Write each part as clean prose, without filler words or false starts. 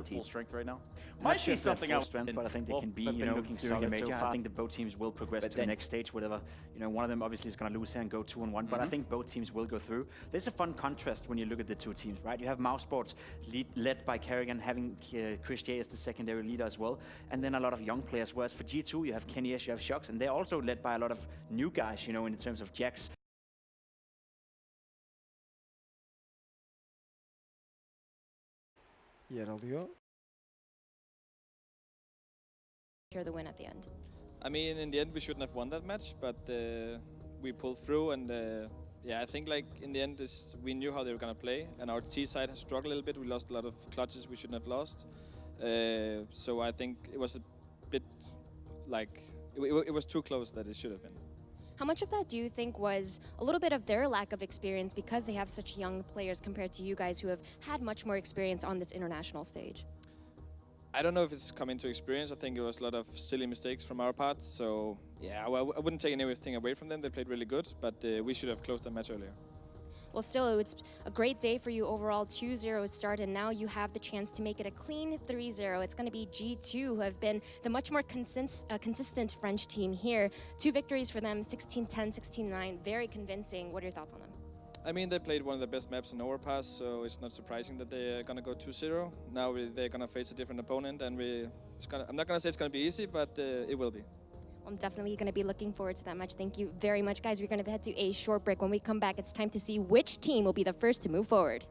full strength right now. Might be something else, strength, but I think they can be, looking solid major. I think the both teams will progress to the next stage, whatever. One of them obviously is going to lose here and go 2-1, but I think both teams will go through. There's a fun contrast when you look at the two teams, right? You have Mousesports led by Kerrigan, having Csgo as the secondary leader as well, and then a lot of young players. Whereas for G2, you have Kenny S, you have Shocks, and they're also led by a lot of new guys, in terms of Jax. Yer alıyor. The win at the end. I mean, in the end, we shouldn't have won that match, but we pulled through, and yeah, I think like in the end, we knew how they were gonna play, and our T side has struggled a little bit. We lost a lot of clutches we shouldn't have lost, so I think it was a bit like it was too close that it should have been. How much of that do you think was a little bit of their lack of experience because they have such young players compared to you guys who have had much more experience on this international stage? I don't know if it's come into experience. I think it was a lot of silly mistakes from our part. So yeah, I wouldn't take anything away from them. They played really good, but we should have closed the match earlier. Well, still, it's a great day for you overall. 2-0 start, and now you have the chance to make it a clean 3-0. It's going to be G2, who have been the much more consistent French team here. 2 victories for them, 16-10, 16-9. Very convincing. What are your thoughts on them? I mean, they played one of the best maps in Overpass, so it's not surprising that they're going to go 2-0. Now they're going to face a different opponent, and I'm not going to say it's going to be easy, but it will be. I'm definitely going to be looking forward to that match. Thank you very much, guys. We're going to head to a short break. When we come back, it's time to see which team will be the first to move forward.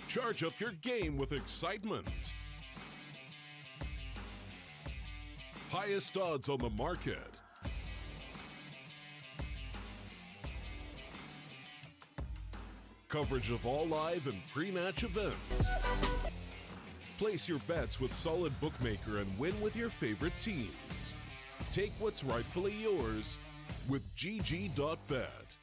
Charge up your game with excitement. Highest odds on the market. Coverage of all live and pre-match events. Place your bets with Solid Bookmaker and win with your favorite teams. Take what's rightfully yours with GG.bet.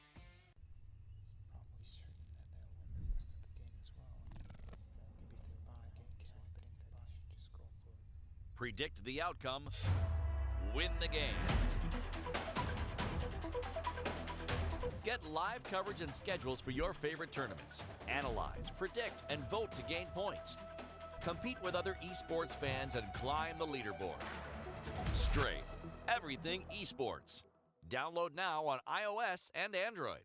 Predict the outcome, win the game. Get live coverage and schedules for your favorite tournaments. Analyze, predict, and vote to gain points. Compete with other esports fans and climb the leaderboards. Strafe, everything esports. Download now on iOS and Android.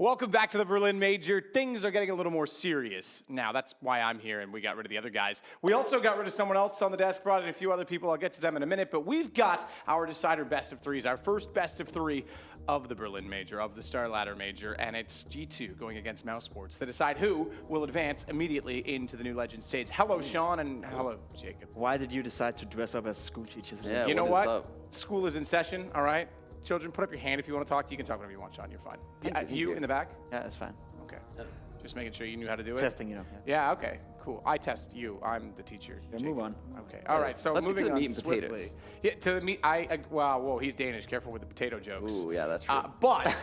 Welcome back to the Berlin Major. Things are getting a little more serious now. That's why I'm here, and we got rid of the other guys. We also got rid of someone else on the desk, brought in a few other people. I'll get to them in a minute, but we've got our decider best of threes, our first best of three of the Berlin Major, of the Star Ladder Major, and it's G2 going against Mousesports to decide who will advance immediately into the new Legend stage. Hello, Sean, and hello, Jacob. Why did you decide to dress up as school teachers? Yeah, You know what is what? up? School is in session, all right? Children, put up your hand if you want to talk. You can talk whenever you want, Sean. You're fine. Thank you. In the back? Yeah, that's fine. Okay. Just making sure you knew how to do it. Testing, you know. Yeah, okay, cool. I test you. I'm the teacher. Yeah, Jacob. move on. Okay, all right. So Let's get to moving the on meat and swiftly. potatoes. Yeah, to the meat. Wow, whoa, he's Danish. Careful with the potato jokes. Ooh, yeah, that's true. But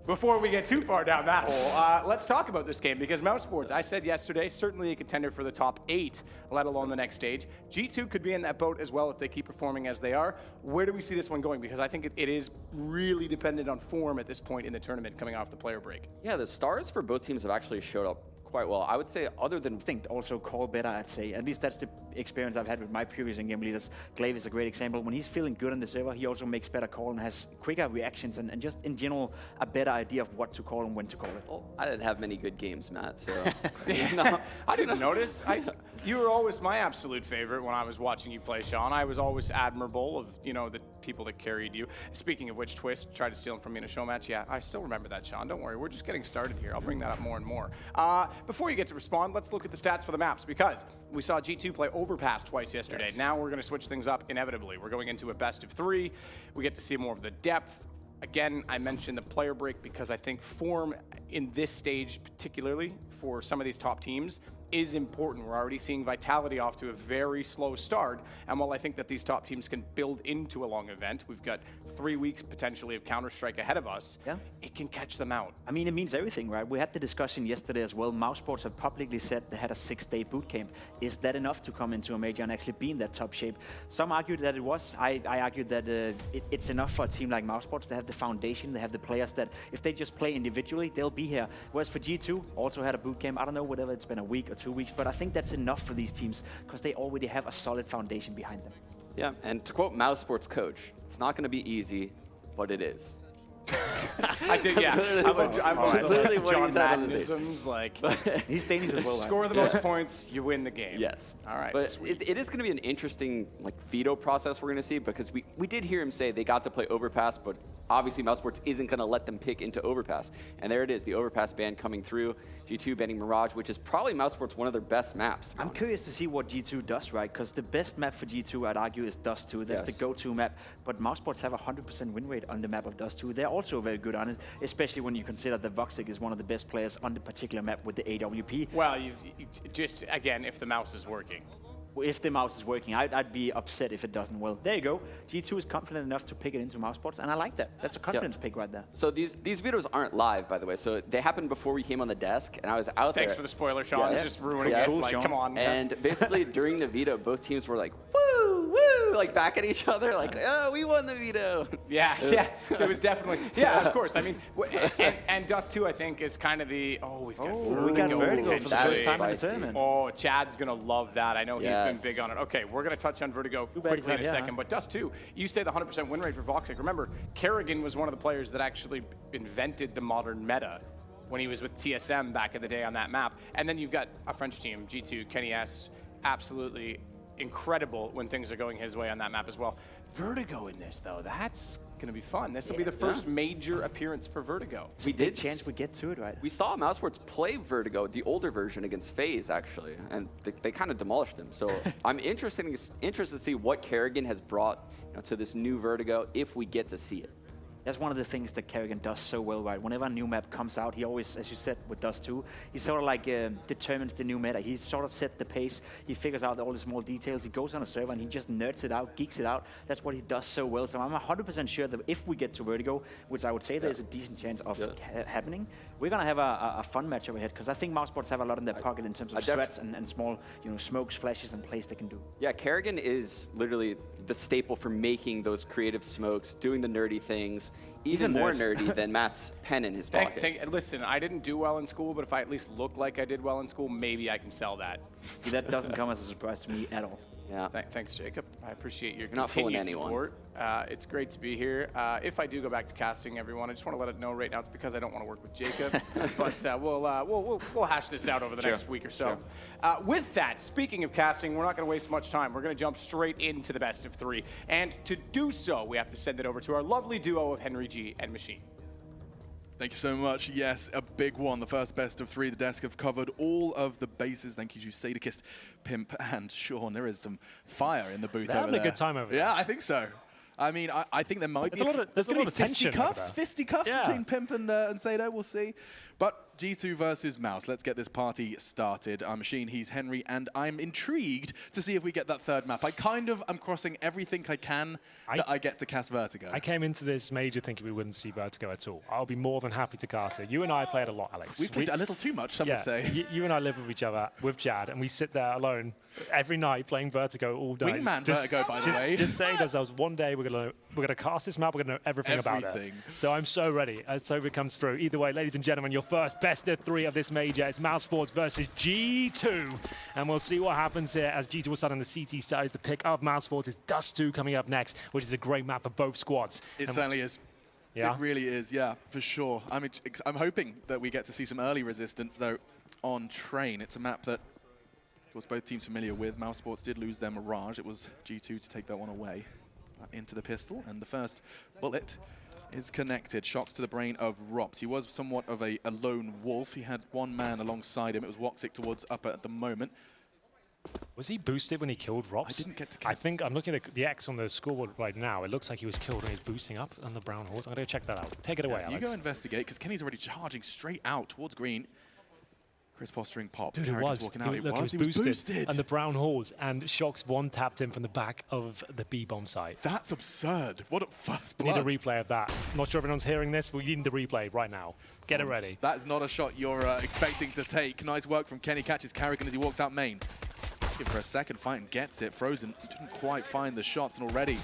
before we get too far down that hole, let's talk about this game because Mousesports, I said yesterday, certainly a contender for the top 8, let alone the next stage. G2 could be in that boat as well if they keep performing as they are. Where do we see this one going? Because I think it is really dependent on form at this point in the tournament coming off the player break. Yeah, the stars for both teams have actually showed up quite well. I would say other than... Instinct also call better, I'd say. At least that's the experience I've had with my previous in-game leaders. Glaive is a great example. When he's feeling good on the server, he also makes better call and has quicker reactions and just in general a better idea of what to call and when to call it. Well, I didn't have many good games, Matt, so... No, I didn't notice. You were always my absolute favorite when I was watching you play, Sean. I was always admirable of, you know, the people that carried you. Speaking of which, Twist tried to steal him from me in a show match. Yeah, I still remember that, Sean. Don't worry. We're just getting started here. I'll bring that up more and more. Before you get to respond, let's look at the stats for the maps because we saw G2 play Overpass twice yesterday. Yes. Now we're going to switch things up inevitably. We're going into a best of 3. We get to see more of the depth. Again, I mentioned the player break because I think form in this stage, particularly for some of these top teams, is important. We're already seeing Vitality off to a very slow start. And while I think that these top teams can build into a long event, we've got 3 weeks potentially of Counter-Strike ahead of us. Yeah. It can catch them out. I mean, it means everything, right? We had the discussion yesterday as well. Mousesports have publicly said they had a 6-day boot camp. Is that enough to come into a major and actually be in that top shape? Some argued that it was. I argued that it's enough for a team like Mousesports. They have the foundation. They have the players that if they just play individually, they'll be here. Whereas for G2, also had a boot camp. I don't know whether it's been a week or 2 weeks, but I think that's enough for these teams because they already have a solid foundation behind them. Yeah, and to quote Mousesports coach, it's not going to be easy, but it is. I did, yeah. I love Literally the what John he's at on the Maddenisms, like, He's Danish as well, right? score the most points, you win the game. Yes. All right, But sweet. it is going to be an interesting veto process we're going to see because we did hear him say they got to play Overpass, but obviously Mousesports isn't going to let them pick into Overpass. And there it is, the Overpass ban coming through. G2 banning Mirage, which is probably Mousesports one of their best maps. to be I'm honest. curious to see what G2 does, right? Because the best map for G2, I'd argue, is Dust 2. That's the Yes. go-to map. But Mousesports have a 100% win rate on the map of Dust 2. They're also very good on it, especially when you consider that Woxic is one of the best players on the particular map with the AWP. Well, you just, again, if the mouse is working. If the mouse is working, I'd be upset if it doesn't. Well, there you go. G2 is confident enough to pick it into Mousesports, and I like that. That's a confidence pick right there. So these videos aren't live, by the way. So they happened before we came on the desk, and I was out there. Thanks for the spoiler, Sean. Yeah. It's just ruining Yeah. it. Cool, Like, Sean. come on. And basically during the veto, both teams were like, woo, woo, like back at each other, like, oh, we won the veto. Yeah, there was definitely, of course. I mean, and Dust 2, I think, is kind of the, we got Vertigo for the That first is time in the spicy. tournament. Oh, Chad's going to love that. I know he's been Yes. big on it. Okay, we're going to touch on Vertigo quickly in a second. But Dust 2, you say the 100% win rate for Woxic. Remember, Kerrigan was one of the players that actually invented the modern meta when he was with TSM back in the day on that map. And then you've got a French team, G2, Kenny S, absolutely incredible when things are going his way on that map as well. Vertigo in this, though, that's going to be fun. This will be the first major appearance for Vertigo. We did Chance we get to it, right? We saw Mousesports play Vertigo, the older version, against FaZe, actually, and they kind of demolished him. So I'm interested to see what Kerrigan has brought to this new Vertigo, if we get to see it. That's one of the things that Kerrigan does so well, right? Whenever a new map comes out, he always, as you said, with Dust 2, he sort of like determines the new meta. He sort of set the pace. He figures out all the small details. He goes on a server and he just nerds it out, geeks it out. That's what he does so well. So I'm 100% sure that if we get to Vertigo, which I would say there's a decent chance of happening, we're going to have a fun match over here because I think Mousesports have a lot in their pocket in terms of strats and small, smokes, flashes, and plays they can do. Yeah, Kerrigan is literally the staple for making those creative smokes, doing the nerdy things. Even more nerdy than Matt's pen in his pocket. Listen, I didn't do well in school, but if I at least look like I did well in school, maybe I can sell that. That doesn't come as a surprise to me at all. Yeah. Thanks, Jacob. I appreciate your not fooling continued anyone. support. It's great to be here. If I do go back to casting, everyone, I just want to let it know right now it's because I don't want to work with Jacob. But we'll hash this out over the next week or so. With that, speaking of casting, we're not going to waste much time. We're going to jump straight into the best of 3. And to do so, we have to send it over to our lovely duo of Henry G and Machine. Thank you so much. Yes, a big one. The first best of 3. The desk have covered all of the bases. Thank you to Sadakist, Pimp, and Sean. There is some fire in the booth over there. They're having a good time over there. Yeah, I think so. I mean, I think there might be there's a lot of tension fisticuffs between Pimp and Sado. We'll see. But G2 versus Mouse. Let's get this party started. Our Machine, he's Henry, and I'm intrigued to see if we get that third map. I'm crossing everything I can that I get to cast Vertigo. I came into this major thinking we wouldn't see Vertigo at all. I'll be more than happy to cast it. You and I played a lot, Alex. We've played a little too much, some would say. You and I live with each other, with Jad, and we sit there alone every night playing Vertigo all day. Wingman Vertigo, by the way. Just saying to ourselves, one day we're gonna cast this map, we're gonna know everything about it. So I'm so ready. Let's hope it comes through. Either way, ladies and gentlemen, your first best of 3 of this major. It's Mousesports versus G2. And we'll see what happens here as G2 will start on the CT side. The pick of Mousesports is Dust 2 coming up next, which is a great map for both squads. It certainly is. Yeah? It really is, yeah, for sure. I'm hoping that we get to see some early resistance, though, on Train. It's a map that, of course, both teams familiar with. Mousesports did lose their Mirage. It was G2 to take that one away. Into the pistol, and the first bullet is connected. Shocks to the brain of Rops. He was somewhat of a lone wolf. He had one man alongside him. It was Woxic towards upper at the moment. Was he boosted when he killed Rops? I didn't get to kill. I think I'm looking at the X on the scoreboard right now. It looks like he was killed when he was boosting up on the brown horse. I'm going to check that out. Take it away, Alex. You go investigate, because Kenny's already charging straight out towards green. Chris posturing pop. Dude, it was. Walking out. He was boosted. And the brown horse, and Shocks one-tapped him from the back of the B-bomb site. That's absurd. What a first blood. We need a replay of that. I'm not sure if everyone's hearing this, but we need the replay right now. Get it ready. That is not a shot you're expecting to take. Nice work from Kenny. Catches Carrigan as he walks out main. Looking for a second fight and gets it. Frozen didn't quite find the shots, and already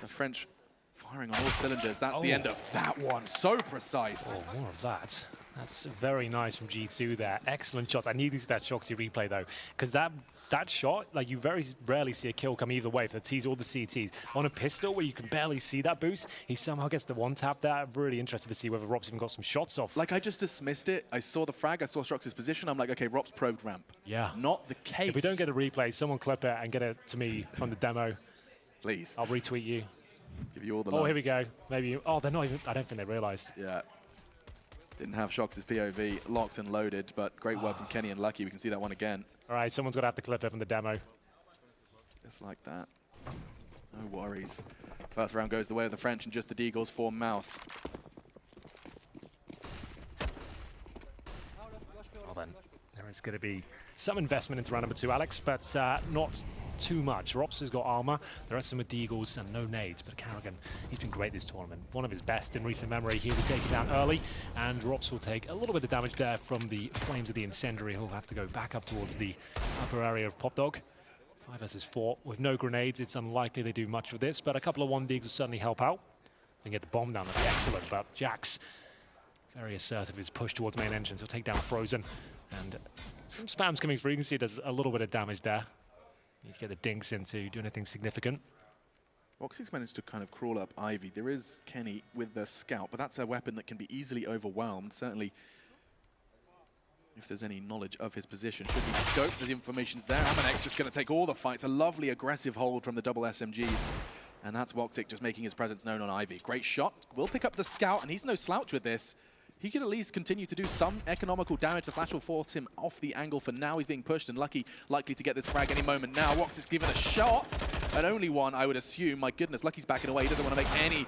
the French firing on all cylinders. That's the end of that one. So precise. Oh, more of that. That's very nice from G2 there. Excellent shots. I need to see that Shoxy replay, though, because that shot, like, you very rarely see a kill come either way for the Ts or the CTs. On a pistol where you can barely see that boost, he somehow gets the one tap there. I'm really interested to see whether Rops even got some shots off. Like, I just dismissed it. I saw the frag. I saw Shox's position. I'm like, okay, Rops probed ramp. Yeah. Not the case. If we don't get a replay, someone clip it and get it to me from the demo. Please. I'll retweet you. Give you all the love. Oh, here we go. Maybe. Oh, they're not even. I don't think they realized. Yeah. Didn't have Shox's POV locked and loaded, but great work from Kenny and Lucky. We can see that one again. All right, someone's got to have to clip it from the demo. Just like that. No worries. First round goes the way of the French, and just the Deagles for Mouse. Well then, there is going to be some investment into round number 2, Alex, but not too much. Rops has got armor, the rest of them are Deagles and no nades, but Carrigan, he's been great this tournament. One of his best in recent memory. He will take it down early, and Rops will take a little bit of damage there from the flames of the incendiary. He'll have to go back up towards the upper area of Pop Dog. 5 versus 4 with no grenades. It's unlikely they do much with this, but a couple of 1-digs will certainly help out. They get the bomb down, that'd be excellent, but Jax, very assertive, his push towards main entrance. He'll take down Frozen, and some spam's coming through. You can see there's a little bit of damage there. Need to get the dinks in to do anything significant. Woxic's managed to kind of crawl up Ivy. There is Kenny with the scout, but that's a weapon that can be easily overwhelmed. Certainly, if there's any knowledge of his position, should be scoped. The information's there. Amanex just going to take all the fights. A lovely aggressive hold from the double SMGs. And that's Woxic just making his presence known on Ivy. Great shot. Will pick up the scout, and he's no slouch with this. He could at least continue to do some economical damage. The flash will force him off the angle for now. He's being pushed, and Lucky likely to get this frag any moment now. Woxic's given a shot, and only one, I would assume. My goodness, Lucky's backing away. He doesn't want to make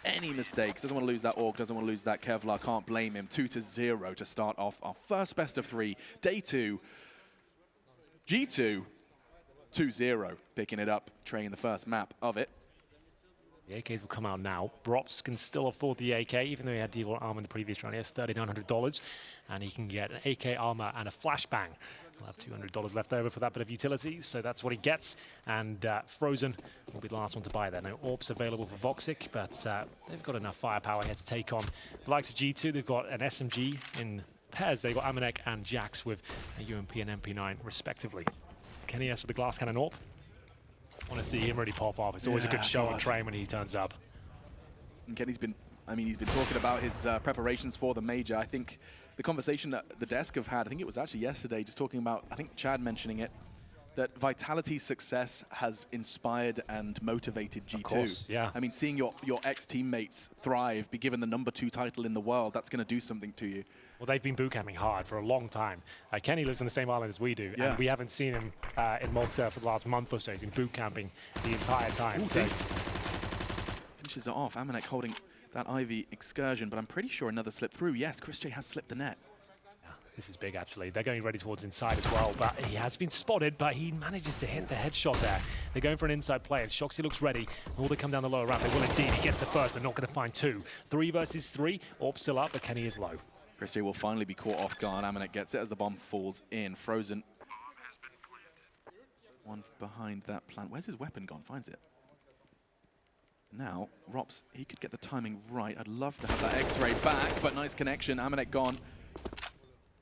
any mistakes. Doesn't want to lose that Orc, doesn't want to lose that Kevlar. Can't blame him. 2-0 to start off our first best of 3. Day 2. G2, 2-0. Picking it up, training the first map of it. The AKs will come out now. Rops can still afford the AK, even though he had default armor in the previous round. He has $3,900, and he can get an AK armor and a flashbang. He'll have $200 left over for that bit of utilities, so that's what he gets. And Frozen will be the last one to buy there. No AWPs available for Woxic, but they've got enough firepower here to take on the likes of G2. They've got an SMG in pairs. They've got Amanek and Jax with a UMP and MP9, respectively. Kenny S with the glass cannon AWP. Want to see him really pop off. It's always a good show on train when he turns up. And Kenny's been, he's been talking about his preparations for the major. I think the conversation that the desk have had, I think it was actually yesterday, just talking about, I think Chad mentioning it, that Vitality's success has inspired and motivated G2. Of course, yeah. I mean, seeing your ex-teammates thrive, be given the #2 title in the world, that's going to do something to you. Well, they've been boot camping hard for a long time. Kenny lives on the same island as we do, Yeah. and we haven't seen him in Malta for the last month or so. He's been boot camping the entire time. So finishes it off. Amanek holding that Ivy excursion, but I'm pretty sure another slip through. Yes, Chris J has slipped the net. this is big, actually. They're going ready towards inside as well, but he has been spotted, but he manages to hit the headshot there. They're going for an inside play, and Shoxy looks ready. Will they come down the lower ramp? They will indeed. He gets the first, but not going to find two. 3 versus 3. Orb still up, but Kenny is low. Chris J will finally be caught off guard. Amanek gets it as the bomb falls in. Frozen. One behind that plant. Where's his weapon gone? Finds it. Now, Rops, he could get the timing right. I'd love to have that X-ray back, but nice connection. Amanek gone.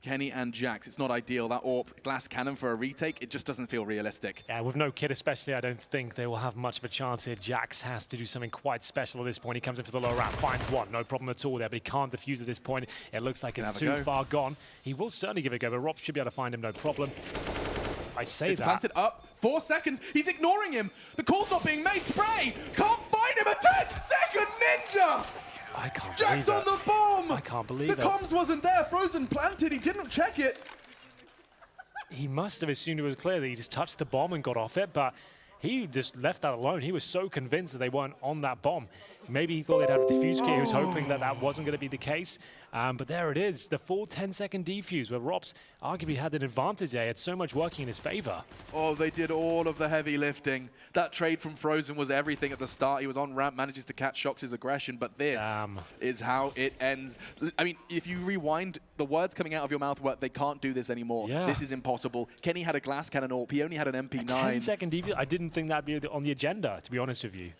Kenny and Jax, it's not ideal. That AWP glass cannon for a retake, it just doesn't feel realistic. Yeah, with no kid especially, I don't think they will have much of a chance here. Jax has to do something quite special at this point. He comes in for the low ramp, finds one, no problem at all there, but he can't defuse at this point. It looks like it's too far gone. He will certainly give it a go, but Rops should be able to find him, no problem. I say it's that. planted up. 4 seconds. He's ignoring him. The call's not being made. Spray. Can't find him. A 10-second ninja. I can't Jax believe on the bomb. I can't believe the comms wasn't there. Frozen planted. He didn't check it. He must have assumed it was clear that he just touched the bomb and got off it, but he just left that alone. He was so convinced that they weren't on that bomb. Maybe he thought they'd have a defuse kit. He was hoping that that wasn't going to be the case. But there it is, the full 10-second defuse, where Rops arguably had an advantage there. He had so much working in his favor. Oh, they did all of the heavy lifting. That trade from Frozen was everything at the start. He was on ramp, manages to catch Shox's aggression, but this is how it ends. I mean, if you rewind, the words coming out of your mouth were, they can't do this anymore. Yeah. This is impossible. Kenny had a glass cannon AWP. He only had an MP9. 10-second defuse? I didn't think that'd be on the agenda, to be honest with you.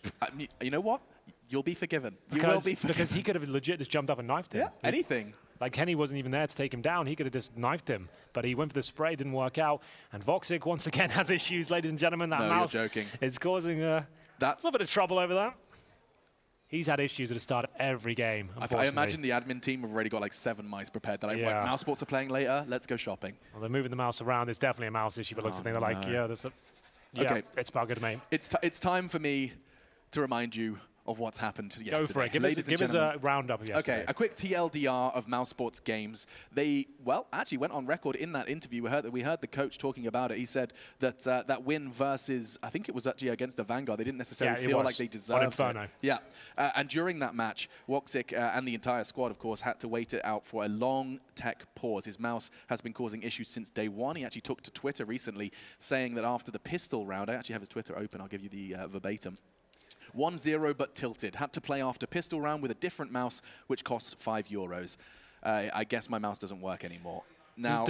You know what? You'll be forgiven. You will be forgiven. Because he could have legit just jumped up and knifed him. Yeah, anything. Like, Kenny wasn't even there to take him down. He could have just knifed him. But he went for the spray, didn't work out. And Woxic, once again, has issues, ladies and gentlemen. That mouse you're joking. is causing a little bit of trouble over that. He's had issues at the start of every game, I imagine the admin team have already got like 7 mice prepared. They're like, what, Mousesports are playing later? Let's go shopping. Well, they're moving the mouse around. There's definitely a mouse issue, but looks like they're like, okay. It's about good, mate. It's time for me to remind you of what's happened yesterday. Go for it. Give us a roundup of yesterday. Okay, a quick TLDR of Mousesports games. They, well, actually went on record in that interview. We heard the coach talking about it. He said that that win versus, I think it was actually against the Vanguard, they didn't necessarily feel like they deserved Inferno. it. Yeah, and during that match, Woxic and the entire squad, of course, had to wait it out for a long tech pause. His mouse has been causing issues since day one. He actually took to Twitter recently saying that after the pistol round, I actually have his Twitter open, I'll give you the verbatim. 1-0 but tilted. Had to play after pistol round with a different mouse, which costs €5. I guess my mouse doesn't work anymore. Now,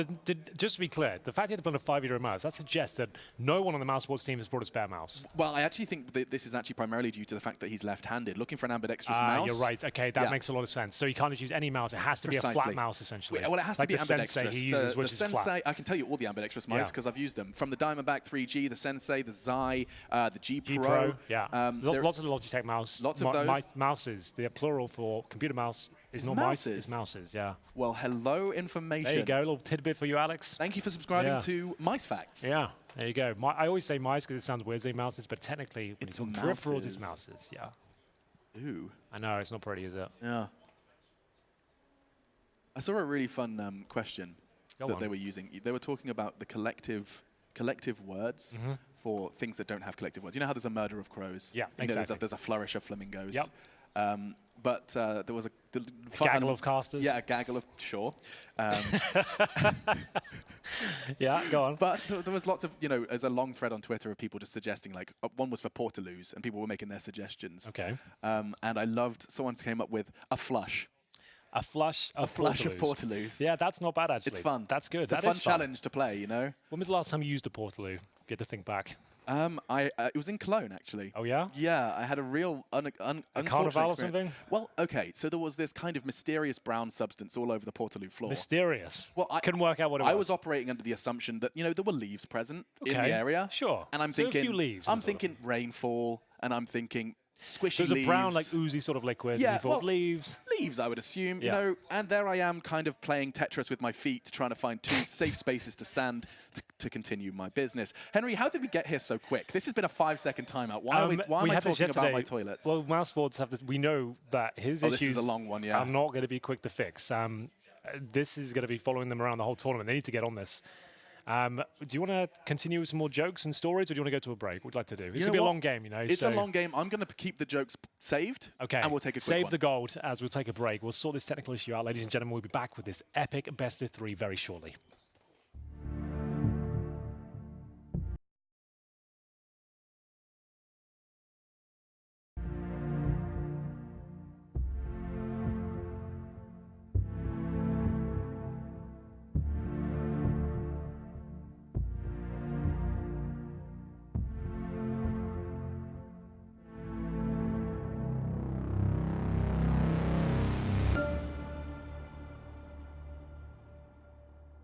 just to be clear, the fact that you have to play on a €5 mouse, that suggests that no one on the Mousesports team has brought a spare mouse. Well, I actually think that this is actually primarily due to the fact that he's left-handed. Looking for an ambidextrous mouse. You're right. Okay, that makes a lot of sense. So you can't just use any mouse. It has to be a flat mouse, essentially. Well, it has to be ambidextrous. Sensei he uses, which the is Sensei, flat. I can tell you all the ambidextrous mice because I've used them. From the Diamondback 3G, the Sensei, the Xi, the G Pro. Yeah. Lots of Logitech mouse. Lots of those. Mouses. The plural for computer mouse is not mice, it's mouses, yeah. Well, hello, information. There you go, a little tidbit for you, Alex. Thank you for subscribing to Mice Facts. Yeah, there you go. I always say mice because it sounds weird saying mouses, but technically, when it's peripherals, it's mouses, yeah. Ooh. I know, it's not pretty, is it? Yeah. I saw a really fun question that they were using. They were talking about the collective words for things that don't have collective words. You know how there's a murder of crows? Yeah, exactly. Exactly. There's a flourish of flamingos. Yep. But there was a gaggle of casters. Yeah, a gaggle of, sure. Yeah, go on. But there was lots of, there's a long thread on Twitter of people just suggesting, like, one was for Portaloos, and people were making their suggestions. Okay. And I loved, someone came up with a flush. A flush of Portaloos. Yeah, that's not bad, actually. It's fun. That's good. It's a fun challenge to play, When was the last time you used a Portaloo? Get to think back. It was in Cologne, actually. Oh, yeah? Yeah, I had a real unfortunate carnival or experience. something? Well, okay, so there was this kind of mysterious brown substance all over the Portaloo floor. Mysterious? Well, I couldn't work out what it was. I was operating under the assumption that, you know, there were leaves present in the Okay, area. sure. And I'm So a thinking, few leaves I'm in the toilet. thinking rainfall, and I'm thinking squishy So it was leaves. a brown, like oozy sort of liquid. Yeah, and you thought leaves. Leaves, I would assume, you Yeah. know, and there I am kind of playing Tetris with my feet, trying to find 2 safe spaces to stand to continue my business. Henry, how did we get here so quick? This has been a 5-second timeout. Why am I talking about my toilets? Well, Mousesports have this. We know that his issues this is a long one, yeah. are not going to be quick to fix. This is going to be following them around the whole tournament. They need to get on this. Do you want to continue with some more jokes and stories, or do you want to go to a break? What would you like to do? It's going to be a long game, you know. It's a long game. I'm going to keep the jokes saved, okay. And we'll take a quick Save one. the gold as we'll take a break. We'll sort this technical issue out, ladies and gentlemen. We'll be back with this epic best of 3 very shortly.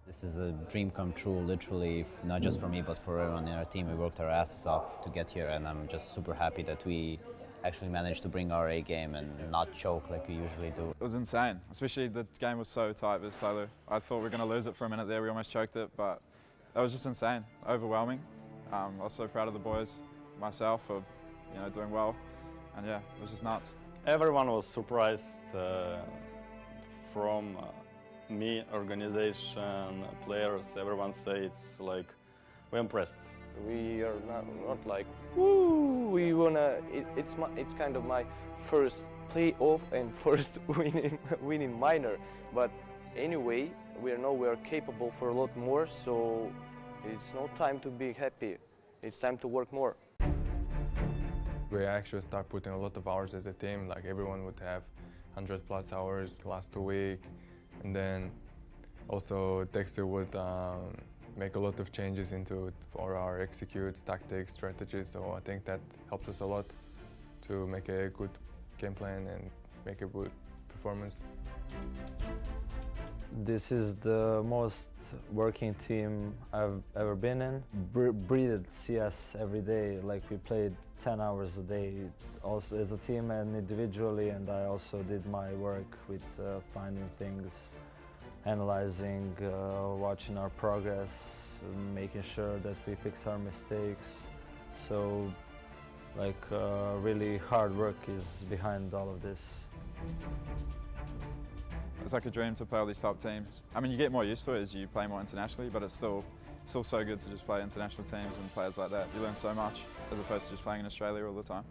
This is a dream come true, literally, not just for me, but for everyone in our team. We worked our asses off to get here, and I'm just super happy that we actually managed to bring our A game and not choke like we usually do. It was insane, especially the game was so tight versus Tyler. I thought we were going to lose it for a minute there, we almost choked it, but that was just insane, overwhelming. I was so proud of the boys, myself, for doing well, and yeah, it was just nuts. Everyone was surprised from me, organization, players, everyone say it's like, we're impressed. We are not like, woo, we wanna, it's kind of my first playoff and first winning minor. But anyway, we know we are capable for a lot more, so it's no time to be happy. It's time to work more. We actually start putting a lot of hours as a team, like everyone would have 100+ hours last 2 weeks. And then also Dexter would make a lot of changes into it for our executes, tactics, strategies. So I think that helped us a lot to make a good game plan and make a good performance. This is the most working team I've ever been in. Breathed CS every day, like we played 10 hours a day, also as a team and individually, and I also did my work with finding things, analyzing, watching our progress, making sure that we fix our mistakes. So, like, really hard work is behind all of this. It's like a dream to play all these top teams. I mean, you get more used to it as you play more internationally, but it's still so good to just play international teams and players like that. You learn so much as opposed to just playing in Australia all the time.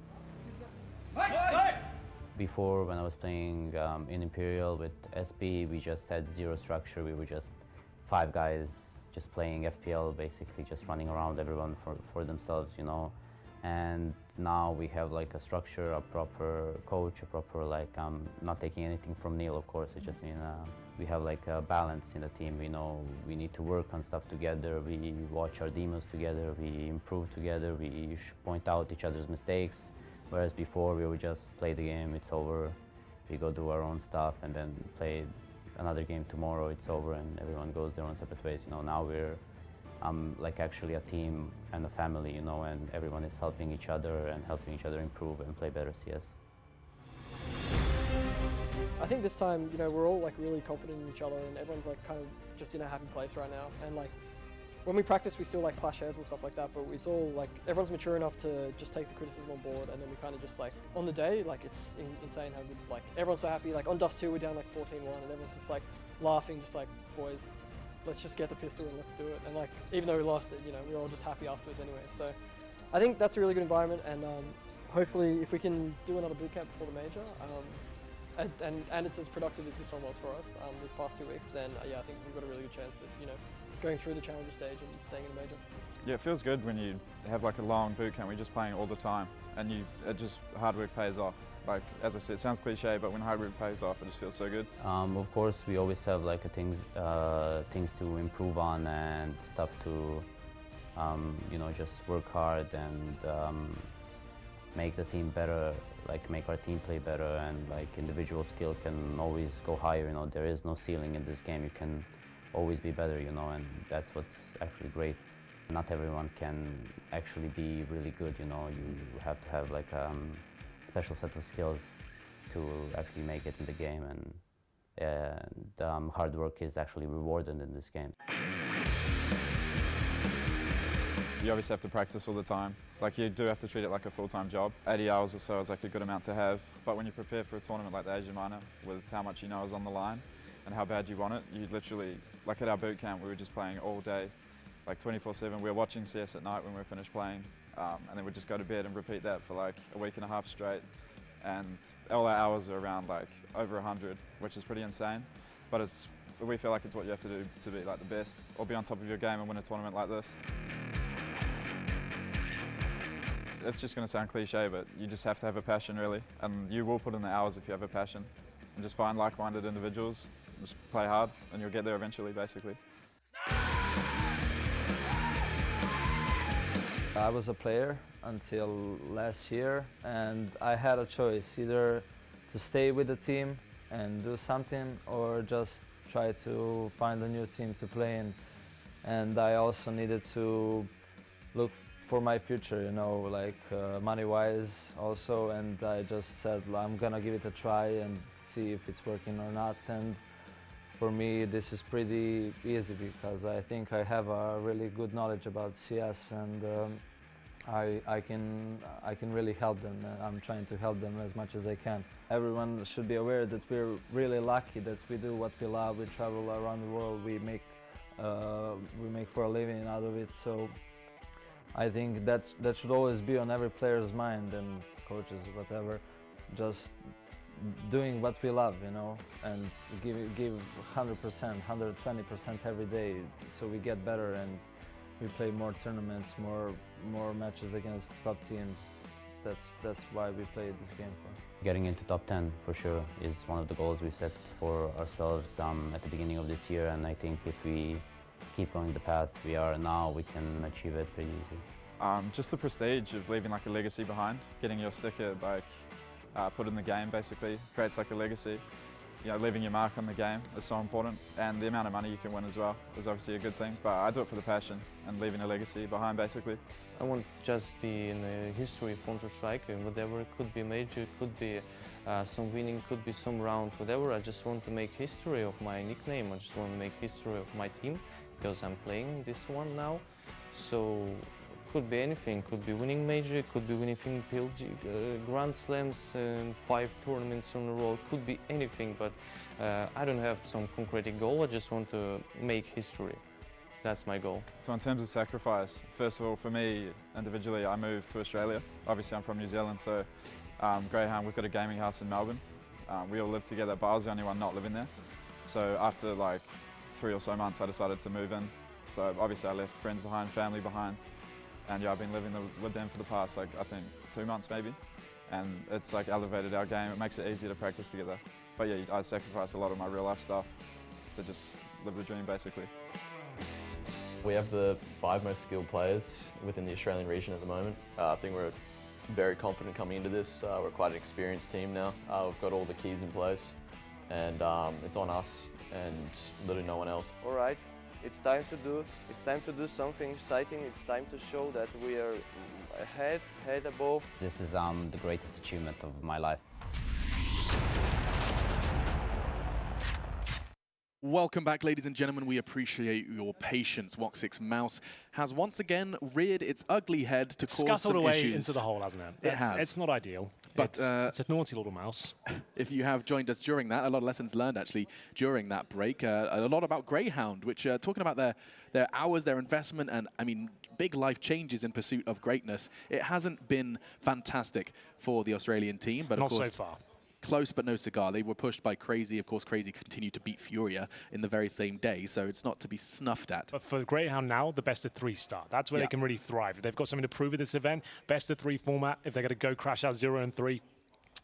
Before, when I was playing in Imperial with SB, we just had zero structure. We were just 5 guys just playing FPL, basically just running around, everyone for themselves, you know. And now we have like a structure, a proper coach, a proper like, not taking anything from Neil, of course. It just means we have like a balance in the team. We know we need to work on stuff together. We watch our demos together. We improve together. We point out each other's mistakes. Whereas before we would just play the game, it's over. We go do our own stuff and then play another game tomorrow, it's over, and everyone goes their own separate ways. You know, now we're like actually a team and a family, you know, and everyone is helping each other and helping each other improve and play better CS. I think this time, you know, we're all like really confident in each other, and everyone's like kind of just in a happy place right now. And like when we practice, we still like clash heads and stuff like that, but it's all like everyone's mature enough to just take the criticism on board, and then we kind of just like on the day, like it's insane how good, like everyone's so happy. Like on Dust 2, we're down like 14-1, and everyone's just like laughing, just like, boys, let's just get the pistol and let's do it. And like, even though we lost it, you know, we're all just happy afterwards anyway. So I think that's a really good environment, and hopefully if we can do another boot camp before the major, and it's as productive as this one was for us this past 2 weeks, then yeah, I think we've got a really good chance of, you know, going through the challenger stage and staying in the major. Yeah, it feels good when you have like a long boot camp, we're just playing all the time, and it just hard work pays off. Like, as I said, it sounds cliche, but when hard work pays off, it just feels so good. Of course, we always have like things to improve on and stuff to you know, just work hard and make the team better, like make our team play better, and like individual skill can always go higher. You know, there is no ceiling in this game. You can always be better, you know, and that's what's actually great. Not everyone can actually be really good, you know. You have to have like a special set of skills to actually make it in the game, and hard work is actually rewarded in this game. You obviously have to practice all the time. Like, you do have to treat it like a full-time job. 80 hours or so is like a good amount to have. But when you prepare for a tournament like the Asian Minor, with how much you know is on the line and how bad you want it, you literally, like at our boot camp, we were just playing all day, like 24/7. We were watching CS at night when we were finished playing, and then we'd just go to bed and repeat that for like a week and a half straight. And all our hours are around like over 100, which is pretty insane. But we feel like it's what you have to do to be like the best, or be on top of your game and win a tournament like this. It's just going to sound cliche, but you just have to have a passion, really. And you will put in the hours if you have a passion. And just find like-minded individuals, just play hard, and you'll get there eventually, basically. I was a player until last year, and I had a choice, either to stay with the team and do something, or just try to find a new team to play in. And I also needed to look for my future, you know, like money-wise also, and I just said, I'm gonna give it a try and see if it's working or not. And for me, this is pretty easy because I think I have a really good knowledge about CS, and I can really help them. I'm trying to help them as much as I can. Everyone should be aware that we're really lucky that we do what we love. We travel around the world. We make for a living out of it. So I think that should always be on every player's mind, and coaches, whatever, just doing what we love, you know, and give 100%, 120% every day, so we get better and we play more tournaments, more matches against top teams. That's why we play this game for. Getting into top 10 for sure is one of the goals we set for ourselves at the beginning of this year, and I think if we keep going the path we are now, we can achieve it pretty easy. Just the prestige of leaving like a legacy behind, getting your sticker like put in the game basically, creates like a legacy. You know, leaving your mark on the game is so important, and the amount of money you can win as well is obviously a good thing, but I do it for the passion and leaving a legacy behind basically. I won't just be in the history of Counter-Strike, whatever, it could be major, it could be some winning, could be some round, whatever. I just want to make history of my nickname, I just want to make history of my team, because I'm playing this one now. So could be anything, could be winning major, could be winning PLG, Grand Slams, 5 tournaments in a row, could be anything, but I don't have some concrete goal, I just want to make history. That's my goal. So in terms of sacrifice, first of all, for me, individually, I moved to Australia. Obviously, I'm from New Zealand, so Greyhound, we've got a gaming house in Melbourne. We all live together, but I was the only one not living there. So after like 3 or so months, I decided to move in. So obviously, I left friends behind, family behind. And yeah, I've been living with them for the past, like, I think 2 months maybe. And it's like elevated our game. It makes it easier to practice together. But yeah, I sacrifice a lot of my real life stuff to just live the dream basically. We have the 5 most skilled players within the Australian region at the moment. I think we're very confident coming into this. We're quite an experienced team now. We've got all the keys in place, and it's on us and literally no one else. All right, it's time to do something exciting. It's time to show that we are head above. This is the greatest achievement of my life. Welcome back, ladies and gentlemen. We appreciate your patience. Woxic's mouse has once again reared its ugly head to cause some issues. Scuttled away into the hole, hasn't it? It has. It's not ideal. But it's a naughty little mouse. If you have joined us during that, a lot of lessons learned actually during that break. A lot about Greyhound, which talking about their hours, their investment, and I mean big life changes in pursuit of greatness. It hasn't been fantastic for the Australian team, but not of course, so far. Close but no cigar. They were pushed by Crazy. Of course, Crazy continued to beat Furia in the very same day, so it's not to be snuffed at. But for Greyhound now, the best of 3 start. That's where they can really thrive. If they've got something to prove at this event, best of 3 format. If they're going to go crash out 0 and 3,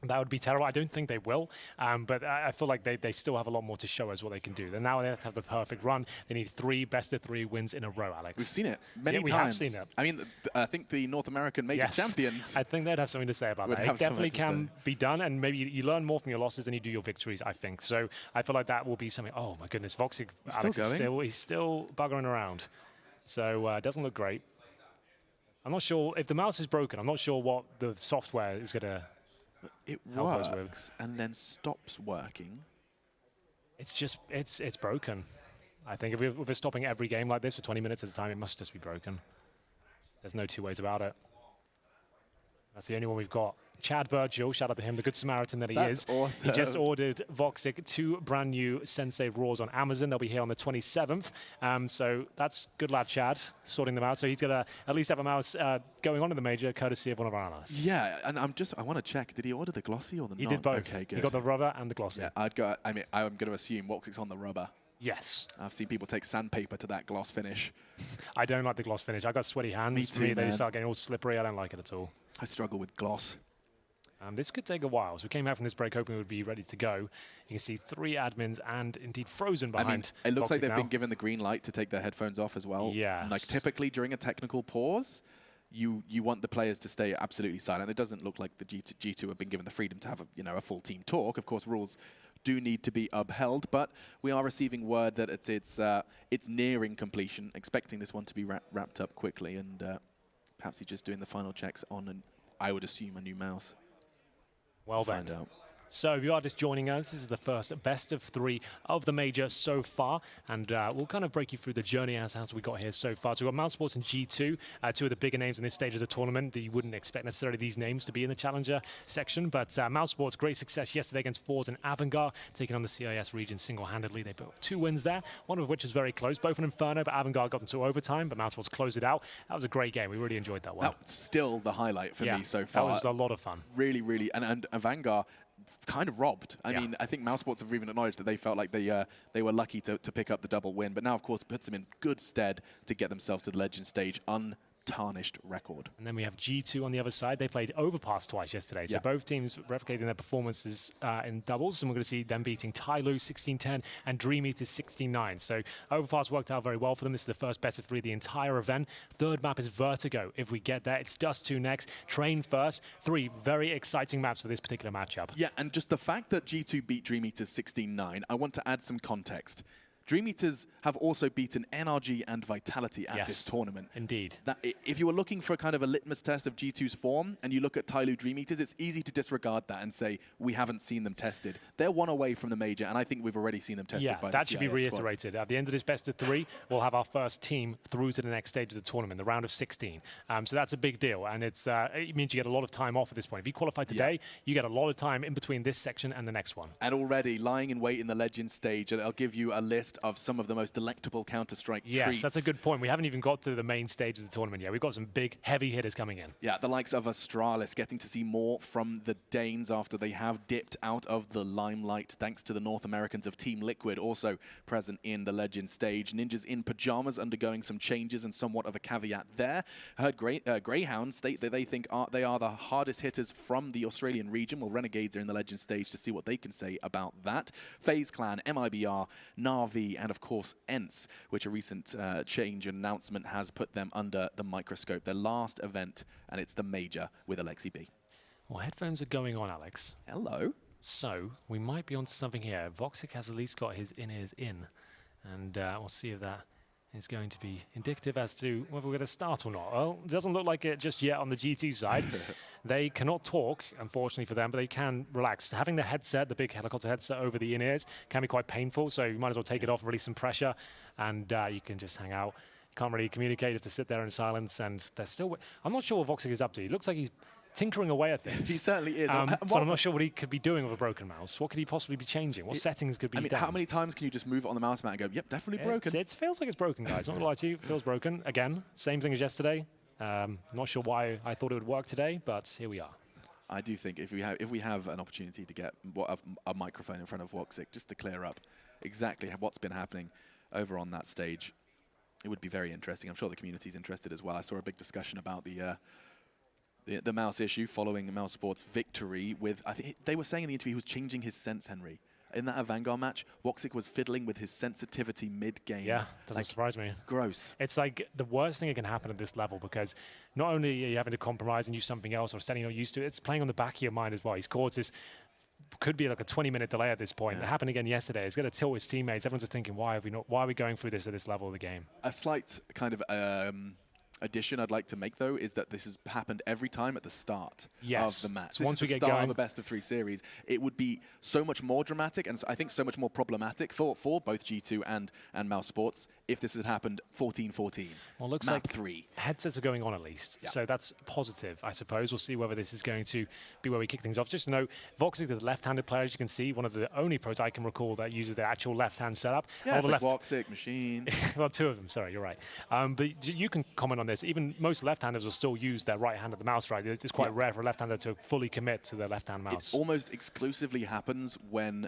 That would be terrible. I don't think they will, but I feel like they still have a lot more to show us what they can do. Then now they have to have the perfect run. They need 3 best-of-3 wins in a row, Alex. We've seen it many times. We have seen it. I mean, I think the North American major champions. I think they'd have something to say about that. It definitely can be done, and maybe you learn more from your losses than you do your victories, I think. So I feel like that will be something. Oh, my goodness, Woxic, Alex he's still buggering around. So it doesn't look great. I'm not sure if the mouse is broken. I'm not sure what the software is going to. It works and then stops working. It's just, it's broken. I think if we're stopping every game like this for 20 minutes at a time, it must just be broken. There's no two ways about it. That's the only one we've got. Chad Burchill, shout out to him, the good Samaritan that he is. Awesome. He just ordered Woxic 2 brand new Sensei Raws on Amazon. They'll be here on the 27th. So that's good lad Chad, sorting them out. So he's going to at least have a mouse going on in the major, courtesy of one of our analysts. Yeah, and I want to check, did he order the glossy or the He did both. Okay, good. He got the rubber and the glossy. Yeah, I'm going to assume Woxic's on the rubber. Yes. I've seen people take sandpaper to that gloss finish. I don't like the gloss finish. I've got sweaty hands. Me too, They start getting all slippery. I don't like it at all. I struggle with gloss. This could take a while. So we came out from this break hoping we would be ready to go. You can see 3 admins and indeed Frozen behind. It looks Woxic like they've now. been given the green light to take their headphones off as well. Yeah. Like typically during a technical pause, you want the players to stay absolutely silent. It doesn't look like the G2 have been given the freedom to have a full team talk. Of course, rules do need to be upheld, but we are receiving word that it's nearing completion, expecting this one to be wrapped up quickly, and perhaps he's just doing the final checks on, I would assume, a new mouse. Well then. Find out. So if you are just joining us, this is the first best of 3 of the major so far, and we'll kind of break you through the journey as we got here so far. So we've got Mousesports and G2, 2 of the bigger names in this stage of the tournament that you wouldn't expect necessarily these names to be in the Challenger section, but Mousesports, great success yesterday against Forz and Avangard, taking on the CIS region single-handedly. They built 2 wins there, one of which was very close, both in Inferno, but Avangard got into overtime, but Mousesports closed it out. That was a great game. We really enjoyed that one. That's still the highlight for me so far. That was a lot of fun. Really, really, and Avangard kind of robbed. I mean, I think Mousesports have even acknowledged that they felt like they were lucky to pick up the double win, but now, of course, it puts them in good stead to get themselves to the Legend stage untarnished record. And then we have G2 on the other side. They played Overpass twice yesterday, so both teams replicating their performances in doubles, and we're going to see them beating Tyloo 16-10 and Dream Eater 16-9. So Overpass worked out very well for them. This is the first best of 3 of the entire event. Third map is Vertigo. If we get there, it's Dust 2 next, Train first. 3 very exciting maps for this particular matchup. Yeah, and just the fact that G2 beat Dream Eaters 16-9, I want to add some context. Dream Eaters have also beaten NRG and Vitality at this tournament. Indeed. If you were looking for kind of a litmus test of G2's form, and you look at Tyloo Dream Eaters, it's easy to disregard that and say, we haven't seen them tested. They're 1 away from the major, and I think we've already seen them tested by the that should be CIS reiterated. squad. At the end of this best of 3, we'll have our first team through to the next stage of the tournament, the round of 16. So that's a big deal, and it means you get a lot of time off at this point. If you qualify today, you get a lot of time in between this section and the next one. And already lying in wait in the Legends stage, I'll give you a list of some of the most delectable Counter-Strike treats. Yes, that's a good point. We haven't even got to the main stage of the tournament yet. We've got some big, heavy hitters coming in. Yeah, the likes of Astralis getting to see more from the Danes after they have dipped out of the limelight thanks to the North Americans of Team Liquid, also present in the Legend stage. Ninjas in Pajamas undergoing some changes and somewhat of a caveat there. I heard Greyhound state that they think they are the hardest hitters from the Australian region. Well, Renegades are in the Legend stage to see what they can say about that. FaZe Clan, MIBR, Na'Vi, and of course ENCE, which a recent change announcement has put them under the microscope. Their last event, and it's the major with Alexi B. Well, headphones are going on, Alex. Hello. So we might be onto something here. Woxic has at least got his in-ears in, and we'll see if that is going to be indicative as to whether we're going to start or not. Well, it doesn't look like it just yet on the G2 side. They cannot talk, unfortunately for them, but they can relax. Having the headset, the big helicopter headset over the in-ears, can be quite painful, so you might as well take it off and release some pressure, and you can just hang out. You can't really communicate, you have to sit there in silence, and they're still... I'm not sure what Woxic is up to. He looks like he's tinkering away at things. He certainly is. But I'm not sure what he could be doing with a broken mouse. What could he possibly be changing? What settings could be done? How many times can you just move it on the mouse mat and go, yep, definitely broken? It feels like it's broken, guys. Not gonna lie to you, it feels broken. Again, same thing as yesterday. Not sure why I thought it would work today, but here we are. I do think if we have an opportunity to get a microphone in front of Woxic just to clear up exactly what's been happening over on that stage, it would be very interesting. I'm sure the community's interested as well. I saw a big discussion about the the Mouse issue following Mousesports' victory with, I think they were saying in the interview he was changing his sense, Henry. In that Vanguard match, Woxic was fiddling with his sensitivity mid-game. Yeah, doesn't surprise me. Gross. It's like the worst thing that can happen at this level, because not only are you having to compromise and use something else or setting you're not used to, it's playing on the back of your mind as well. He's caused this, could be like a 20-minute delay at this point. It happened again yesterday. It's going to tilt his teammates. Everyone's just thinking, why are we going through this at this level of the game? A slight kind of addition I'd like to make, though, is that this has happened every time at the start of the match. So once we get going, start of a best-of-3 series, it would be so much more dramatic and I think so much more problematic for both G2 and Mousesports if this had happened 14-14. Well, it looks Map like 3. Headsets are going on at least, so that's positive, I suppose. We'll see whether this is going to be where we kick things off. Just to know, Woxic, the left-handed player, as you can see, one of the only pros I can recall that uses the actual left-hand setup. Yeah, it's like Woxic, Machine. Well, two of them, sorry, you're right. But you can comment on this. Even most left-handers will still use their right hand of the mouse, right? It's quite rare for a left-hander to fully commit to their left-hand mouse. It almost exclusively happens when,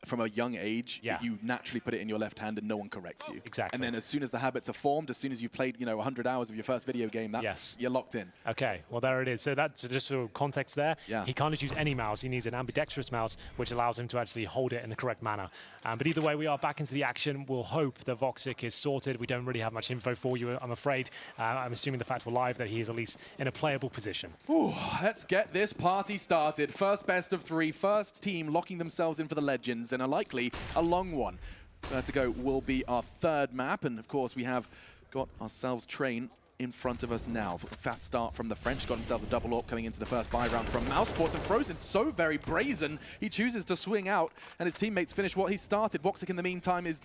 from a young age, you naturally put it in your left hand and no one corrects you. Exactly. And then as soon as the habits are formed, as soon as you've played, 100 hours of your first video game, you're locked in. Okay, well, there it is. So that's just for context there. Yeah. He can't just use any mouse. He needs an ambidextrous mouse, which allows him to actually hold it in the correct manner. But either way, we are back into the action. We'll hope that Woxic is sorted. We don't really have much info for you, I'm afraid. I'm assuming the fact we're live that he is at least in a playable position. Ooh, let's get this party started. First best of 3, first team locking themselves in for the Legends, and a long one. Vertigo will be our third map, and of course we have got ourselves Train in front of us now. Fast start from the French, got himself a double AWP coming into the first buy round from Mousesports, and Frozen so very brazen. He chooses to swing out, and his teammates finish what he started. Woxic in the meantime is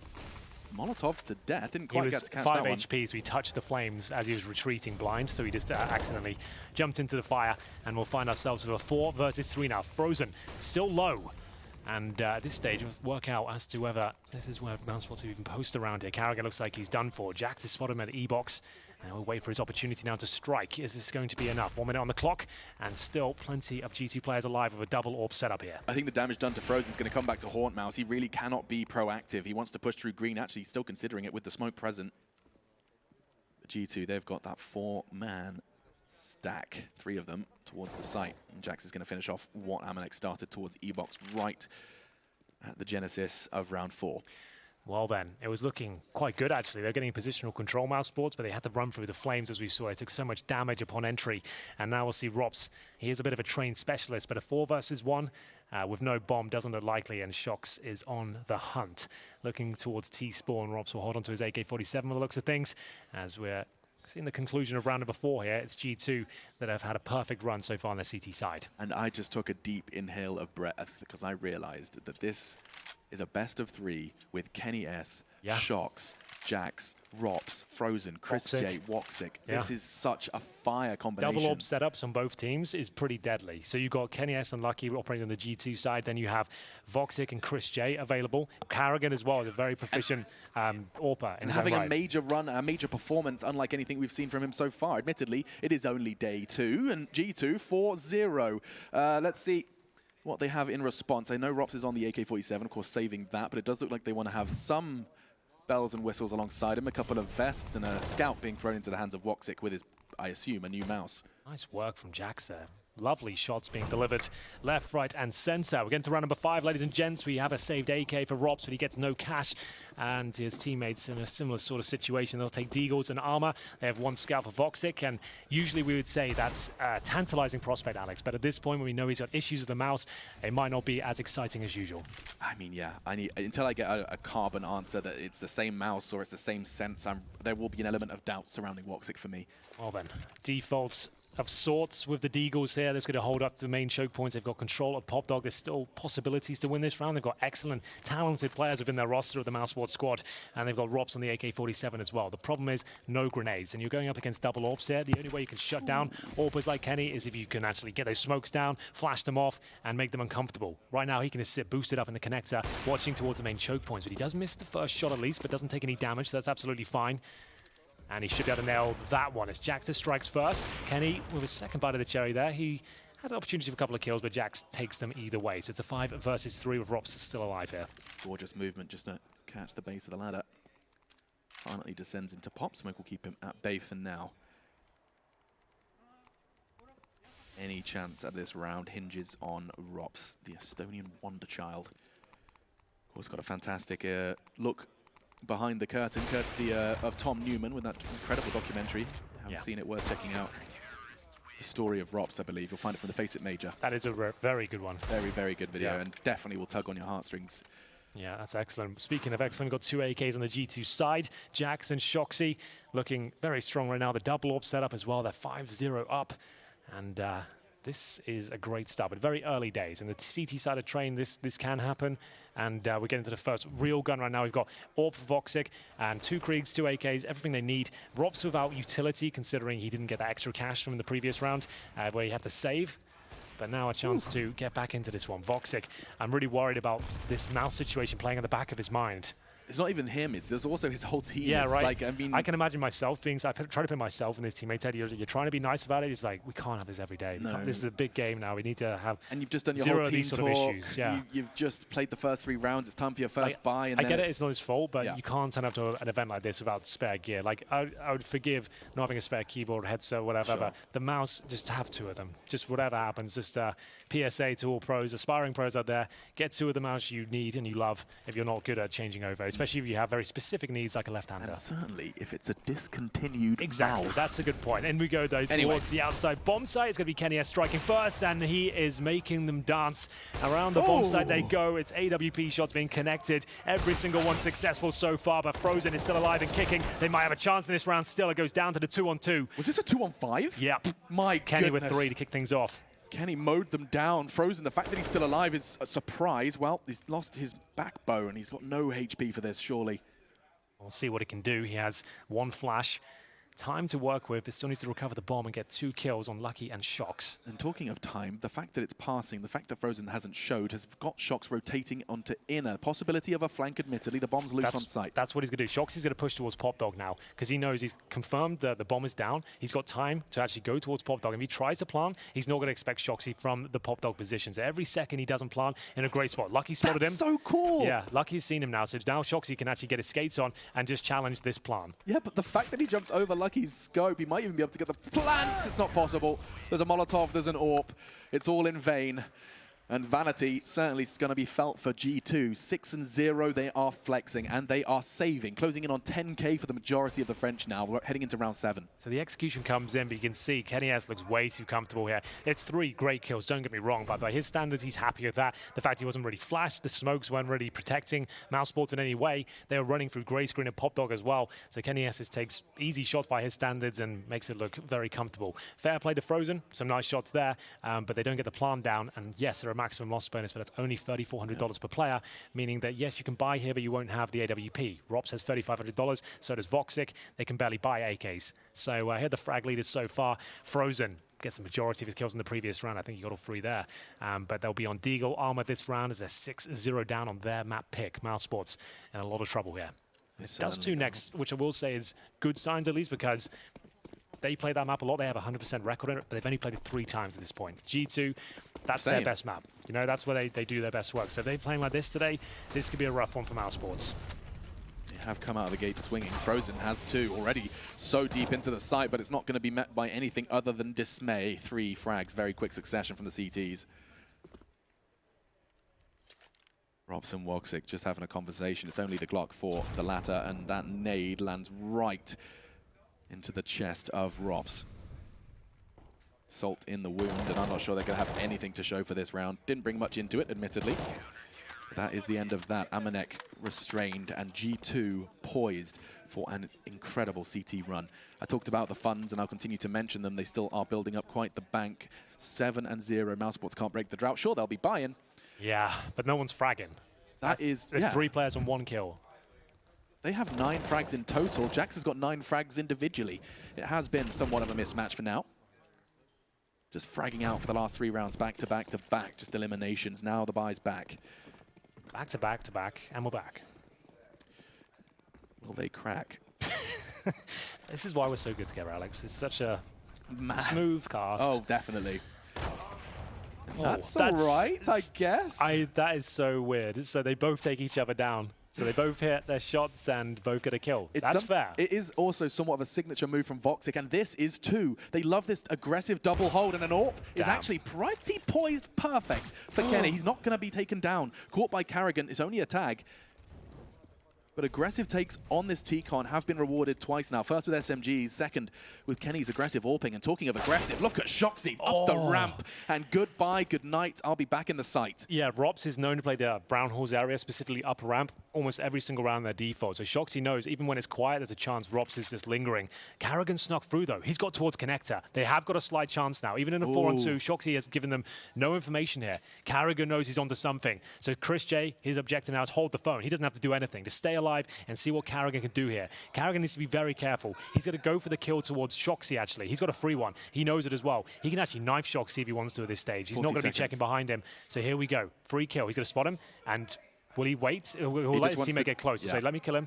Molotov to death. Didn't quite get to catch that one. He was 5 HP, so he touched the flames as he was retreating blind, so he just accidentally jumped into the fire, and we'll find ourselves with a 4 versus 3 now. Frozen still low. And at this stage, we'll work out as to whether this is where Mousesports even post around here. Karrigan looks like he's done for. Jax has spotted him at E-box, and we'll wait for his opportunity now to strike. Is this going to be enough? 1 minute on the clock, and still plenty of G2 players alive with a double AWP setup here. I think the damage done to Frozen is going to come back to haunt Mouse. He really cannot be proactive. He wants to push through green. Actually, he's still considering it with the smoke present. G2, they've got that 4-man stack, 3 of them towards the site. And Jax is going to finish off what Amanek started towards E-box right at the genesis of round 4. Well then, it was looking quite good actually. They're getting positional control, Mousesports, but they had to run through the flames as we saw. It took so much damage upon entry. And now we'll see Rops. He is a bit of a trained specialist, but a 4 versus 1 with no bomb doesn't look likely, and Shox is on the hunt. Looking towards T-Spawn, Rops will hold on to his AK-47 with the looks of things, as we're seeing the conclusion of round number 4 here. It's G2 that have had a perfect run so far on the CT side. And I just took a deep inhale of breath because I realized that this is a best of 3 with Kenny S, Shox, Jax, Rops, Frozen, Chris J, Woxic. This is such a fire combination. Double AWP setups on both teams is pretty deadly. So you've got Kenny S and Lucky operating on the G2 side. Then you have Woxic and Chris J available. Karrigan as well is a very proficient AWPer. And having a major run, a major performance, unlike anything we've seen from him so far. Admittedly, it is only day 2, and G2 4-0. Let's see what they have in response. I know Rops is on the AK-47, of course, saving that, but it does look like they want to have some bells and whistles alongside him, a couple of vests and a scout being thrown into the hands of Woxic with his, I assume, a new mouse. Nice work from Jax there. Lovely shots being delivered left, right, and center. We're getting to round number 5, ladies and gents. We have a saved AK for Rops, but he gets no cash. And his teammates in a similar sort of situation. They'll take Deagles and armor. They have 1 scout for Woxic, and usually we would say that's a tantalizing prospect, Alex. But at this point, when we know he's got issues with the mouse, it might not be as exciting as usual. I mean, yeah, until I get a carbon answer that it's the same mouse or it's the same sense, there will be an element of doubt surrounding Woxic for me. Well then, defaults of sorts with the Deagles here. That's going to hold up the main choke points. They've got control of Pop Dog. There's still possibilities to win this round. They've got excellent, talented players within their roster of the Mousesports squad, and they've got Rops on the AK-47 as well. The problem is no grenades, and you're going up against double AWPs here. The only way you can shut down AWPers like Kenny is if you can actually get those smokes down, flash them off, and make them uncomfortable. Right now, he can just sit boosted up in the connector, watching towards the main choke points, but he does miss the first shot at least, but doesn't take any damage, so that's absolutely fine. And he should be able to nail that one as Jax strikes first. Kenny with his second bite of the cherry there. He had an opportunity for a couple of kills, but Jax takes them either way. So it's a 5 versus 3 with Rops still alive here. Gorgeous movement just to catch the base of the ladder. Finally descends into Pop. Smoke will keep him at bay for now. any chance at this round hinges on Rops, the Estonian wonder child. Of course, got a fantastic look behind the curtain, courtesy of Tom Newman with that incredible documentary. Haven't seen it, worth checking out. The story of Rops, I believe. You'll find it from the Face It Major. That is a very good one. Very, very good video, and definitely will tug on your heartstrings. Yeah, that's excellent. Speaking of excellent, we've got 2 AKs on the G2 side. Jax and Shoxy looking very strong right now. The double AWP setup as well. They're 5-0 up. And this is a great start, but very early days. In the CT side of train, this can happen. And we're getting to the first real gun right now. We've got AWP for Woxic and 2 Kriegs, 2 AKs, everything they need. Rops without utility, considering he didn't get that extra cash from the previous round, where he had to save. But now a chance to get back into this one. Woxic, I'm really worried about this Mouse situation playing in the back of his mind. It's not even him, there's also his whole team. Yeah, it's right. Like, I mean, I can imagine myself being, I try to put myself in this teammate. Eddie, you're trying to be nice about it. It's like, we can't have this every day. No. This is a big game now. We need to have and you've just done your zero whole of team these talk. sort of issues. Yeah. You've just played the first 3 rounds. It's time for your first buy. And I get it, it's not his fault, but you can't turn up to an event like this without spare gear. Like, I would forgive not having a spare keyboard, headset, whatever, but the mouse, just have 2 of them. Just whatever happens, just PSA to all pros, aspiring pros out there, get 2 of the mouse you need and you love if you're not good at changing over, especially if you have very specific needs like a left-hander. And certainly if it's a discontinued Exactly, mouse. that's a good point. And we go though towards the outside bomb site. It's going to be Kenny S striking first, and he is making them dance. Around the bomb site they go. It's AWP shots being connected. Every single one successful so far, but Frozen is still alive and kicking. They might have a chance in this round still. It goes down to the 2-on-2. Was this a 2-on-5? Yep. My Kenny goodness. with 3 to kick things off. Kenny mowed them down. Frozen, the fact that he's still alive is a surprise. Well, he's lost his backbone. He's got no HP for this, surely. We'll see what he can do. He has 1 flash. Time to work with, but still needs to recover the bomb and get 2 kills on Lucky and Shox. And talking of time, the fact that it's passing, the fact that Frozen hasn't showed, has got Shox rotating onto inner. Possibility of a flank, admittedly. The bomb's loose on site. That's what he's going to do. Shox is going to push towards Pop Dog now, because he knows he's confirmed that the bomb is down. He's got time to actually go towards Pop Dog. If he tries to plant, he's not going to expect Shoxy from the Pop Dog position. So every second he doesn't plant in a great spot. Lucky spotted him. That's so cool. Yeah, Lucky's seen him now. So now Shoxy can actually get his skates on and just challenge this plan. Yeah, but the fact that he jumps over Lucky's scope, he might even be able to get the plant. It's not possible. There's a Molotov, there's an AWP. It's all in vain. And Vanity certainly is going to be felt for G2. 6-0, they are flexing and they are saving. Closing in on 10K for the majority of the French now. We're heading into round 7. So the execution comes in, but you can see Kenny S looks way too comfortable here. It's 3 great kills, don't get me wrong, but by his standards, he's happy with that. The fact he wasn't really flashed, the smokes weren't really protecting Mousesports in any way. They were running through grey screen and Pop Dog as well. So Kenny S takes easy shots by his standards and makes it look very comfortable. Fair play to Frozen, some nice shots there, but they don't get the plant down. And yes, there are maximum loss bonus, but that's only $3,400 per player, meaning that yes, you can buy here, but you won't have the AWP. Rops has $3,500, so does Woxic. They can barely buy AKs. So here are the frag leaders so far. Frozen gets the majority of his kills in the previous round. I think he got all 3 there. But they'll be on Deagle. Armor this round is a 6-0 down on their map pick. Mousesports in a lot of trouble here. Does 2 next, which I will say is good signs at least, because they play that map a lot. They have 100% record in it, but they've only played it 3 times at this point. G2, that's their best map. You know, that's where they do their best work. So if they're playing like this today, this could be a rough one for Mousesports. They have come out of the gate swinging. Frozen has 2 already so deep into the site, but it's not going to be met by anything other than dismay. 3 frags, very quick succession from the CTs. Rops and Woxic just having a conversation. It's only the Glock for the latter, and that nade lands right into the chest of Rops. Salt in the wound, and I'm not sure they're going to have anything to show for this round. Didn't bring much into it, admittedly. But that is the end of that. Amanek restrained, and G2 poised for an incredible CT run. I talked about the funds, and I'll continue to mention them. They still are building up quite the bank. 7-0. Mousesports can't break the drought. Sure, they'll be buying. Yeah, but no one's fragging. There's 3 players on 1 kill. They have 9 frags in total. Jax has got 9 frags individually. It has been somewhat of a mismatch for now. Just fragging out for the last 3 rounds, back to back to back, just eliminations. Now the buy's back. Back to back to back, and we're back. Will they crack? This is why we're so good together, Alex. It's such a smooth cast. Oh, definitely. That's all right, I guess. That is so weird. So they both take each other down. So they both hit their shots and both get a kill. That's fair. It is also somewhat of a signature move from Woxic, and this is too. They love this aggressive double hold, and an AWP is actually pretty poised perfect for Kenny. He's not going to be taken down. Caught by Karrigan. It's only a tag. But aggressive takes on this T-Con have been rewarded twice now. First with SMGs, second with Kenny's aggressive AWPing. And talking of aggressive, look at Shoxy up the ramp. And goodbye, good night. I'll be back in the site. Yeah, Rops is known to play the Brown Halls area, specifically up ramp, almost every single round their default. So Shoxy knows even when it's quiet, there's a chance Rops is just lingering. Karrigan snuck through, though. He's got towards connector. They have got a slight chance now. Even in a 4-on-2, Shoxy has given them no information here. Karrigan knows he's onto something. So Chris J, his objective now is hold the phone. He doesn't have to do anything. Just stay alive and see what Karrigan can do here. Karrigan needs to be very careful. He's going to go for the kill towards Shoxy, actually. He's got a free one. He knows it as well. He can actually knife Shoxy if he wants to at this stage. He's not going to be checking behind him. So here we go. Free kill. He's going to spot him. And will he wait? He'll let his teammate get close. So let me kill him.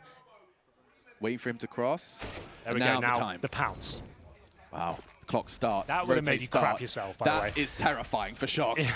Waiting for him to cross. There we go. Now the pounce. Wow. Clock starts. That would have made you crap yourself, by the way. That is terrifying for Shox.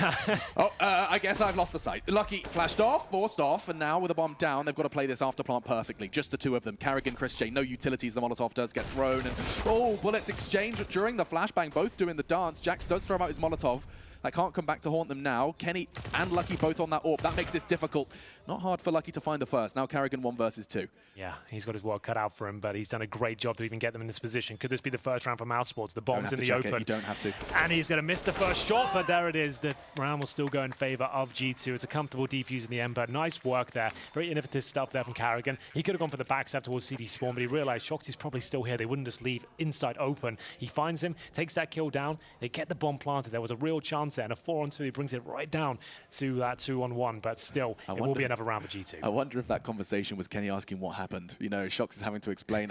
I guess I've lost the sight. Lucky flashed off, forced off, and now with a bomb down, they've got to play this after plant perfectly. Just the two of them. Karrigan, Chris J, no utilities. The Molotov does get thrown. And bullets exchange during the flashbang, both doing the dance. Jax does throw out his Molotov. That can't come back to haunt them now. Kenny and Lucky both on that AWP. That makes this difficult. Not hard for Lucky to find the first. Now Karrigan 1 versus 2. Yeah, he's got his work cut out for him, but he's done a great job to even get them in this position. Could this be the first round for Mousesports? The bomb's in the open. You don't have to. And he's going to miss the first shot, but there it is. The round will still go in favor of G2. It's a comfortable defuse in the end, but nice work there. Very innovative stuff there from Karrigan. He could have gone for the backstab towards CD Spawn, but he realized Shoxy's probably still here. They wouldn't just leave inside open. He finds him, takes that kill down. They get the bomb planted. There was a real chance there, and a 4-on-2. He brings it right down to that 2-on-1, but still, it will be another round for G2. I wonder if that conversation was Kenny asking what happened. You know, Shox is having to explain.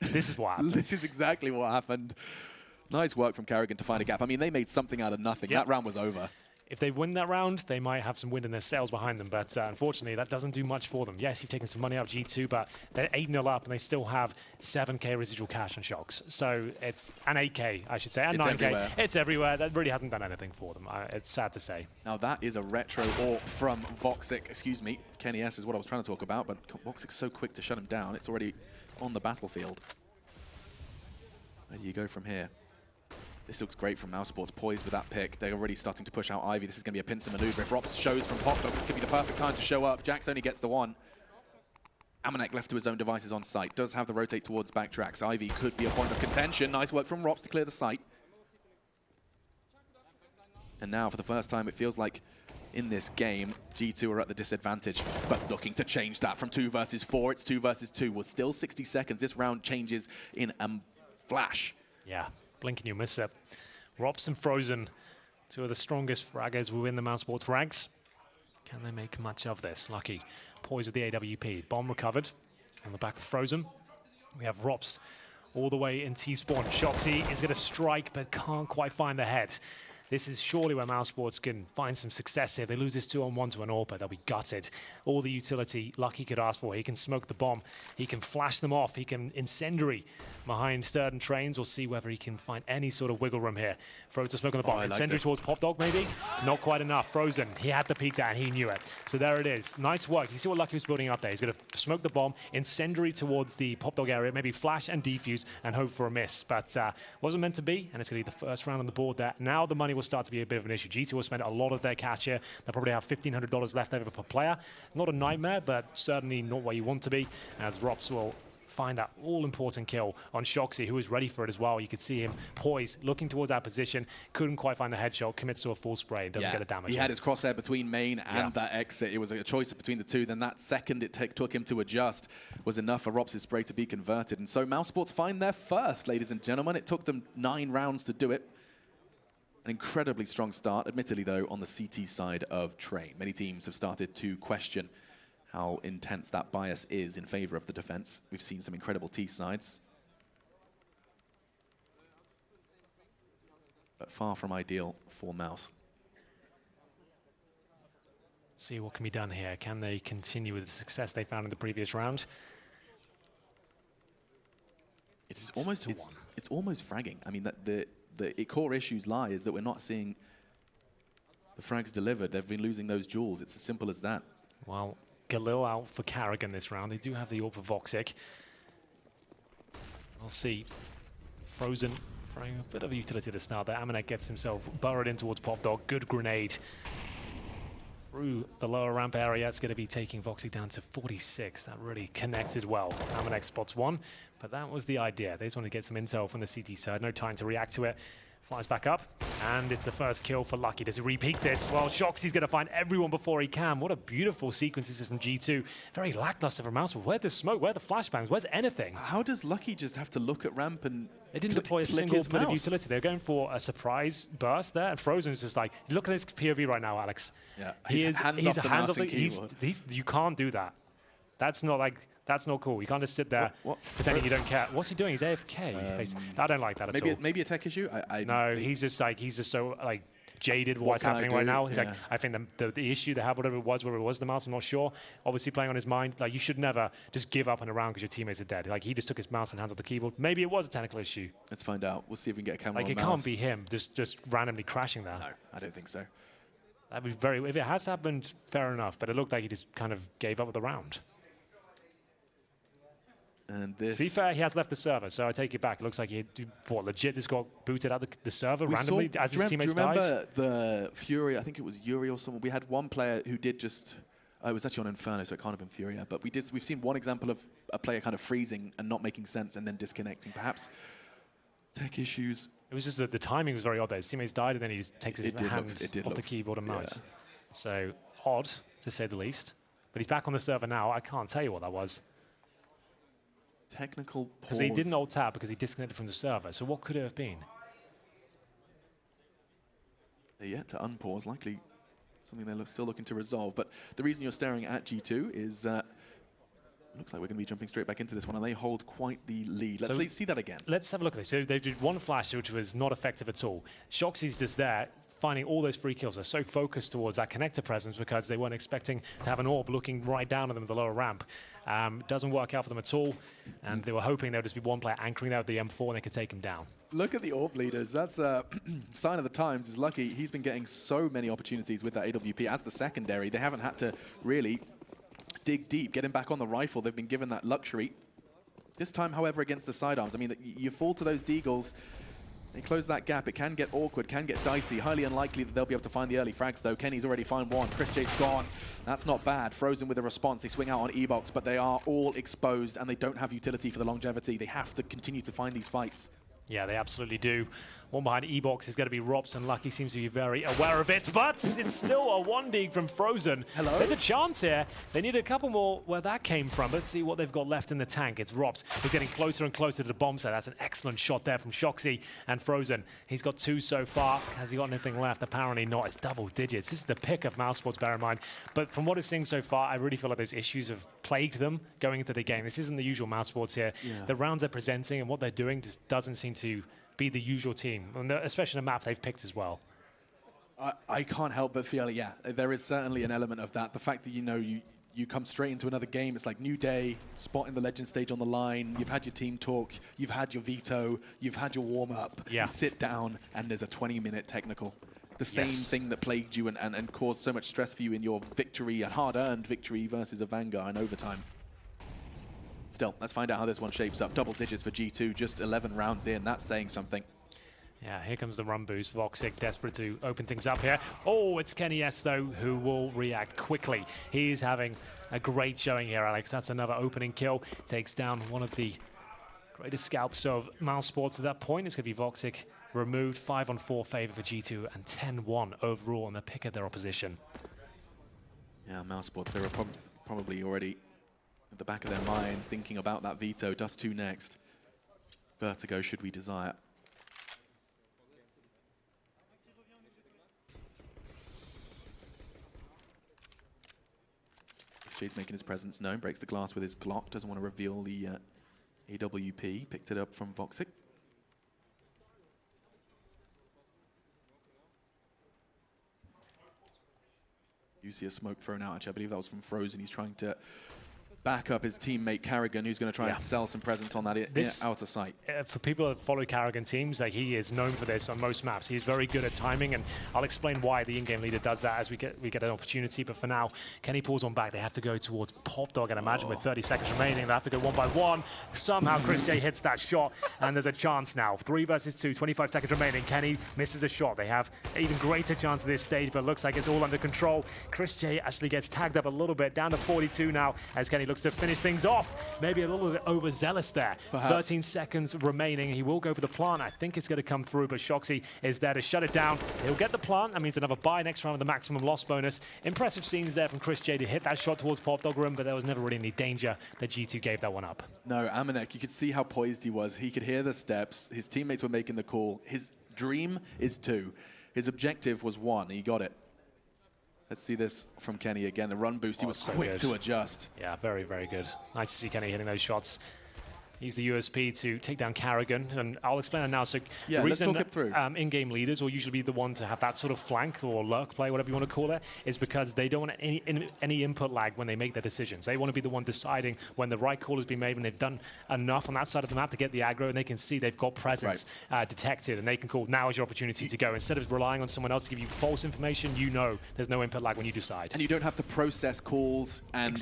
This is what happened. This is exactly what happened. Nice work from Karrigan to find a gap. I mean, they made something out of nothing. That round was over. If they win that round, they might have some wind in their sails behind them, but unfortunately, that doesn't do much for them. Yes, you've taken some money out of G2, but they're 8-0 up, and they still have 7K residual cash on Shox. So it's an 8K, I should say, and 9K. Everywhere. It's everywhere. That really hasn't done anything for them. It's sad to say. Now, that is a retro AWP from Woxic. Excuse me, Kenny S is what I was trying to talk about, but Voxic's so quick to shut him down. It's already on the battlefield. Where do you go from here? This looks great from Mousesports, poised with that pick. They're already starting to push out Ivy. This is going to be a pincer maneuver. If Rops shows from Pop, this could be the perfect time to show up. Jax only gets the one. Amanek left to his own devices on site. Does have the rotate towards backtracks. Ivy could be a point of contention. Nice work from Rops to clear the site. And now, for the first time, it feels like in this game, G2 are at the disadvantage, but looking to change that from 2 versus 4. It's 2 versus 2. We're still 60 seconds. This round changes in a flash. Yeah. Blink and you miss it. Rops and Frozen, 2 of the strongest fraggers within the Mousesports ranks. Can they make much of this? Lucky. Poised with the AWP. Bomb recovered on the back of Frozen. We have Rops all the way in T-spawn. Shoxy is going to strike, but can't quite find the head. This is surely where Mousesports can find some success here. They lose this 2-on-1 to an AWP, they'll be gutted. All the utility Lucky could ask for. He can smoke the bomb. He can flash them off. He can incendiary behind Sturden Trains. We'll see whether he can find any sort of wiggle room here. Frozen smoke on the bomb. Incendiary towards Pop Dog, maybe? Not quite enough. Frozen, he had to peek that and he knew it. So there it is. Nice work. You see what Lucky was building up there. He's going to smoke the bomb, incendiary towards the Pop Dog area, maybe flash and defuse and hope for a miss. But wasn't meant to be, and it's going to be the first round on the board there. Now the money will start to be a bit of an issue. G2 will spend a lot of their cash here. They'll probably have $1,500 left over per player. Not a nightmare, but certainly not where you want to be, as Rops will find that all-important kill on Shoxy, who is ready for it as well. You could see him poised, looking towards that position, couldn't quite find the headshot, commits to a full spray, doesn't get a damage. He had his crosshair between main and that exit. It was a choice between the two. Then that second it took him to adjust was enough for Rops' spray to be converted. And so Mousesports find their first, ladies and gentlemen. It took them 9 rounds to do it. An incredibly strong start, admittedly, though, on the CT side of Train. Many teams have started to question how intense that bias is in favor of the defense. We've seen some incredible T sides, but far from ideal for Mouse. See what can be done here. Can they continue with the success they found in the previous round? It's almost fragging. I mean, the core issues lie is that we're not seeing the frags delivered. They've been losing those jewels. It's as simple as that. Well, Galil out for Carrigan this round. They do have the AWP for Woxic. We'll see. Frozen throwing a bit of a utility to start there. Amanek gets himself burrowed in towards Pop Dog. Good grenade through the lower ramp area. It's going to be taking Woxic down to 46. That really connected well. Amanek spots one, but that was the idea. They just want to get some intel from the CT side. No time to react to it. Flies back up, and it's the first kill for Lucky. Does he repeat this? Well, Shoxy's going to find everyone before he can. What a beautiful sequence this is from G2. Very lackluster from Mousesports. Where's the smoke? Where are the flashbangs? Where's anything? How does Lucky just have to look at ramp and They didn't deploy a single bit of utility. They're going for a surprise burst there, and Frozen's just like, look at this POV right now, Alex. Yeah, he's hands off the mouse and keyboard. You can't do that. That's not cool. You can't just sit there pretending you don't care. What's he doing? He's AFK. I don't like that at all. Maybe a tech issue? No, he's just so jaded with what's happening right now. He's like, I think the issue they have, whatever it was the mouse, I'm not sure. Obviously playing on his mind. Like, you should never just give up on a round because your teammates are dead. Like, he just took his mouse and hands off the keyboard. Maybe it was a technical issue. Let's find out. We'll see if we can get a camera on it mouse. Can't be him just randomly crashing there. No, I don't think so. That'd be if it has happened, fair enough. But it looked like he just kind of gave up with the round. And this. To be fair, he has left the server, so I take it back. It looks like he legit just got booted out the server randomly as his teammates died. Do you remember the Fury? I think it was Yuri or someone. We had one player who did just. It was actually on Inferno, so it can't have been Fury. But we've seen one example of a player kind of freezing and not making sense and then disconnecting. Perhaps tech issues. It was just that the timing was very odd there. His teammates died, and then he just takes his hands off the keyboard and mouse. Yeah. So odd, to say the least. But he's back on the server now. I can't tell you what that was. Technical pause. Because he didn't alt tab because he disconnected from the server. So what could it have been? They're yet to unpause, likely something they're still looking to resolve. But the reason you're staring at G2 is it looks like we're going to be jumping straight back into this one, and they hold quite the lead. Let's see that again. Let's have a look at this. So they did one flash, which was not effective at all. Shoxy's just there, finding all those free kills. They're so focused towards that connector presence because they weren't expecting to have an orb looking right down at them at the lower ramp. Doesn't work out for them at all, and they were hoping there would just be one player anchoring there with the M4 and they could take him down. Look at the orb leaders. That's a sign of the times. Is Lucky. He's been getting so many opportunities with that AWP as the secondary. They haven't had to really dig deep, get him back on the rifle. They've been given that luxury. This time, however, against the sidearms, I mean, you fall to those deagles. They close that gap. It can get awkward, can get dicey. Highly unlikely that they'll be able to find the early frags, though. Kenny's already found one. Chris J's gone. That's not bad. Frozen with a response. They swing out on E-Box, but they are all exposed, and they don't have utility for the longevity. They have to continue to find these fights. Yeah, they absolutely do. One behind E-Box is going to be Rops, and Lucky seems to be very aware of it, but it's still a one dig from Frozen. Hello? There's a chance here. They need a couple more where that came from. Let's see what they've got left in the tank. It's Rops. He's getting closer and closer to the bomb site. That's an excellent shot there from Shoxy and Frozen. He's got 2 so far. Has he got anything left? Apparently not. It's double digits. This is the pick of Mousesports, bear in mind. But from what it's seeing so far, I really feel like those issues have plagued them going into the game. This isn't the usual Mousesports here. Yeah. The rounds they're presenting and what they're doing just doesn't seem to be the usual team, and especially the map they've picked as well. I can't help but feel, yeah, there is certainly an element of that. The fact that, you come straight into another game, it's like new day, spot in the legend stage on the line, you've had your team talk, you've had your veto, you've had your warm-up, you sit down, and there's a 20-minute technical. The same thing that plagued you and caused so much stress for you in your victory, a hard-earned victory versus a Vanguard in overtime. Still, let's find out how this one shapes up. Double digits for G2, just 11 rounds in. That's saying something. Yeah, here comes the run boost. Woxic desperate to open things up here. Oh, it's Kenny S, though, who will react quickly. He's having a great showing here, Alex. That's another opening kill. Takes down one of the greatest scalps of Mousesports at that point. It's going to be Woxic removed. 5-on-4 favor for G2 and 10-1 overall on the pick of their opposition. Yeah, Mousesports, they were probably already at the back of their minds thinking about that veto. Dust 2 next. Vertigo should we desire. Jay's making his presence known, breaks the glass with his Glock, doesn't want to reveal the AWP. Picked it up from Woxic. You see a smoke thrown out, actually. I believe that was from Frozen. He's trying to back up his teammate Karrigan, who's going to try and sell some presence on that outer site. For people that follow Karrigan teams, he is known for this on most maps. He's very good at timing, and I'll explain why the in-game leader does that as we get an opportunity. But for now, Kenny pulls on back. They have to go towards Pop Dog, I'd imagine, with 30 seconds remaining. They have to go 1 by 1. Somehow Chris J hits that shot, and there's a chance now. 3 versus 2, 25 seconds remaining. Kenny misses a shot. They have an even greater chance at this stage, but it looks like it's all under control. Chris J actually gets tagged up a little bit, down to 42 now, as Kenny looks to finish things off. Maybe a little bit overzealous there. Perhaps. 13 seconds remaining. He will go for the plant. I think it's going to come through, but Shoxy is there to shut it down. He'll get the plant. That means another buy next round with the maximum loss bonus. Impressive scenes there from Chris J to hit that shot towards Pop Dog Room, but there was never really any danger that G2 gave that one up. No, Amanek, you could see how poised he was. He could hear the steps. His teammates were making the call. His dream is 2. His objective was 1. He got it. Let's see this from Kenny again. The run boost, he was so quick to adjust. Yeah, very, very good. Nice to see Kenny hitting those shots. Use the USP to take down Karrigan, and I'll explain it now. So yeah, the reason let's talk it through. In-game leaders will usually be the one to have that sort of flank or lurk play, whatever you want to call it, is because they don't want any input lag when they make their decisions. They want to be the one deciding when the right call has been made, when they've done enough on that side of the map to get the aggro, and they can see they've got presence detected, and they can call, now is your opportunity to go. Instead of relying on someone else to give you false information, you know there's no input lag when you decide. And you don't have to process calls and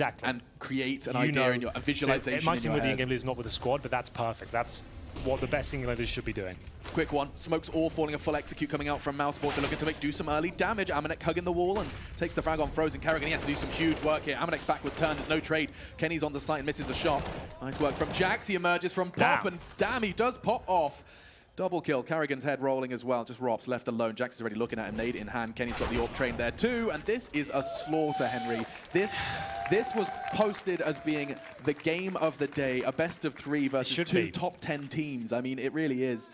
create an idea in your visualization. So it might in seem your with the head. in-game leaders, not with the squad, but that's perfect. That's what the best single leaders should be doing. Quick one. Smokes all falling, a full execute coming out from Mousesports. They're looking to do some early damage. Amanek hugging the wall and takes the frag on Frozen. Karrigan, he has to do some huge work here. Amanek's back was turned. There's no trade. Kenny's on the site and misses a shot. Nice work from Jax. He emerges from Pop, and damn, he does pop off. Double kill. Karrigan's head rolling as well. Just Rops left alone. Jax is already looking at him, nade in hand. Kenny's got the AWP train there too. And this is a slaughter, Henry. This was posted as being the game of the day. A best of 3 versus 2 top 10 teams. I mean, it really is.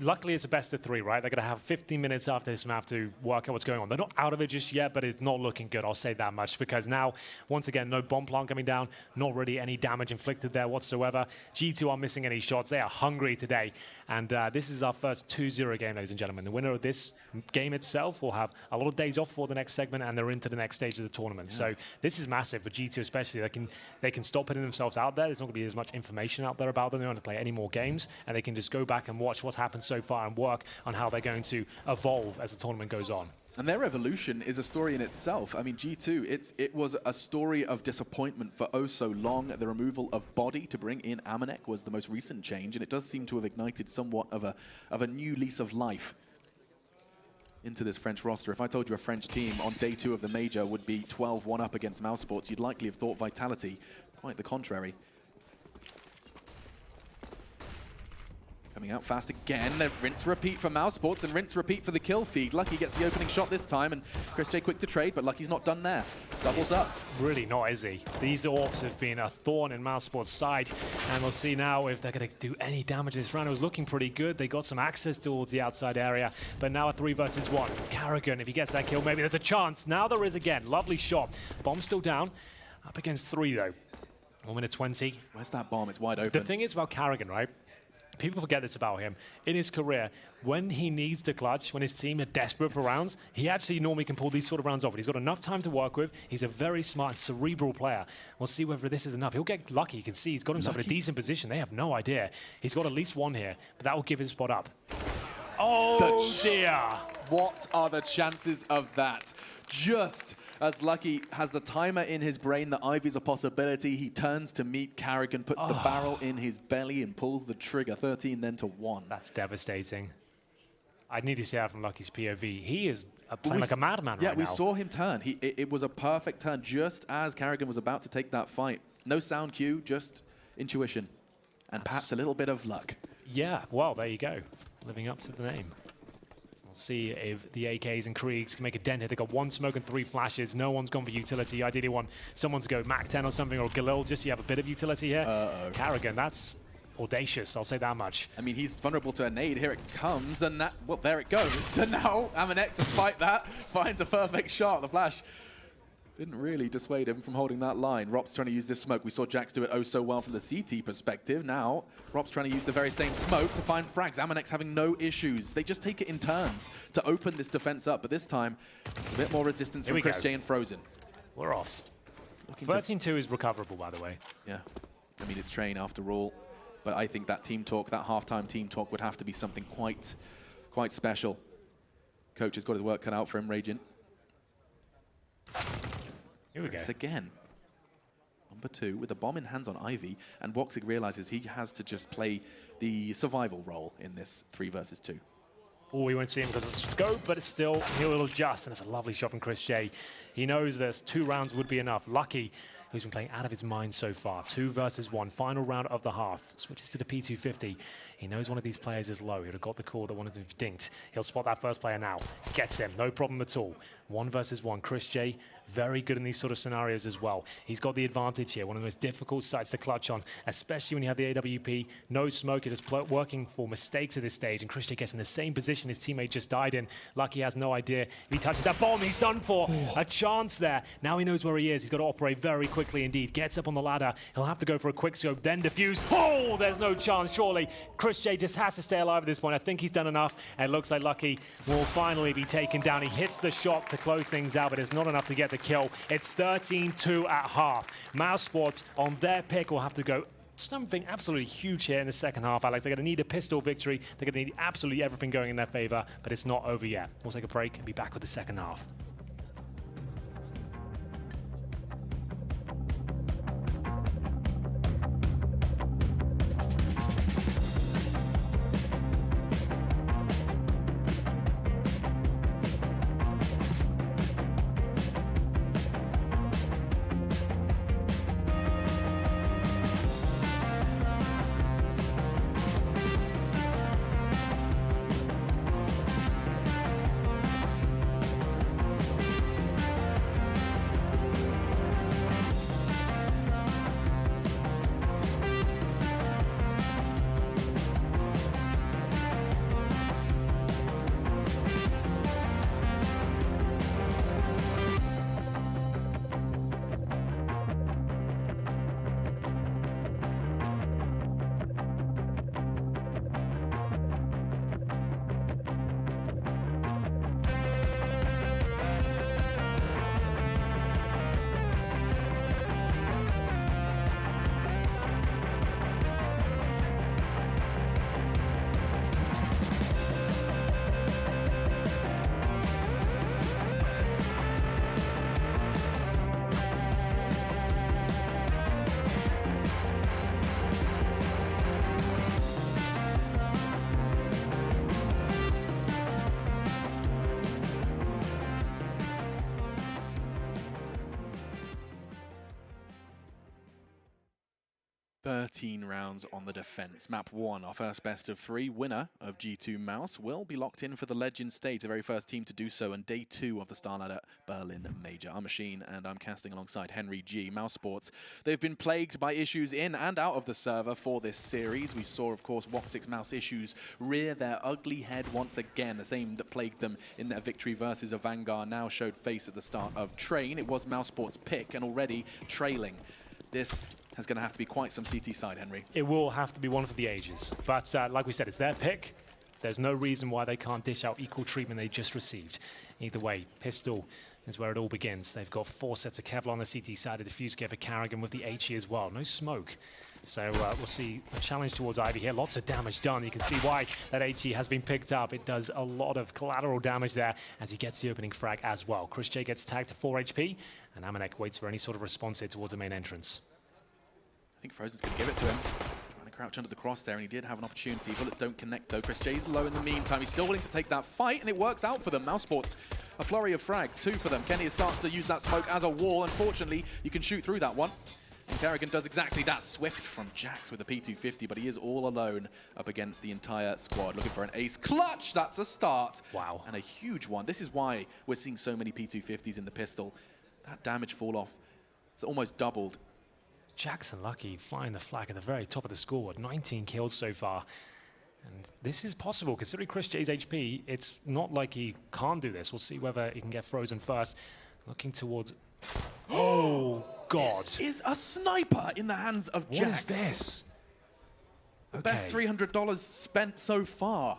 Luckily, it's a best of 3, right? They're going to have 15 minutes after this map to work out what's going on. They're not out of it just yet, but it's not looking good, I'll say that much, because now, once again, no bomb plant coming down, not really any damage inflicted there whatsoever. G2 aren't missing any shots. They are hungry today, and this is our first 2-0 game, ladies and gentlemen. The winner of this game itself will have a lot of days off for the next segment, and they're into the next stage of the tournament. Yeah. So this is massive for G2 especially. They can stop putting themselves out there. There's not going to be as much information out there about them. They don't have to play any more games, and they can just go back and watch what's happened so far and work on how they're going to evolve as the tournament goes on. And their evolution is a story in itself. I mean, G2, it was a story of disappointment for oh so long. The removal of Body to bring in Amanek was the most recent change, and it does seem to have ignited somewhat of a new lease of life into this French roster. If I told you a French team on day 2 of the major would be 12-1 up against Mousesports, you'd likely have thought Vitality. Quite the contrary. Coming out fast again. Rinse repeat for Mousesports and rinse repeat for the kill feed. Lucky gets the opening shot this time, and Chris J quick to trade, but Lucky's not done there. Doubles up. Really not, is he? These AWPs have been a thorn in Mousesports' side, and we'll see now if they're going to do any damage this round. It was looking pretty good. They got some access towards the outside area, but now a 3 versus 1. Karrigan, if he gets that kill, maybe there's a chance. Now there is again. Lovely shot. Bomb still down. Up against 3, though. 1 minute 20. Where's that bomb? It's wide open. The thing is about Karrigan, right? People forget this about him. In his career, when he needs to clutch, when his team are desperate for rounds, he actually normally can pull these sort of rounds off. He's got enough time to work with. He's a very smart, cerebral player. We'll see whether this is enough. He'll get lucky. You can see he's got himself in a decent position. They have no idea. He's got at least 1 here, but that will give his spot up. Oh, dear. What are the chances of that? Just as Lucky has the timer in his brain that Ivy's a possibility, he turns to meet Karrigan, puts the barrel in his belly and pulls the trigger. 13 then to 1. That's devastating. I need to see that from Lucky's POV. He is playing like a madman right now. Yeah, we saw him turn. It was a perfect turn just as Karrigan was about to take that fight. No sound cue, just intuition. And perhaps a little bit of luck. Yeah, well, there you go. Living up to the name. We'll see if the AKs and Kriegs can make a dent here. They've got 1 smoke and 3 flashes. No one's gone for utility. Ideally want someone to go Mac 10 or something, or Galil, just so you have a bit of utility here. Karrigan, that's audacious, I'll say that much. I mean, he's vulnerable to a nade. Here it comes, and that, well, there it goes. And now Amanek, despite that, finds a perfect shot. The flash didn't really dissuade him from holding that line. Rop's trying to use this smoke. We saw Jax do it oh so well from the CT perspective. Now, Rop's trying to use the very same smoke to find frags. Amanek's having no issues. They just take it in turns to open this defense up, but this time, it's a bit more resistance from Chris J and Frozen. We're off. 13-2 is recoverable, by the way. Yeah. I mean, it's train after all. But I think that team talk, that halftime team talk would have to be something quite special. Coach has got his work cut out for him, Radiant. Here we go. Again. Number 2 with a bomb in hands on Ivy, and Woxic realizes he has to just play the survival role in this 3 versus 2. Oh, we won't see him because it's a scope, but it's still, he'll adjust, and it's a lovely shot from Csgo. He knows this 2 rounds would be enough. Lucky, who's been playing out of his mind so far. 2 versus 1, final round of the half. Switches to the P250. He knows one of these players is low. He'd have got the call that wanted to be dinked. He'll spot that first player now. Gets him, no problem at all. 1 versus 1. Csgo, very good in these sort of scenarios as well. He's got the advantage here, one of the most difficult sites to clutch on, especially when you have the AWP. No smoke, it is working for mistakes at this stage, and Csgo gets in the same position his teammate just died in. Lucky has no idea. If he touches that bomb, he's done for. A chance there. Now he knows where he is. He's got to operate very quickly indeed. Gets up on the ladder. He'll have to go for a quick scope, then defuse. Oh, there's no chance, surely. Csgo just has to stay alive at this point. I think he's done enough. And it looks like Lucky will finally be taken down. He hits the shot to close things out, but it's not enough to get the kill. It's 13-2 at half. Mousesports on their pick will have to go something absolutely huge here in the second half, Alex. They're going to need a pistol victory. They're going to need absolutely everything going in their favor, but it's not over yet. We'll take a break and be back with the second half. Rounds on the defense. Map 1, our first best of 3. Winner of G2 Mouse will be locked in for the Legend stage, the very first team to do so, on day 2 of the Star Ladder Berlin Major. I'm Machine, and I'm casting alongside Henry G. Mousesports, they've been plagued by issues in and out of the server for this series. We saw, of course, Woxic's mouse issues rear their ugly head once again. The same that plagued them in their victory versus a Vanguard now showed face at the start of Train. It was Mousesports' pick, and already trailing. This is going to have to be quite some CT side, Henry. It will have to be one for the ages. But like we said, it's their pick. There's no reason why they can't dish out equal treatment they just received. Either way, pistol is where it all begins. They've got 4 sets of Kevlar on the CT side, a diffuse gear for Karrigan with the HE as well. No smoke. So we'll see a challenge towards Ivy here. Lots of damage done. You can see why that HE has been picked up. It does a lot of collateral damage there as he gets the opening frag as well. Csgo gets tagged to 4 HP, and Amanek waits for any sort of response here towards the main entrance. I think Frozen's going to give it to him. Trying to crouch under the cross there, and he did have an opportunity. Bullets don't connect, though. Csgo's low in the meantime. He's still willing to take that fight, and it works out for them. Mousesports, a flurry of frags, 2 for them. Kenny starts to use that smoke as a wall. Unfortunately, you can shoot through that one. And Karrigan does exactly that. Swift from Jax with a P250, but he is all alone up against the entire squad. Looking for an ace clutch. That's a start. Wow. And a huge one. This is why we're seeing so many P250s in the pistol. That damage fall off, it's almost doubled. Jackson Lucky flying the flag at the very top of the scoreboard. 19 kills so far. And this is possible. Considering Csgo's HP, it's not like he can't do this. We'll see whether he can get Frozen first. Looking towards... Oh, God. This is a sniper in the hands of Jax. What is this? The best $300 spent so far.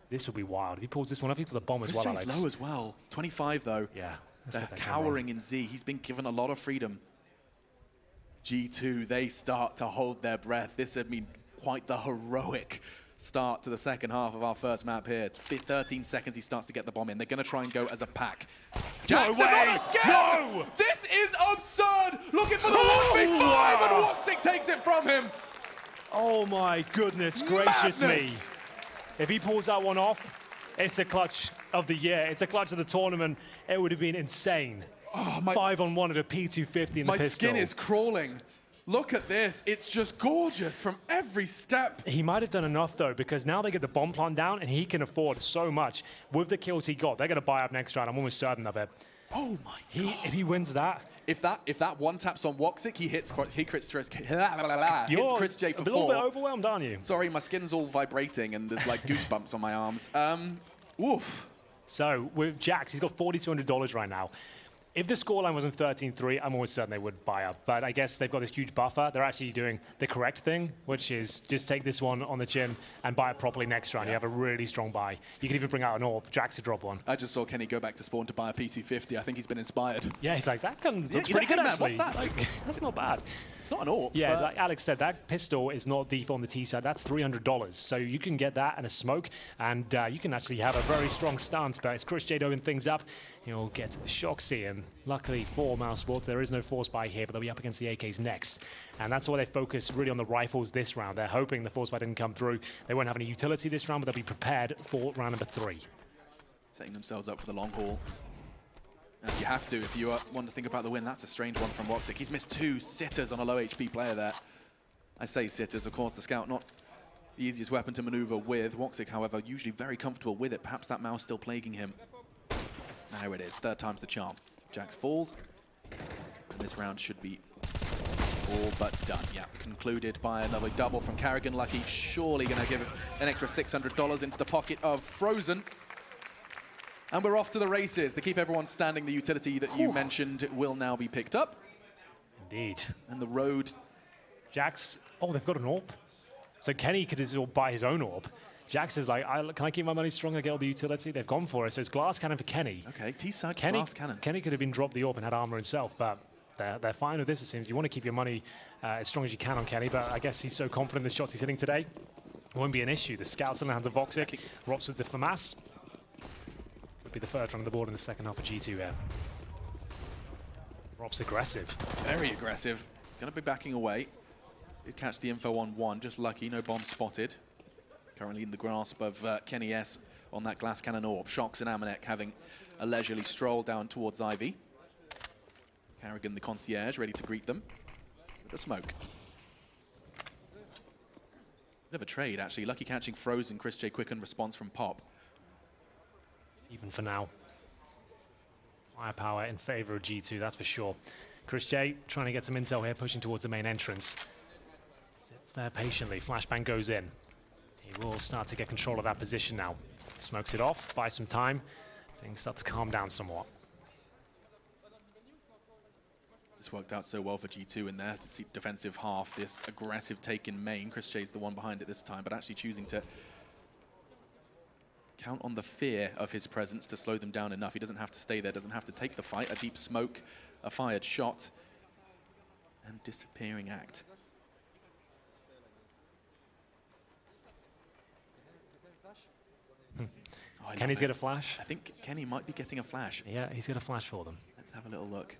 This will be wild. If he pulls this one, I think to the bomb as well, Alex. Low as well. 25, though. Yeah. They're cowering in Z. He's been given a lot of freedom. G2, they start to hold their breath. This had been quite the heroic start to the second half of our first map here. 13 seconds, he starts to get the bomb in. They're going to try and go as a pack. Jackson, no way! No! This is absurd! Looking for the 1v5, and Woxic takes it from him. Oh my goodness gracious Madness. me. If he pulls that one off, it's a clutch of the year. It's a clutch of the tournament. It would have been insane. Oh, 5-on-1 at a P250 in the my pistol. skin is crawling. Look at this. It's just gorgeous from every step. He might have done enough, though, because now they get the bomb plant down, and he can afford so much. With the kills he got, they're going to buy up next round. I'm almost certain of it. Oh, my God. If he wins that... If that one taps on Woxic, he crits Chris J for 4. A little bit overwhelmed, aren't you? Sorry, my skin's all vibrating, and there's, like, goosebumps on my arms. Oof. So, with Jax, he's got $4,200 right now. If the scoreline wasn't 13-3, I'm almost certain they would buy up. But I guess they've got this huge buffer. They're actually doing the correct thing, which is just take this one on the chin and buy it properly next round. Yeah. You have a really strong buy. You can even bring out an AWP. Jax to drop one. I just saw Kenny go back to spawn to buy a P250. I think he's been inspired. Yeah, he's like, that gun looks pretty good, actually. What's that? Like, that's not bad. It's not an AWP. Yeah, like Alex said, that pistol is not deep on the T side. That's $300. So you can get that and a smoke, and you can actually have a very strong stance. But it's Chris J opening things up. He'll get Shoxy, and luckily for Mousesports, there is no force buy here, but they'll be up against the AKs next. And that's why they focus really on the rifles this round. They're hoping the force buy didn't come through. They won't have any utility this round, but they'll be prepared for round number 3. Setting themselves up for the long haul. As you have to, if you want to think about the win. That's a strange one from Woxic. He's missed 2 sitters on a low HP player there. I say sitters, of course, the scout not the easiest weapon to maneuver with. Woxic, however, usually very comfortable with it. Perhaps that mouse still plaguing him. There it is, 3rd time's the charm. Jax falls, and this round should be all but done. Yeah, concluded by another double from Karrigan. Lucky, surely going to give an extra $600 into the pocket of Frozen. And we're off to the races. To keep everyone standing, the utility that you mentioned will now be picked up. Indeed. And the road. Jax, oh, they've got an AWP. So Kenny could just buy his own AWP. Jax is like, can I keep my money strong and get all the utility? They've gone for it, so it's glass cannon for Kenny. Okay, T-side glass cannon. Kenny could have been dropped the AWP and had armor himself, but they're fine with this, it seems. You want to keep your money as strong as you can on Kenny, but I guess he's so confident in the shots he's hitting today. It won't be an issue. The scouts in the hands of Woxic. Rops with the FAMAS. Would be the first run on the board in the second half of G2 here. Rops aggressive. Very aggressive. Going to be backing away. Did catch the info on 1, just lucky, no bomb spotted. Currently in the grasp of Kenny S on that glass cannon AWP. Shox and Amanek having a leisurely stroll down towards Ivy. Karrigan, the concierge, ready to greet them with a smoke. Bit of a trade, actually. Lucky catching Frozen. Chris J quicken response from Pop. Even for now. Firepower in favor of G2, that's for sure. Chris J trying to get some intel here, pushing towards the main entrance. Sits there patiently. Flashbang goes in. He will start to get control of that position now. Smokes it off, buys some time. Things start to calm down somewhat. This worked out so well for G2 in their defensive half. This aggressive take in main. Chris J's the one behind it this time, but actually choosing to count on the fear of his presence to slow them down enough. He doesn't have to stay there, doesn't have to take the fight. A deep smoke, a fired shot, and disappearing act. Oh, Kenny's get a flash. I think Kenny might be getting a flash. Yeah, he's got a flash for them. Let's have a little look.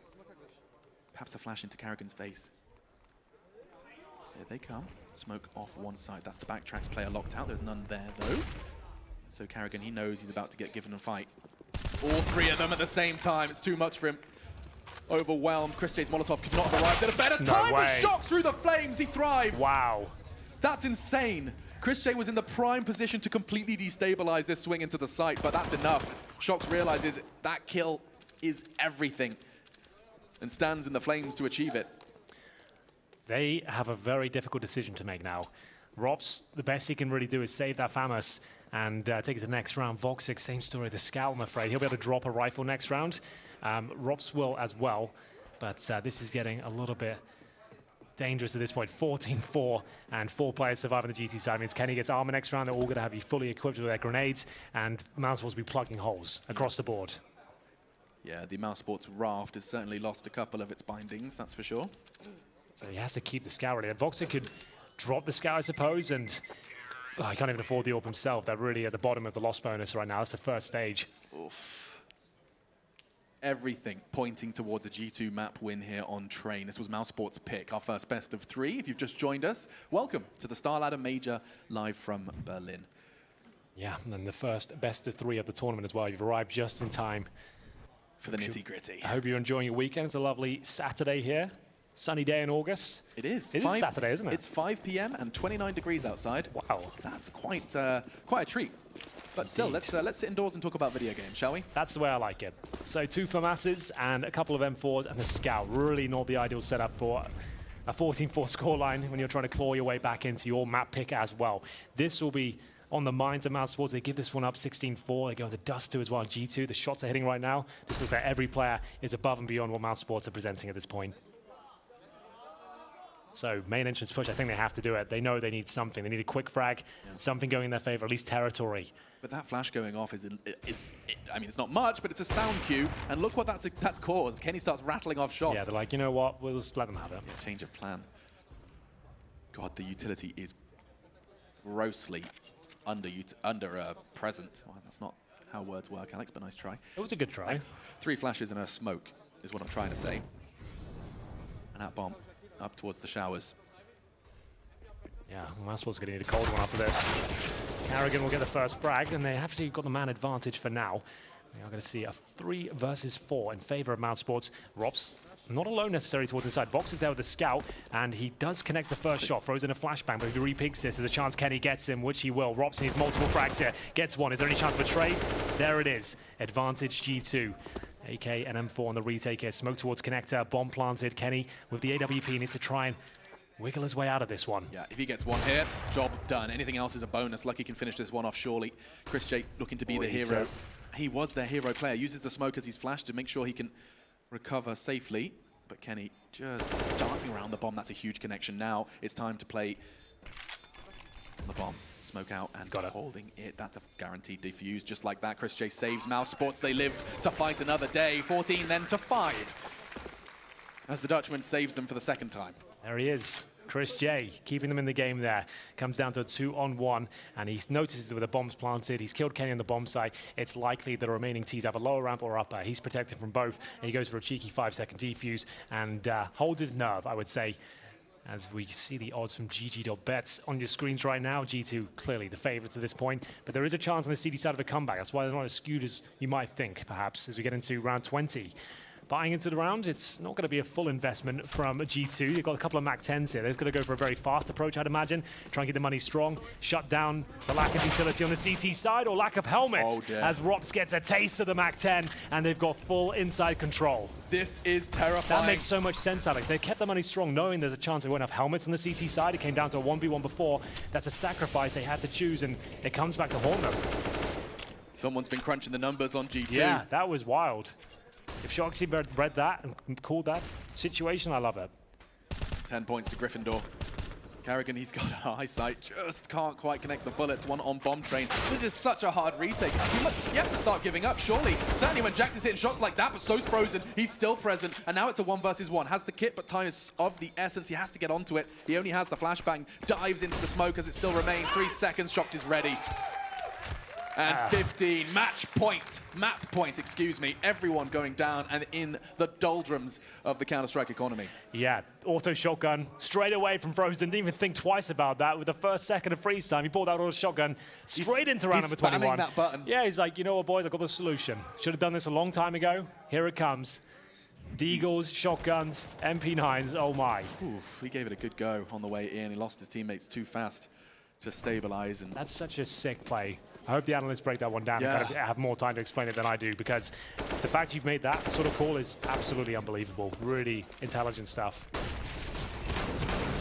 Perhaps a flash into Karrigan's face. Here they come. Smoke off one side. That's the backtracks player locked out. There's none there, though. So Karrigan, he knows he's about to get given a fight. All 3 of them at the same time. It's too much for him. Overwhelmed. Chris J's Molotov could not have arrived at a better time. But Shox through the flames. He thrives. Wow. That's insane. Chris J was in the prime position to completely destabilize this swing into the site, but that's enough. Shox realizes that kill is everything and stands in the flames to achieve it. They have a very difficult decision to make now. Rops, the best he can really do is save that FAMAS and take it to the next round. Woxic, same story, the scout, I'm afraid. He'll be able to drop a rifle next round. Rops will as well, but this is getting a little bit dangerous at this point. 14-4 and 4 players survive on the GT side. It means Kenny gets armor next round. They're all going to have you fully equipped with their grenades, and Mousesports will be plugging holes across the board. Yeah, the Mousesports raft has certainly lost a couple of its bindings, that's for sure. So he has to keep the scout ready. Voxic could drop the scout, I suppose, and he can't even afford the AWP himself. They're really at the bottom of the loss bonus right now. That's the first stage. Oof. Everything pointing towards a G2 map win here on Train. This was Mousesports' pick, our first best of 3. If you've just joined us, welcome to the Star Ladder Major live from Berlin. Yeah, and then the first best of 3 of the tournament as well. You've arrived just in time for the nitty-gritty. I hope you're enjoying your weekend. It's a lovely Saturday here. Sunny day in August. It is. It is Saturday, isn't it? It's 5 p.m. and 29 degrees outside. Wow. That's quite a treat. But still, let's sit indoors and talk about video games, shall we? That's the way I like it. So 2 FAMASs and a couple of M4s and the Scout. Really not the ideal setup for a 14-4 scoreline when you're trying to claw your way back into your map pick as well. This will be on the minds of Mousesports. They give this one up 16-4. They go to Dust 2 as well, G2. The shots are hitting right now. This looks like every player is above and beyond what Mousesports are presenting at this point. So main entrance push, I think they have to do it. They know they need something. They need a quick frag, something going in their favor, at least territory. But that flash going off is I mean, it's not much, but it's a sound cue. And look what that's caused. Kenny starts rattling off shots. Yeah, they're like, you know what? We'll just let them have it. Yeah, change of plan. God, the utility is grossly under present. Well, that's not how words work, Alex, but nice try. It was a good try. Thanks. 3 flashes and a smoke is what I'm trying to say. And that bomb up towards the showers. Yeah, Mousesports going to need a cold one after this. Karrigan will get the first frag, and they have actually got the man advantage for now. We are going to see a 3 versus 4 in favor of Mousesports. Rops not alone necessarily towards the side. Voxic's there with the scout, and he does connect the first shot. Throws in a flashbang, but if he repigs this, there's a chance Kenny gets him, which he will. Rops needs multiple frags here. Gets one. Is there any chance of a trade? There it is. Advantage G2. AK and M4 on the retake here. Smoke towards connector. Bomb planted. Kenny with the AWP needs to try and wiggle his way out of this one. Yeah, if he gets one here, job done. Anything else is a bonus. Lucky can finish this one off surely. Chris looking to be the hero. He was the hero player. Uses the smoke as he's flashed to make sure he can recover safely. But Kenny just dancing around the bomb. That's a huge connection. Now it's time to play on the bomb. Smoke out and holding it. That's a guaranteed defuse. Just like that, Chris saves Mousesports. They live to fight another day. 14 then to 5. As the Dutchman saves them for the second time. There he is. Chris J keeping them in the game there. Comes down to a 2-on-1, and he notices that with the bombs planted, he's killed Kenny on the bomb site. It's likely the remaining T's have a lower ramp or upper. He's protected from both, and he goes for a cheeky 5-second defuse and holds his nerve, I would say, as we see the odds from GG.bets on your screens right now. G2 clearly the favorites at this point, but there is a chance on the CD side of a comeback. That's why they're not as skewed as you might think, perhaps, as we get into round 20. Buying into the round, it's not going to be a full investment from G2. You've got a couple of Mac 10s here. They're going to go for a very fast approach, I'd imagine. Try and get the money strong. Shut down the lack of utility on the CT side, or lack of helmets, as Rops gets a taste of the Mac 10, and they've got full inside control. This is terrifying. That makes so much sense, Alex. They kept the money strong, knowing there's a chance they won't have helmets on the CT side. It came down to a 1v1 before. That's a sacrifice they had to choose, and it comes back to haunt them. Someone's been crunching the numbers on G2. Yeah, that was wild. If Shoxy read that and called that situation, I love it. 10 points to Gryffindor. Karrigan, he's got an eyesight, just can't quite connect the bullets. One on bomb train. This is such a hard retake. You have to start giving up, surely. Certainly when Jax is hitting shots like that, but so's Frozen. He's still present, and now it's a 1 versus 1. Has the kit, but time is of the essence. He has to get onto it. He only has the flashbang. Dives into the smoke as it still remains. 3 seconds. Shox is ready. And 15, map point, excuse me. Everyone going down and in the doldrums of the Counter-Strike economy. Yeah, auto shotgun straight away from Frozen. Didn't even think twice about that. With the first second of freeze time, he pulled out auto shotgun straight into round number 21. That button. Yeah, he's like, you know what, boys, I've got the solution. Should have done this a long time ago. Here it comes. Deagles, shotguns, MP9s, oh my. Oof, he gave it a good go on the way in. He lost his teammates too fast to stabilize. And that's such a sick play. I hope the analysts break that one down and kind of have more time to explain it than I do, because the fact you've made that sort of call is absolutely unbelievable. Really intelligent stuff.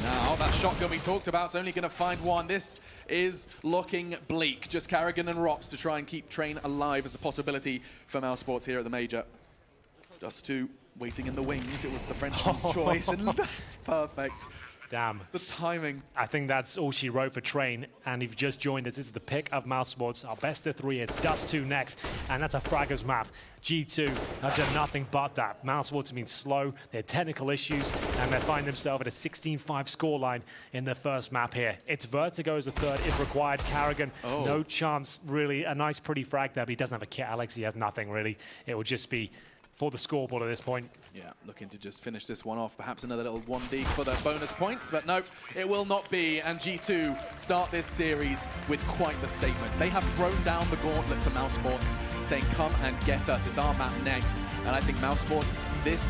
Now, that shotgun we talked about is only going to find one. This is looking bleak. Just Karrigan and Rops to try and keep Train alive as a possibility for Mousesports here at the Major. Dust 2 waiting in the wings. It was the Frenchman's choice, and that's perfect. Damn. The timing. I think that's all she wrote for Train. And if you just joined us, this is the pick of Mousesports. Our best of 3. It's Dust 2 next. And that's a Fraggers map. G2 have done nothing but that. Mousesports have been slow. They had technical issues. And they find themselves at a 16-5 scoreline in their first map here. It's Vertigo as a third if required. Karrigan, no chance, really. A nice, pretty frag there, but he doesn't have a kit. Alex, he has nothing, really. It will just be for the scoreboard at this point. Yeah, looking to just finish this one off. Perhaps another little 1D for the bonus points, but no, it will not be. And G2 start this series with quite the statement. They have thrown down the gauntlet to Mousesports, saying, come and get us. It's our map next. And I think Mousesports,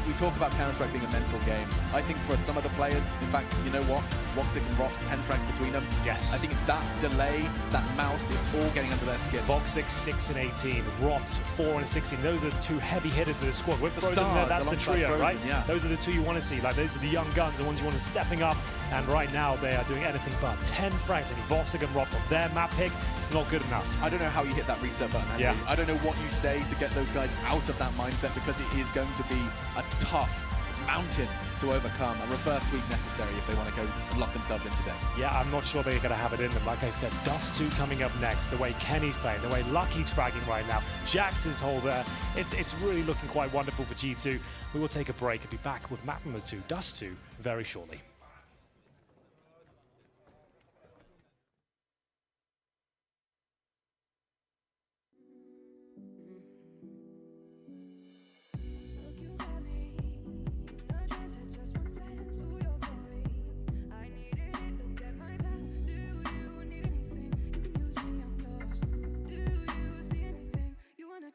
we talk about Counter-Strike being a mental game. I think for some of the players, in fact, you know what? Woxic and Rops, 10 frags between them. Yes. I think that delay, that mouse, it's all getting under their skin. Woxic 6 and 18, Rops 4 and 16. Those are 2 heavy hitters to the squad. With Frozen there, that's the trio, Frozen, right? Yeah. Those are the 2 you want to see. Like, those are the young guns, the ones you want to stepping up. And right now, they are doing anything but 10 frags. And Woxic and Rops on their map pick, it's not good enough. I don't know how you hit that reset button, Andy. I don't know what you say to get those guys out of that mindset, because it is going to be a tough mountain to overcome, a reverse sweep necessary if they want to go and lock themselves in today. Yeah, I'm not sure they're going to have it in them. Like I said, Dust 2 coming up next, the way Kenny's playing, the way Lucky's fragging right now, Jax is holder. It's really looking quite wonderful for G2. We will take a break and be back with map number 2, Dust 2, very shortly.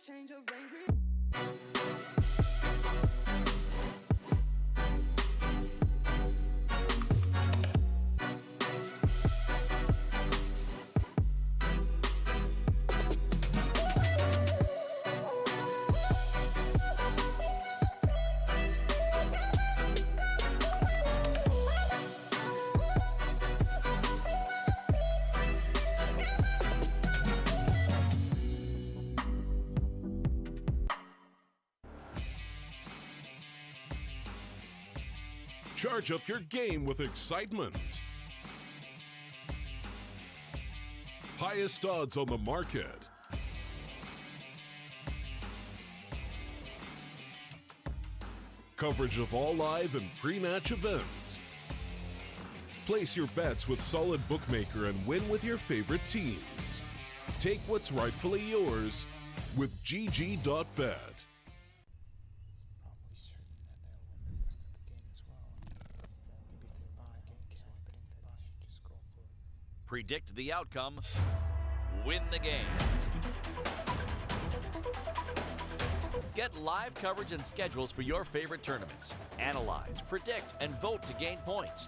Change of range. Charge up your game with excitement. Highest odds on the market. Coverage of all live and pre-match events. Place your bets with Solid Bookmaker and win with your favorite teams. Take what's rightfully yours with Csgo.bet. Predict the outcome, win the game. Get live coverage and schedules for your favorite tournaments. Analyze, predict, and vote to gain points.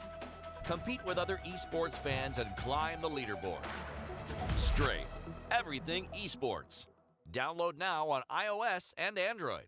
Compete with other esports fans and climb the leaderboards. Strafe, everything esports. Download now on iOS and Android.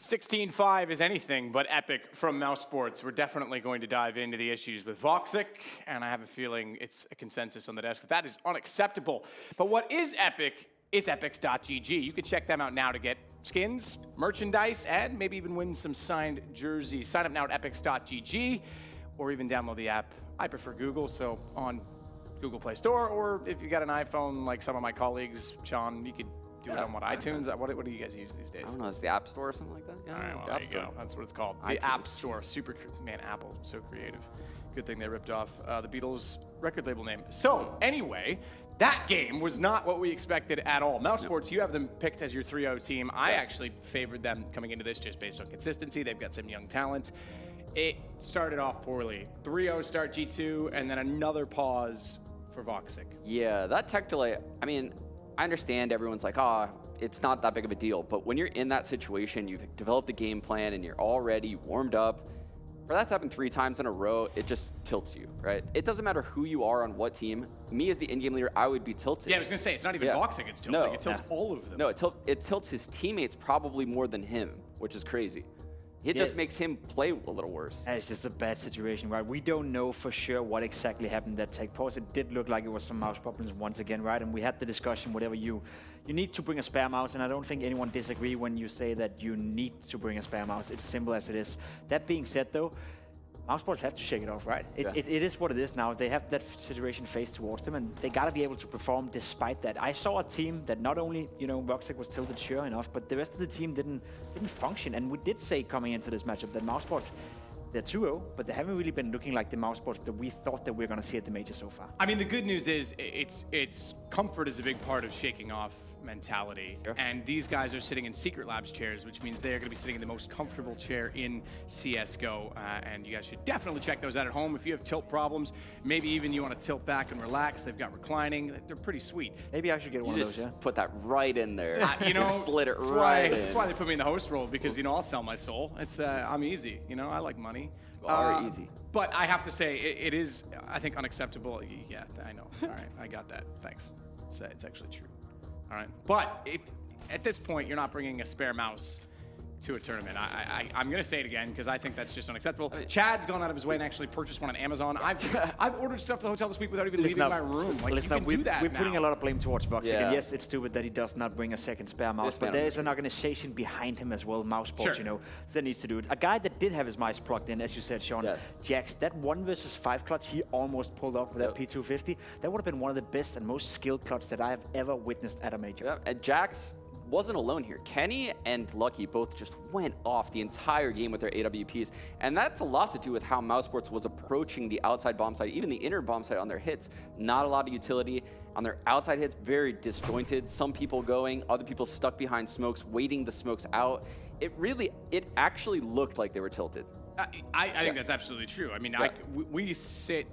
16-5 is anything but epic from Mousesports. We're definitely going to dive into the issues with Woxic, and I have a feeling it's a consensus on the desk that is unacceptable. But what is epic is epics.gg. You can check them out now to get skins, merchandise, and maybe even win some signed jerseys. Sign up now at epics.gg, or even download the app. I prefer Google, so on Google Play Store, or if you got an iPhone like some of my colleagues, Sean, you could do it on iTunes? What do you guys use these days? I don't know. It's the App Store or something like that? Yeah, all right, well, there you go. That's what it's called. The App Store. Super, man, Apple, so creative. Good thing they ripped off the Beatles record label name. So, anyway, that game was not what we expected at all. Mousesports, you have them picked as your 3-0 team. I actually favored them coming into this just based on consistency. They've got some young talent. It started off poorly. 3-0 start G2, and then another pause for Woxic. Yeah, that tech delay, I mean, I understand everyone's like, it's not that big of a deal. But when you're in that situation, you've developed a game plan and you're already warmed up. For that to happen 3 times in a row, it just tilts you, right? It doesn't matter who you are on what team. Me as the in-game leader, I would be tilted. Yeah, I was going to say, it's not even Woxic it's tilting. It tilts all of them. No, it tilts his teammates probably more than him, which is crazy. It just makes him play a little worse. It's just a bad situation, right? We don't know for sure what exactly happened that tech pause. It did look like it was some mouse problems once again, right? And we had the discussion, whatever you need to bring a spare mouse, and I don't think anyone disagree when you say that you need to bring a spare mouse. It's simple as it is. That being said, though, Mousesports have to shake it off, right? It is what it is now. They have that situation faced towards them, and they got to be able to perform despite that. I saw a team that not only, Woxic was tilted, sure enough, but the rest of the team didn't function. And we did say coming into this matchup that Mousesports, they're 2-0, but they haven't really been looking like the Mousesports that we thought that we were going to see at the major so far. I mean, the good news is it's comfort is a big part of shaking off mentality. Sure. And these guys are sitting in Secret Labs chairs, which means they're going to be sitting in the most comfortable chair in CSGO. And you guys should definitely check those out at home. If you have tilt problems, maybe even you want to tilt back and relax. They've got reclining. They're pretty sweet. Maybe I should get one of those, put that right in there. Slid it right in. That's why they put me in the host role, because, I'll sell my soul. It's I'm easy. I like money. Easy. But I have to say, it is, I think, unacceptable. Yeah, I know. All right, I got that. Thanks. It's actually true. All right, but if at this point you're not bringing a spare mouse to a tournament, I'm going to say it again because I think that's just unacceptable. Chad's gone out of his way and actually purchased one on Amazon. I've ordered stuff to the hotel this week without even leaving my room. Like, you can do that We're now. putting a lot of blame towards Woxic, and yes, it's stupid that he does not bring a second spare mouse, but there is an organization behind him as well, Mousesports, that needs to do it. A guy that did have his mice plugged in, as you said, Sean, Jax, that 1 versus 5 clutch he almost pulled off with that P250. That would have been one of the best and most skilled clutch that I have ever witnessed at a major. And Jax wasn't alone here. Kenny and Lucky both just went off the entire game with their AWPs, and that's a lot to do with how Mousesports was approaching the outside bomb site, even the inner bomb site on their hits. Not a lot of utility. On their outside hits, very disjointed. Some people going, other people stuck behind smokes, waiting the smokes out. It actually looked like they were tilted. I think that's absolutely true. I mean, we sit,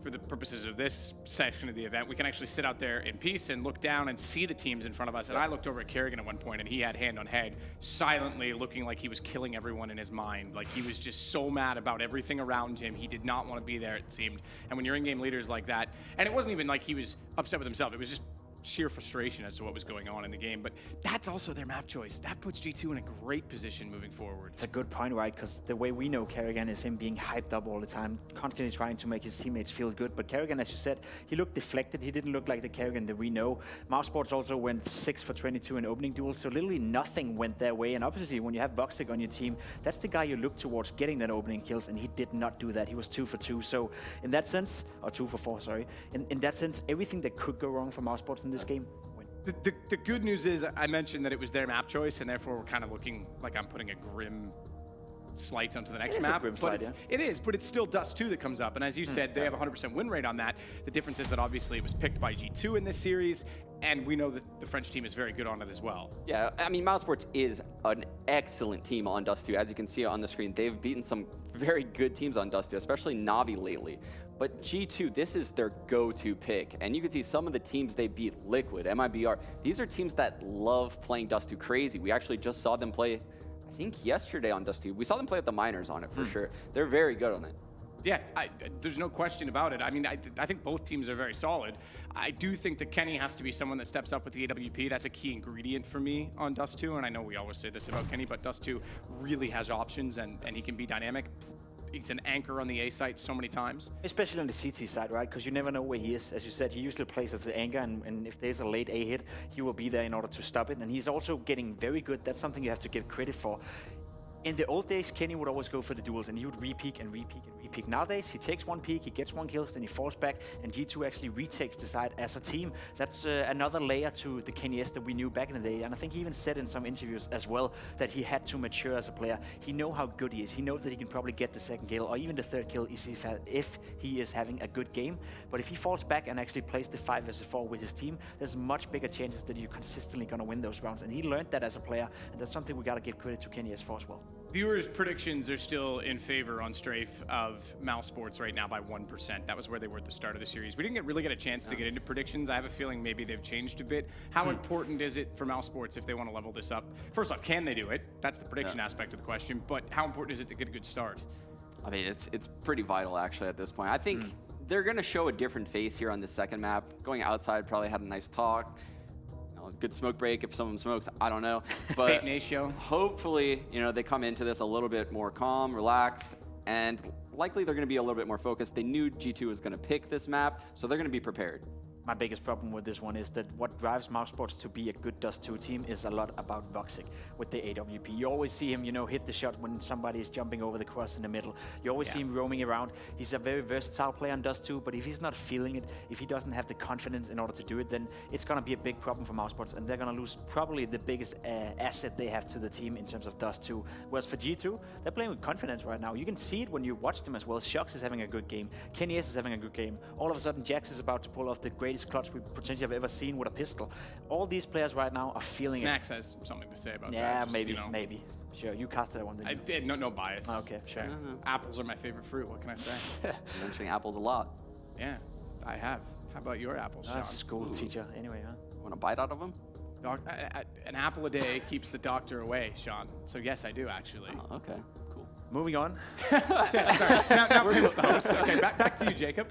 for the purposes of this section of the event, we can actually sit out there in peace and look down and see the teams in front of us. And I looked over at Kerrigan at one point, and he had hand on head, silently looking like he was killing everyone in his mind. Like, he was just so mad about everything around him. He did not want to be there, it seemed. And when you're in-game leaders like that, and it wasn't even like he was upset with himself. It was just sheer frustration as to what was going on in the game. But that's also their map choice. That puts G2 in a great position moving forward. It's a good point, right? Because the way we know Kerrigan is him being hyped up all the time, constantly trying to make his teammates feel good. But Kerrigan, as you said, he looked deflected. He didn't look like the Kerrigan that we know. Mousesports also went 6 for 22 in opening duels, so literally nothing went their way. And obviously, when you have Woxic on your team, that's the guy you look towards getting that opening kills, and he did not do that. He was 2 for 2. So in that sense, or 2 for 4, sorry. In that sense, everything that could go wrong for Mousesports in this game went. The good news is I mentioned that it was their map choice, and therefore we're kind of looking like I'm putting a grim slight onto the next map. It is, but it's still Dust 2 that comes up. And as you said, they have a 100% win rate on that. The difference is that obviously it was picked by G2 in this series, and we know that the French team is very good on it as well. Yeah, I mean, Mousesports is an excellent team on Dust 2. As you can see on the screen, they've beaten some very good teams on Dust 2, especially Navi lately. But G2, this is their go-to pick. And you can see some of the teams they beat, Liquid, MIBR. These are teams that love playing Dust 2 crazy. We actually just saw them play, I think yesterday on Dust 2. We saw them play with the Miners on it for sure. They're very good on it. Yeah, there's no question about it. I mean, I think both teams are very solid. I do think that Kenny has to be someone that steps up with the AWP. That's a key ingredient for me on Dust 2, and I know we always say this about Kenny, but Dust 2 really has options, and he can be dynamic. He's an anchor on the A site so many times. Especially on the CT side, right? Because you never know where he is. As you said, he usually plays as the anchor, and if there's a late A hit, he will be there in order to stop it. And he's also getting very good. That's something you have to give credit for. In the old days, Kenny would always go for the duels, and he would re-peek and re-peek and re-peek. Nowadays, he takes one peek, he gets one kill, then he falls back, and G2 actually retakes the side as a team. That's another layer to the Kenny S that we knew back in the day, and I think he even said in some interviews as well that he had to mature as a player. He knows how good he is. He knows that he can probably get the second kill or even the third kill if he is having a good game. But if he falls back and actually plays the 5 versus 4 with his team, there's much bigger chances that you're consistently going to win those rounds. And he learned that as a player, and that's something we got to give credit to Kenny S for as well. Viewers' predictions are still in favor on Strafe of Mousesports right now by 1%. That was where they were at the start of the series. We didn't really get a chance to get into predictions. I have a feeling maybe they've changed a bit. How important is it for Mousesports if they want to level this up? First off, can they do it? That's the prediction aspect of the question. But how important is it to get a good start? I mean, it's pretty vital actually at this point. I think they're going to show a different face here on the second map. Going outside probably had a nice talk. Good smoke break if someone smokes, I don't know. But hopefully, you know, they come into this a little bit more calm, relaxed, and likely they're going to be a little bit more focused. They knew G2 was going to pick this map, so they're going to be prepared. My biggest problem with this one is that what drives Mousesports to be a good Dust 2 team is a lot about Woxic with the AWP. You always see him, you know, hit the shot when somebody is jumping over the cross in the middle. You always see him roaming around. He's a very versatile player on Dust 2, but if he's not feeling it, if he doesn't have the confidence in order to do it, then it's going to be a big problem for Mousesports, and they're going to lose probably the biggest asset they have to the team in terms of Dust 2. Whereas for G2, they're playing with confidence right now. You can see it when you watch them as well. Shox is having a good game. Kenny S is having a good game. All of a sudden, Jax is about to pull off the greatest clutch we potentially have ever seen with a pistol. All these players right now are feeling Snacks has something to say about that. Yeah, Just, maybe, you know. maybe. Sure, you casted that one, didn't you? I did, no bias. Okay, sure. Apples are my favorite fruit, what can I say? You're mentioning apples a lot. Yeah, I have. How about your apples, Sean? School teacher, anyway, huh? Want to bite out of them? An apple a day keeps the doctor away, Sean. So yes, I do actually. Oh, okay. Moving on. Sorry, now Pin's the host. Okay, back to you, Jacob.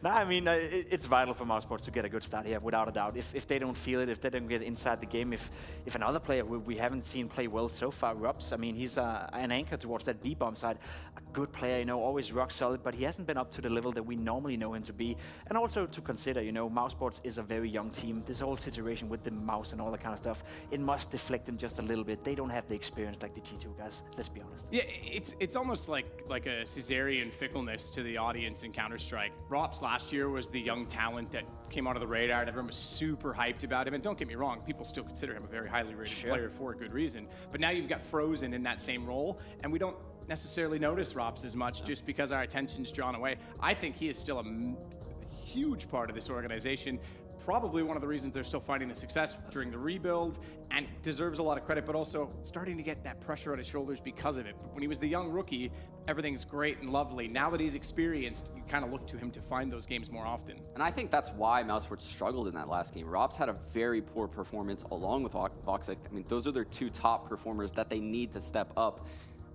No, I mean, it's vital for Mousesports to get a good start here, without a doubt. If they don't feel it, if they don't get inside the game, if another player we haven't seen play well so far, Robs, I mean, he's an anchor towards that B-bomb side. A good player, you know, always rock solid, but he hasn't been up to the level that we normally know him to be. And also to consider, you know, Mousesports is a very young team. This whole situation with the mouse and all that kind of stuff, it must deflect them just a little bit. They don't have the experience like the G2 guys, let's be honest. Yeah, it's almost like a Caesarian fickleness to the audience in Counter-Strike. Rops last year was the young talent that came onto the radar and everyone was super hyped about him. And don't get me wrong, people still consider him a very highly rated player for a good reason. But now you've got Frozen in that same role, and we don't necessarily notice Rops as much just because our attention's drawn away. I think he is still a huge part of this organization. Probably one of the reasons they're still finding the success during the rebuild, and deserves a lot of credit, but also starting to get that pressure on his shoulders because of it. When he was the young rookie, everything's great and lovely. Now that he's experienced, you kind of look to him to find those games more often. And I think that's why Mousesports struggled in that last game. Robs had a very poor performance along with Woxic. I mean, those are their two top performers that they need to step up.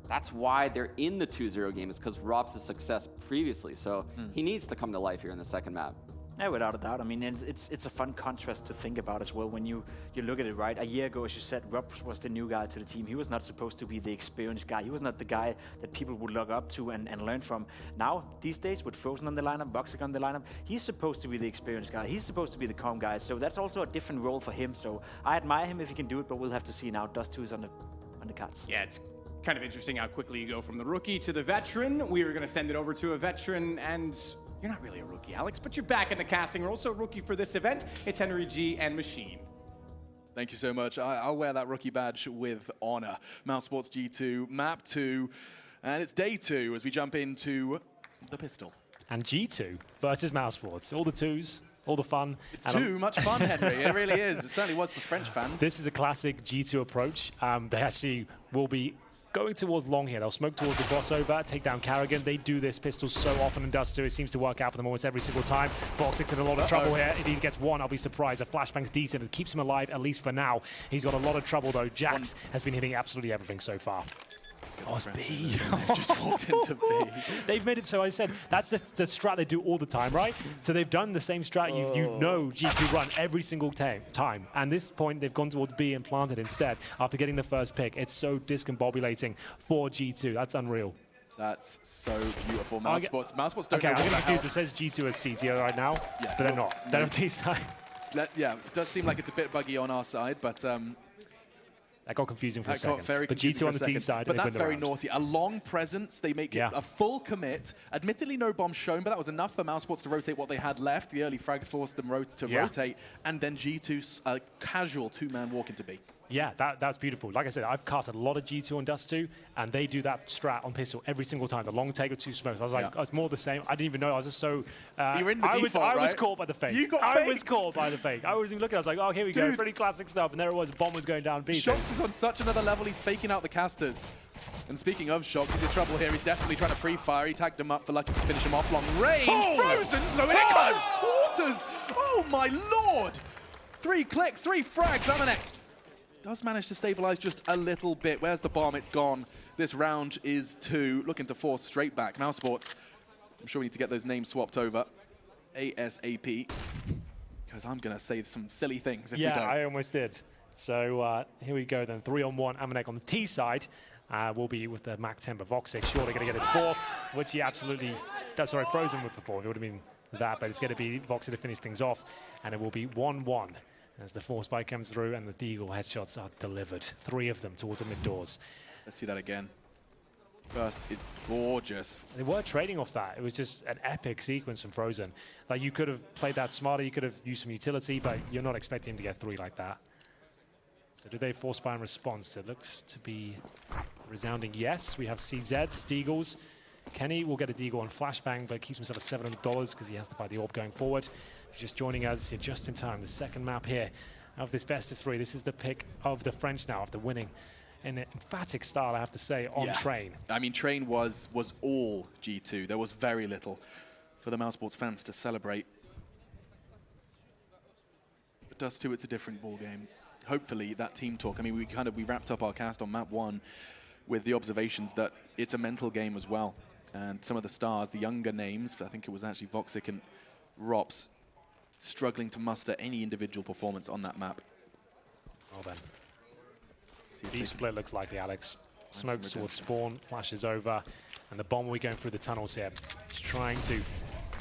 That's why they're in the 2-0 game, is because Robs' success previously. So he needs to come to life here in the second map. Yeah, without a doubt. I mean, it's a fun contrast to think about as well when you look at it, right? A year ago, as you said, Robs was the new guy to the team. He was not supposed to be the experienced guy. He was not the guy that people would look up to and learn from. Now, these days, with Frozen on the lineup, Woxic on the lineup, he's supposed to be the experienced guy. He's supposed to be the calm guy. So that's also a different role for him. So I admire him if he can do it, but we'll have to see now. Dust 2 is on the cards. Yeah, it's kind of interesting how quickly you go from the rookie to the veteran. We were going to send it over to a veteran, and you're not really a rookie, Alex, but you're back in the casting role, so rookie for this event, it's Henry G and Machine. Thank you so much. I'll wear that rookie badge with honor. Mousesports G2, map 2, and it's day 2 as we jump into the pistol. And G2 versus Mousesports, all the twos, all the fun. It's too much fun, Henry. It really is. It certainly was for French fans. This is a classic G2 approach. They actually will be going towards long here. They'll smoke towards the crossover, take down Karrigan. They do this pistol so often in Dust 2. It seems to work out for them almost every single time. Woxic's in a lot of trouble here. If he gets one, I'll be surprised. The flashbang's decent. It keeps him alive, at least for now. He's got a lot of trouble, though. Jax has been hitting absolutely everything so far. Oh, it's B. They've just walked into B. They've made it so I said that's the strat they do all the time, right? So they've done the same strat you know G2 run every single time. And this point, they've gone towards B and planted instead after getting the first pick. It's so discombobulating for G2. That's unreal. That's so beautiful. Mousesports don't okay, know I'm what confused. It says G2 as CTO right now, but they're not. They're on T side. Yeah, it does seem like it's a bit buggy on our side, but that got confusing for a that second. got very but confusing G2 on the T side. But that's very naughty. A long presence. They make it a full commit. Admittedly, no bomb shown, but that was enough for Mousesports to rotate what they had left. The early frags forced them to rotate, and then G2's casual two-man walk into B. Yeah, that's beautiful. Like I said, I've casted a lot of G2 on Dust 2, and they do that strat on pistol every single time. The long take with 2 smokes. I was like, it's more the same. I didn't even know. I was just so... You're in the default, I right? was caught by the fake. You got I faked. was caught by the fake. I wasn't looking. I was like, oh, here we go. Pretty classic stuff. And there it was. Bomb was going down B. Shox is on such another level. He's faking out the casters. And speaking of Shox, he's in trouble here. He's definitely trying to pre-fire. He tagged him up for Lucky to finish him off long range. Frozen, so in it comes. Quarters. Oh, my Lord. 3 clicks, 3 frags. Amanek does manage to stabilize just a little bit. Where's the bomb? It's gone. This round is 2. Looking to force straight back. Mousesports, I'm sure we need to get those names swapped over. ASAP. Because I'm going to say some silly things if we don't. Yeah, I almost did. So here we go then. 3-on-1. Amanek on the T side will be with the Mac 10, but Woxic surely going to get his 4th, which he absolutely... Sorry, Frozen with the 4th. It would have been that, but it's going to be Woxic to finish things off, and it will be 1-1. As the 4 spike comes through and the Deagle headshots are delivered. 3 of them towards the mid doors. Let's see that again. First is gorgeous. They were trading off that. It was just an epic sequence from Frozen. Like, you could have played that smarter, you could have used some utility, but you're not expecting him to get 3 like that. So do they force spy in response? It looks to be a resounding yes. We have CZs, Deagles. Kenny will get a Deagle on Flashbang, but keeps himself at $700 because he has to buy the orb going forward. He's just joining us here just in time. The second map here of this best of 3. This is the pick of the French now after winning in an emphatic style, I have to say, on Train. I mean, Train was all G2. There was very little for the Mousesports fans to celebrate. But Dust 2, it's a different ball game. Hopefully, that team talk. I mean, we wrapped up our cast on map 1 with the observations that it's a mental game as well. And some of the stars, the younger names, I think it was actually Woxic and Rops, struggling to muster any individual performance on that map. Well then. D-split looks likely, Alex. Smokes towards spawn, flashes over, and the bomb will be going through the tunnels here. He's trying to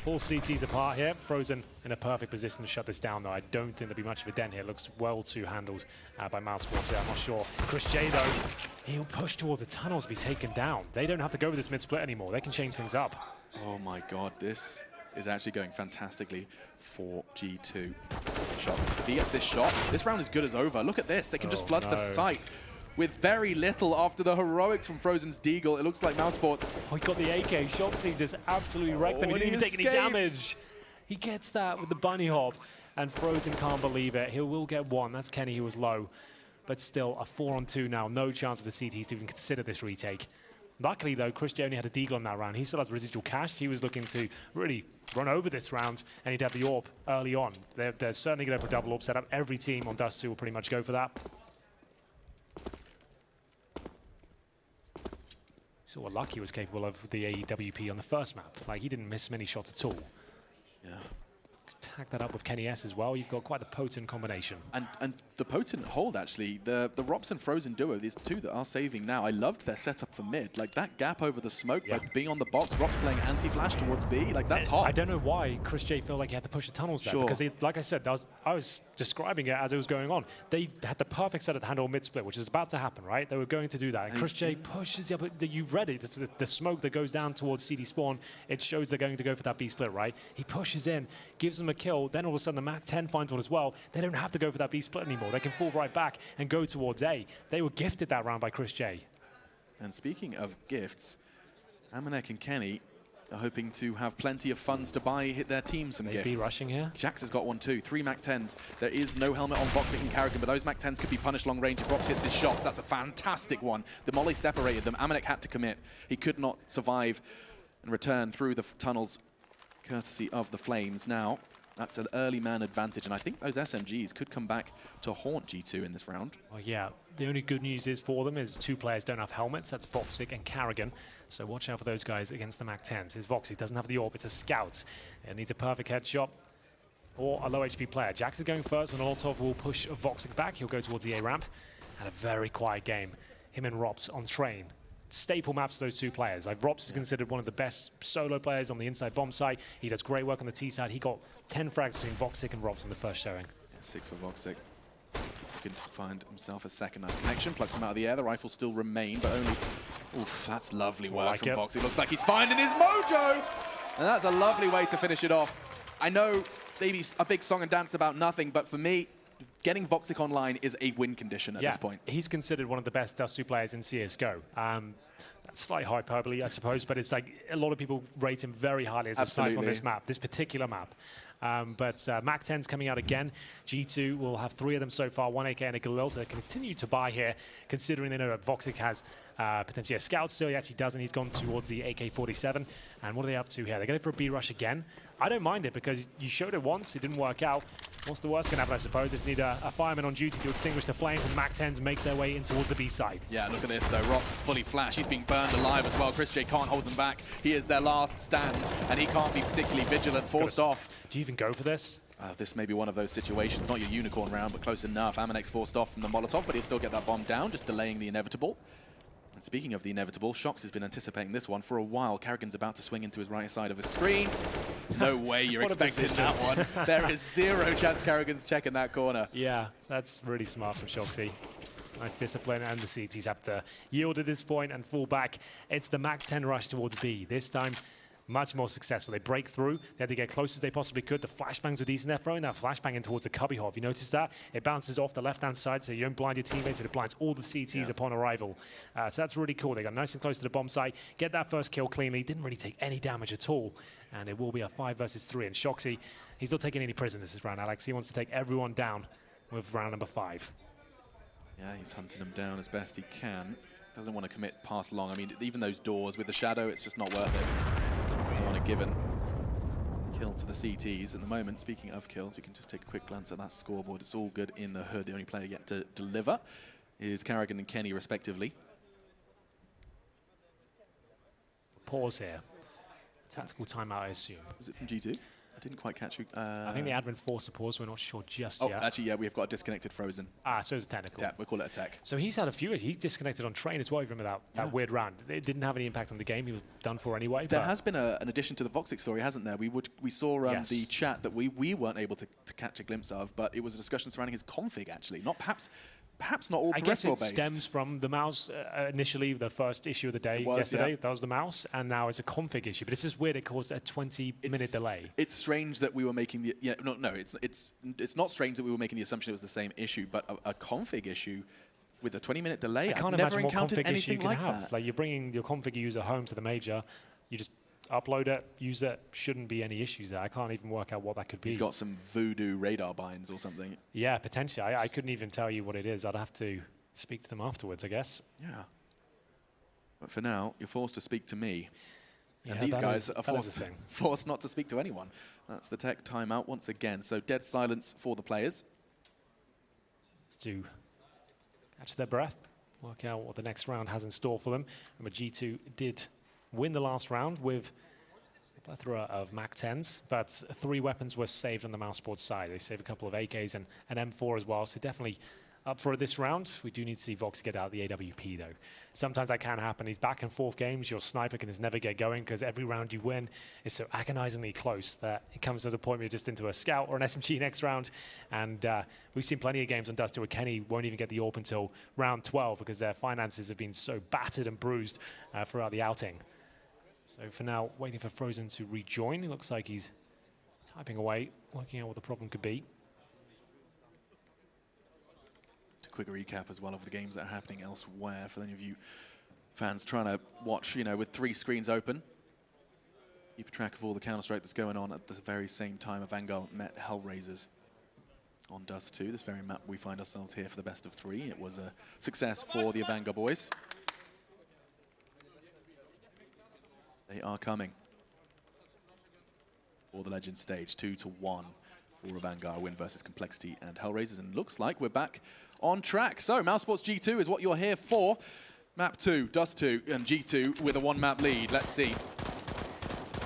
pull CTs apart here. Frozen in a perfect position to shut this down, though. I don't think there'll be much of a dent here. Looks well too handled by Mousesports here. I'm not sure. Chris J, though, he'll push towards the tunnels to be taken down. They don't have to go with this mid-split anymore. They can change things up. Oh my God, this is actually going fantastically for G2. Shox. If he gets this shot, this round is good as over. Look at this. They can just flood the site with very little after the heroics from Frozen's Deagle. It looks like Mousesports. Oh, he got the AK. Shoxy just absolutely wrecked them. He didn't even take any damage. He gets that with the bunny hop, and Frozen can't believe it. He will get 1. That's Kenny, who was low. But still, a 4-on-2 now. No chance of the CTs to even consider this retake. Luckily, though, Chris J only had a Deagle on that round. He still has residual cash. He was looking to really run over this round, and he'd have the AWP early on. They're certainly going to have a double AWP setup. Every team on Dust 2 will pretty much go for that. Saw what Lucky was capable of the AEWP on the first map. Like, he didn't miss many shots at all. Yeah. Tag that up with Kenny S as well. You've got quite the potent combination. And the potent hold, actually. The Rops and Frozen duo, these 2 that are saving now. I loved their setup for mid. Like, that gap over the smoke, like being on the box, Rops playing anti-flash towards B, like, that's hot. I don't know why Chris J felt like he had to push the tunnels there. Because, like I said, I was describing it as it was going on. They had the perfect setup to handle mid-split, which is about to happen, right? They were going to do that. And Chris J pushes up. You read it. The smoke that goes down towards CD spawn, it shows they're going to go for that B-split, right? He pushes in, gives them a kill, then all of a sudden the Mac 10 finds one as well. They don't have to go for that B-split anymore. They can fall right back and go towards A. They were gifted that round by Chris J. And speaking of gifts, Amanek and Kenny are hoping to have plenty of funds to hit their team some gifts. Be rushing here. Jax has got 1 too. 3 Mac 10s. There is no helmet on Woxic and Karrigan, but those Mac 10s could be punished long range if Rops hits his shots. That's a fantastic one. The Molly separated them. Amanek had to commit. He could not survive and return through the tunnels, courtesy of the flames. Now, That's an early man advantage, and I think those SMGs could come back to haunt G2 in this round. Well, yeah, the only good news is for them is 2 players don't have helmets. That's Woxic and Karrigan. So watch out for those guys against the MAC-10s. His Woxic doesn't have the AWP, it's a scout. It needs a perfect headshot or a low HP player. Jax is going first. Molotov will push Woxic back. He'll go towards the A ramp. And a very quiet game. Him and Rops on train. Staple maps to those 2 players. Like Rops is considered one of the best solo players on the inside bomb side. He does great work on the T side. He got 10 frags between Woxic and Rops in the first showing. Yeah, 6 for Woxic. Looking to find himself a second nice connection. Plucks him out of the air. The rifles still remain, but only... Oof, that's lovely work from Woxic. Looks like he's finding his mojo! And that's a lovely way to finish it off. I know maybe a big song and dance about nothing, but for me, getting Woxic online is a win condition at this point. He's considered one of the best Dust 2 players in CSGO. That's slight hyperbole, I suppose, but it's like a lot of people rate him very highly as a sniper on this map, this particular map. But MAC-10's coming out again. G2 will have 3 of them so far, 1 AK and a Galil, so they continue to buy here, considering they know that Woxic has potentially a scout still. He actually doesn't. He's gone towards the AK-47. And what are they up to here? They're going for a B rush again. I don't mind it because you showed it once, it didn't work out. What's the worst going to happen, I suppose? Just need a fireman on duty to extinguish the flames, and MAC-10s make their way in towards the B side. Yeah, look at this though. Rops is fully flash. He's being burned alive as well. Chris J can't hold them back. He is their last stand, and he can't be particularly vigilant. Forced off. Do you even go for this? This may be one of those situations. Not your unicorn round, but close enough. Amanex forced off from the Molotov, but he'll still get that bomb down, just delaying the inevitable. And speaking of the inevitable, Shox has been anticipating this one for a while. Karrigan's about to swing into his right side of his screen. No way you're expecting that one. There is 0 chance Karrigan's checking that corner. Yeah, that's really smart from Shoxy. Nice discipline, and the CTs have to yield at this point and fall back. It's the MAC-10 rush towards B. This time, much more successful. They break through. They had to get close as they possibly could. The flashbangs were decent. They're throwing that flashbang in towards the cubbyhole. If you notice that, it bounces off the left-hand side, so you don't blind your teammates, but it blinds all the CTs upon arrival. So that's really cool. They got nice and close to the bomb site, get that first kill cleanly. Didn't really take any damage at all. And it will be a 5 versus 3. And Shoxy, he's not taking any prisoners this round, Alex. He wants to take everyone down with round number 5. Yeah, he's hunting them down as best he can. Doesn't want to commit past long. I mean, even those doors with the shadow, it's just not worth it. Doesn't want to give a kill to the CTs. At the moment, speaking of kills, we can just take a quick glance at that scoreboard. It's all good in the hood. The only player yet to deliver is Karrigan and Kenny, respectively. Pause here. Tactical timeout, I assume. Was it from G2? I didn't quite catch you. I think the admin forced a pause. We're not sure just yet. Oh, actually, yeah, we've got a disconnected Frozen. So it's a technical. Tech, we'll call it a tech. So he's had a few. He's disconnected on train as well. You remember that weird round. It didn't have any impact on the game. He was done for anyway. There has been an addition to the Woxic story, hasn't there? We saw the chat that we weren't able to catch a glimpse of, but it was a discussion surrounding his config, actually. Not perhaps not all peripheral based. I guess it stems from the mouse. Initially, the first issue of the day yesterday, that was the mouse, and now it's a config issue. But it's just weird. It caused a 20-minute delay. It's strange that we were making the it's not strange that we were making the assumption it was the same issue, but a config issue with a 20-minute delay. I can't I've never imagine what encountered config issue anything you can like have. that. Like you're bringing your config user home to the major, you just upload it, use it. Shouldn't be any issues there. I can't even work out what that could be. He's got some voodoo radar binds or something. Yeah, potentially. I couldn't even tell you what it is. I'd have to speak to them afterwards, I guess. Yeah. But for now, you're forced to speak to me. Yeah, and these guys are forced forced not to speak to anyone. That's the tech timeout once again. So dead silence for the players. Let's do catch their breath, work out what the next round has in store for them. Remember, G2 did win the last round with a plethora of MAC-10s, but 3 weapons were saved on the Mousesports side. They saved a couple of AKs and an M4 as well, so definitely up for this round. We do need to see Vox get out the AWP, though. Sometimes that can happen. These back and forth games, your sniper can just never get going because every round you win is so agonizingly close that it comes to the point where you're just into a scout or an SMG next round. And we've seen plenty of games on Dust 2 where Kenny won't even get the AWP until round 12 because their finances have been so battered and bruised throughout the outing. So for now, waiting for Frozen to rejoin. It looks like he's typing away, working out what the problem could be. Quick recap as well of the games that are happening elsewhere for any of you fans trying to watch, with 3 screens open. Keep track of all the Counter-Strike that's going on at the very same time. Vanguard met Hellraisers on Dust 2. This very map we find ourselves here for the best of 3. It was a success for the Vanguard boys. They are coming for the Legends stage, 2-1. for a Vanguard win versus Complexity and Hellraisers, and looks like we're back on track. So Mousesports G2 is what you're here for. Map 2, Dust 2, and G2 with a 1-map lead. Let's see.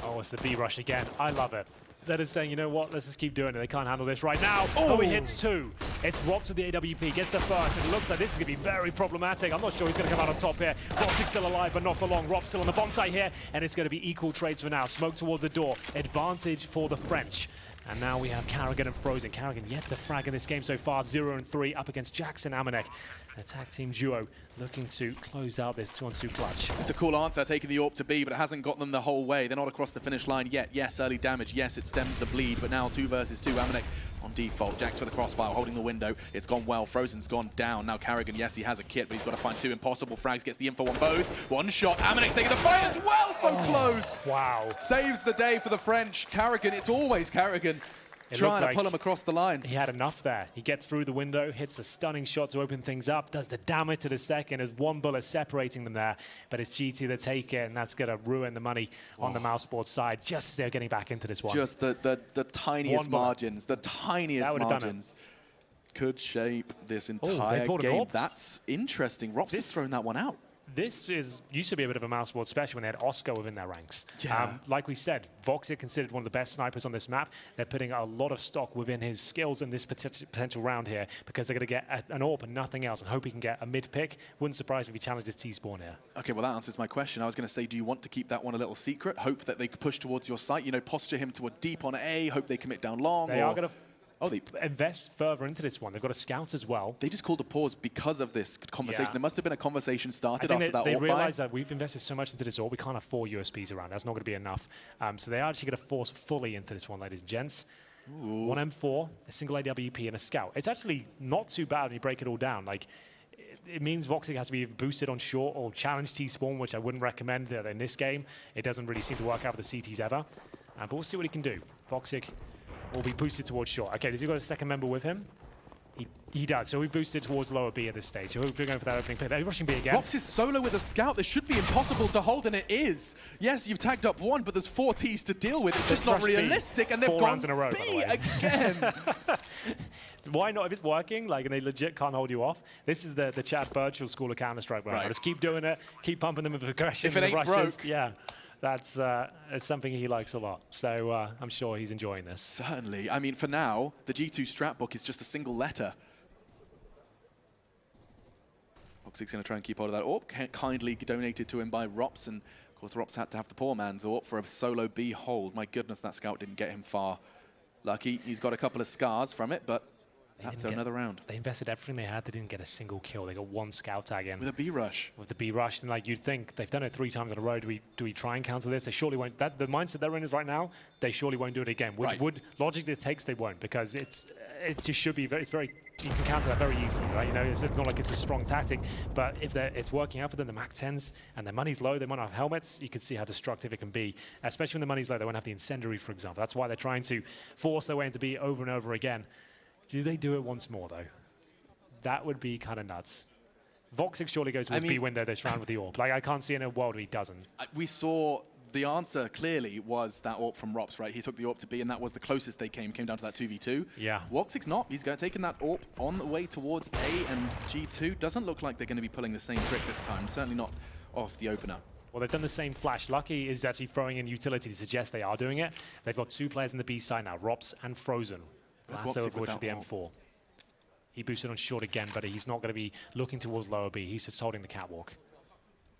Oh, it's the B rush again. I love it. That is saying, you know what, let's just keep doing it. They can't handle this right now. Oh, he hits 2. It's Rops with the AWP, gets the first, and it looks like this is going to be very problematic. I'm not sure he's going to come out on top here. Woxic's still alive, but not for long. Rops still on the bomb site here, and it's going to be equal trades for now. Smoke towards the door. Advantage for the French. And now we have Karrigan and Frozen. Karrigan yet to frag in this game so far, 0-3 up against Jackson Amanek. The tag team duo looking to close out this 2-on-2 clutch. It's a cool answer, taking the AWP to B, but it hasn't got them the whole way. They're not across the finish line yet. Yes, early damage. Yes, it stems the bleed, but now 2 versus 2. Amanek on default. Jax for the crossfire, holding the window. It's gone well. Frozen's gone down. Now Karrigan, yes, he has a kit, but he's got to find 2 impossible frags. Gets the info on both. 1 shot. Amanek's taking the fight as well. So close. Wow. Saves the day for the French. Karrigan, it's always Karrigan. Trying to pull him across the line. He had enough there. He gets through the window, hits a stunning shot to open things up, does the damage to the second. There's 1 bullet separating them there, but it's G2 that take it, and that's going to ruin the money on the Mousesports side, just as they're getting back into this one. Just the tiniest margins, the tiniest margins could shape this entire game. That's interesting. Rops has thrown that one out. This used to be a bit of a Mousesports special when they had Csgo within their ranks. Yeah. Like we said, Woxic considered one of the best snipers on this map. They're putting a lot of stock within his skills in this potential round here because they're going to get an AWP and nothing else and hope he can get a mid-pick. Wouldn't surprise me if he challenges T-Spawn here. Okay, well, that answers my question. I was going to say, do you want to keep that one a little secret? Hope that they push towards your site, you know, posture him towards deep on A, hope they commit down long? They are going to... Oh, they invest further into this one. They've got a scout as well. They just called a pause because of this conversation. There must have been a conversation started after that AWP. They realized that we've invested so much into this AWP, we can't have 4 USPs around. That's not going to be enough. So they are actually going to force fully into this one, ladies and gents. Ooh. 1 M4, a single AWP, and a scout. It's actually not too bad when you break it all down. Like, it means Woxic has to be either boosted on short or challenge T-Spawn, which I wouldn't recommend in this game. It doesn't really seem to work out with the CTs ever. But we'll see what he can do. Woxic will be boosted towards short. Okay, does he got a second member with him? He does. So we boosted towards lower B at this stage. So we're going for that opening play. They're rushing B again. Rops is solo with a scout. This should be impossible to hold, and it is. Yes, you've tagged up 1, but there's 4 Ts to deal with. It's just not realistic, and they've gone rounds in a row, B again. Why not? If it's working, like, and they legit can't hold you off. This is the Chad Birchall school of Counter-Strike. Right. Just keep doing it. Keep pumping them with aggression. If it ain't broke. Yeah. That's it's something he likes a lot. So I'm sure he's enjoying this. Certainly. I mean, for now, the G2 strat book is just a single letter. Woxic's going to try and keep hold of that AWP, kindly donated to him by Rops, and of course Rops had to have the poor man's AWP for a solo B hold. My goodness, that scout didn't get him far. Lucky, he's got a couple of scars from it, but that's another round. They invested everything they had. They didn't get a single kill. They got 1 scout tag in. With a B rush. With the B rush. And like you'd think, they've done it 3 times in a row. Do we try and counter this? They surely won't. The mindset they're in is right now, they surely won't do it again. Which would, logically it takes, they won't. Because it just should be, you can counter that very easily, right? You know, it's not like it's a strong tactic. But if it's working out for them, the Mac 10s, and their money's low, they might not have helmets, you can see how destructive it can be. Especially when the money's low, they won't have the incendiary, for example. That's why they're trying to force their way into B over and over again. Do they do it once more, though? That would be kind of nuts. Woxic surely goes with B window this round with the AWP. Like, I can't see in a world where he doesn't. We saw the answer clearly was that AWP from Rops, right? He took the AWP to B, and that was the closest they came down to that 2v2. Yeah. Woxic's not. He's taking that AWP on the way towards A, and G2 doesn't look like they're going to be pulling the same trick this time. Certainly not off the opener. Well, they've done the same flash. Lucky is actually throwing in utility to suggest they are doing it. They've got 2 players in the B side now, Rops and Frozen. That's over which with the M4. He boosted on short again, but he's not going to be looking towards lower B. He's just holding the catwalk.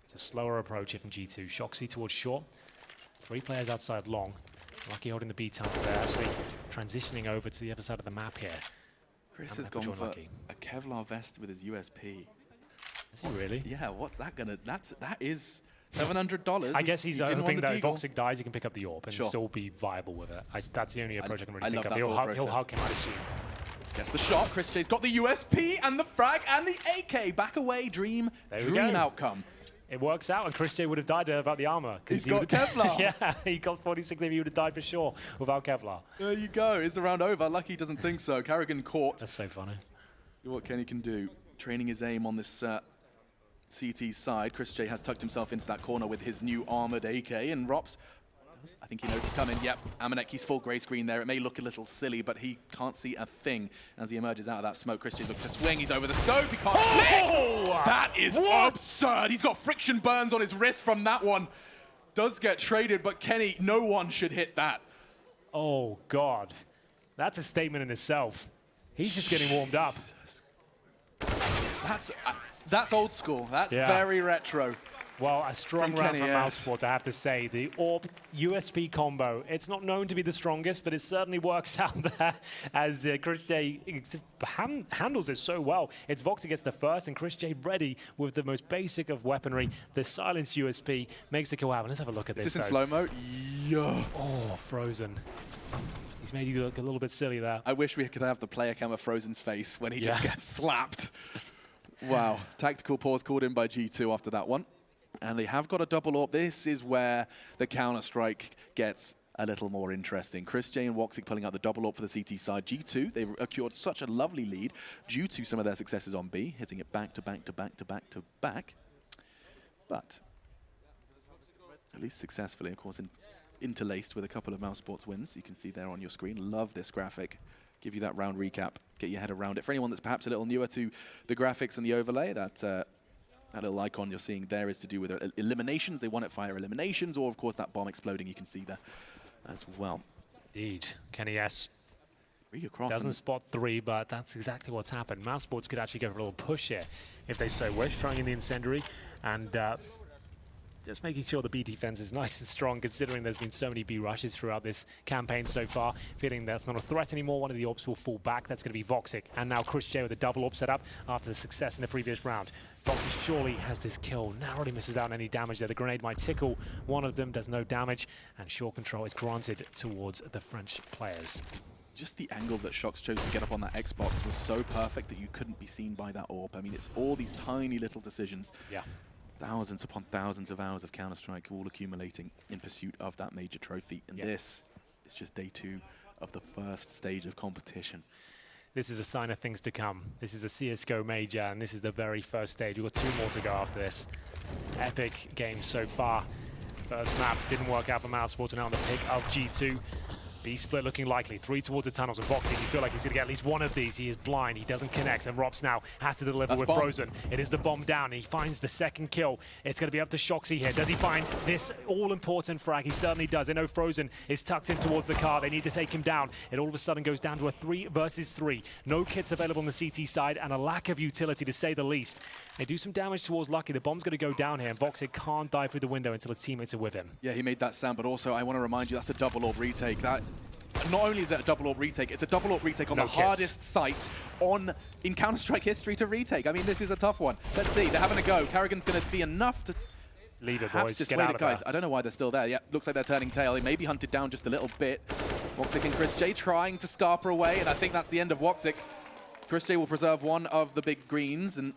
It's a slower approach here from G2. Shoxy towards short. 3 players outside long. Lucky holding the B tunnels. They're actually transitioning over to the other side of the map here. Chris has gone for a Kevlar vest with his USP. Is he really? Yeah, what's that gonna... That is $700. I guess he's hoping that if Woxic dies, he can pick up the AWP and still be viable with it. That's the only approach I can really think of. He'll hug him, I'd assume. Gets the shot. Chrisjay's got the USP and the frag and the AK. Back away, dream outcome. It works out, and Csgo would have died without the armor. He's got Kevlar. Yeah, he got 46 if he would have died for sure without Kevlar. There you go. Is the round over? Lucky doesn't think so. Karrigan caught. That's so funny. See what Kenny can do. Training his aim on this CT side. Csgo has tucked himself into that corner with his new armored AK, and Rops I think he knows it's coming. Yep, Amaneki's full grey screen there. It may look a little silly, but he can't see a thing as he emerges out of that smoke. Christian's looking to swing. He's over the scope. He can't flick. That is absurd. He's got friction burns on his wrist from that one. Does get traded, but Kenny, no one should hit that. Oh, God. That's a statement in itself. He's just getting warmed up. That's old school. That's very retro. Well, a strong round from yes. Mousesports, I have to say. The AWP USP combo, it's not known to be the strongest, but it certainly works out there as Chris J handles it so well. It's Woxic gets the first, and Chris J ready with the most basic of weaponry. The silence USP makes the kill happen. Let's have a look at this. Is this in slow-mo? Yeah. Oh, Frozen. He's made you look a little bit silly there. I wish we could have the player cam of Frozen's face when he just gets slapped. Wow. Tactical pause called in by G2 after that one. And they have got a double AWP. This is where the Counter-Strike gets a little more interesting. Chris J and Woxic pulling out the double AWP for the CT side. G2, they've secured such a lovely lead due to some of their successes on B, hitting it back to back to back to back to back. But at least successfully, of course, interlaced with a couple of Mousesports wins. You can see there on your screen. Love this graphic. Give you that round recap. Get your head around it. For anyone that's perhaps a little newer to the graphics and the overlay, that little icon you're seeing there is to do with eliminations. They won it via eliminations, or of course that bomb exploding you can see there as well. Indeed. Kenny S. Across doesn't spot 3, but that's exactly what's happened. Mousesports could actually go for a little push here if they so wish, throwing in the incendiary and just making sure the B defense is nice and strong, considering there's been so many B rushes throughout this campaign so far. Feeling that's not a threat anymore. One of the AWPs will fall back. That's going to be Woxic. And now Chris J with a double AWP set up after the success in the previous round. Woxic surely has this kill. Narrowly misses out on any damage there. The grenade might tickle. One of them does no damage. And short control is granted towards the French players. Just the angle that Shox chose to get up on that Xbox was so perfect that you couldn't be seen by that AWP. I mean, it's all these tiny little decisions. Yeah. Thousands upon thousands of hours of Counter-Strike all accumulating in pursuit of that major trophy. And this is just day 2 of the first stage of competition. This is a sign of things to come. This is a Csgo major, and this is the very first stage. We've got 2 more to go after this. Epic game so far. First map didn't work out for Mousesports, and now on the pick of G2. B split looking likely. 3 towards the tunnels. And Woxic, you feel like he's going to get at least one of these. He is blind. He doesn't connect. And Rops now has to deliver with Frozen. It is the bomb down. He finds the second kill. It's going to be up to Shoxy here. Does he find this all-important frag? He certainly does. They know Frozen is tucked in towards the car. They need to take him down. It all of a sudden goes down to a 3 versus 3. No kits available on the CT side and a lack of utility, to say the least. They do some damage towards Lucky. The bomb's going to go down here, and Woxic can't dive through the window until his teammates are with him. Yeah, he made that sound, but also I want to remind you that's a double AWP retake. That not only is it a double AWP retake, it's a double AWP retake on the hardest site in Counter-Strike history to retake. I mean, this is a tough one. Let's see, they're having a go. Karrigan's going to be enough to leave it, boys. Get out of guys. there. I don't know why they're still there. Yeah, looks like they're turning tail. He may be hunted down just a little bit. Woxic and Chris J trying to scarper away, and I think that's the end of Woxic. Chris J will preserve one of the big greens, and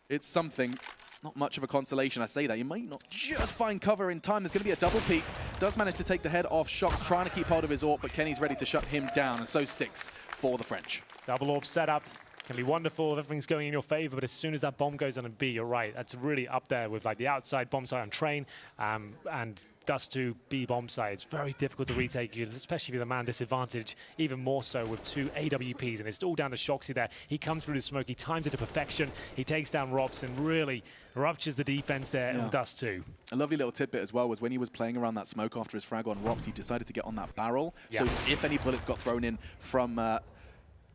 it's something. Not much of a consolation, I say that. You might not just find cover in time. There's going to be a double peek. Does manage to take the head off Shox, trying to keep hold of his AWP, but Kenny's ready to shut him down, and so 6 for the French. Double AWP setup. Can be wonderful if everything's going in your favor, but as soon as that bomb goes on a B, you're right. That's really up there with like the outside bomb site on Train and Dust 2 B bomb site. It's very difficult to retake, especially if you're the man disadvantage, even more so with 2 AWPs. And it's all down to Shoxy there. He comes through the smoke, he times it to perfection. He takes down Rops and really ruptures the defense there on Dust 2. A lovely little tidbit as well was when he was playing around that smoke after his frag on Rops, he decided to get on that barrel. So if any bullets got thrown in from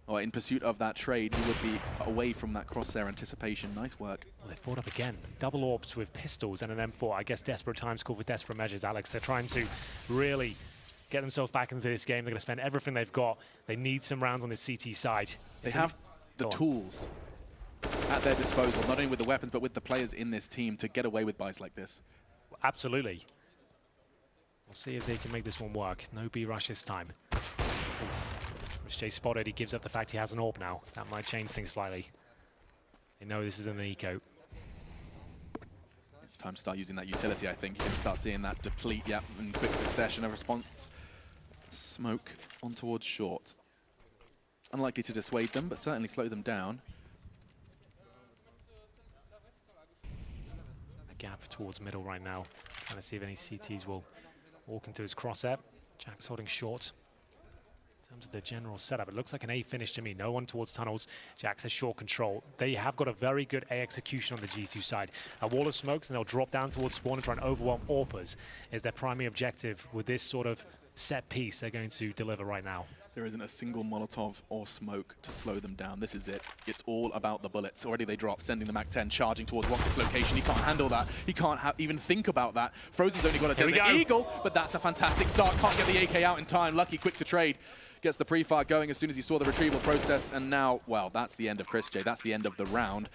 or in pursuit of that trade, he would be away from that crosshair anticipation. Nice work. Well, they've brought up again. Double AWPs with pistols and an M4. I guess desperate times call for desperate measures, Alex. They're trying to really get themselves back into this game. They're going to spend everything they've got. They need some rounds on the CT side. They have the tools at their disposal, not only with the weapons, but with the players in this team to get away with buys like this. Absolutely. We'll see if they can make this one work. No B rush this time. Oof. Jay spotted, he gives up the fact he has an AWP now. That might change things slightly. They know this is an eco. It's time to start using that utility, I think. You're going to start seeing that deplete, in quick succession. A response smoke on towards short. Unlikely to dissuade them, but certainly slow them down. A gap towards middle right now. Trying to see if any CTs will Walking to his crosshair. Jack's holding short. In terms of the general setup, it looks like an A finish to me. No one towards tunnels. Jax has short control. They have got a very good A execution on the G2 side. A wall of smokes, and they'll drop down towards spawn and try and overwhelm AWPers is their primary objective with this sort of set piece they're going to deliver right now. There isn't a single Molotov or smoke to slow them down. This is it. It's all about the bullets. Already they drop, sending the MAC-10, charging towards Woxic's location. He can't handle that. He can't even think about that. Frozen's only got a Desert Eagle, but that's a fantastic start. Can't get the AK out in time. Lucky, quick to trade. Gets the pre-fire going as soon as he saw the retrieval process. And now, well, that's the end of Csgo. That's the end of the round.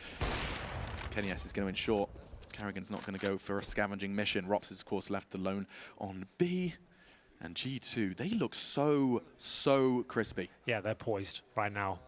Kenny S is going to ensure Carrigan's not going to go for a scavenging mission. Rops is, of course, left alone on B. And G2, they look so crispy. Yeah, they're poised right now.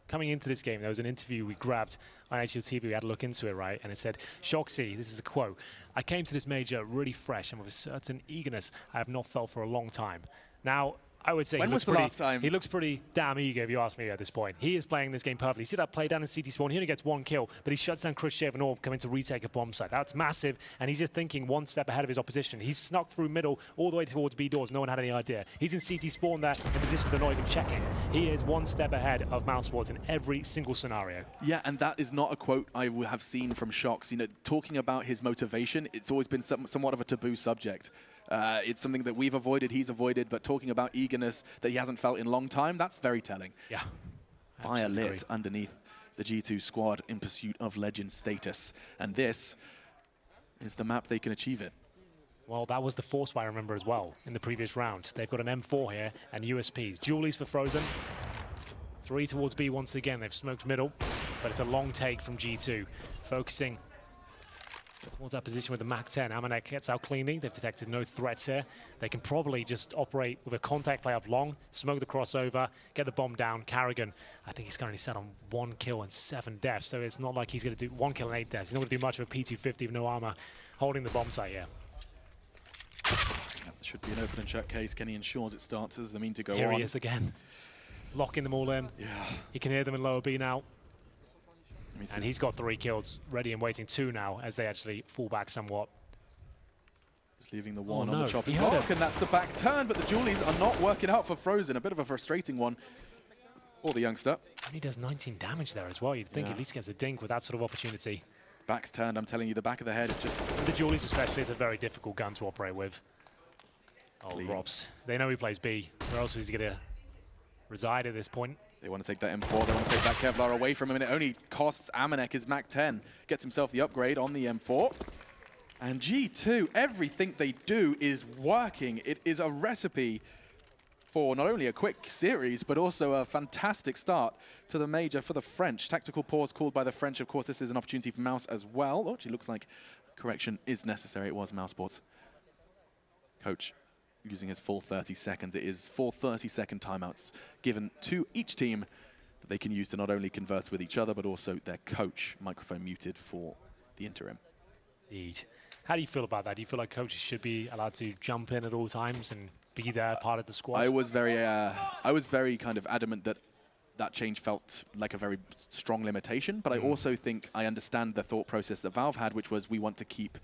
Coming into this game, there was an interview we grabbed on HLTV. We had a look into it, right? And it said, Shoxy, this is a quote, "I came to this major really fresh and with a certain eagerness I have not felt for a long time." Now, I would say when was the last time? He looks pretty damn eager, if you ask me, at this point. He is playing this game perfectly. See that play down in CT spawn? He only gets 1 kill, but he shuts down Khrushchev and Orb coming to retake a bomb site. That's massive, and he's just thinking 1 step ahead of his opposition. He's snuck through middle all the way towards B doors. No one had any idea. He's in CT spawn there in position to not even checking. He is 1 step ahead of Mousesports in every single scenario. Yeah, and that is not a quote I would have seen from Shox. You know, talking about his motivation, it's always been somewhat of a taboo subject. It's something that we've avoided, he's avoided, but talking about eagerness that he hasn't felt in a long time, that's very telling. Yeah. Fire lit underneath the G2 squad in pursuit of legend status. And this is the map they can achieve it. Well, that was the force fire, I remember, as well, in the previous round. They've got an M4 here and USPs. Julies for Frozen. 3 towards B once again. They've smoked middle, but it's a long take from G2. Focusing towards that position with the MAC-10. Amanek gets out cleanly. They've detected no threats here. They can probably just operate with a contact play up long, smoke the crossover, get the bomb down. Carrigan, I think he's currently set on 1 kill and 7 deaths, so it's not like he's going to do 1 kill and 8 deaths. He's not going to do much of a P250 with no armor, holding the bomb site, yeah. That should be an open and shut case. Kenny ensures it starts as the mean to go on. Here he is again. Locking them all in. Yeah. He can hear them in lower B now. And he's got 3 kills, ready and waiting 2 now as they actually fall back somewhat. Just leaving the 1 on the chopping block, and that's the back turn, but the Julies are not working out for Frozen. A bit of a frustrating one for the youngster. And he does 19 damage there as well. You'd think at least gets a dink with that sort of opportunity. Back's turned, I'm telling you, the back of the head is just... The Julies especially is a very difficult gun to operate with. Oh, Rops. They know he plays B. Where else is he going to reside at this point? They want to take that M4, they want to take that Kevlar away from him, and it only costs Amanek his MAC-10. Gets himself the upgrade on the M4. And G2, everything they do is working. It is a recipe for not only a quick series, but also a fantastic start to the major for the French. Tactical pause called by the French. Of course, this is an opportunity for Mouse as well. Oh, actually looks like correction is necessary. It was Mousesports. Coach using his full 30 seconds. It is 4 30-second timeouts given to each team that they can use to not only converse with each other, but also their coach. Microphone muted for the interim. Indeed. How do you feel about that? Do you feel like coaches should be allowed to jump in at all times and be there, part of the squad? I was very kind of adamant that that change felt like a very strong limitation, but I also think I understand the thought process that Valve had, which was we want to keep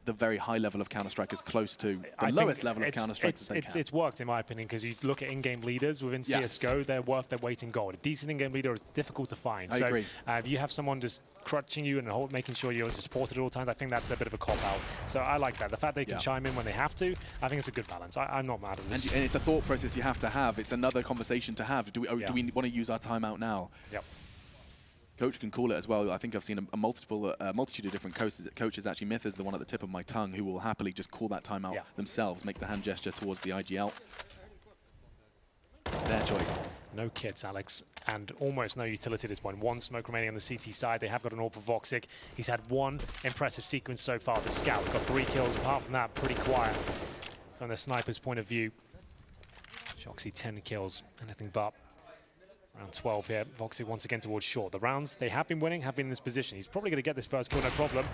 the very high level of Counter-Strike as close to the lowest level of Counter-Strike as they can. It's worked, in my opinion, because you look at in-game leaders within CSGO, they're worth their weight in gold. A decent in-game leader is difficult to find. I agree. If you have someone just crutching you and making sure you're supported at all times, I think that's a bit of a cop-out. So I like that. The fact they can chime in when they have to, I think it's a good balance. I'm not mad at this. And it's a thought process you have to have. It's another conversation to have. Do we want to use our timeout now? Yep. Coach can call it as well. I think I've seen a multitude of different coaches. Actually, Myth is the one at the tip of my tongue who will happily just call that timeout themselves, make the hand gesture towards the IGL. It's their choice. No kits, Alex, and almost no utility at this point. 1 smoke remaining on the CT side. They have got an AWP for Woxic. He's had 1 impressive sequence so far. The scout got 3 kills. Apart from that, pretty quiet from the sniper's point of view. Shoxy 10 kills, anything but. Round 12 here. Woxic once again towards short. The rounds they have been winning, have been in this position. He's probably going to get this first kill, no problem.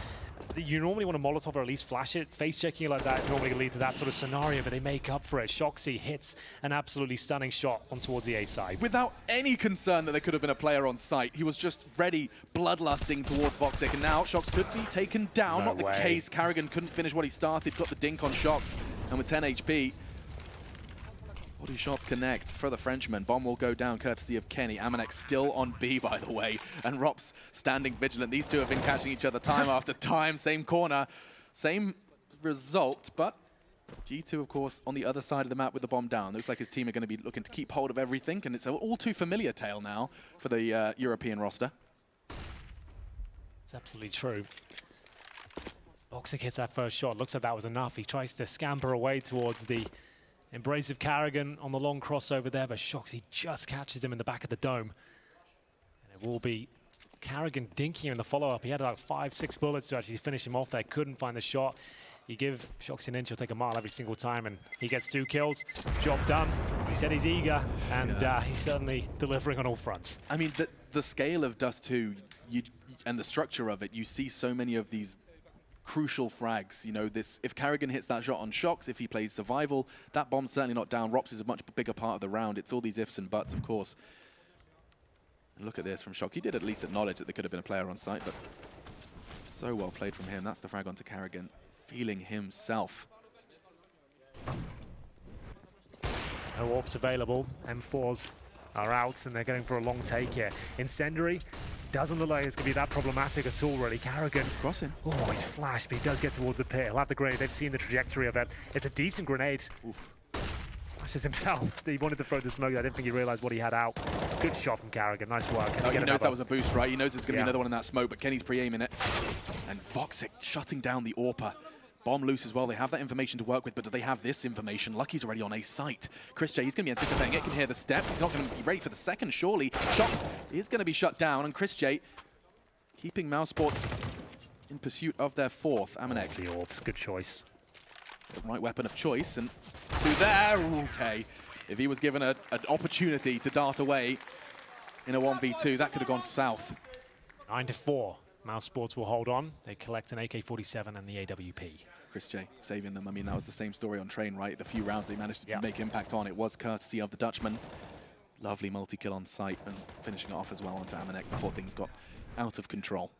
You normally want to Molotov or at least flash it. Face checking like that is normally going to lead to that sort of scenario, but they make up for it. Shoxy hits an absolutely stunning shot on towards the A side. Without any concern that there could have been a player on site, he was just ready, bloodlusting towards Woxic, and now Shox could be taken down. No Not the way. case. Karrigan couldn't finish what he started, got the dink on Shox, and with 10 HP, body shots connect for the Frenchman. Bomb will go down courtesy of Kenny. Amanek still on B, by the way, and Rops standing vigilant. These two have been catching each other time after time. Same corner, same result, but G2, of course, on the other side of the map with the bomb down. Looks like his team are going to be looking to keep hold of everything, and it's an all too familiar tale now for the European roster. It's absolutely true. Woxic hits that first shot. Looks like that was enough. He tries to scamper away towards the embrace of Karrigan on the long crossover there, but Shoxy just catches him in the back of the dome. And it will be Karrigan dinking in the follow-up. He had about 5-6 bullets to actually finish him off there. Couldn't find the shot. You give Shoxy an inch, he'll take a mile every single time, and he gets 2 kills. Job done. He said he's eager, and he's certainly delivering on all fronts. I mean, the scale of Dust 2 and the structure of it, you see so many of these crucial frags. You know, this, if Karrigan hits that shot on Shox, if he plays survival, that bomb's certainly not down. Rops is a much bigger part of the round. It's all these ifs and buts, of course. And look at this from Shox. He did at least acknowledge that there could have been a player on site, but so well played from him. That's the frag onto Karrigan, feeling himself. No AWPs available. M4s are out, and they're going for a long take here. Incendiary doesn't look like it's going to be that problematic at all, really. Karrigan's crossing. Oh, he's flashed, but he does get towards the pit. He'll have the grenade. They've seen the trajectory of it. It's a decent grenade. Oof. Says himself that he wanted to throw the smoke. I didn't think he realized what he had out. Good shot from Karrigan. Nice work. Oh, he knows that was a boost, right? He knows there's going to be another one in that smoke, but Kenny's pre-aiming it. And Woxic shutting down the AWPer. Bomb loose as well. They have that information to work with, but do they have this information? Lucky's already on a site. Chris J, he's going to be anticipating it. Can hear the steps. He's not going to be ready for the second, surely. Shox is going to be shut down, and Chris J keeping Mousesports in pursuit of their fourth. Amanek. The AWPs, good choice. The right weapon of choice, and 2 there. Okay. If he was given an opportunity to dart away in a 1v2, that could have gone south. 9-4. Mousesports will hold on. They collect an AK-47 and the AWP. Chris J saving them. I mean, that was the same story on Train, right? The few rounds they managed to make impact on. It was courtesy of the Dutchman. Lovely multi-kill on site and finishing it off as well onto Amanek before things got out of control.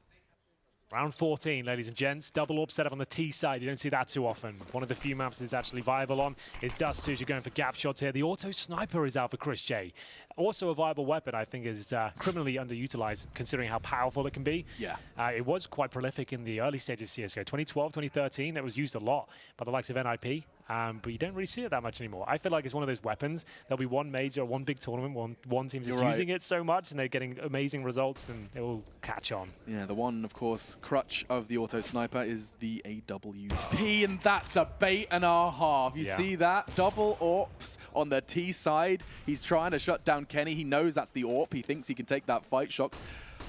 Round 14, ladies and gents. Double AWP setup on the T side. You don't see that too often. One of the few maps it's actually viable on is Dust 2 as you're going for gap shots here. The auto sniper is out for Chris J. Also a viable weapon, I think, is criminally underutilized considering how powerful it can be. Yeah. It was quite prolific in the early stages of CSGO. 2012, 2013, it was used a lot by the likes of NIP. But you don't really see it that much anymore. I feel like it's one of those weapons. There'll be one major, one big tournament, one team is using it so much and they're getting amazing results, and it will catch on. Yeah, the one, of course, crutch of the auto sniper is the AWP, and that's a bait and a half. You see that? Double AWPs on the T side. He's trying to shut down Kenny. He knows that's the AWP. He thinks he can take that fight. Shox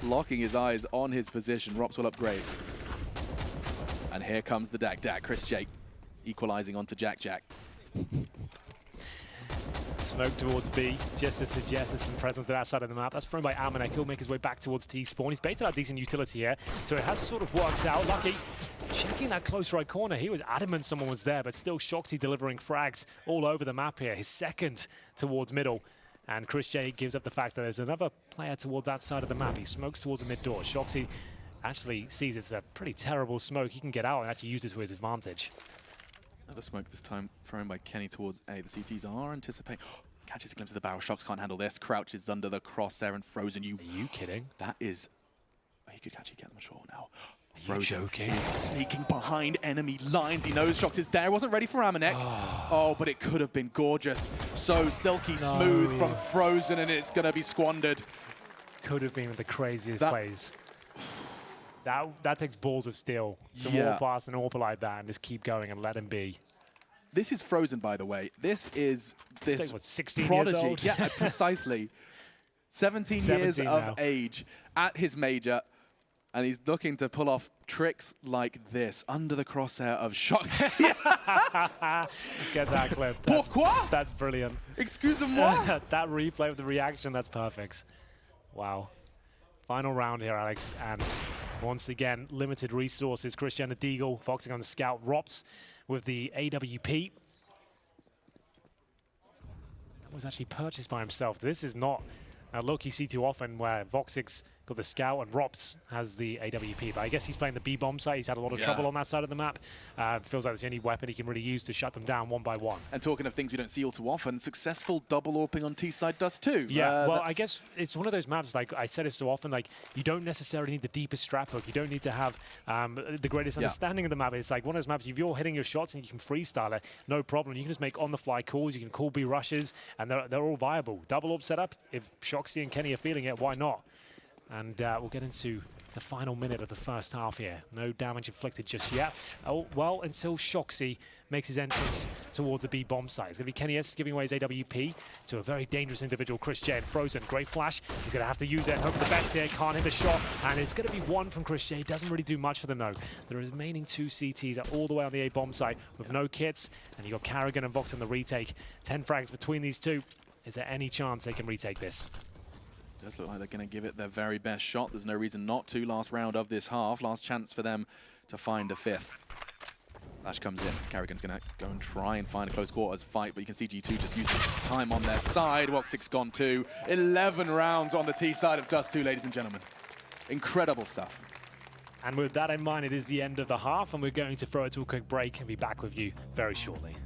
locking his eyes on his position. Rops will upgrade. And here comes the Dag. Chris J equalizing onto Jack. Smoke towards B, just to suggest there's some presence to that side of the map. That's thrown by Amanek. He'll make his way back towards T-spawn. He's baited out decent utility here, so it has sort of worked out. Lucky checking that close right corner. He was adamant someone was there, but still Shoxy delivering frags all over the map here. His second towards middle. And Chris J gives up the fact that there's another player towards that side of the map. He smokes towards the mid door. Shoxy actually sees it's a pretty terrible smoke. He can get out and actually use it to his advantage. Another smoke this time thrown by Kenny towards A. The CTs are anticipating. Catches a glimpse of the barrel. Shox can't handle this. Crouches under the crosshair and Frozen. Are you kidding? That is... he could actually get them ashore now. Frozen joking? Is sneaking behind enemy lines. He knows Shox is there. Wasn't ready for Amanek. Oh, but it could have been gorgeous. So silky smooth from Frozen, and it's going to be squandered. Could have been the craziest plays. That takes balls of steel to walk past an AWP like that and just keep going and let him be. This is Frozen, by the way. This is this what, 16 prodigy. years old? Yeah, precisely. 17 years of now. age at his major. And he's looking to pull off tricks like this under the crosshair of Shock. Get that clip. Pourquoi? That's brilliant. Excusez-moi. That replay with the reaction, that's perfect. Wow. Final round here, Alex. And once again, limited resources. Christian Deagle, Woxic on the scout. Rops with the AWP. That was actually purchased by himself. This is not a look you see too often where Woxic's got the scout and Rops has the AWP. But I guess he's playing the B-bomb side. He's had a lot of trouble on that side of the map. Feels like it's the only weapon he can really use to shut them down one by one. And talking of things we don't see all too often, successful double AWPing on T-side does too. Yeah, well, I guess it's one of those maps, like I said it so often, like you don't necessarily need the deepest strap hook. You don't need to have the greatest understanding of the map. It's like one of those maps, if you're hitting your shots and you can freestyle it, no problem. You can just make on-the-fly calls. You can call B rushes, and they're all viable. Double AWP setup, if Shoxy and Kenny are feeling it, why not? And we'll get into the final minute of the first half here. No damage inflicted just yet. Oh, well, until Shoxy makes his entrance towards the B-bomb site. It's going to be Kenny S giving away his AWP to a very dangerous individual, Chris J. Frozen. Great flash. He's going to have to use it and hope for the best here. Can't hit the shot. And it's going to be one from Chris J. Doesn't really do much for them, though. The remaining two CTs are all the way on the A-bomb site with no kits. And you've got Carrigan and Vox on the retake. 10 frags between these two. Is there any chance they can retake this? Does look like they're going to give it their very best shot. There's no reason not to. Last round of this half. Last chance for them to find the fifth. Flash comes in. Carrigan's going to go and try and find a close quarters fight, but you can see G2 just using time on their side. Woxic's gone too. 11 rounds on the T side of Dust 2, ladies and gentlemen. Incredible stuff. And with that in mind, it is the end of the half, and we're going to throw it to a quick break and be back with you very shortly.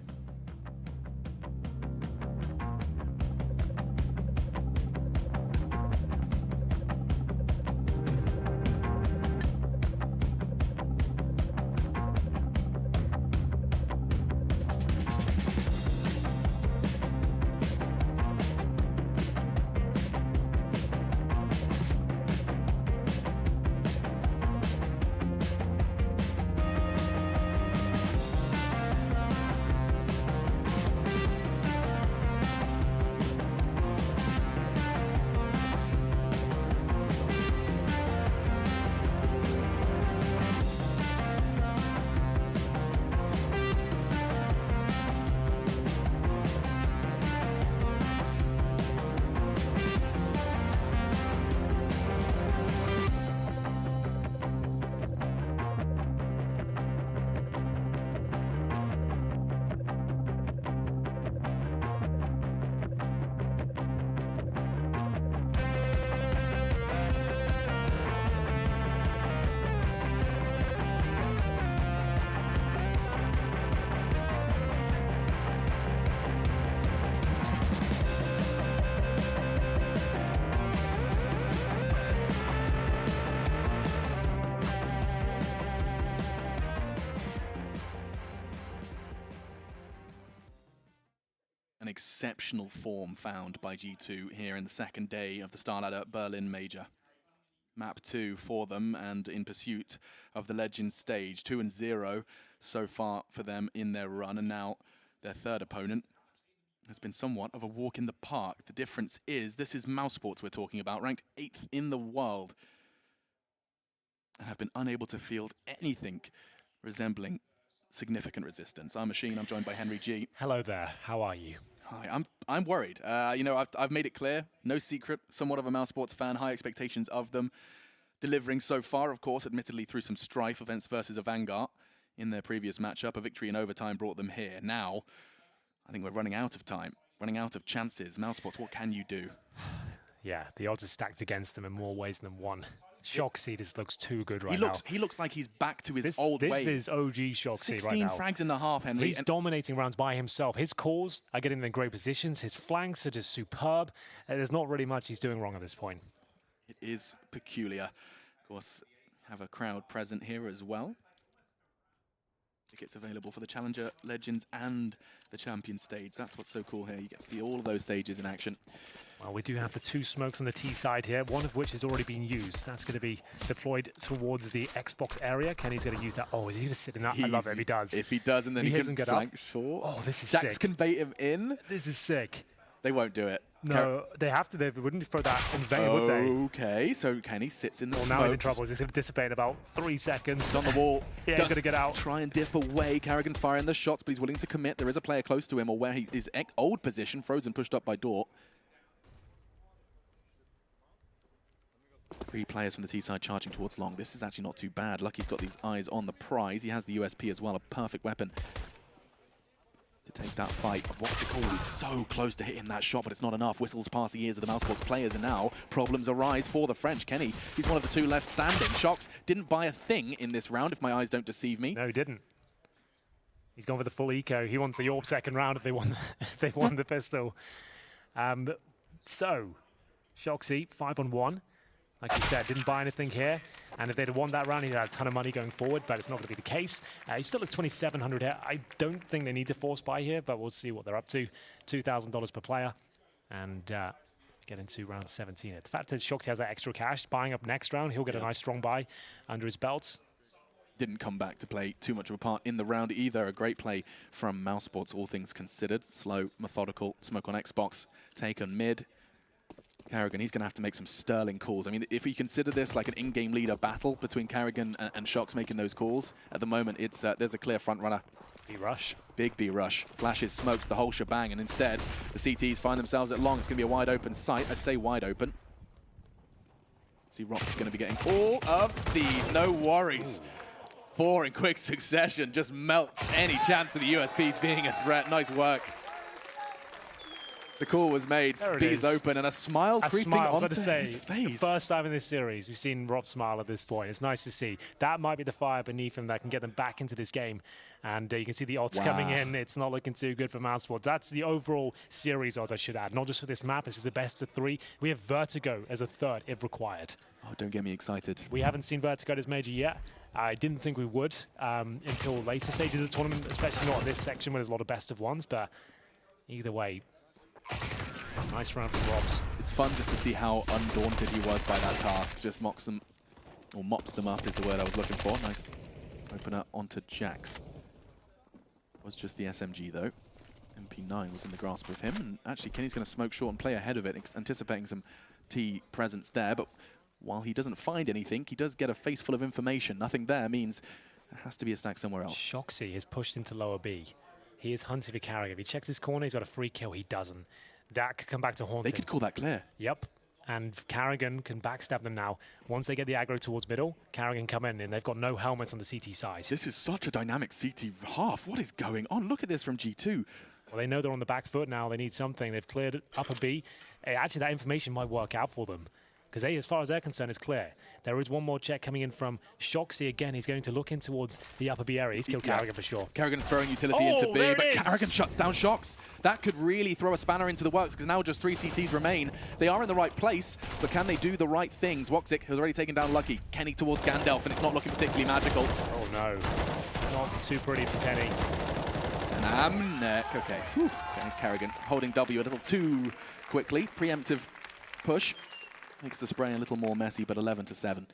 Exceptional form found by G2 here in the second day of the Starladder Berlin Major. Map 2 for them and in pursuit of the Legends stage. 2-0 so far for them in their run, and now their third opponent has been somewhat of a walk in the park. The difference is this is Mousesports we're talking about, ranked 8th in the world, and have been unable to field anything resembling significant resistance. I'm Machine, I'm joined by Henry G. Hello there, how are you? Hi, I'm worried. You know, I've made it clear, no secret, somewhat of a Mousesports fan, high expectations of them. Delivering so far, of course, admittedly through some strife events versus a Vanguard in their previous matchup. A victory in overtime brought them here. Now, I think we're running out of time, running out of chances. Mousesports, what can you do? Yeah, the odds are stacked against them in more ways than one. Shoxy just looks too good right now. He looks like he's back to his old ways. This is OG Shoxy right now. 16 frags in the half, Henry. He's dominating rounds by himself. His calls are getting in great positions. His flanks are just superb. There's not really much he's doing wrong at this point. It is peculiar. Of course, have a crowd present here as well. Tickets available for the Challenger, Legends, and the Champion stage. That's what's so cool here. You get to see all of those stages in action. Well, we do have the two smokes on the T side here, one of which has already been used. That's going to be deployed towards the Xbox area. Kenny's going to use that. Oh, is he going to sit in that? I love it if he does. If he does, and then he can get flank up. short. Oh, this is Jax sick. can bait him in. This is sick. They won't do it. No, they have to. They wouldn't throw that in vain, would they? Okay, so Kenny sits in the smoke. Now he's in trouble. He's going to dissipate in about 3 seconds. He's on the wall. Yeah, he's going to get out. Try and dip away. Carrigan's firing the shots, but he's willing to commit. There is a player close to him, or where his old position, frozen, pushed up by Dort. 3 players from the T side charging towards long. This is actually not too bad. Lucky's got these eyes on the prize. He has the USP as well, a perfect weapon to take that fight. Woxic always so close to hitting that shot, but it's not enough. Whistles past the ears of the Mousesports players, and now problems arise for the French. Kenny, he's one of the 2 left standing. Shox didn't buy a thing in this round, if my eyes don't deceive me. No, he didn't. He's gone for the full eco. He wants the AWP second round if they won, if they won the pistol. So, Shoxy, 5-on-1. Like you said, didn't buy anything here. And if they'd have won that round, he'd had a ton of money going forward, but it's not going to be the case. He still has 2,700 here. I don't think they need to force buy here, but we'll see what they're up to. $2,000 per player. And get into round 17. The fact that Shoxy has that extra cash, buying up next round, he'll get a nice strong buy under his belt. Didn't come back to play too much of a part in the round either. A great play from Mousesports, all things considered. Slow, methodical, smoke on Xbox, taken mid. Carrigan, he's going to have to make some sterling calls. I mean, if we consider this like an in-game leader battle between Carrigan and Shox making those calls, at the moment, it's there's a clear front runner. B rush. Big B rush. Flashes, smokes, the whole shebang, and instead, the CTs find themselves at long. It's going to be a wide open sight. I say wide open. See, Rops is going to be getting all of these. No worries. 4 in quick succession just melts any chance of the USPs being a threat. Nice work. The call was made, B's open, and a smile creeping onto his face. The first time in this series, we've seen Rob smile at this point. It's nice to see. That might be the fire beneath him that can get them back into this game. And you can see the odds coming in. It's not looking too good for Mousesports. That's the overall series odds, I should add. Not just for this map. This is the best of 3. We have Vertigo as a 3rd, if required. Oh, don't get me excited. We haven't seen Vertigo as major yet. I didn't think we would until later stages of the tournament, especially not in this section where there's a lot of best of 1s. But either way, nice round from Robs. It's fun just to see how undaunted he was by that task. Just mops them up is the word I was looking for. Nice opener onto Jax. Was just the SMG though. MP9 was in the grasp of him, and actually Kenny's going to smoke short and play ahead of it, anticipating some T presence there. But while he doesn't find anything, he does get a face full of information. Nothing there means there has to be a stack somewhere else. Shoxy has pushed into lower B. He is hunting for Carrigan. If he checks his corner, he's got a free kill. He doesn't. That could come back to haunt him. They could call that clear. Yep. And Carrigan can backstab them now. Once they get the aggro towards middle, Carrigan come in, and they've got no helmets on the CT side. This is such a dynamic CT half. What is going on? Look at this from G2. Well, they know they're on the back foot now. They need something. They've cleared upper B. Actually, that information might work out for them, because as far as they're concerned, it's clear. There is one more check coming in from Shoxy again. He's going to look in towards the upper B area. He's killed Carrigan for sure. Carrigan's throwing utility into B, but Carrigan shuts down Shox. That could really throw a spanner into the works, because now just 3 CTs remain. They are in the right place, but can they do the right things? Woxic has already taken down Lucky. Kenny towards Gandalf, and it's not looking particularly magical. Oh no, not too pretty for Kenny. And Amnek, okay. Whew. Carrigan holding W a little too quickly. Preemptive push. Makes the spray a little more messy, but 11-7.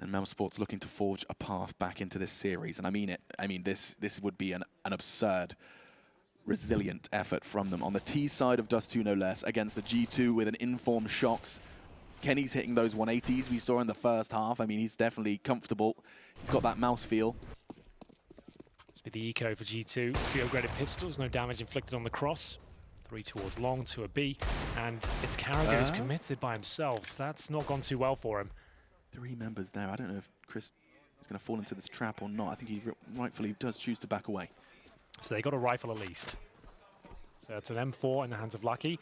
And Mousesports looking to forge a path back into this series. And I mean it. I mean, this would be an absurd, resilient effort from them. On the T side of Dust 2, no less, against the G2 with an informed Shox. Kenny's hitting those 180s we saw in the first half. I mean, he's definitely comfortable. He's got that mouse feel. Let's be the eco for G2. 3 upgraded pistols, no damage inflicted on the cross. 3 towards long, to a B, and it's Carrigan who's committed by himself. That's not gone too well for him. 3 members there. I don't know if Chris is going to fall into this trap or not. I think he rightfully does choose to back away. So they got a rifle at least. So it's an M4 in the hands of Lucky,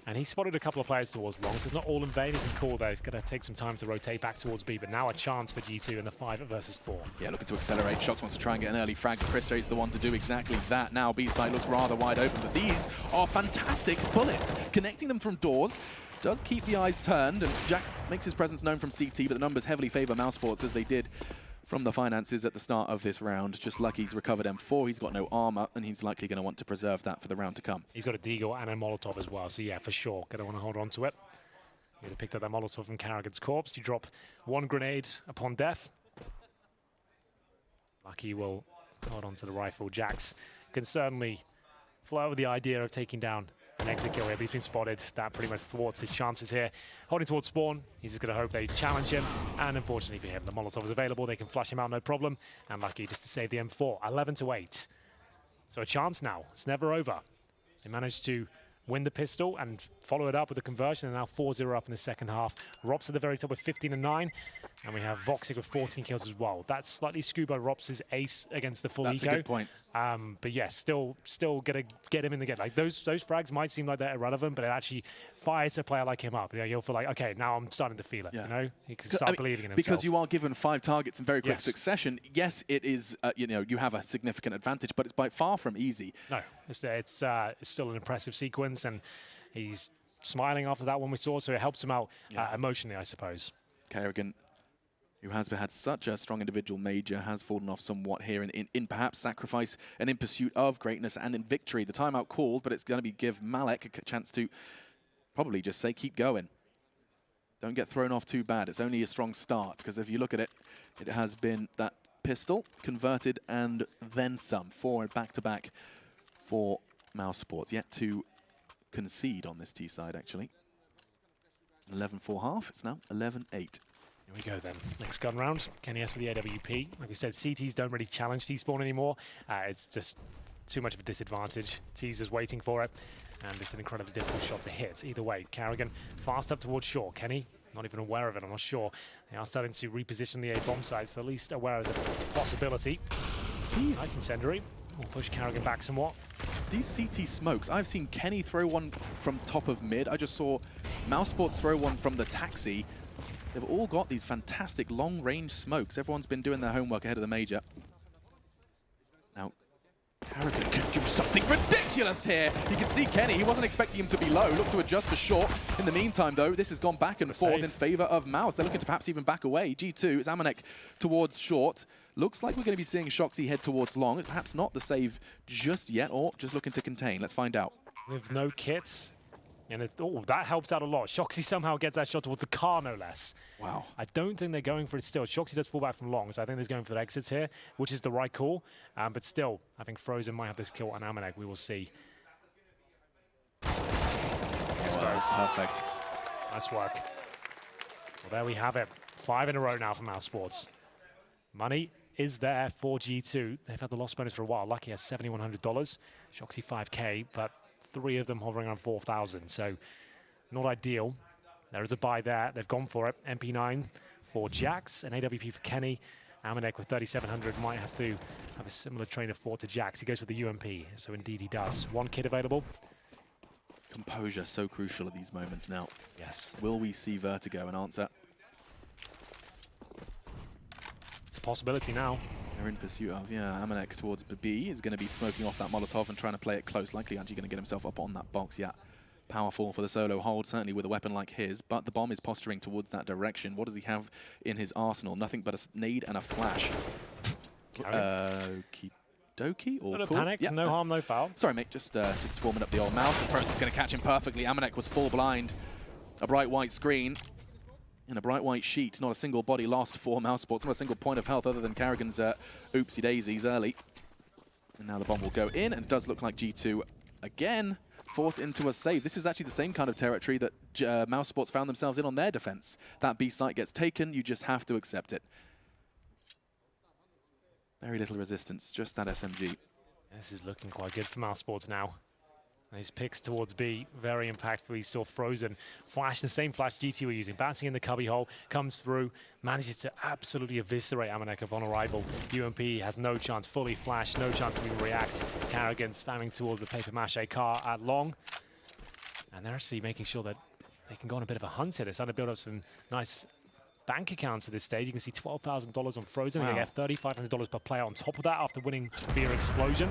and he spotted a couple of players towards long, so it's not all in vain. He can call they've got to take some time to rotate back towards B, but now a chance for G2 in the 5 versus 4. Yeah, looking to accelerate. Shox wants to try and get an early frag, but Chris is the one to do exactly that. Now B side looks rather wide open, but these are fantastic bullets. Connecting them from doors does keep the eyes turned, and Jax makes his presence known from CT, but the numbers heavily favor Mousesports as they did from the finances at the start of this round. Just Lucky's recovered M4, he's got no armor, and he's likely going to want to preserve that for the round to come. He's got a Deagle and a Molotov as well, so yeah, for sure, going to want to hold on to it. He would have picked up that Molotov from Carrigan's corpse. You drop 1 grenade upon death. Lucky will hold on to the rifle. Jax can certainly fly with the idea of taking down an exit kill here, but he's been spotted. That pretty much thwarts his chances here. Holding towards spawn, he's just going to hope they challenge him, and unfortunately for him, the Molotov is available. They can flush him out, no problem, and lucky just to save the M4. 11-8. So a chance now. It's never over. They managed to win the pistol and follow it up with a conversion, and now 4-0 up in the second half. Rops at the very top with 15-9, and we have Woxic with 14 kills as well. That's slightly skewed by Rops' ace against the full eco. That's a good point. But yeah, still gonna get him in the game. Like those frags might seem like they're irrelevant, but it actually fires a player like him up. You know, he'll feel like, okay, now I'm starting to feel it. You know, he can start believing in himself. Because you are given 5 targets in very quick succession. Yes, it is. You know, you have a significant advantage, but it's by far from easy. No, it's still an impressive sequence, and he's smiling after that one we saw, so it helps him out emotionally, I suppose. Kerrigan, who has had such a strong individual major, has fallen off somewhat here in perhaps sacrifice and in pursuit of greatness and in victory. The timeout called, but it's going to give Malek a chance to probably just say, keep going. Don't get thrown off too bad. It's only a strong start, because if you look at it, it has been that pistol converted and then some. 4 back-to-back for Mousesports. Yet to concede on this T side, actually. 11-4 half. It's now 11-8. Here we go then. Next gun round. Kenny S with the AWP. Like we said, CTs don't really challenge T-spawn anymore. It's just too much of a disadvantage. T's is waiting for it, and it's an incredibly difficult shot to hit. Either way, Kerrigan fast up towards shore. Kenny, not even aware of it, I'm not sure. They are starting to reposition the A bomb sites, at least aware of the possibility. Nice incendiary. We'll push Kerrigan back somewhat. These CT smokes, I've seen Kenny throw one from top of mid. I just saw Mousesports throw one from the taxi. They've all got these fantastic long-range smokes. Everyone's been doing their homework ahead of the major. Now, Kerrigan could do something ridiculous here. You can see Kenny, he wasn't expecting him to be low. Look to adjust for short. In the meantime, though, this has gone back and forth in favor of Mouz. They're looking to perhaps even back away. G2, it's Amanek towards short. Looks like we're going to be seeing Shoxy head towards long. Perhaps not the save just yet, or just looking to contain. Let's find out. With no kits. And that helps out a lot. Shoxy somehow gets that shot towards the car, no less. Wow. I don't think they're going for it still. Shoxy does fall back from long, so I think they're going for the exits here, which is the right call. But still, I think Frozen might have this kill on Amanek. We will see. It's both. Perfect. Nice work. Well, there we have it. 5 in a row now for Mousesports. Money is there for G2. They've had the loss bonus for a while. Lucky has $7,100. Shoxy 5K, but 3 of them hovering around 4,000, so not ideal. There is a buy there. They've gone for it. MP9 for Jax, and AWP for Kenny. Amanek with 3,700 might have to have a similar train of 4 to Jax. He goes with the UMP, so indeed he does. 1 kit available. Composure so crucial at these moments now. Yes. Will we see Vertigo? An answer. It's a possibility now. They're in pursuit of, Amanek towards B is going to be smoking off that Molotov and trying to play it close. Likely actually going to get himself up on that box, Powerful for the solo hold, certainly with a weapon like his, but the bomb is posturing towards that direction. What does he have in his arsenal? Nothing but a nade and a flash. Okie dokie, or No cool? panic, no harm, no foul. Sorry, mate, just swarming up the old mouse, and Frozen's going to catch him perfectly. Amanek was full blind. A bright white screen. In a bright white sheet, not a single body lost for Mousesports, not a single point of health other than Kerrigan's oopsie daisies early. And now the bomb will go in, and it does look like G2 again forced into a save. This is actually the same kind of territory that Mousesports found themselves in on their defense. That B site gets taken, you just have to accept it. Very little resistance, just that SMG. This is looking quite good for Mousesports now. These picks towards B, very impactful. You saw Frozen flash, the same flash GT were using. Bouncing in the cubby hole, comes through, manages to absolutely eviscerate Amanek upon arrival. UMP has no chance, fully flashed, no chance to even react. Kerrigan spamming towards the paper mache car at long. And they're actually making sure that they can go on a bit of a hunt here. They're starting to build up some nice bank accounts at this stage. You can see $12,000 on Frozen. Wow. They get $3,500 per player on top of that after winning via Explosion.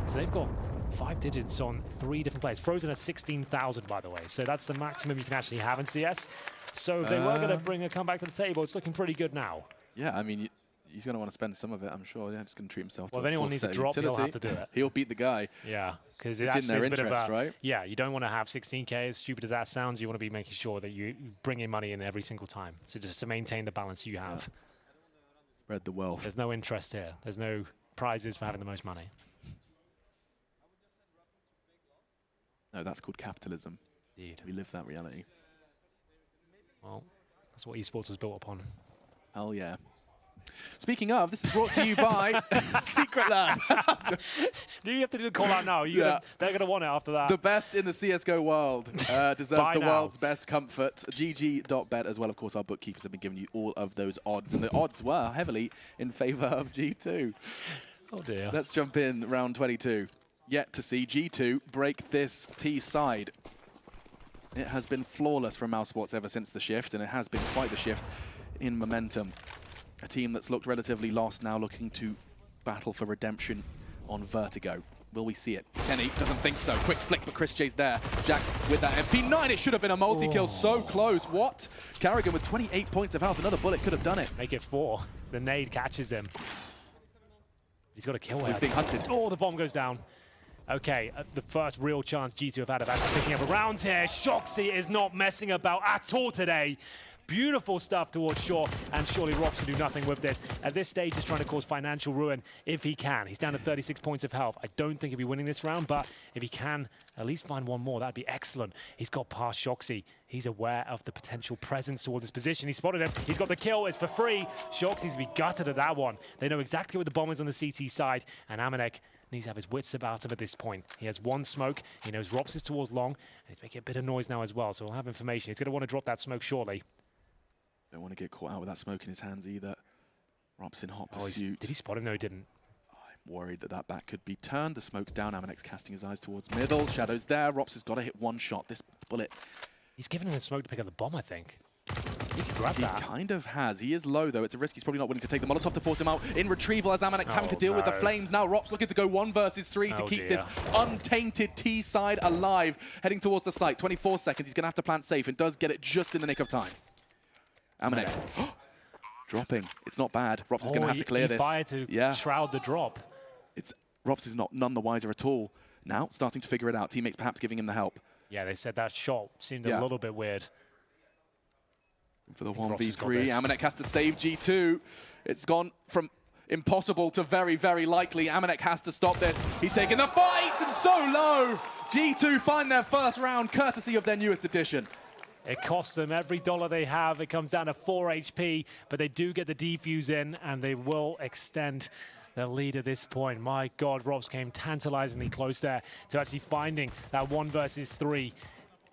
So they've got 5 digits on 3 different players. Frozen at 16,000, by the way. So that's the maximum you can actually have in CS. So if they were going to bring a comeback to the table, it's looking pretty good now. Yeah, I mean, he's going to want to spend some of it, I'm sure. Yeah, just going to treat himself to if anyone needs a drop, he'll have to do it. He'll beat the guy. Yeah, because it's in their interest, right? Yeah, you don't want to have 16K, as stupid as that sounds. You want to be making sure that you bring in money in every single time. So just to maintain the balance you have. Yeah. Spread the wealth. There's no interest here. There's no prizes for having the most money. No, that's called capitalism. Indeed. We live that reality. Well, that's what esports was built upon. Hell yeah. Speaking of, this is brought to you by Secret Lab. Do you have to do the call out now? They're going to want it after that. The best in the CSGO world deserves the now. world's best comfort. GG.bet as well. Of course, our bookkeepers have been giving you all of those odds, and the odds were heavily in favor of G2. Oh dear. Let's jump in round 22. Yet to see G2 break this T side. It has been flawless from Mousesports ever since the shift, and it has been quite the shift in momentum. A team that's looked relatively lost now looking to battle for redemption on Vertigo. Will we see it? Kenny doesn't think so. Quick flick, but Chris J's there. Jax with that MP9. It should have been a multi-kill. So close. What? Carrigan with 28 points of health. Another bullet could have done it. Make it 4. The nade catches him. He's got a kill. He's being hunted. Oh, the bomb goes down. Okay, the first real chance G2 have had of actually picking up a round here. Shoxy is not messing about at all today. Beautiful stuff towards Shaw, and surely Rox can do nothing with this. At this stage, he's trying to cause financial ruin if he can. He's down to 36 points of health. I don't think he'll be winning this round, but if he can at least find one more, that'd be excellent. He's got past Shoxy. He's aware of the potential presence towards his position. He spotted him. He's got the kill. It's for free. Shoxy's to be gutted at that one. They know exactly what the bomb is on the CT side, and Amanek needs to have his wits about him at this point. He has one smoke. He knows Rops is towards long, and he's making a bit of noise now as well, so we'll have information. He's going to want to drop that smoke shortly. Don't want to get caught out with that smoke in his hands either. Rops in hot pursuit. Did he spot him? No, he didn't. I'm worried that that back could be turned. The smoke's down. Amanek's casting his eyes towards middle. Shadow's there. Rops has got to hit one shot. This bullet. He's given him a smoke to pick up the bomb, I think. He can grab that. He kind of has. He is low, though. It's a risk. He's probably not willing to take the Molotov to force him out in retrieval as Amanek's having to deal with the flames. Now Rops looking to go 1 versus 3 to keep this untainted T side alive. Heading towards the site. 24 seconds. He's going to have to plant safe and does get it just in the nick of time. Amanek. Dropping. It's not bad. Rops is going to have to clear this. Fired to shroud the drop. Rops is none the wiser at all. Now starting to figure it out. Teammates perhaps giving him the help. Yeah, they said that shot seemed a little bit weird. For the 1v3, Amanek has to save G2. It's gone from impossible to very, very likely. Amanek has to stop this. He's taking the fight, and so low. G2 find their first round, courtesy of their newest addition. It costs them every dollar they have. It comes down to 4 HP, but they do get the defuse in, and they will extend their lead at this point. My God, Robs came tantalizingly close there to actually finding that 1 versus 3.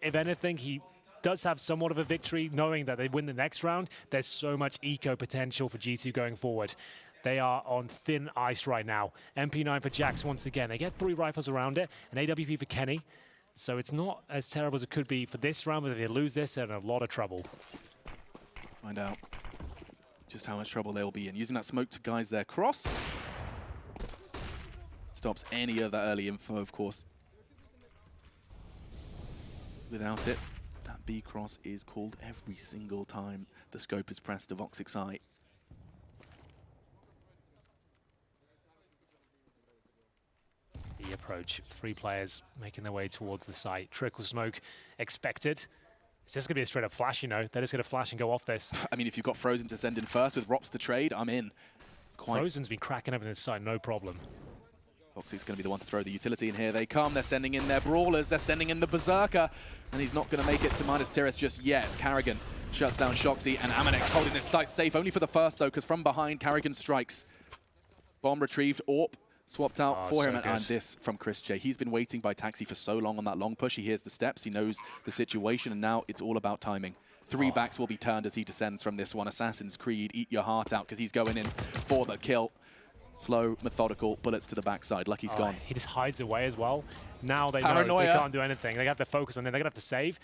If anything, he does have somewhat of a victory, knowing that they win the next round. There's so much eco potential for G2 going forward. They are on thin ice right now. MP9 for Jax once again. They get 3 rifles around it, an AWP for Kenny. So it's not as terrible as it could be for this round, but if they lose this, they're in a lot of trouble. Find out just how much trouble they'll be in. Using that smoke to guise their cross. Stops any of that early info, of course. Without it, that B cross is called every single time the scope is pressed to Woxic's eye. The approach, 3 players making their way towards the site. Trickle smoke expected. It's just going to be a straight up flash, you know. They're just going to flash and go off this. I mean, if you've got Frozen to send in first with Rops to trade, I'm in. It's quite... Frozen's been cracking open this side, no problem. Woxic's going to be the one to throw the utility in here. They come, they're sending in their Brawlers, they're sending in the Berserker, and he's not going to make it to Midas Tirith just yet. Carrigan shuts down Shoxy, and Amanek's holding this site safe, only for the first, though, because from behind, Carrigan strikes. Bomb retrieved, AWP swapped out for him, and this from Chris J. He's been waiting by taxi for so long on that long push. He hears the steps, he knows the situation, and now it's all about timing. 3 backs will be turned as he descends from this one. Assassin's Creed, eat your heart out, because he's going in for the kill. Slow, methodical, bullets to the backside. Lucky's gone. He just hides away as well. Now they know they can't do anything. They have to focus on it. They're going to have to save.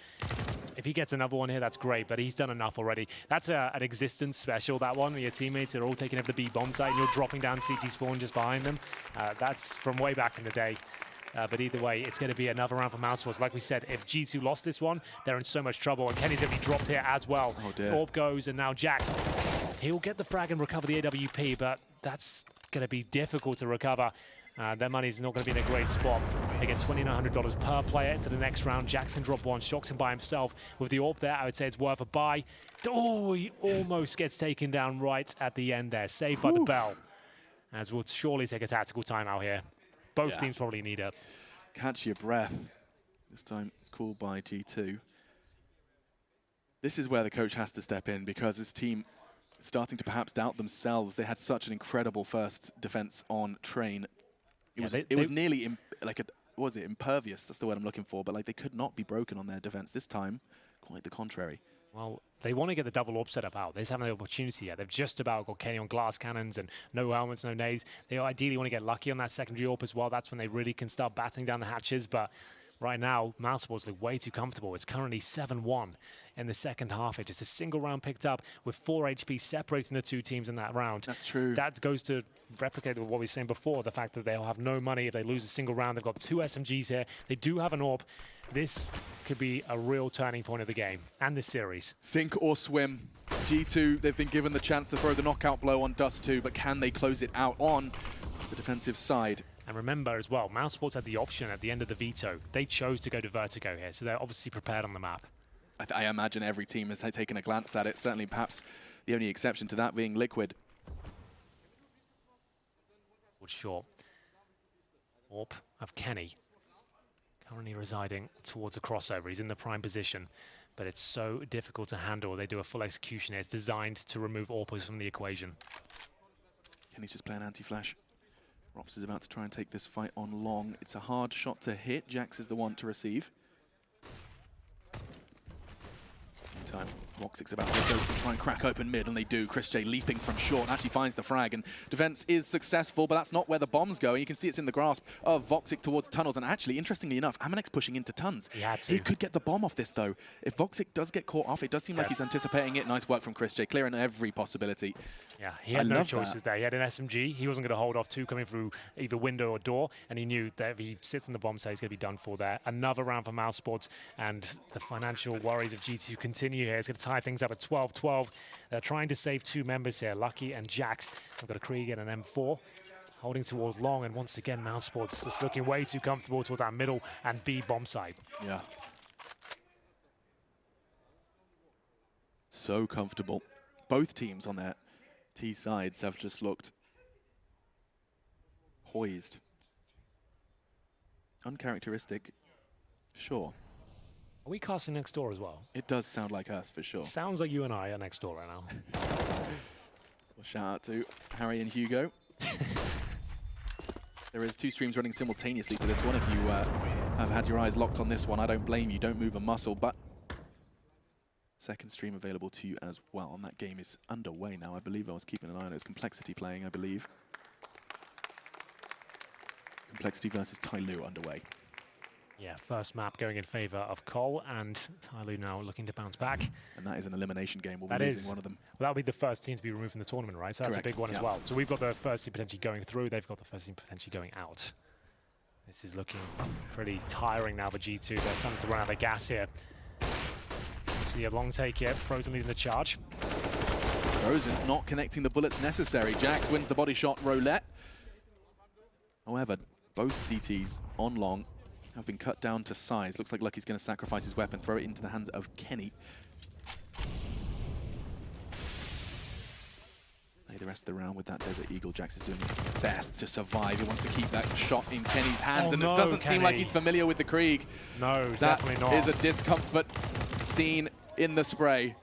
If he gets another one here, that's great, but he's done enough already. That's an existence special, that one. Your teammates are all taking over the B bomb site and you're dropping down CT spawn just behind them. That's from way back in the day. But either way, it's going to be another round for Mousesports. Like we said, if G2 lost this one, they're in so much trouble. And Kenny's going to be dropped here as well. Oh dear. Orb goes, and now Jax. He'll get the frag and recover the AWP, but that's going to be difficult to recover. Their money's not going to be in a great spot. They get $2,900 per player into the next round. Jackson drop 1, shocks him by himself. With the AWP there, I would say it's worth a buy. Oh, he almost gets taken down right at the end there. Saved by the bell. As we'll surely take a tactical timeout here. Both teams probably need it. Catch your breath. This time it's called by G2. This is where the coach has to step in because his team is starting to perhaps doubt themselves. They had such an incredible first defense on Train. It was nearly was it impervious? That's the word I'm looking for. But like they could not be broken on their defense this time. Quite the contrary. Well, they want to get the double orb setup out. They just haven't had the opportunity yet. They've just about got Kenny on glass cannons and no helmets, no nades. They ideally want to get lucky on that secondary orb as well. That's when they really can start battling down the hatches. But right now, Mousesports look way too comfortable. It's currently 7-1 in the second half. It's just a single round picked up with 4 HP separating the two teams in that round. That's true. That goes to replicate what we were saying before, the fact that they'll have no money if they lose a single round. They've got 2 SMGs here. They do have an orb. This could be a real turning point of the game and the series. Sink or swim. G2, they've been given the chance to throw the knockout blow on Dust 2, but can they close it out on the defensive side? And remember as well, Mousesports had the option at the end of the veto. They chose to go to vertigo here, so they're obviously prepared on the map. I imagine every team has taken a glance at it, certainly perhaps the only exception to that being Liquid. Short. Orb of Kenny, currently residing towards a crossover. He's in the prime position, but it's so difficult to handle. They do a full execution here. It's designed to remove Orpers from the equation. Kenny's just playing anti-flash. Rops is about to try and take this fight on long. It's a hard shot to hit. Jax is the one to receive. Meantime, Woxic's about to go try and crack open mid, and they do. Chris J leaping from short, actually finds the frag, and defense is successful, but that's not where the bomb's going. You can see it's in the grasp of Woxic towards tunnels, and actually, interestingly enough, Amanek's pushing into tons. He had to. He could get the bomb off this, though. If Woxic does get caught off, it does seem like he's anticipating it. Nice work from Chris J, clearing every possibility. Yeah, he had no choices there. He had an SMG. He wasn't going to hold off 2 coming through either window or door, and he knew that if he sits in the bomb site, he's going to be done for there. Another round for Mousesports, and the financial worries of G2 continue here. It's going to tie things up at 12-12. They're trying to save 2 members here, Lucky and Jax. They've got a Krieg and an M4. Holding towards long, and once again, Mousesports just looking way too comfortable towards that middle and B bomb site. Yeah. So comfortable. Both teams on their T sides have just looked poised. Uncharacteristic, sure. Are we casting next door as well? It does sound like us, for sure. Sounds like you and I are next door right now. Well, shout out to Harry and Hugo. There is 2 streams running simultaneously to this one. If you have had your eyes locked on this one, I don't blame you. Don't move a muscle, but second stream available to you as well. And that game is underway now. I believe I was keeping an eye on it. It's Complexity playing, I believe. Complexity versus Tyloo underway. Yeah, first map going in favor of Cole, and Tyloo now looking to bounce back. And that is an elimination game. We'll be losing one of them. Well, that'll be the first team to be removed from the tournament, right? So that's Correct. a big one as well. So we've got the first team potentially going through. They've got the first team potentially going out. This is looking pretty tiring now for G2. They're starting to run out of gas here. See a long take here. Frozen leading the charge. Frozen not connecting the bullets necessary. Jax wins the body shot roulette. However, both CTs on long have been cut down to size. Looks like Lucky's going to sacrifice his weapon, throw it into the hands of Kenny. Play the rest of the round with that Desert Eagle. Jax is doing his best to survive. He wants to keep that shot in Kenny's hands, and it doesn't seem like he's familiar with the Krieg. No, definitely not. That is a discomfort seen in the spray.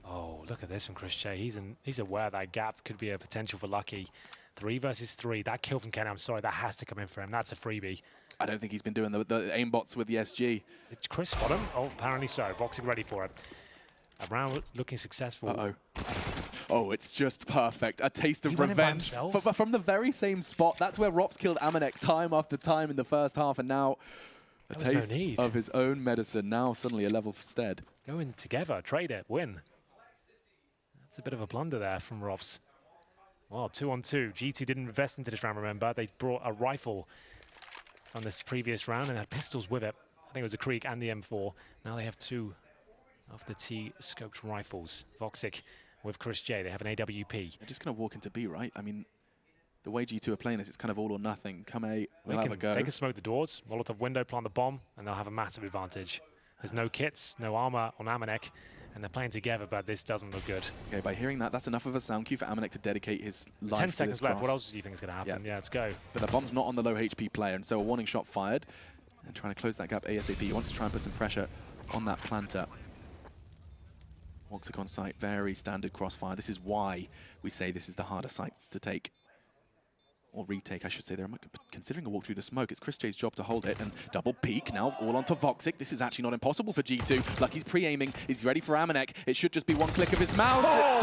Oh, look at this from Chris J. He's aware that gap could be a potential for Lucky. 3 versus 3. That kill from Kenny, I'm sorry, that has to come in for him. That's a freebie. I don't think he's been doing the aimbots with the SG. Did Chris spot him? Oh, apparently so. Voxic ready for it. A round looking successful. Uh-oh. Oh, it's just perfect. A taste of revenge from the very same spot. That's where Rops killed Amanek time after time in the first half, and now a taste of his own medicine. Now suddenly a level stead. Going together, trade it, win. That's a bit of a blunder there from Rops. Well, 2-on-2. G2 didn't invest into this round, remember. They brought a rifle from this previous round and had pistols with it. I think it was a Krieg and the M4. Now they have 2 of the T-scoped rifles. Woxic with Chris J. They have an AWP. They're just going to walk into B, right? I mean, the way G2 are playing this, it's kind of all or nothing. Come A, we'll have a go. They can smoke the doors, Molotov window, plant the bomb, and they'll have a massive advantage. There's no kits, no armor on Amanek, and they're playing together, but this doesn't look good. Okay, by hearing that, that's enough of a sound cue for Amanek to dedicate his life 10 to seconds this left. cross. What else do you think is going to happen? Yeah, let's go. But the bomb's not on the low HP player, and so a warning shot fired. And trying to close that gap ASAP. He wants to try and put some pressure on that planter. Woxic on site, very standard crossfire. This is why we say this is the harder sites to take. Or retake, I should say. They're considering a walk through the smoke. It's ChrisJ's job to hold it, and double peek now all onto Woxic. This is actually not impossible for G2. Lucky's pre-aiming. He's ready for Amanek. It should just be one click of his mouse. It's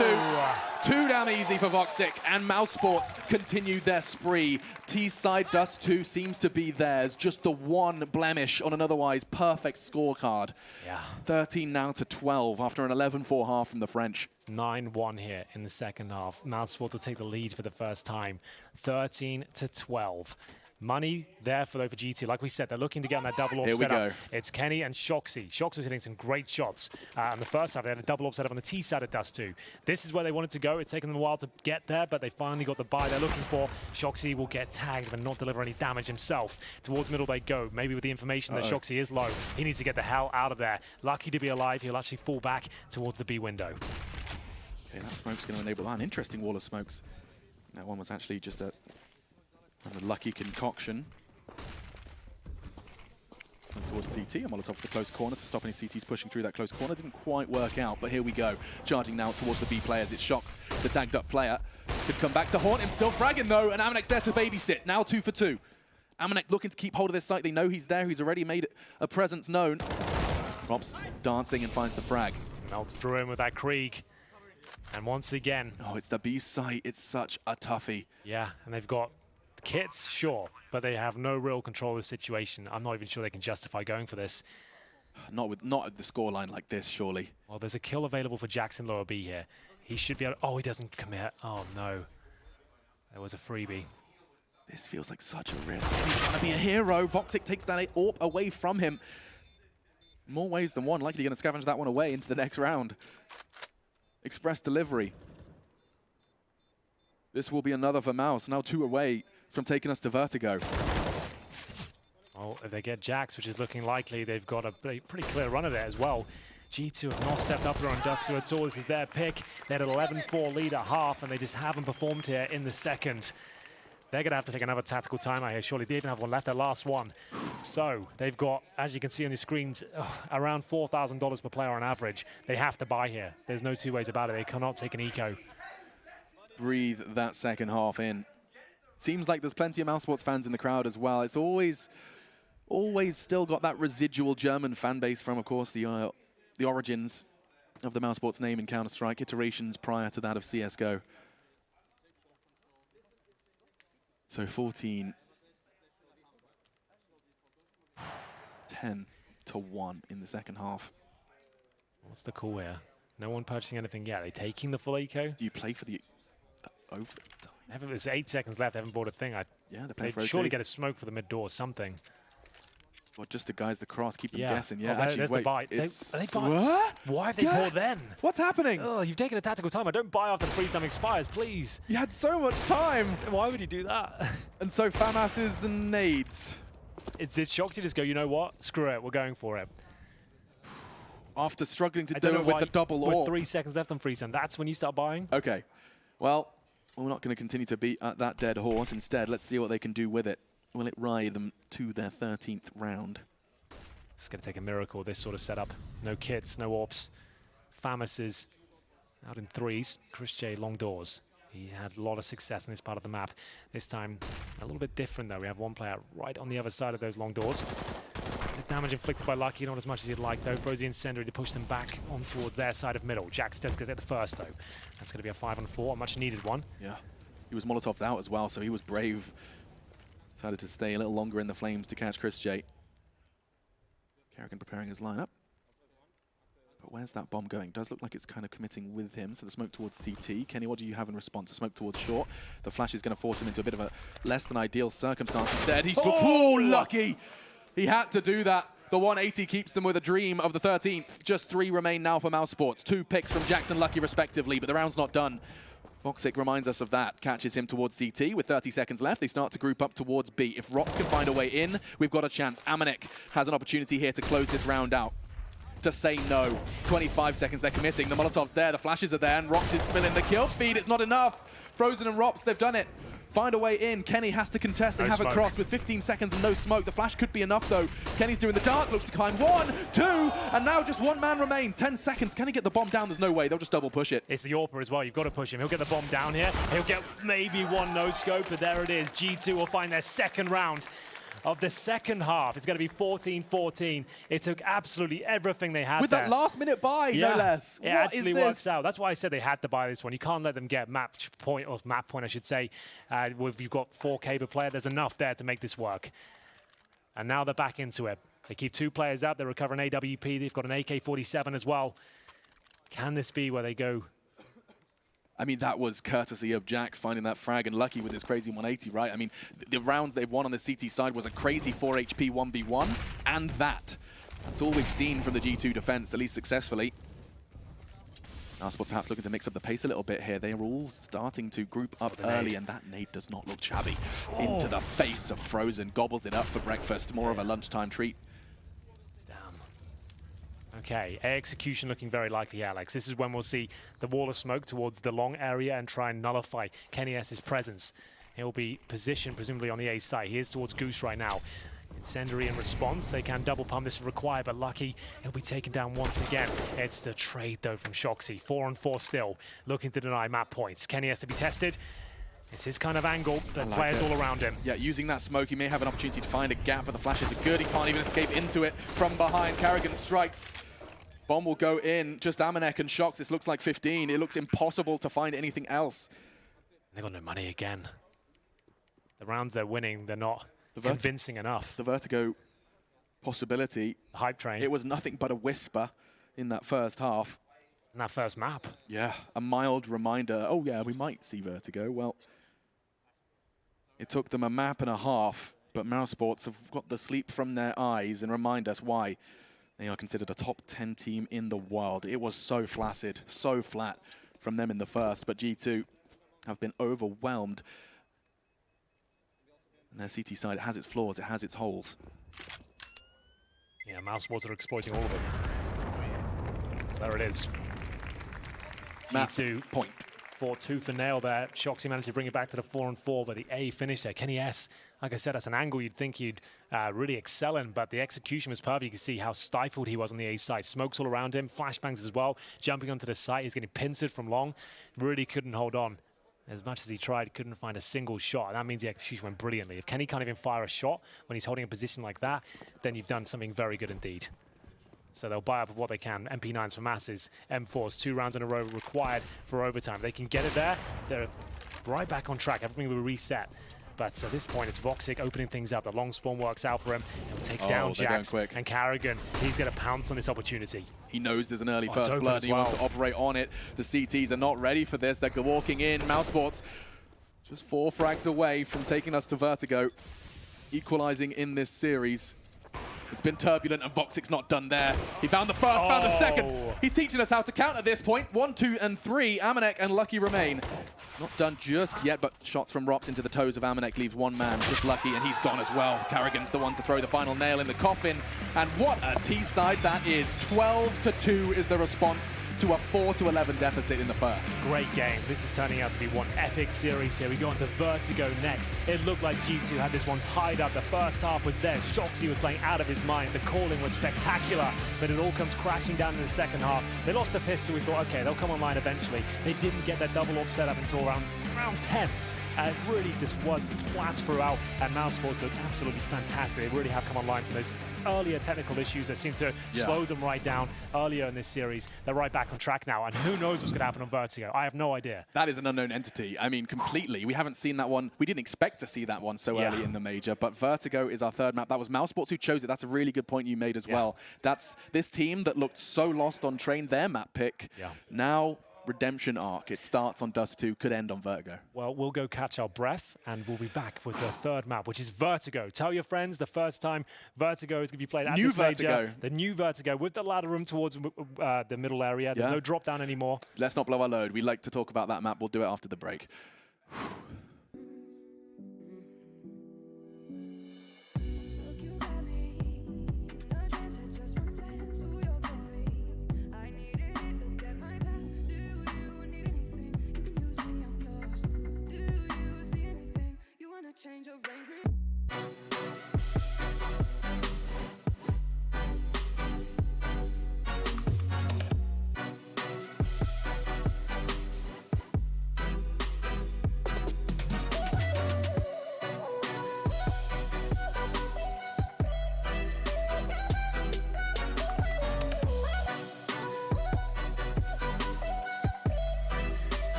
two damn easy for Woxic, and Mousesports continue their spree. T's side Dust 2 seems to be theirs. Just the one blemish on an otherwise perfect scorecard. Yeah. 13 now to 12 after an 11-4 half from the French. 9-1 here in the second half. Mousesports will take the lead for the first time. 13 to 12. Money there for G2. Like we said, they're looking to get on that double orb setup. It's Kenny and Shoxy. Shox was hitting some great shots. In the first half, they had a double orb setup on the T side of Dust 2. This is where they wanted to go. It's taken them a while to get there, but they finally got the buy they're looking for. Shoxy will get tagged but not deliver any damage himself. Towards middle they go. Maybe with the information that Shoxy is low, he needs to get the hell out of there. Lucky to be alive, he'll actually fall back towards the B window. Okay, that smoke's going to enable that. An interesting wall of smokes. That one was actually just a lucky concoction. Smoke towards CT. A Molotov for the close corner to stop any CTs pushing through that close corner. Didn't quite work out, but here we go. Charging now towards the B players. It shocks the tagged up player. Could come back to haunt him. Still fragging though, and Amanek's there to babysit. Now 2 for 2. Amanek looking to keep hold of this site. They know he's there. He's already made a presence known. Rob's dancing and finds the frag. Melts through him with that Krieg. And once again... Oh, it's the B site. It's such a toughie. Yeah, and they've got kits, sure, but they have no real control of the situation. I'm not even sure they can justify going for this. Not at the scoreline like this, surely. Well, there's a kill available for Jackson lower B here. He should be able... Oh, he doesn't commit. Oh, no. There was a freebie. This feels like such a risk. He's trying to be a hero. Woxic takes that AWP away from him. In more ways than one. Likely going to scavenge that one away into the next round. Express delivery. This will be another for Mouse. Now 2 away from taking us to Vertigo. Well, if they get Jax, which is looking likely, they've got a pretty clear run of it as well. G2 have not stepped up there on Dust 2 at all. This is their pick. They had an 11-4 lead at half, and they just haven't performed here in the second. They're going to have to take another tactical timeout here. Surely they even have one left, their last one. So they've got, as you can see on the screens, around $4,000 per player on average. They have to buy here. There's no two ways about it. They cannot take an eco. Breathe that second half in. Seems like there's plenty of Mousesports fans in the crowd as well. It's always still got that residual German fan base from, of course, the origins of the Mousesports name in Counter-Strike, iterations prior to that of Csgo. So 14, 10 to 1 in the second half. What's the call here? No one purchasing anything yet. Are they taking the full eco? Do you play for the overtime? There's 8 seconds left. They haven't bought a thing. Yeah, they're playing for they'd surely get a smoke for the mid door or something. Or just to guise the cross, keep them guessing. Yeah, oh, actually, wait. The buy. It's what? Why have they bought then? What's happening? Oh, you've taken a tactical time. I don't buy after the freeze time expires, please. You had so much time. Why would you do that? And so FAMASs and nades. Did Shoxy just go, you know what? Screw it, we're going for it. After struggling to do it with the double orb. With 3 seconds left on freeze time, that's when you start buying? Okay. Well, we're not going to continue to beat at that dead horse. Instead, let's see what they can do with it. Will it ride them to their 13th round? It's going to take a miracle, this sort of setup. No kits, no orbs. FAMASs out in 3s. ChrisJ long doors. He had a lot of success in this part of the map. This time, a little bit different though. We have one player right on the other side of those long doors. The damage inflicted by Lucky, not as much as he'd like though. Throws the incendiary to push them back on towards their side of middle. Jax does get the first though. That's going to be a 5-on-4, a much needed one. Yeah, he was Molotov's out as well, so he was brave. Decided to stay a little longer in the flames to catch ChrisJ. Kerrigan preparing his lineup. But where's that bomb going? Does look like it's kind of committing with him. So the smoke towards CT. Kenny, what do you have in response? The smoke towards short. The flash is going to force him into a bit of a less than ideal circumstance. Instead, he's got... Oh, Lucky! He had to do that. The 180 keeps them with a dream of the 13th. Just 3 remain now for Mousesports. 2 picks from Jackson Lucky respectively, but the round's not done. Woxic reminds us of that, catches him towards CT. With 30 seconds left, they start to group up towards B. If Rox can find a way in, we've got a chance. Amanek has an opportunity here to close this round out. To say no. 25 seconds, they're committing. The Molotov's there, the flashes are there, and Rox is filling the kill feed. It's not enough. Frozen and Rops, they've done it. find a way in. Kenny has to contest. They have a cross with 15 seconds and no smoke. The flash could be enough, though. Kenny's doing the dance, looks to climb 1, 2, and now just one man remains. 10 seconds. Can he get the bomb down? There's no way. They'll just double push it. It's the AWPer as well. You've got to push him. He'll get the bomb down here. He'll get maybe one no-scope, but there it is. G2 will find their second round of the second half. It's going to be 14-14. It took absolutely everything they had with that last-minute buy, no less. It actually works out. That's why I said they had to buy this one. You can't let them get map point, I should say. If you've got 4K per player, there's enough there to make this work. And now they're back into it. They keep 2 players out. They recover an AWP. They've got an AK-47 as well. Can this be where they go? I mean, that was courtesy of Jax finding that frag and Lucky with his crazy 180, right? I mean, the rounds they've won on the CT side was a crazy 4 HP 1v1, and that's all we've seen from the G2 defense, at least successfully. Mousesports perhaps looking to mix up the pace a little bit here. They are all starting to group up early, and that nade does not look shabby. Into the face of Frozen, gobbles it up for breakfast, more of a lunchtime treat. Okay, execution looking very likely, Alex. This is when we'll see the wall of smoke towards the long area and try and nullify Kenny S's presence. He'll be positioned presumably on the A side. He is towards Goose right now. Incendiary in response. They can double pump this if required, but Lucky, he'll be taken down once again. It's the trade though from Shoxy. 4-on-4 still, looking to deny map points. Kenny has to be tested. It's his kind of angle, but players all around him. Yeah, using that smoke, he may have an opportunity to find a gap, but the flashes are good. He can't even escape into it from behind. Karrigan strikes. Bomb will go in. Just Amanek and Shox. This looks like 15. It looks impossible to find anything else. They got no money again. The rounds they're winning, they're not convincing enough. The vertigo possibility. The hype train. It was nothing but a whisper in that first half. In that first map. Yeah, a mild reminder. Oh yeah, we might see vertigo. Well, it took them a map and a half, but Mousesports have got the sleep from their eyes and remind us why they are considered a top 10 team in the world. It was so flaccid, so flat from them in the first, but G2 have been overwhelmed. And their CT side has its flaws, it has its holes. Yeah, Mousesports are exploiting all of them. There it is. G2 point. Fought tooth and nail there. Shoxy managed to bring it back to the 4-on-4, but the A finished there. Kenny S, like I said, that's an angle you'd think he'd really excel in, but the execution was perfect. You can see how stifled he was on the A side. Smokes all around him, flashbangs as well. Jumping onto the site, he's getting pincered from long. Really couldn't hold on. As much as he tried, couldn't find a single shot. That means the execution went brilliantly. If Kenny can't even fire a shot when he's holding a position like that, then you've done something very good indeed. So they'll buy up of what they can. MP9s for masses, M4s, 2 rounds in a row required for overtime. They can get it there. They're right back on track. Everything will reset. But at this point, it's Woxic opening things up. The long spawn works out for him. He'll take down Jax and Karrigan. He's going to pounce on this opportunity. He knows there's an early first blood, and he wants to operate on it. The CTs are not ready for this. They're walking in. Mousesports just 4 frags away from taking us to vertigo, equalizing in this series. It's been turbulent, and Woxic's not done there. He found the first, found the second. He's teaching us how to count at this point. 1, 2, and 3. Amanek and Lucky remain. Not done just yet, but shots from Rops into the toes of Amanek leaves one man, just Lucky, and he's gone as well. Karrigan's the one to throw the final nail in the coffin. And what a T-side that is. 12-2 is the response to a 4-11 deficit in the first. Great game. This is turning out to be one epic series here. We go on to Vertigo next. It looked like G2 had this one tied up. The first half was there. Shoxy was playing out of his mind. The calling was spectacular, but it all comes crashing down in the second half. They lost a pistol. We thought, okay, they'll come online eventually. They didn't get that double up set up until around 10. It really just was flat throughout, and Mousesports looked absolutely fantastic. They really have come online from those earlier technical issues that seem to slow them right down earlier in this series. They're right back on track now, and who knows what's going to happen on Vertigo. I have no idea. That is an unknown entity. I mean, completely. We haven't seen that one. We didn't expect to see that one so early in the major, but Vertigo is our third map. That was Mousesports who chose it. That's a really good point you made as well. That's this team that looked so lost on Train, their map pick. Now, redemption arc. It starts on Dust 2, could end on Vertigo. Well, we'll go catch our breath, and we'll be back with the third map, which is Vertigo. Tell your friends the first time Vertigo is going to be played at this major. The new Vertigo with the ladder room towards the middle area. There's no drop down anymore. Let's not blow our load. We like to talk about that map. We'll do it after the break.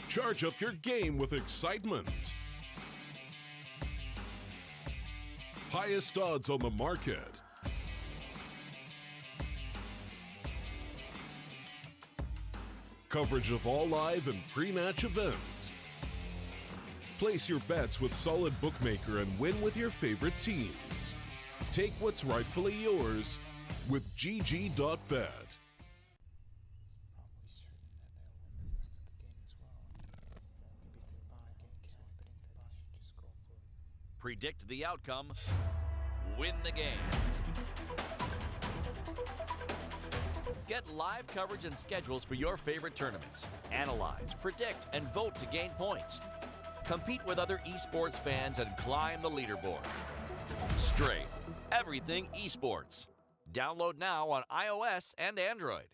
Charge up your game with excitement. Highest odds on the market. Coverage of all live and pre-match events. Place your bets with Solid Bookmaker and win with your favorite teams. Take what's rightfully yours with Csgo.bet. Predict the outcome, win the game. Get live coverage and schedules for your favorite tournaments. Analyze, predict, and vote to gain points. Compete with other esports fans and climb the leaderboards. Strafe, everything esports. Download now on iOS and Android.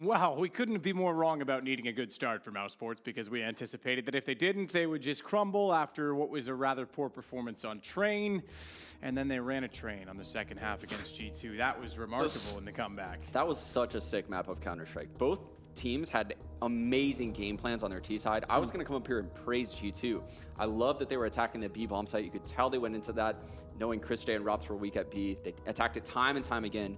Well, we couldn't be more wrong about needing a good start for Mousesports because we anticipated that if they didn't, they would just crumble after what was a rather poor performance on Train. And then they ran a Train on the second half against G2. That was remarkable in the comeback. That was such a sick map of Counter-Strike. Both teams had amazing game plans on their T side. I was going to come up here and praise G2. I love that they were attacking the B bomb site. You could tell they went into that knowing Chris J and Rops were weak at B. They attacked it time and time again.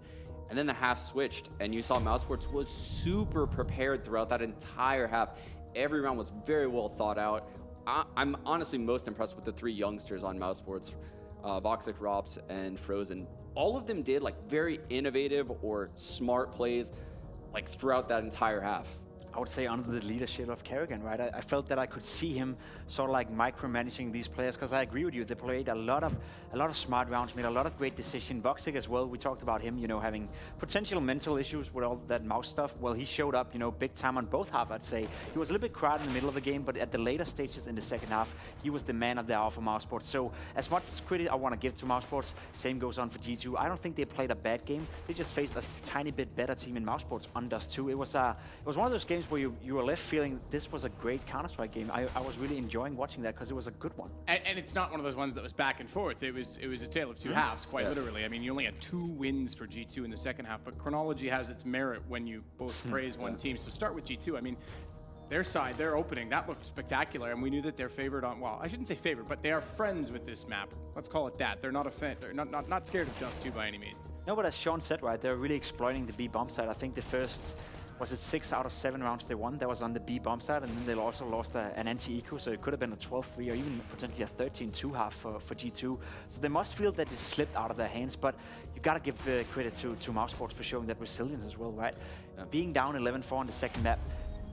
And then the half switched, and you saw Mousesports was super prepared throughout that entire half. Every round was very well thought out. I'm honestly most impressed with the 3 youngsters on Mousesports, Woxic, Rops, and Frozen. All of them did like very innovative or smart plays like throughout that entire half. I would say under the leadership of Kerrigan, right? I felt that I could see him sort of like micromanaging these players, because I agree with you. They played a lot of smart rounds, made a lot of great decisions. Woxic as well. We talked about him, you know, having potential mental issues with all that mouse stuff. Well, he showed up, you know, big time on both halves. I'd say he was a little bit quiet in the middle of the game, but at the later stages in the second half, he was the man of the hour for Mousesports. So as much credit I want to give to Mousesports, same goes on for G2. I don't think they played a bad game. They just faced a tiny bit better team in Mousesports on Dust 2. It was one of those games where you were left feeling this was a great Counter-Strike game. I was really enjoying watching that because it was a good one. And it's not one of those ones that was back and forth. It was a tale of two halves, quite literally. I mean, you only had 2 wins for G2 in the second half, but chronology has its merit when you both praise one team. So start with G2. I mean, their side, their opening, that looked spectacular, and we knew that they're favored on, well, I shouldn't say favored, but they are friends with this map. Let's call it that. They're not they're not scared of Dust 2 by any means. No, but as Sean said, right, they're really exploiting the B bomb side. I think the first, was it 6 out of 7 rounds they won? That was on the B bomb side, and then they also lost an anti-eco, so it could have been a 12-3 or even potentially a 13-2 half for G2. So they must feel that it slipped out of their hands, but you gotta give credit to Mousesports for showing that resilience as well, right? Yeah. Being down 11-4 on the second map,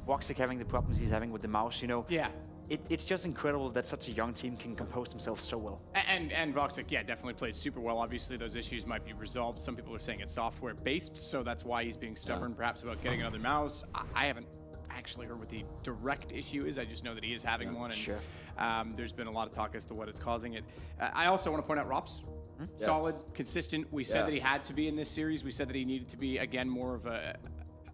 Woxic having the problems he's having with the mouse, you know. Yeah. It's just incredible that such a young team can compose themselves so well. And Woxic, yeah, definitely played super well. Obviously, those issues might be resolved. Some people are saying it's software-based, so that's why he's being stubborn, perhaps, about getting another mouse. I haven't actually heard what the direct issue is. I just know that he is having one, and there's been a lot of talk as to what it's causing it. I also want to point out Rops. Solid, consistent. We said that he had to be in this series. We said that he needed to be, again, more of a...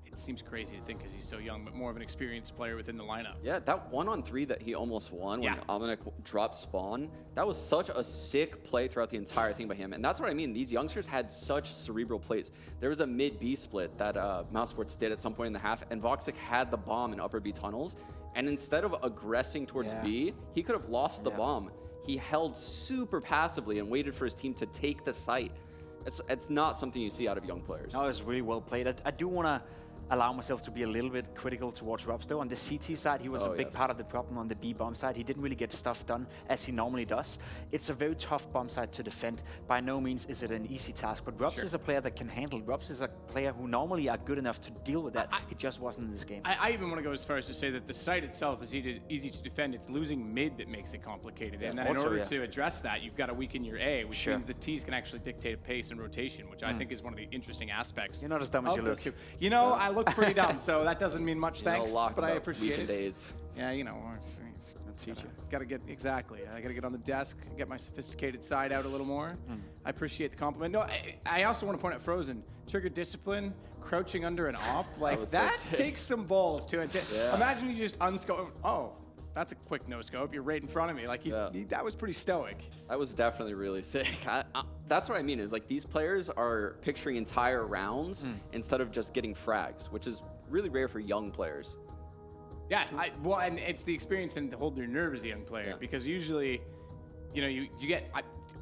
It seems crazy to think because he's so young, but more of an experienced player within the lineup. Yeah, that 1-on-3 that he almost won when Almanac dropped spawn, that was such a sick play throughout the entire thing by him. And that's what I mean. These youngsters had such cerebral plays. There was a mid-B split that Mousesports did at some point in the half, and Woxic had the bomb in upper B tunnels. And instead of aggressing towards B, he could have lost the bomb. He held super passively and waited for his team to take the site. It's not something you see out of young players. No, it's really well played. I do want to allow myself to be a little bit critical towards Rops, though. On the CT side, he was a big part of the problem. On the B bomb side, he didn't really get stuff done as he normally does. It's a very tough bomb side to defend. By no means is it an easy task, but Rops is a player that can handle. Rops is a player who normally are good enough to deal with that. It just wasn't in this game. I even want to go as far as to say that the site itself is easy to defend. It's losing mid that makes it complicated. And then in order to address that, you've got to weaken your A, which means the Ts can actually dictate pace and rotation, which I think is one of the interesting aspects. You're not as dumb as you look. You know, I look pretty dumb, so that doesn't mean much, thanks, but I appreciate it. Days. Yeah, you know, gotta get, I gotta get on the desk, get my sophisticated side out a little more. I appreciate the compliment. No, I also want to point out Frozen. Trigger discipline, crouching under an op, like that takes some balls to it. Imagine you just unscope, oh, that's a quick no-scope, you're right in front of me. Like, that was pretty stoic. That was definitely really sick. That's what I mean, is like these players are picturing entire rounds instead of just getting frags, which is really rare for young players. Yeah, well, and it's the experience and to hold your nerve as a young player, because usually, you know, you get,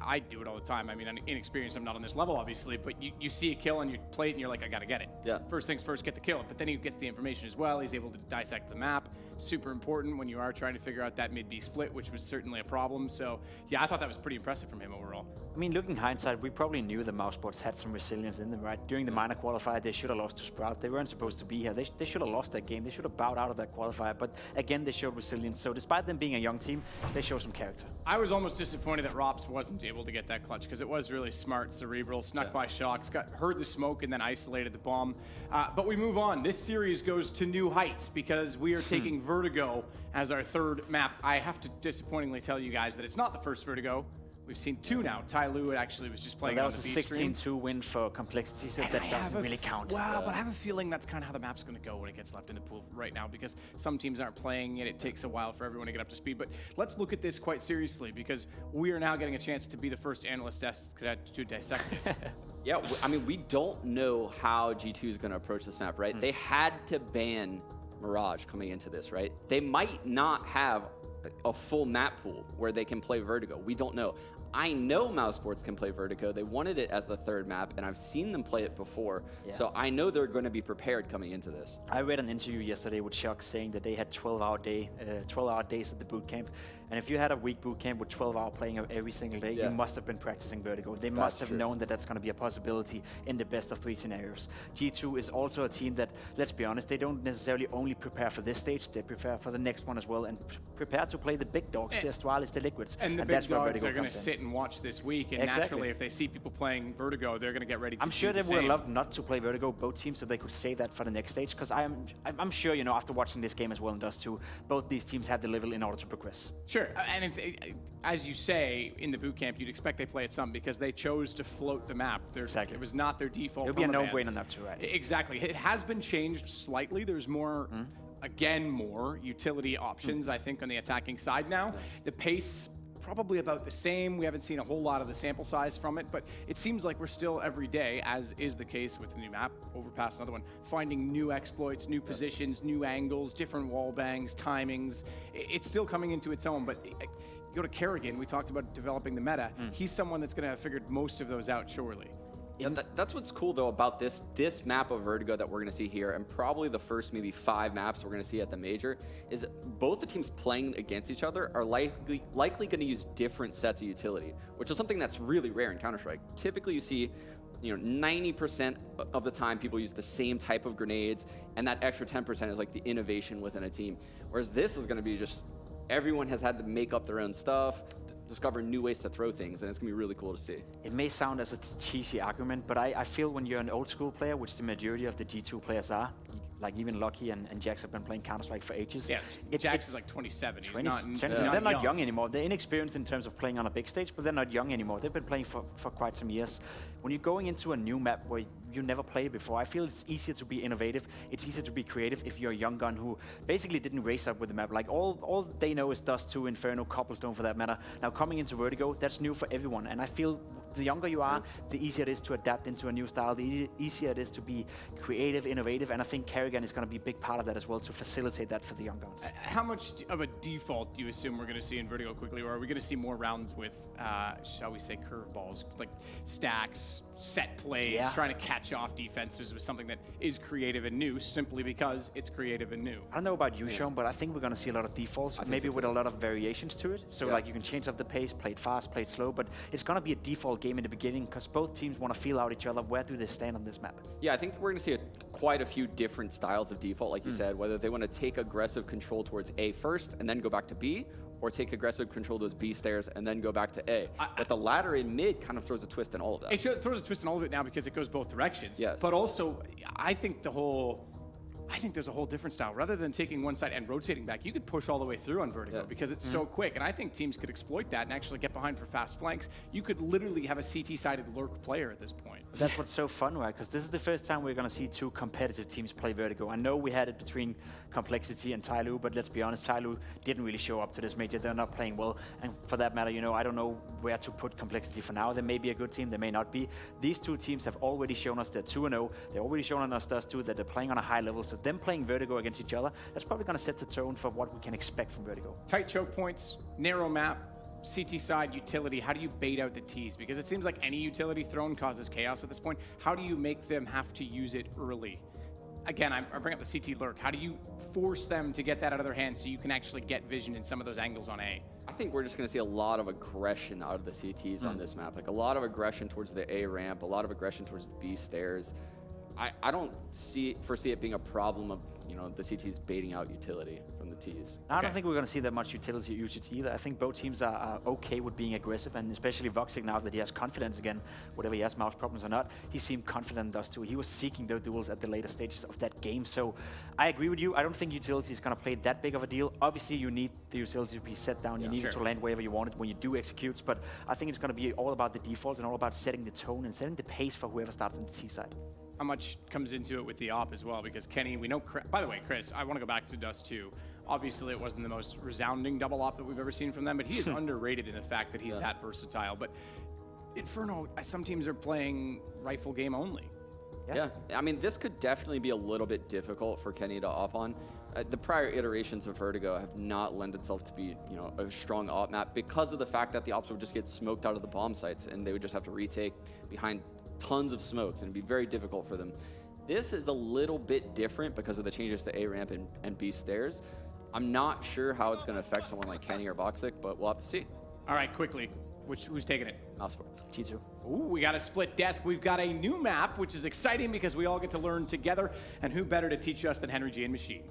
I do it all the time. I mean, I'm inexperienced, I'm not on this level, obviously, but you see a kill and you play it and you're like, I gotta get it. Yeah. First things first, get the kill. But then he gets the information as well. He's able to dissect the map. Super important when you are trying to figure out that mid-B split, which was certainly a problem. So, yeah, I thought that was pretty impressive from him overall. I mean, looking hindsight, we probably knew the Mousesports had some resilience in them, right? During the minor qualifier, they should have lost to Sprout. They weren't supposed to be here. They should have lost that game. They should have bowed out of that qualifier. But again, they showed resilience. So despite them being a young team, they showed some character. I was almost disappointed that Rops wasn't able to get that clutch because it was really smart, cerebral, snuck by Shocks, heard the smoke, and then isolated the bomb. But we move on. This series goes to new heights because we are taking Vertigo as our third map. I have to disappointingly tell you guys that it's not the first Vertigo We've seen 2 now. Ty Lue actually was just playing that on was the a B stream. 16-2 win for Complexity, so that doesn't really count. Wow, but I have a feeling that's kind of how the map's going to go when it gets left in the pool right now, because some teams aren't playing it. It takes a while for everyone to get up to speed. But let's look at this quite seriously, because we are now getting a chance to be the first analyst to dissect it. Yeah, I mean, we don't know how G2 is going to approach this map, right? They had to ban Mirage coming into this, right? They might not have a full map pool where they can play Vertigo. We don't know. I know Mousesports can play Vertigo. They wanted it as the 3rd map, and I've seen them play it before. Yeah. So I know they're going to be prepared coming into this. I read an interview yesterday with Csgo saying that they had 12-hour days at the boot camp. And if you had a week boot camp with 12-hour playing every single day, you must have been practicing Vertigo. They must have known that that's going to be a possibility in the best of 3 scenarios. G2 is also a team that, let's be honest, they don't necessarily only prepare for this stage, they prepare for the next one as well, and prepare to play the big dogs, the Astralis, the Liquids. And the big dogs are going to sit and watch this week, and naturally, if they see people playing Vertigo, they're going to get ready to I'm sure they would have loved not to play Vertigo, both teams, so they could save that for the next stage, because I'm sure, you know, after watching this game as well and Dust 2, both these teams have the level in order to progress. Sure, and it's, as you say, in the boot camp, you'd expect they play it some because they chose to float the map. It was not their default. It would be a no-brainer not to, right? Exactly. It has been changed slightly. There's more, again, more utility options, I think, on the attacking side now. The pace, probably about the same. We haven't seen a whole lot of the sample size from it, but it seems like we're still every day, as is the case with the new map, Overpass, another one, finding new exploits, new positions, new angles, different wall bangs, timings. It's still coming into its own, but you go to Kerrigan, we talked about developing the meta. He's someone that's going to have figured most of those out, surely. Yeah, that's what's cool though about this map of Vertigo that we're going to see here, and probably the first maybe 5 maps we're going to see at the major, is both the teams playing against each other are likely going to use different sets of utility, which is something that's really rare in Counter-Strike. Typically, you see, 90% of the time people use the same type of grenades, and that extra 10% is like the innovation within a team. Whereas this is going to be just everyone has had to make up their own stuff, discover new ways to throw things, and it's gonna be really cool to see. It may sound as a cheesy argument, but I feel when you're an old school player, which the majority of the G2 players are, like even Lucky and Jax have been playing Counter-Strike for ages. Yeah, Jax is like 27. He's not they're not young anymore. They're inexperienced in terms of playing on a big stage, but they're not young anymore. They've been playing for quite some years. When you're going into a new map where you never played before, I feel it's easier to be innovative. It's easier to be creative if you're a young gun who basically didn't race up with the map. Like all they know is Dust 2, Inferno, Cobblestone for that matter. Now coming into Vertigo, that's new for everyone. And I feel the younger you are, the easier it is to adapt into a new style, the easier it is to be creative, innovative, and I think Kerrigan is going to be a big part of that as well, to facilitate that for the young guns. How much of a default do you assume we're going to see in Vertigo quickly, or are we going to see more rounds with, shall we say, curveballs, like stacks, set plays, trying to catch off defenses with something that is creative and new, simply because it's creative and new? I don't know about you, Sean, but I think we're going to see a lot of defaults, maybe with a lot of variations to it. So like you can change up the pace, play it fast, play it slow, but it's going to be a default game in the beginning because both teams want to feel out each other. Where do they stand on this map? Yeah, I think we're going to see quite a few different styles of default, like you said, whether they want to take aggressive control towards A first and then go back to B, or take aggressive control of those B stairs and then go back to A. But the ladder in mid kind of throws a twist in all of that. It throws a twist in all of it now because it goes both directions. Yes. But also, I think there's a whole different style. Rather than taking one side and rotating back, you could push all the way through on Vertigo because it's so quick. And I think teams could exploit that and actually get behind for fast flanks. You could literally have a CT-sided lurk player at this point. That's what's so fun, right? Because this is the first time we're going to see 2 competitive teams play Vertigo. I know we had it between Complexity and Ty Lue, but let's be honest, Ty Lue didn't really show up to this major. They're not playing well. And for that matter, I don't know where to put Complexity for now. They may be a good team, they may not be. These 2 teams have already shown us they're 2-0. They've already shown us Dust 2 that they're playing on a high level. So them playing Vertigo against each other, that's probably going to set the tone for what we can expect from Vertigo. Tight choke points, narrow map, CT side utility. How do you bait out the Ts? Because it seems like any utility thrown causes chaos at this point. How do you make them have to use it early? Again, I bring up the CT lurk. How do you force them to get that out of their hands so you can actually get vision in some of those angles on A? I think we're just going to see a lot of aggression out of the CTs on this map. Like a lot of aggression towards the A ramp, a lot of aggression towards the B stairs. I don't foresee it being a problem of, you know, the CTs baiting out utility from the Ts. I don't think we're going to see that much utility usage either. I think both teams are okay with being aggressive, and especially Woxic, now that he has confidence again, whatever he has, mouse problems or not, he seemed confident in us too. He was seeking those duels at the later stages of that game. So I agree with you. I don't think utility is going to play that big of a deal. Obviously, you need the utility to be set down. You need it to land wherever you want it when you do executes. But I think it's going to be all about the defaults and all about setting the tone and setting the pace for whoever starts on the T side. How much comes into it with the op as well? Because Kenny, we know, by the way, Chris, I want to go back to Dust too. Obviously, it wasn't the most resounding double op that we've ever seen from them, but he is underrated in the fact that he's that versatile. But Inferno, some teams are playing rifle game only. Yeah, I mean, this could definitely be a little bit difficult for Kenny to op on. The prior iterations of Vertigo have not lent itself to be, you know, a strong op map because of the fact that the ops would just get smoked out of the bomb sites and they would just have to retake behind tons of smokes and it'd be very difficult for them. This is a little bit different because of the changes to A ramp and B stairs. I'm not sure how it's going to affect someone like Kenny or Woxic, but we'll have to see. All right, quickly, who's taking it? Mousesports. G2. Ooh, we got a split desk. We've got a new map, which is exciting because we all get to learn together. And who better to teach us than Henry G and Machine?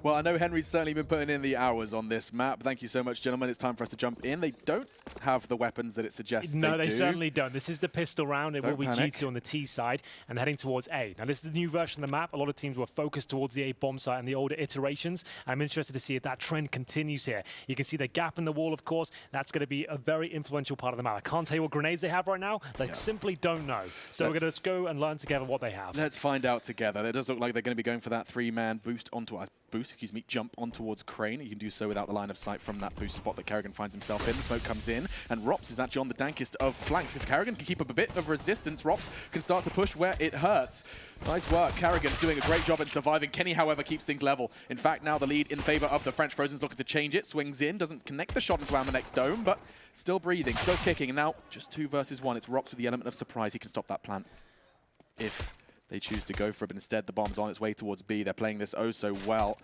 Well, I know Henry's certainly been putting in the hours on this map. Thank you so much, gentlemen. It's time for us to jump in. They don't have the weapons that it suggests No, they do. certainly don't. This is the pistol round. It will be panic. G2 on the T side and heading towards A. Now, this is the new version of the map. A lot of teams were focused towards the A bomb site and the older iterations. I'm interested to see if that trend continues here. You can see the gap in the wall, of course. That's going to be a very influential part of the map. I can't tell you what grenades they have right now. I simply don't know. So we're going to just go and learn together what they have. Let's find out together. It does look like they're going to be going for that three-man jump on towards Crane. You can do so without the line of sight from that boost spot that Karrigan finds himself in. The smoke comes in, and Rops is actually on the dankest of flanks. If Karrigan can keep up a bit of resistance, Rops can start to push where it hurts. Nice work. Karrigan's doing a great job in surviving. Kenny, however, keeps things level. In fact, now the lead in favor of the French Frozen's looking to change it. Swings in, doesn't connect the shot into Amanex Dome, but still breathing, still kicking. And now just 2 versus 1. It's Rops with the element of surprise. He can stop that plant if they choose to go for it, but instead the bomb's on its way towards B. They're playing this oh so well.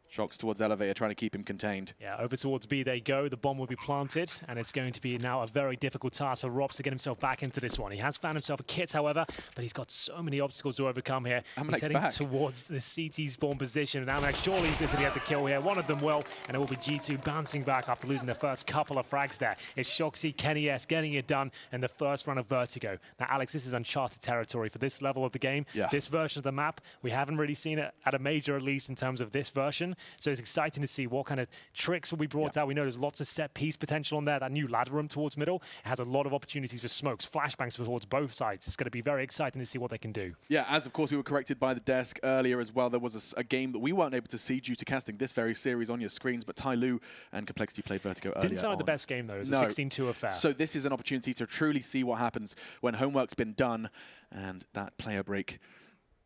Shocks towards Elevator, trying to keep him contained. Yeah, over towards B they go. The bomb will be planted, and it's going to be now a very difficult task for Rops to get himself back into this one. He has found himself a kit, however, but he's got so many obstacles to overcome here. He's heading towards the CT spawn position, and Amanex surely is going to get the kill here. One of them will, and it will be G2 bouncing back after losing the first couple of frags there. It's Shoxy, Kenny S getting it done in the first run of Vertigo. Now, Alex, this is uncharted territory for this level of the game. Yeah. This version of the map, we haven't really seen it at a major, at least in terms of this version. So it's exciting to see what kind of tricks will be brought out. We know there's lots of set piece potential on there. That new ladder room towards middle, it has a lot of opportunities for smokes, flashbangs towards both sides. It's going to be very exciting to see what they can do. Yeah, as of course we were corrected by the desk earlier as well. There was a game that we weren't able to see due to casting this very series on your screens, but Tai Lu and Complexity played Vertigo earlier. Didn't sound like the best game though. It was a 16-2 affair. So this is an opportunity to truly see what happens when homework's been done and that player break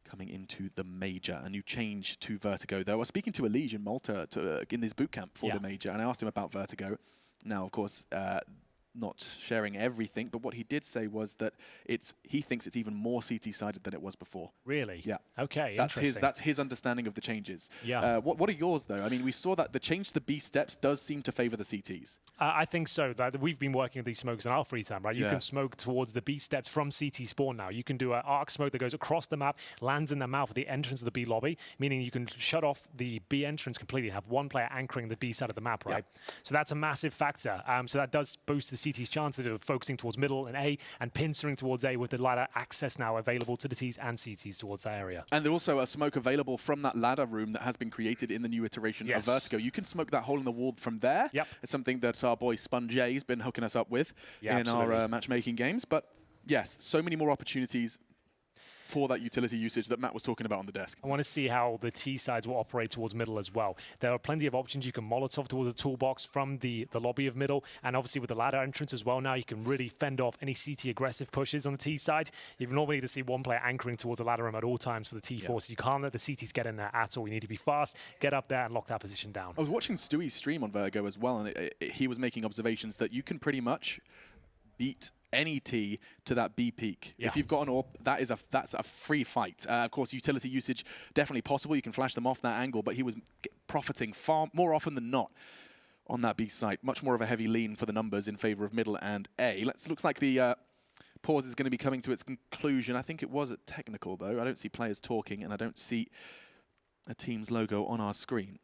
coming into the major. A new change to Vertigo, though. I was speaking to Elige in Malta in this boot camp for the major, and I asked him about Vertigo. Now, of course, not sharing everything, but what he did say was that he thinks it's even more CT-sided than it was before. Really? Yeah. Okay, that's his understanding of the changes. Yeah. What are yours, though? I mean, we saw that the change to the B steps does seem to favor the CTs. I think so. We've been working with these smokes in our free time, right? You can smoke towards the B steps from CT spawn now. You can do an arc smoke that goes across the map, lands in the mouth of the entrance of the B lobby, meaning you can shut off the B entrance completely and have one player anchoring the B side of the map, right? So that's a massive factor. So that does boost the CT's chances of focusing towards middle and A and pinstering towards A with the ladder access now available to the Ts and CTs towards that area. And there's also a smoke available from that ladder room that has been created in the new iteration of Vertigo. You can smoke that hole in the wall from there. It's something that our boy Sponge has been hooking us up with in our matchmaking games. But yes, so many more opportunities for that utility usage that Matt was talking about on the desk. I want to see how the T sides will operate towards middle as well. There are plenty of options. You can Molotov towards the toolbox from the lobby of middle, and obviously with the ladder entrance as well now, you can really fend off any CT aggressive pushes on the T side. You normally need to see one player anchoring towards the ladder room at all times for the T4, so you can't let the CTs get in there at all. You need to be fast, get up there and lock that position down. I was watching Stewie's stream on Vertigo as well, and he was making observations that you can pretty much beat any T to that B peak. If you've got an AWP, that's a free fight. Of course, utility usage definitely possible. You can flash them off that angle, but he was profiting far more often than not on that B site. Much more of a heavy lean for the numbers in favor of middle and A. Looks like the pause is going to be coming to its conclusion. I think it was at technical, though. I don't see players talking, and I don't see a team's logo on our screen.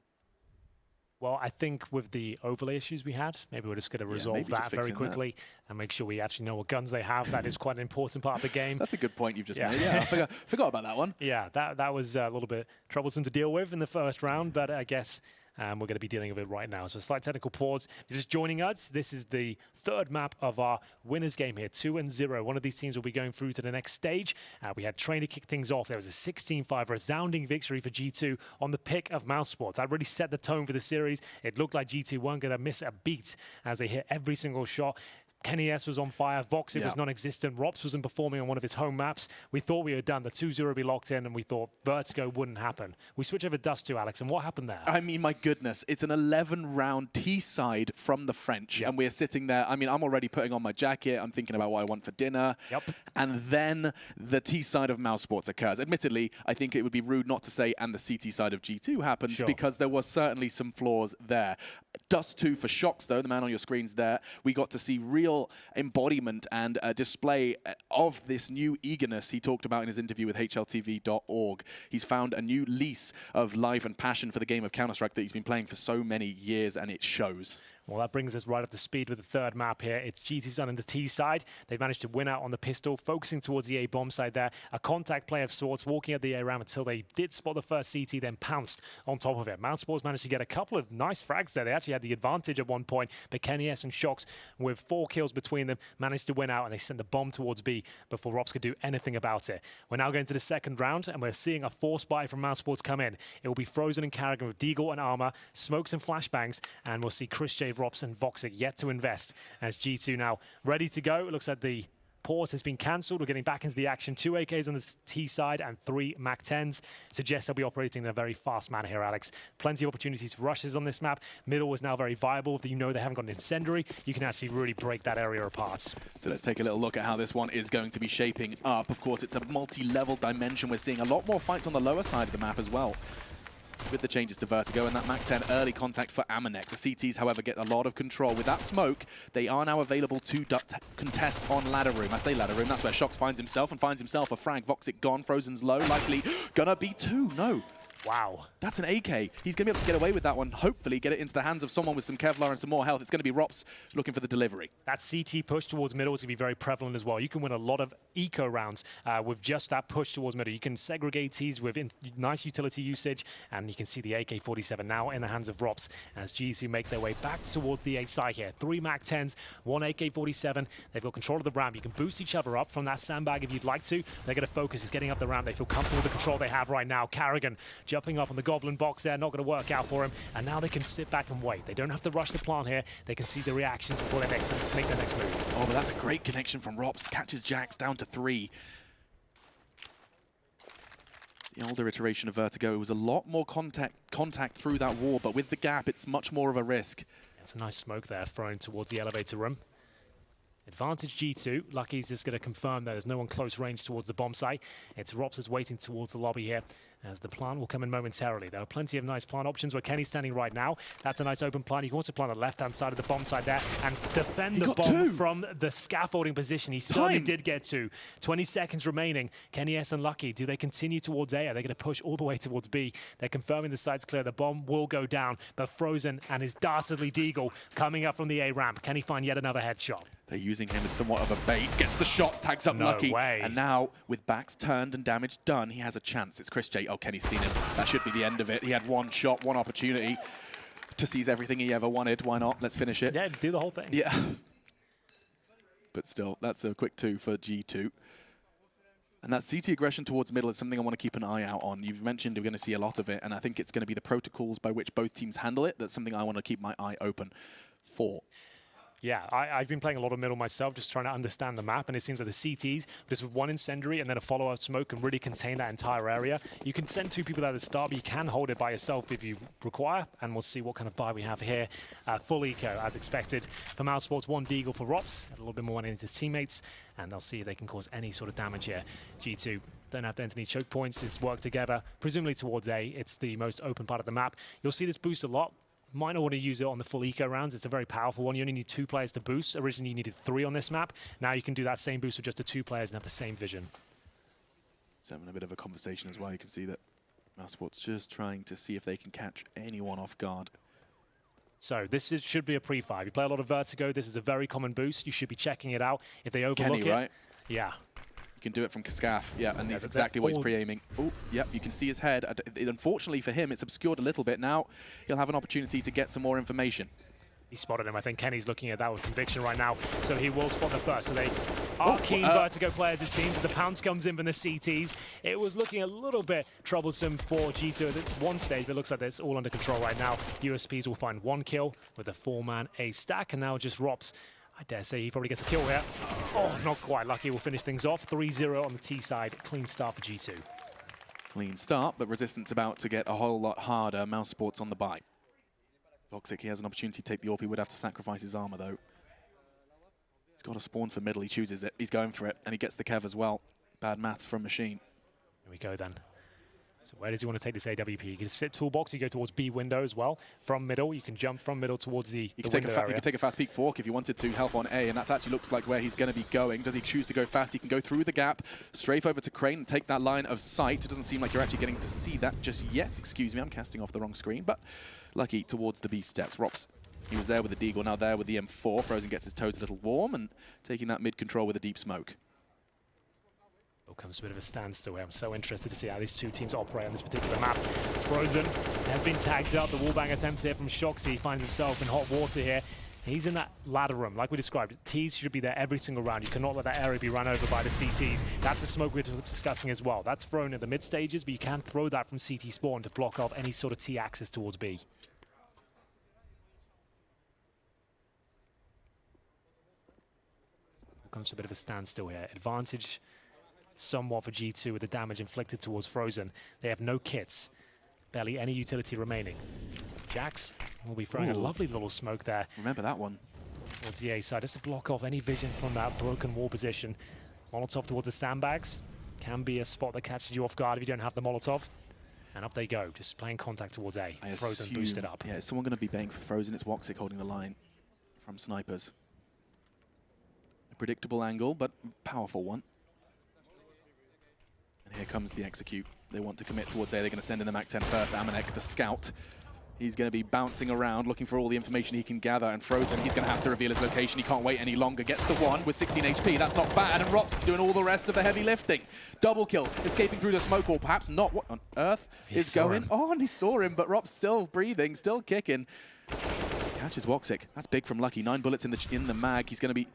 Well, I think with the overlay issues we had, maybe we're just going to resolve that very quickly and make sure we actually know what guns they have. That is quite an important part of the game. That's a good point you've just made. Yeah, I forgot about that one. Yeah, that was a little bit troublesome to deal with in the first round, but I guess we're going to be dealing with it right now. So a slight technical pause. If you're just joining us, this is the third map of our winners game here, 2-0. One of these teams will be going through to the next stage. We had Trainer kick things off. There was a 16-5 resounding victory for G2 on the pick of Mousesports. That really set the tone for the series. It looked like G2 weren't going to miss a beat as they hit every single shot. Kenny S was on fire. Woxic was non-existent. Rops wasn't performing on one of his home maps. We thought we were done. The 2-0 would be locked in, and we thought vertigo wouldn't happen. We switch over Dust 2, Alex, and what happened there? I mean, my goodness. It's an 11-round T-side from the French, and we're sitting there. I mean, I'm already putting on my jacket. I'm thinking about what I want for dinner. And then the T-side of Mousesports occurs. Admittedly, I think it would be rude not to say, and the CT side of G2 happens, because there was certainly some flaws there. Dust 2 for Shox, though, the man on your screen's there. We got to see real embodiment and display of this new eagerness he talked about in his interview with HLTV.org. He's found a new lease of life and passion for the game of Counter-Strike that he's been playing for so many years, and it shows. Well, that brings us right up to speed with the third map here. It's G2's on the T side. They've managed to win out on the pistol, focusing towards the A bomb side there. A contact play of sorts, walking at the A ramp until they did spot the first CT, then pounced on top of it. Mousesports managed to get a couple of nice frags there. They actually had the advantage at one point, but Kenny S and Shox, with 4 kills between them, managed to win out, and they sent the bomb towards B before Rops could do anything about it. We're now going to the second round, and we're seeing a force buy from Mousesports come in. It will be Frozen and Karrigan with Deagle and Armor, smokes and flashbangs, and we'll see Csgo, Rops, and Woxic yet to invest as G2 now ready to go. It looks like the pause has been cancelled. We're getting back into the action. 2 AKs on the T side and 3 MAC-10s. Suggests they'll be operating in a very fast manner here, Alex. Plenty of opportunities for rushes on this map. Middle is now very viable. If you know they haven't got an incendiary, you can actually really break that area apart. So let's take a little look at how this one is going to be shaping up. Of course, it's a multi-level dimension. We're seeing a lot more fights on the lower side of the map as well, with the changes to Vertigo and that MAC-10 early contact for Amanek. The CTs, however, get a lot of control. With that smoke, they are now available to contest on ladder room. I say ladder room, that's where Shox finds himself, and finds himself a frag. Voxic gone, Frozen's low, likely gonna be 2. No. Wow. That's an AK. He's going to be able to get away with that one. Hopefully get it into the hands of someone with some Kevlar and some more health. It's going to be Rops looking for the delivery. That CT push towards middle is going to be very prevalent as well. You can win a lot of eco rounds with just that push towards middle. You can segregate Ts with nice utility usage, and you can see the AK-47 now in the hands of Rops as G2 make their way back towards the A side here. 3 MAC-10s, 1 AK-47. They've got control of the ramp. You can boost each other up from that sandbag if you'd like to. They're going to focus is getting up the ramp. They feel comfortable with the control they have right now. Karrigan jumping up on the Goblin box there, not going to work out for him, and now they can sit back and wait. They don't have to rush the plant here. They can see the reactions before they make their next move. Oh, but that's a great connection from Rops. Catches Jax down to 3. The older iteration of Vertigo, it was a lot more contact through that wall, but with the gap, it's much more of a risk. It's a nice smoke there thrown towards the elevator room. Advantage G2. Lucky's just going to confirm that there's no one close range towards the bomb site. It's Rops is waiting towards the lobby here, as the plant will come in momentarily. There are plenty of nice plant options where Kenny's standing right now. That's a nice open plant. You can also plant the left-hand side of the bomb side there and defend the bomb from the scaffolding position. He certainly did get 2. 20 seconds remaining. Kenny S and Lucky, do they continue towards A? Are they going to push all the way towards B? They're confirming the side's clear. The bomb will go down, but Frozen and his dastardly Deagle coming up from the A ramp. Can he find yet another headshot? They're using him as somewhat of a bait. Gets the shots, tags up Lucky. And now, with backs turned and damage done, he has a chance. It's Csgo. Oh, Kenny's seen him. That should be the end of it. He had 1 shot, 1 opportunity to seize everything he ever wanted. Why not? Let's finish it. Yeah, do the whole thing. Yeah. But still, that's a quick 2 for G2. And that CT aggression towards middle is something I want to keep an eye out on. You've mentioned we're going to see a lot of it, and I think it's going to be the protocols by which both teams handle it. That's something I want to keep my eye open for. Yeah, I've been playing a lot of middle myself, just trying to understand the map, and it seems like the CTs, this with 1 incendiary and then a follow-up smoke can really contain that entire area. You can send 2 people at the start, but you can hold it by yourself if you require, and we'll see what kind of buy we have here. Full eco, as expected. For Mousesports, 1 Deagle for Rops, a little bit more money into his teammates, and they'll see if they can cause any sort of damage here. G2 don't have to enter any choke points, it's work together, presumably towards A. It's the most open part of the map. You'll see this boost a lot. Might not want to use it on the full eco rounds. It's a very powerful one. You only need 2 players to boost. Originally, you needed 3 on this map. Now you can do that same boost with just the 2 players and have the same vision. It's having a bit of a conversation as well. You can see that Mousesports just trying to see if they can catch anyone off guard. So this should be a pre-5. You play a lot of vertigo. This is a very common boost. You should be checking it out. If they overlook Kenny, it, right? Yeah. You can do it from Cascaf, yeah, and he's exactly what he's pre-aiming. Oh, yep, you can see his head. Unfortunately for him, it's obscured a little bit. Now he'll have an opportunity to get some more information. He spotted him. I think Kenny's looking at that with conviction right now, so he will spot the first. So they are keen vertigo players, it seems. The pounce comes in from the CTs. It was looking a little bit troublesome for G2 at one stage, but it looks like it's all under control right now. USPs will find 1 kill with a 4-man A stack, and now just Rops. I dare say he probably gets a kill here. Oh, not quite lucky. We'll finish things off. 3-0 on the T side. Clean start for G2. Clean start, but Resistance about to get a whole lot harder. Mousesports on the bye. Woxic, he has an opportunity to take the AWP. He would have to sacrifice his armor, though. He's got a spawn for middle. He chooses it. He's going for it, and he gets the Kev as well. Bad maths from Machine. Here we go, then. So where does he want to take this AWP? You can sit toolbox, you go towards B window as well. From middle, you can jump from middle towards the You can take a fast peek fork if you wanted to help on A, and that actually looks like where he's going to be going. Does he choose to go fast? He can go through the gap, strafe over to Crane and take that line of sight. It doesn't seem like you're actually getting to see that just yet. Excuse me, I'm casting off the wrong screen, but lucky towards the B steps. Rops, he was there with the Deagle, now there with the M4. Frozen gets his toes a little warm and taking that mid control with a deep smoke. Comes a bit of a standstill here. I'm so interested to see how these 2 teams operate on this particular map. Frozen has been tagged up. The wallbang attempts here from Shoxy. He finds himself in hot water here. He's in that ladder room, like we described. T's should be there every single round. You cannot let that area be run over by the CTs. That's the smoke we're discussing as well. That's thrown at the mid stages, but you can throw that from CT spawn to block off any sort of T access towards B. Comes to a bit of a standstill here. Advantage somewhat for G2 with the damage inflicted towards Frozen. They have no kits, barely any utility remaining. Jax will be throwing a lovely little smoke there. Remember that one. Towards the A side, just to block off any vision from that broken wall position. Molotov towards the sandbags. Can be a spot that catches you off guard if you don't have the Molotov. And up they go, just playing contact towards A. Frozen boosted up. Yeah, is someone going to be baiting for Frozen? It's Woxic holding the line from snipers. A predictable angle, but powerful one. And here comes the execute. They want to commit towards A. They're going to send in the MAC-10 first. Amanek, the scout. He's going to be bouncing around, looking for all the information he can gather. And Frozen, he's going to have to reveal his location. He can't wait any longer. Gets the 1 with 16 HP. That's not bad. And Rops is doing all the rest of the heavy lifting. Double kill, escaping through the smoke, or perhaps not. What on earth is going on? He saw him, but Rops still breathing, still kicking. Catches Woxic. That's big from Lucky. 9 bullets in the mag. He's going to be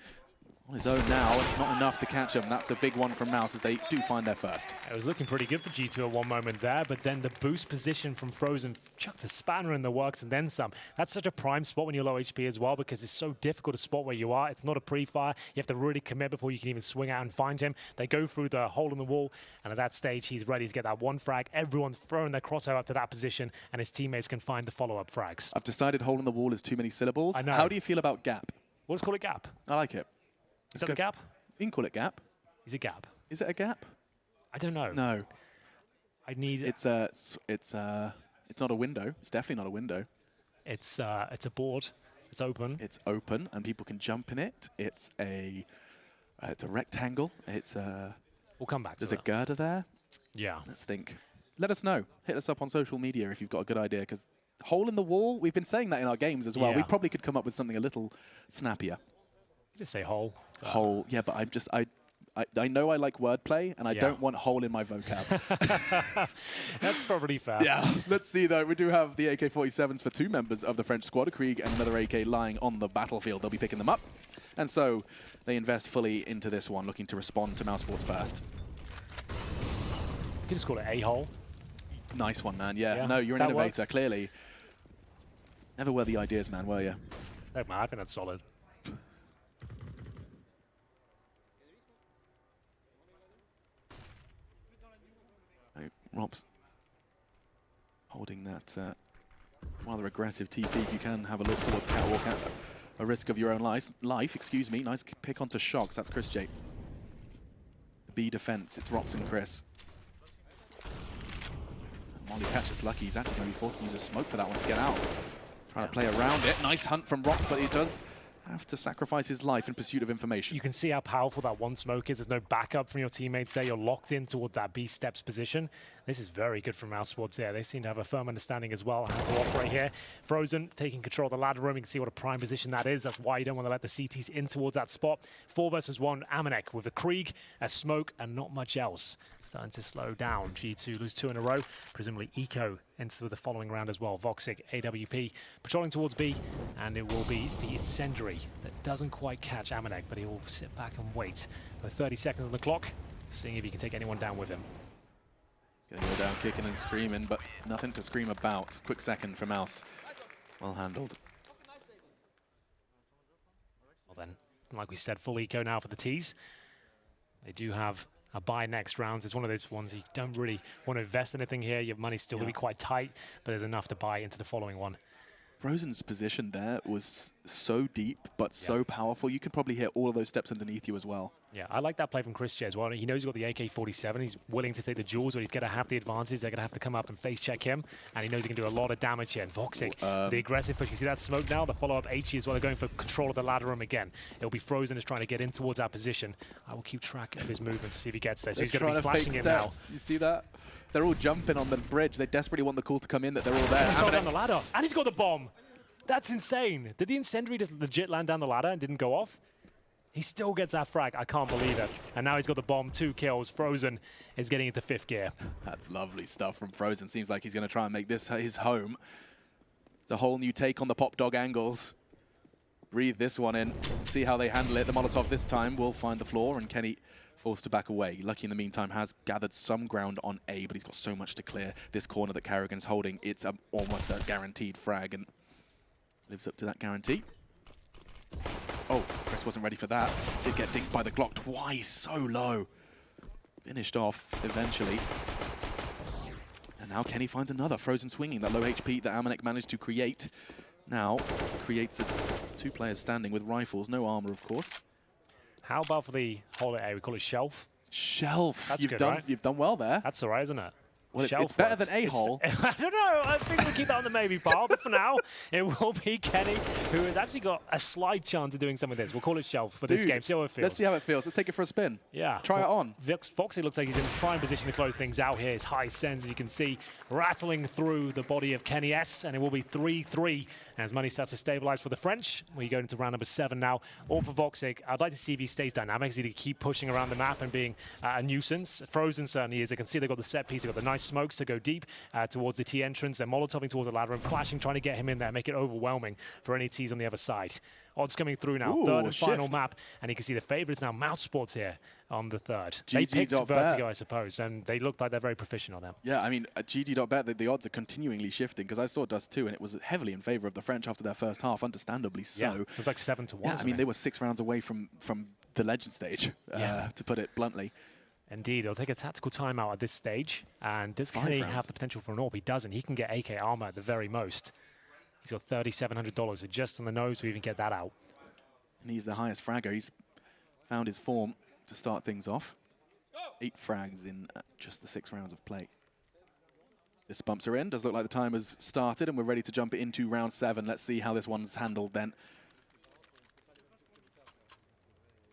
on his own now, not enough to catch him. That's a big one from Mouz as they do find their first. It was looking pretty good for G2 at one moment there, but then the boost position from Frozen chucked a spanner in the works and then some. That's such a prime spot when you're low HP as well, because it's so difficult to spot where you are. It's not a pre-fire. You have to really commit before you can even swing out and find him. They go through the hole in the wall, and at that stage, he's ready to get that 1 frag. Everyone's throwing their crosshair up to that position, and his teammates can find the follow-up frags. I've decided hole in the wall is too many syllables. I know. How do you feel about gap? We'll just call it gap. I like it. Is that a gap? You can call it gap. Is it gap? Is it a gap? I don't know. No. I need. It's not a window. It's definitely not a window. It's a board. It's open. It's open, and people can jump in it. It's a rectangle. We'll come back. There's a girder there. Yeah. Let's think. Let us know. Hit us up on social media if you've got a good idea, because hole in the wall. We've been saying that in our games as well. Yeah. We probably could come up with something a little snappier. Just say hole. Hole, yeah, but I know I like wordplay, and I don't want hole in my vocab. That's probably fair. Yeah. Let's see, though. We do have the AK-47s for 2 members of the French squad, Krieg and another AK lying on the battlefield. They'll be picking them up. And so they invest fully into this one, looking to respond to Mousesports first. You can just call it A-hole. Nice one, man. Yeah. No, you're an innovator, clearly. Never were the ideas, man, were you? No, man, I think that's solid. Rob's holding that rather aggressive TP. You can have a look towards Catwalk at a risk of your own life. Excuse me. Nice pick onto Shox. That's Chris J. B defense. It's Rops and Chris. Molly catches Lucky. He's actually going to be forced to use a smoke for that one to get out. Trying to play around it. Nice hunt from Rox, but he does have to sacrifice his life in pursuit of information. You can see how powerful that one smoke is. There's no backup from your teammates there. You're locked in toward that B steps position. This is very good from Mousesports here. They seem to have a firm understanding as well how to operate here. Frozen taking control of the ladder room. You can see what a prime position that is. That's why you don't want to let the CTs in towards that spot. 4 versus 1, Amanek with the Krieg, a smoke, and not much else. Starting to slow down. G2 lose 2 in a row. Presumably Eco into the following round as well. Woxic, AWP, patrolling towards B, and it will be the Incendiary that doesn't quite catch Amanek, but he will sit back and wait. With 30 seconds on the clock, seeing if he can take anyone down with him. Gonna go down kicking and screaming, but nothing to scream about. Quick second for Mouse. Well handled. Well then, like we said, full eco now for the T's. They do have a buy next round. It's one of those ones you don't really want to invest anything here. Your money's still going to be quite tight, but there's enough to buy into the following one. Frozen's position there was so deep, but so powerful. You could probably hear all of those steps underneath you as well. Yeah, I like that play from Csgo as well. He knows he's got the AK-47. He's willing to take the duels, but he's going to have the advantage. They're going to have to come up and face check him, and he knows he can do a lot of damage here. And Woxic, the aggressive push. You see that smoke now? The follow-up HE as well. They're going for control of the ladder room again. It'll be Frozen is trying to get in towards that position. I will keep track of his movement to see if he gets there. So he's going to be flashing in now. You see that? They're all jumping on the bridge. They desperately want the call to come in that they're all there. He fell down the ladder, and he's got the bomb. That's insane. Did the Incendiary just legit land down the ladder and didn't go off? He still gets that frag. I can't believe it. And now he's got the bomb, 2 kills. Frozen is getting into 5th gear. That's lovely stuff from Frozen. Seems like he's going to try and make this his home. It's a whole new take on the pop dog angles. Breathe this one in. See how they handle it. The Molotov this time will find the floor, and Kenny forced to back away. Lucky in the meantime has gathered some ground on A, but he's got so much to clear. This corner that Carrigan's holding, it's almost a guaranteed frag, and lives up to that guarantee. Oh, Chris wasn't ready for that. Did get dinked by the Glock twice, so low. Finished off eventually. And now Kenny finds another. Frozen swinging, that low HP that Amanek managed to create. Now creates 2 players standing with rifles, no armor of course. How about for the hole A? We call it shelf. Shelf. That's You've good, right? You've done well there. That's all right, isn't it? Well, it's better than A-hole. I don't know. I think we'll keep that on the maybe pile. But for now, it will be Kenny, who has actually got a slight chance of doing some of this. We'll call it shelf for this game. See how it feels. Let's see how it feels. Let's take it for a spin. Yeah. Try it on. Woxic looks like he's in prime position to close things out here. His high sends, as you can see, rattling through the body of Kenny S. And it will be 3-3 as money starts to stabilize for the French. We go into round number 7 now. All for Woxic. I'd like to see if he stays dynamic. He's to keep pushing around the map and being a nuisance. Frozen certainly is. I can see they've got the set piece. They've got the nice smokes to go deep towards the T entrance. They're molotoving towards the ladder and flashing, trying to get him in there, make it overwhelming for any T's on the other side. Odds coming through now. Ooh, 3rd and shift. final map. And you can see the favourites now, Mousesports here on the 3rd. GG. They picked Bet. Vertigo, I suppose, and they look like they're very proficient on them. Yeah, I mean, at GG.bet, the odds are continually shifting, because I saw Dust 2, and it was heavily in favour of the French after their first half, understandably so. Yeah, it was like 7-1. Yeah, I mean, they were 6 rounds away from the legend stage, to put it bluntly. Indeed, he'll take a tactical timeout at this stage. And does Kenny have the potential for an AWP? He doesn't. He can get AK armor at the very most. He's got $3,700, so just on the nose to even get that out. And he's the highest fragger. He's found his form to start things off. 8 frags in just the 6 rounds of play. This bumps are in. Does look like the time has started, and we're ready to jump into round 7. Let's see how this one's handled then.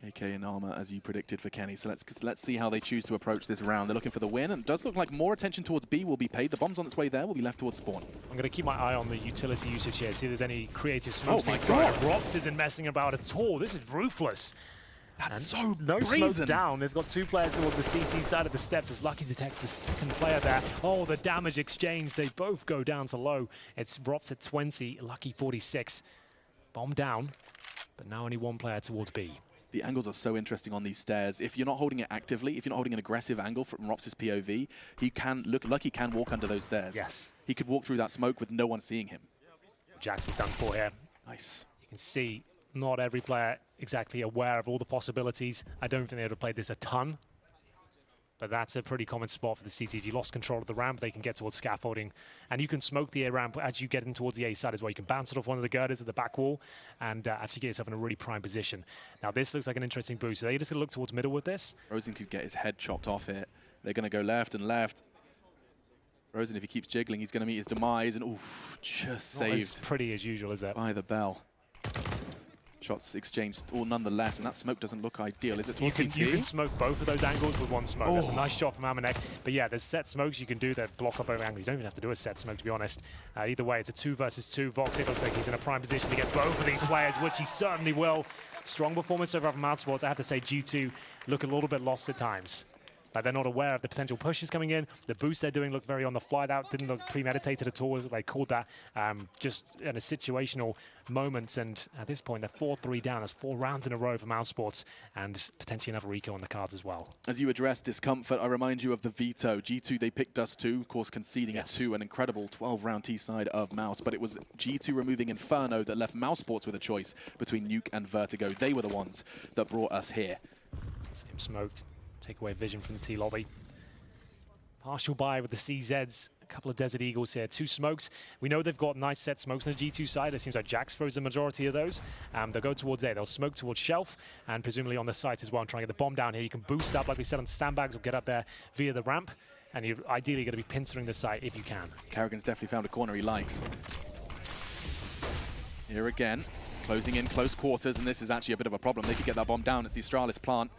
AK and armor, as you predicted for Kenny. So let's see how they choose to approach this round. They're looking for the win, and it does look like more attention towards B will be paid. The bomb's on its way there, will be left towards spawn. I'm going to keep my eye on the utility usage here, see if there's any creative smokes. Oh my God! Rox isn't messing about at all. This is ruthless. That's and so no brazen. smoke down. They've got 2 players towards the CT side of the steps. It's lucky to detect the 2nd player there. Oh, the damage exchange. They both go down to low. It's Rops at 20, Lucky 46. Bomb down, but now only 1 player towards B. The angles are so interesting on these stairs. If you're not holding it actively, if you're not holding an aggressive angle from Rops' POV, he can Lucky can walk under those stairs. Yes. He could walk through that smoke with no one seeing him. Jackson's done for here. Nice. You can see not every player exactly aware of all the possibilities. I don't think they would have played this a ton. But that's a pretty common spot for the CT. If you lost control of the ramp, they can get towards scaffolding. And you can smoke the A ramp as you get in towards the A side as well. You can bounce it off one of the girders at the back wall and actually get yourself in a really prime position. Now, this looks like an interesting boost. So they're just going to look towards middle with this. Rosen could get his head chopped off here. They're going to go left and left. Frozen, if he keeps jiggling, he's going to meet his demise, and oof, just Not saved. as pretty as usual, is it? By the bell. Shots exchanged, all nonetheless, and that smoke doesn't look ideal. Is it towards CT? You can smoke both of those angles with one smoke. That's a nice shot from Amanek. But yeah, there's set smokes you can do that block off every angle. You don't even have to do a set smoke, to be honest. Either way, it's a 2 versus 2. Woxic looks like he's in a prime position to get both of these players, which he certainly will. Strong performance over from Mousesports. I have to say, G2 look a little bit lost at times. Like, they're not aware of the potential pushes coming in. The boost they're doing looked very on the fly. That didn't look premeditated at all, as they called that. Just in a situational moment. And at this point, they're 4-3 down. That's 4 rounds in a row for Mousesports, and potentially another Rico on the cards as well. As you address discomfort, I remind you of the veto. G2, they picked us 2, of course, conceding a 2, an incredible 12-round T-side of Mouse. But it was G2 removing Inferno that left Mousesports with a choice between Nuke and Vertigo. They were the ones that brought us here. Same smoke. Take away vision from the T lobby. Partial buy with the CZs. A couple of Desert Eagles here. 2 smokes. We know they've got nice set smokes on the G2 side. It seems like Jax throws the majority of those. They'll go towards A. They'll smoke towards Shelf, and presumably on the site as well, and try and get the bomb down here. You can boost up, like we said, on sandbags, or get up there via the ramp. And you're ideally going to be pincering the site if you can. Karrigan's definitely found a corner he likes. Here again, closing in close quarters, and this is actually a bit of a problem. They could get that bomb down. It's the Astralis plant.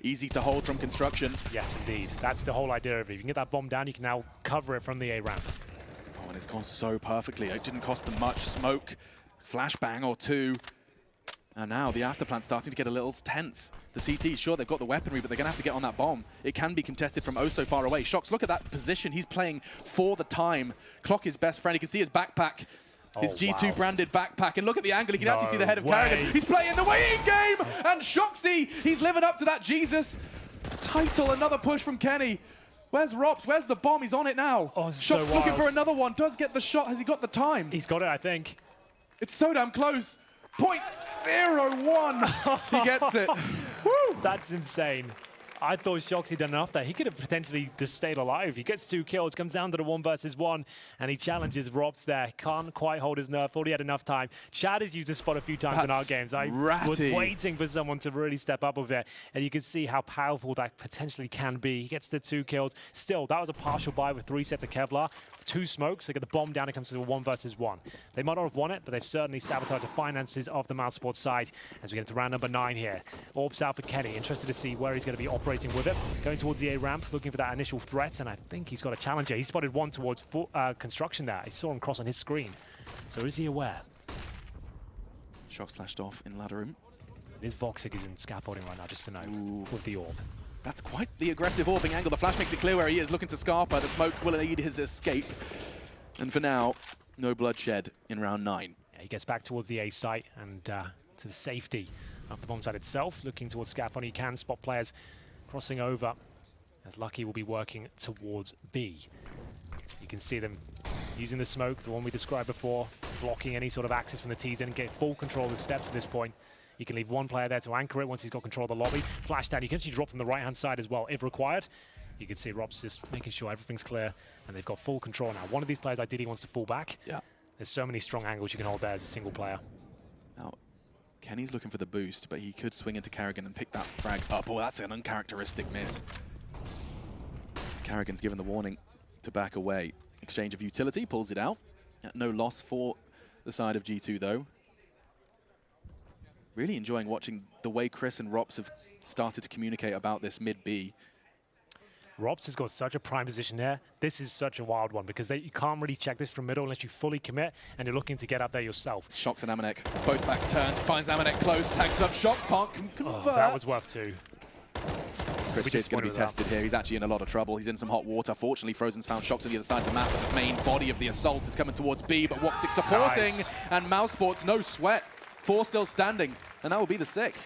Easy to hold from construction. Yes, indeed. That's the whole idea of it. If you can get that bomb down, you can now cover it from the A ramp. Oh, and it's gone so perfectly. It didn't cost them much. Smoke, flashbang or 2. And now the afterplant's starting to get a little tense. The CT, sure, they've got the weaponry, but they're going to have to get on that bomb. It can be contested from oh so far away. Shox, look at that position. He's playing for the time. Clock his best friend. You can see his backpack. His G2 branded backpack, and look at the angle. You can actually see the head of Karrigan. He's playing the weighing game, and Shoxy, he's living up to that Jesus title. Another push from Kenny. Where's Rops? Where's the bomb? He's on it now. Oh, Shox so looking for another one. Does get the shot. Has he got the time? He's got it, I think. It's so damn close. 0.01. He gets it. Woo! That's insane. I thought Shoxy done enough there. He could have potentially just stayed alive. He gets 2 kills, comes down to the 1 versus 1, and he challenges Robs there. Can't quite hold his nerve. Thought he had enough time. Chad has used this spot a few times in our games. I was waiting for someone to really step up with it, and you can see how powerful that potentially can be. He gets the 2 kills. Still, that was a partial buy with 3 sets of Kevlar. 2 smokes. They get the bomb down. It comes to the 1 versus 1. They might not have won it, but they've certainly sabotaged the finances of the Mousesports side as we get into round number 9 here. Orbs out for Kenny. Interested to see where he's going to be operating with it. Going towards the A ramp, looking for that initial threat, and I think he's got a challenger. He spotted one towards construction there. He saw him cross on his screen. So is he aware? Shox slashed off in ladder room. It is Woxic who's in scaffolding right now, just to know, with the orb. That's quite the aggressive orbing angle. The flash makes it clear where he is, looking to Scarpa. The smoke will aid his escape. And for now, no bloodshed in round 9. Yeah, he gets back towards the A site and to the safety of the bomb site itself. Looking towards scaffolding, he can spot players crossing over, as Lucky will be working towards B. You can see them using the smoke, the one we described before, blocking any sort of access from the T's and get full control of the steps at this point. You can leave one player there to anchor it once he's got control of the lobby. Flash down, you can actually drop from the right-hand side as well, if required. You can see Rob's just making sure everything's clear, and they've got full control now. One of these players ideally wants to fall back. Yeah. There's so many strong angles you can hold there as a single player. Now, Kenny's looking for the boost, but he could swing into Karrigan and pick that frag up. Oh, that's an uncharacteristic miss. Karrigan's given the warning to back away. Exchange of utility, pulls it out. No loss for the side of G2, though. Really enjoying watching the way Chris and Rops have started to communicate about this mid-B. Robs has got such a prime position there. This is such a wild one because you can't really check this from middle unless you fully commit and you're looking to get up there yourself. Shox and Amanek, both backs turned, finds Amanek close, tags up Shox, can't convert. Oh, that was worth 2. Chris J's going to be tested here. He's actually in a lot of trouble. He's in some hot water. Fortunately, Frozen's found Shox on the other side of the map, but the main body of the assault is coming towards B, but Woxic supporting, and Mousesports, no sweat. 4 still standing, and that will be the 6th.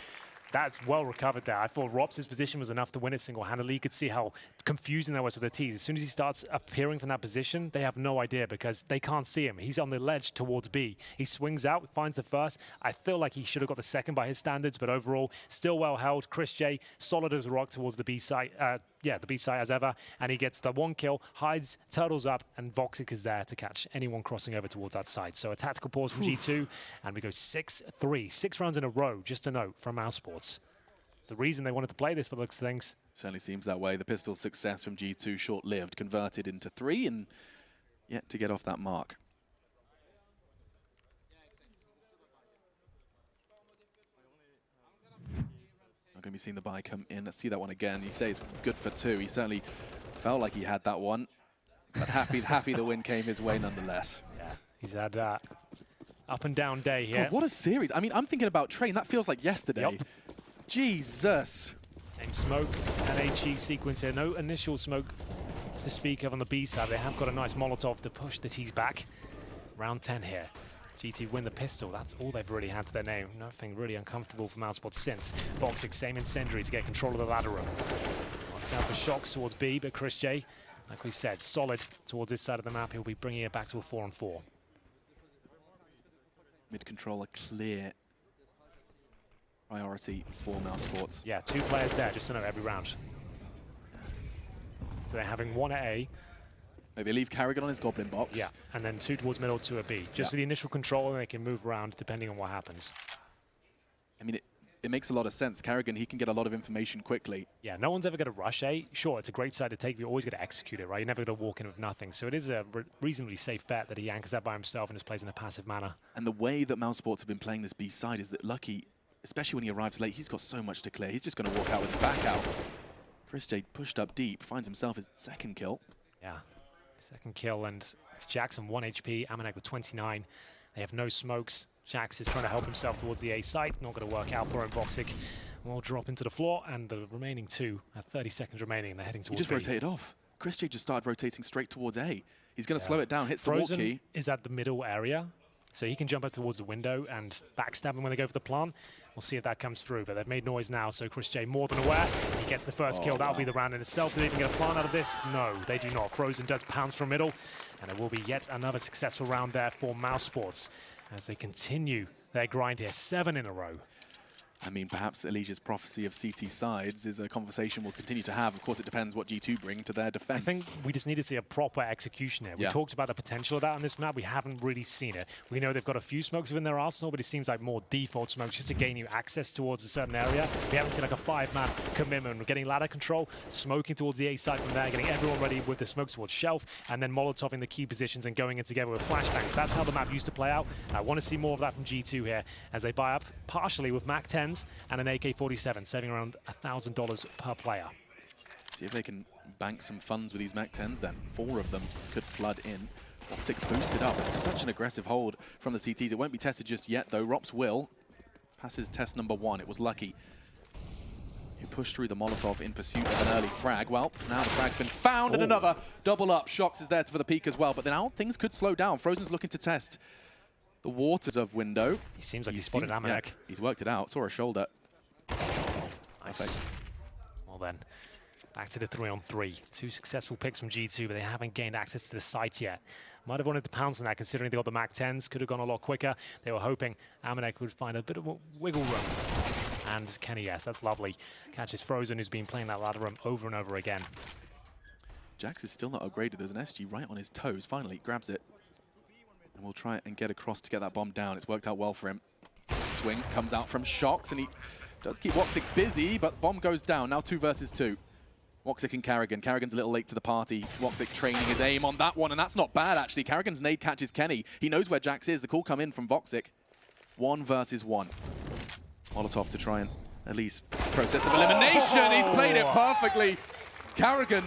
That's well recovered there. I thought Robs' position was enough to win it single-handedly. You could see how confusing that was for the T's. As soon as he starts appearing from that position, they have no idea because they can't see him. He's on the ledge towards B. He swings out, finds the first. I feel like he should have got the second by his standards, but overall, still well held. Chris J, solid as a rock towards the B site. The B site as ever, and he gets the 1 kill, hides, turtles up, and Woxic is there to catch anyone crossing over towards that side. So a tactical pause from G2, and we go 6-3. 6 rounds in a row, just a note, from Mousesports. It's the reason they wanted to play this, but looks things. Certainly seems that way. The pistol success from G2 short-lived, converted into 3, and yet to get off that mark. I'm going to be seeing the buy come in. Let's see that one again. He says good for 2. He certainly felt like he had that one, but happy the win came his way nonetheless. Yeah, he's had up and down day here. God, what a series. I mean, I'm thinking about Train. That feels like yesterday. Yep. Jesus. Same smoke and HE sequence here. No initial smoke to speak of on the B side. They have got a nice Molotov to push the T's back. Round 10 here. G2 win the pistol. That's all they've really had to their name. Nothing really uncomfortable for Mousesports since. Woxic, same incendiary to get control of the ladder room. Wants out for Shocks towards B, but Chris J, like we said, solid towards this side of the map. He'll be bringing it back to a 4-on-4. Mid-controller clear priority for Mousesports. Yeah, 2 players there, just to know every round. So they're having 1 at A. They leave Karrigan on his Goblin box. Yeah, and then 2 towards middle, 2 at B. Just for the initial control, and they can move around depending on what happens. I mean, it makes a lot of sense. Karrigan, he can get a lot of information quickly. Yeah, no one's ever going to rush A. Sure, it's a great side to take, but you're always going to execute it, right? You're never going to walk in with nothing. So it is a reasonably safe bet that he anchors that by himself and just plays in a passive manner. And the way that Mousesports have been playing this B side is that Lucky, especially when he arrives late, he's got so much to clear. He's just going to walk out with his back out. Chris J pushed up deep, finds himself his 2nd kill. Yeah. 2nd kill, and it's Jackson 1 HP, Amanek with 29. They have no smokes. Jax is trying to help himself towards the A site. Not going to work out for him. Woxic will drop into the floor, and the remaining 2 have 30 seconds remaining, and they're heading towards He just B. rotated off. Chris J just started rotating straight towards A. He's going to slow it down, hits Frozen the wall key. is at the middle area, so he can jump up towards the window and backstab him when they go for the plant. We'll see if that comes through, but they've made noise now, so Chris J more than aware. He gets the first kill. That'll be the round in itself. Do they even get a plant out of this? No, they do not. Frozen does pounce from middle, and it will be yet another successful round there for Mousesports as they continue their grind here. 7 in a row. I mean, perhaps Elijah's prophecy of CT sides is a conversation we'll continue to have. Of course, it depends what G2 bring to their defense. I think we just need to see a proper execution here. We talked about the potential of that on this map. We haven't really seen it. We know they've got a few smokes within their arsenal, but it seems like more default smokes just to gain you access towards a certain area. We haven't seen like a 5-man commitment. We're getting ladder control, smoking towards the A side from there, getting everyone ready with the smokes towards shelf, and then molotoving the key positions and going in together with flashbangs. That's how the map used to play out. I want to see more of that from G2 here as they buy up partially with Mac 10s and an AK-47, saving around $1,000 per player. See if they can bank some funds with these Mac 10s then. 4 of them could flood in. Woxic boosted up. It's such an aggressive hold from the CTs. It won't be tested just yet, though. Rops will. Passes test number 1. It was Lucky who pushed through the Molotov in pursuit of an early frag. Well, now the frag's been found, and another double up. Shocks is there for the peak as well, but now things could slow down. Frozen's looking to test the waters of window. He seems like he spotted Amanek. Yeah, he's worked it out. Saw a shoulder. Nice. Perfect. Well then, back to the 3-on-3. 2 successful picks from G2, but they haven't gained access to the site yet. Might have wanted to pounce on that considering they got the Mac 10s. Could have gone a lot quicker. They were hoping Amanek would find a bit of a wiggle room. And Kenny, yes, that's lovely. Catches Frozen, who's been playing that ladder room over and over again. Jax is still not upgraded. There's an SG right on his toes. Finally, grabs it. And we'll try and get across to get that bomb down. It's worked out well for him. Swing comes out from Shocks, and he does keep Woxic busy, but bomb goes down. Now 2 versus 2. Woxic and Karrigan. Karrigan's a little late to the party. Woxic training his aim on that one, and that's not bad, actually. Karrigan's nade catches Kenny. He knows where Jax is. The call come in from Woxic. 1 versus 1. Molotov to try and at least process of elimination. He's played it perfectly. Karrigan,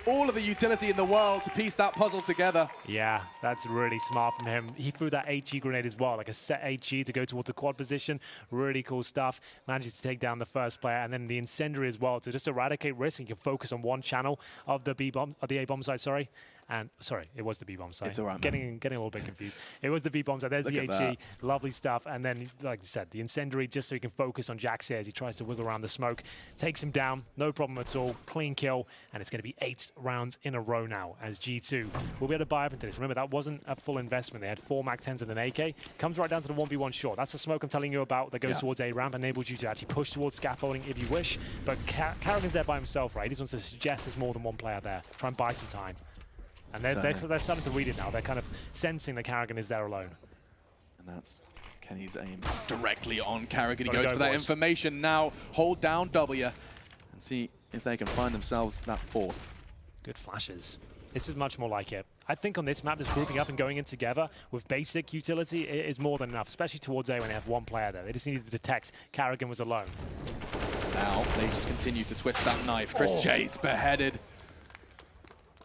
all of the utility in the world to piece that puzzle together. Yeah, that's really smart from him. He threw that HE grenade as well, like a set HE to go towards the quad position. Really cool stuff. Manages to take down the first player, and then the incendiary as well to just eradicate risk. And you can focus on one channel of the B-bomb, of the A-bomb side, sorry. And sorry, it was the B-bomb side. It's all right, getting a little bit confused. It was the B-bomb side. There's the HE. Lovely stuff. And then, like I said, the incendiary just so he can focus on Jax here as he tries to wiggle around the smoke. Takes him down. No problem at all. Clean kill. And it's going to be 8 rounds in a row now as G2 will be able to buy up into this. Remember, that wasn't a full investment. They had 4 Mac 10s and an AK. Comes right down to the 1v1 shot. That's the smoke I'm telling you about that goes towards A-ramp. Enables you to actually push towards scaffolding if you wish. But Karrigan's there by himself, right? He just wants to suggest there's more than one player there. Try and buy some time. And they're starting to read it now. They're kind of sensing that Karrigan is there alone. And that's Kenny's aim directly on Karrigan. He goes for that information now. Hold down W and see if they can find themselves that 4th. Good flashes. This is much more like it. I think on this map, just grouping up and going in together with basic utility is more than enough, especially towards A when they have one player there. They just needed to detect Karrigan was alone. Now they just continue to twist that knife. Chris Chase beheaded.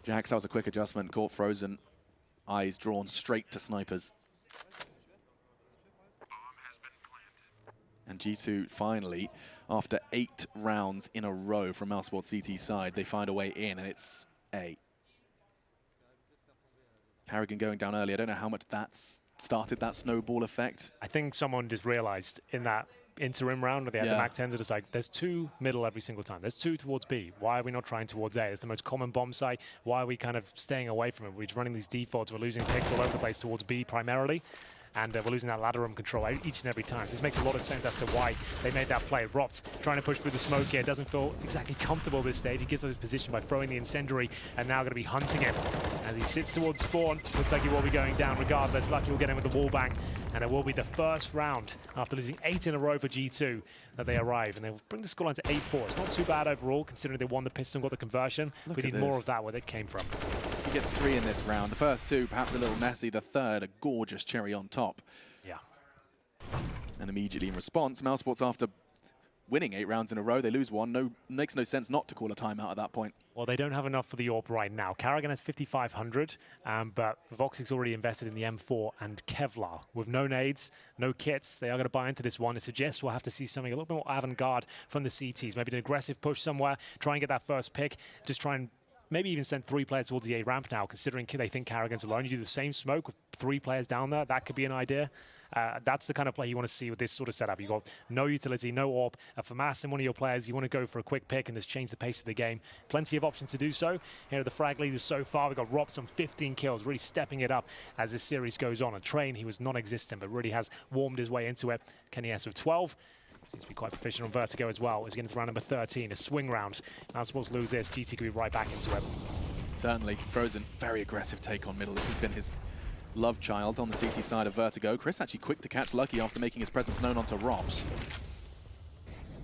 Jax, that was a quick adjustment, caught frozen. Eyes drawn straight to snipers. And G2 finally, after 8 rounds in a row from Mousesports CT side, they find a way in, and it's A. Karrigan going down early. I don't know how much that's started that snowball effect. I think someone just realized in that interim round where they had the MAC 10s, it's like, there's 2 middle every single time. There's 2 towards B. Why are we not trying towards A? It's the most common bomb site. Why are we kind of staying away from it? We're just running these defaults. We're losing picks all over the place towards B primarily. And we're losing that ladder room control each and every time. So this makes a lot of sense as to why they made that play. Ropt trying to push through the smoke here. Doesn't feel exactly comfortable this stage. He gets out of his position by throwing the incendiary and now going to be hunting him. As he sits towards spawn, looks like he will be going down regardless. Lucky will get him with the wall bang. And it will be the first round after losing 8 in a row for G2 that they arrive. And they'll bring the scoreline to 8-4. It's not too bad overall considering they won the pistol and got the conversion. We need more of that where it came from. He gets 3 in this round. The first 2, perhaps a little messy. The third, a gorgeous cherry on top. Yeah. And immediately in response, Mousesports, after winning 8 rounds in a row, they lose 1. Makes no sense not to call a timeout at that point. Well, they don't have enough for the AWP right now. Karrigan has 5,500, but Woxic's already invested in the M4 and Kevlar. With no nades, no kits, they are going to buy into this one. It suggests we'll have to see something a little bit more avant-garde from the CTs. Maybe an aggressive push somewhere, try and get that first pick, just try and maybe even send 3 players towards the A ramp now, considering they think Karrigan's alone. You do the same smoke with 3 players down there, that could be an idea. That's the kind of play you want to see with this sort of setup. You've got no utility, no AWP. For Mass and one of your players, you want to go for a quick pick and just change the pace of the game. Plenty of options to do so. Here are the frag leaders so far. We've got Ropt on 15 kills, really stepping it up as this series goes on. A Train, he was non-existent, but really has warmed his way into it. Kenny S with 12. Seems to be quite proficient on Vertigo as well. As we get into round number 13, a swing round. Mousesports lose this, GT could be right back into it. Certainly. Frozen, very aggressive take on middle. This has been his love child on the CT side of Vertigo. Chris actually quick to catch Lucky after making his presence known onto Rops.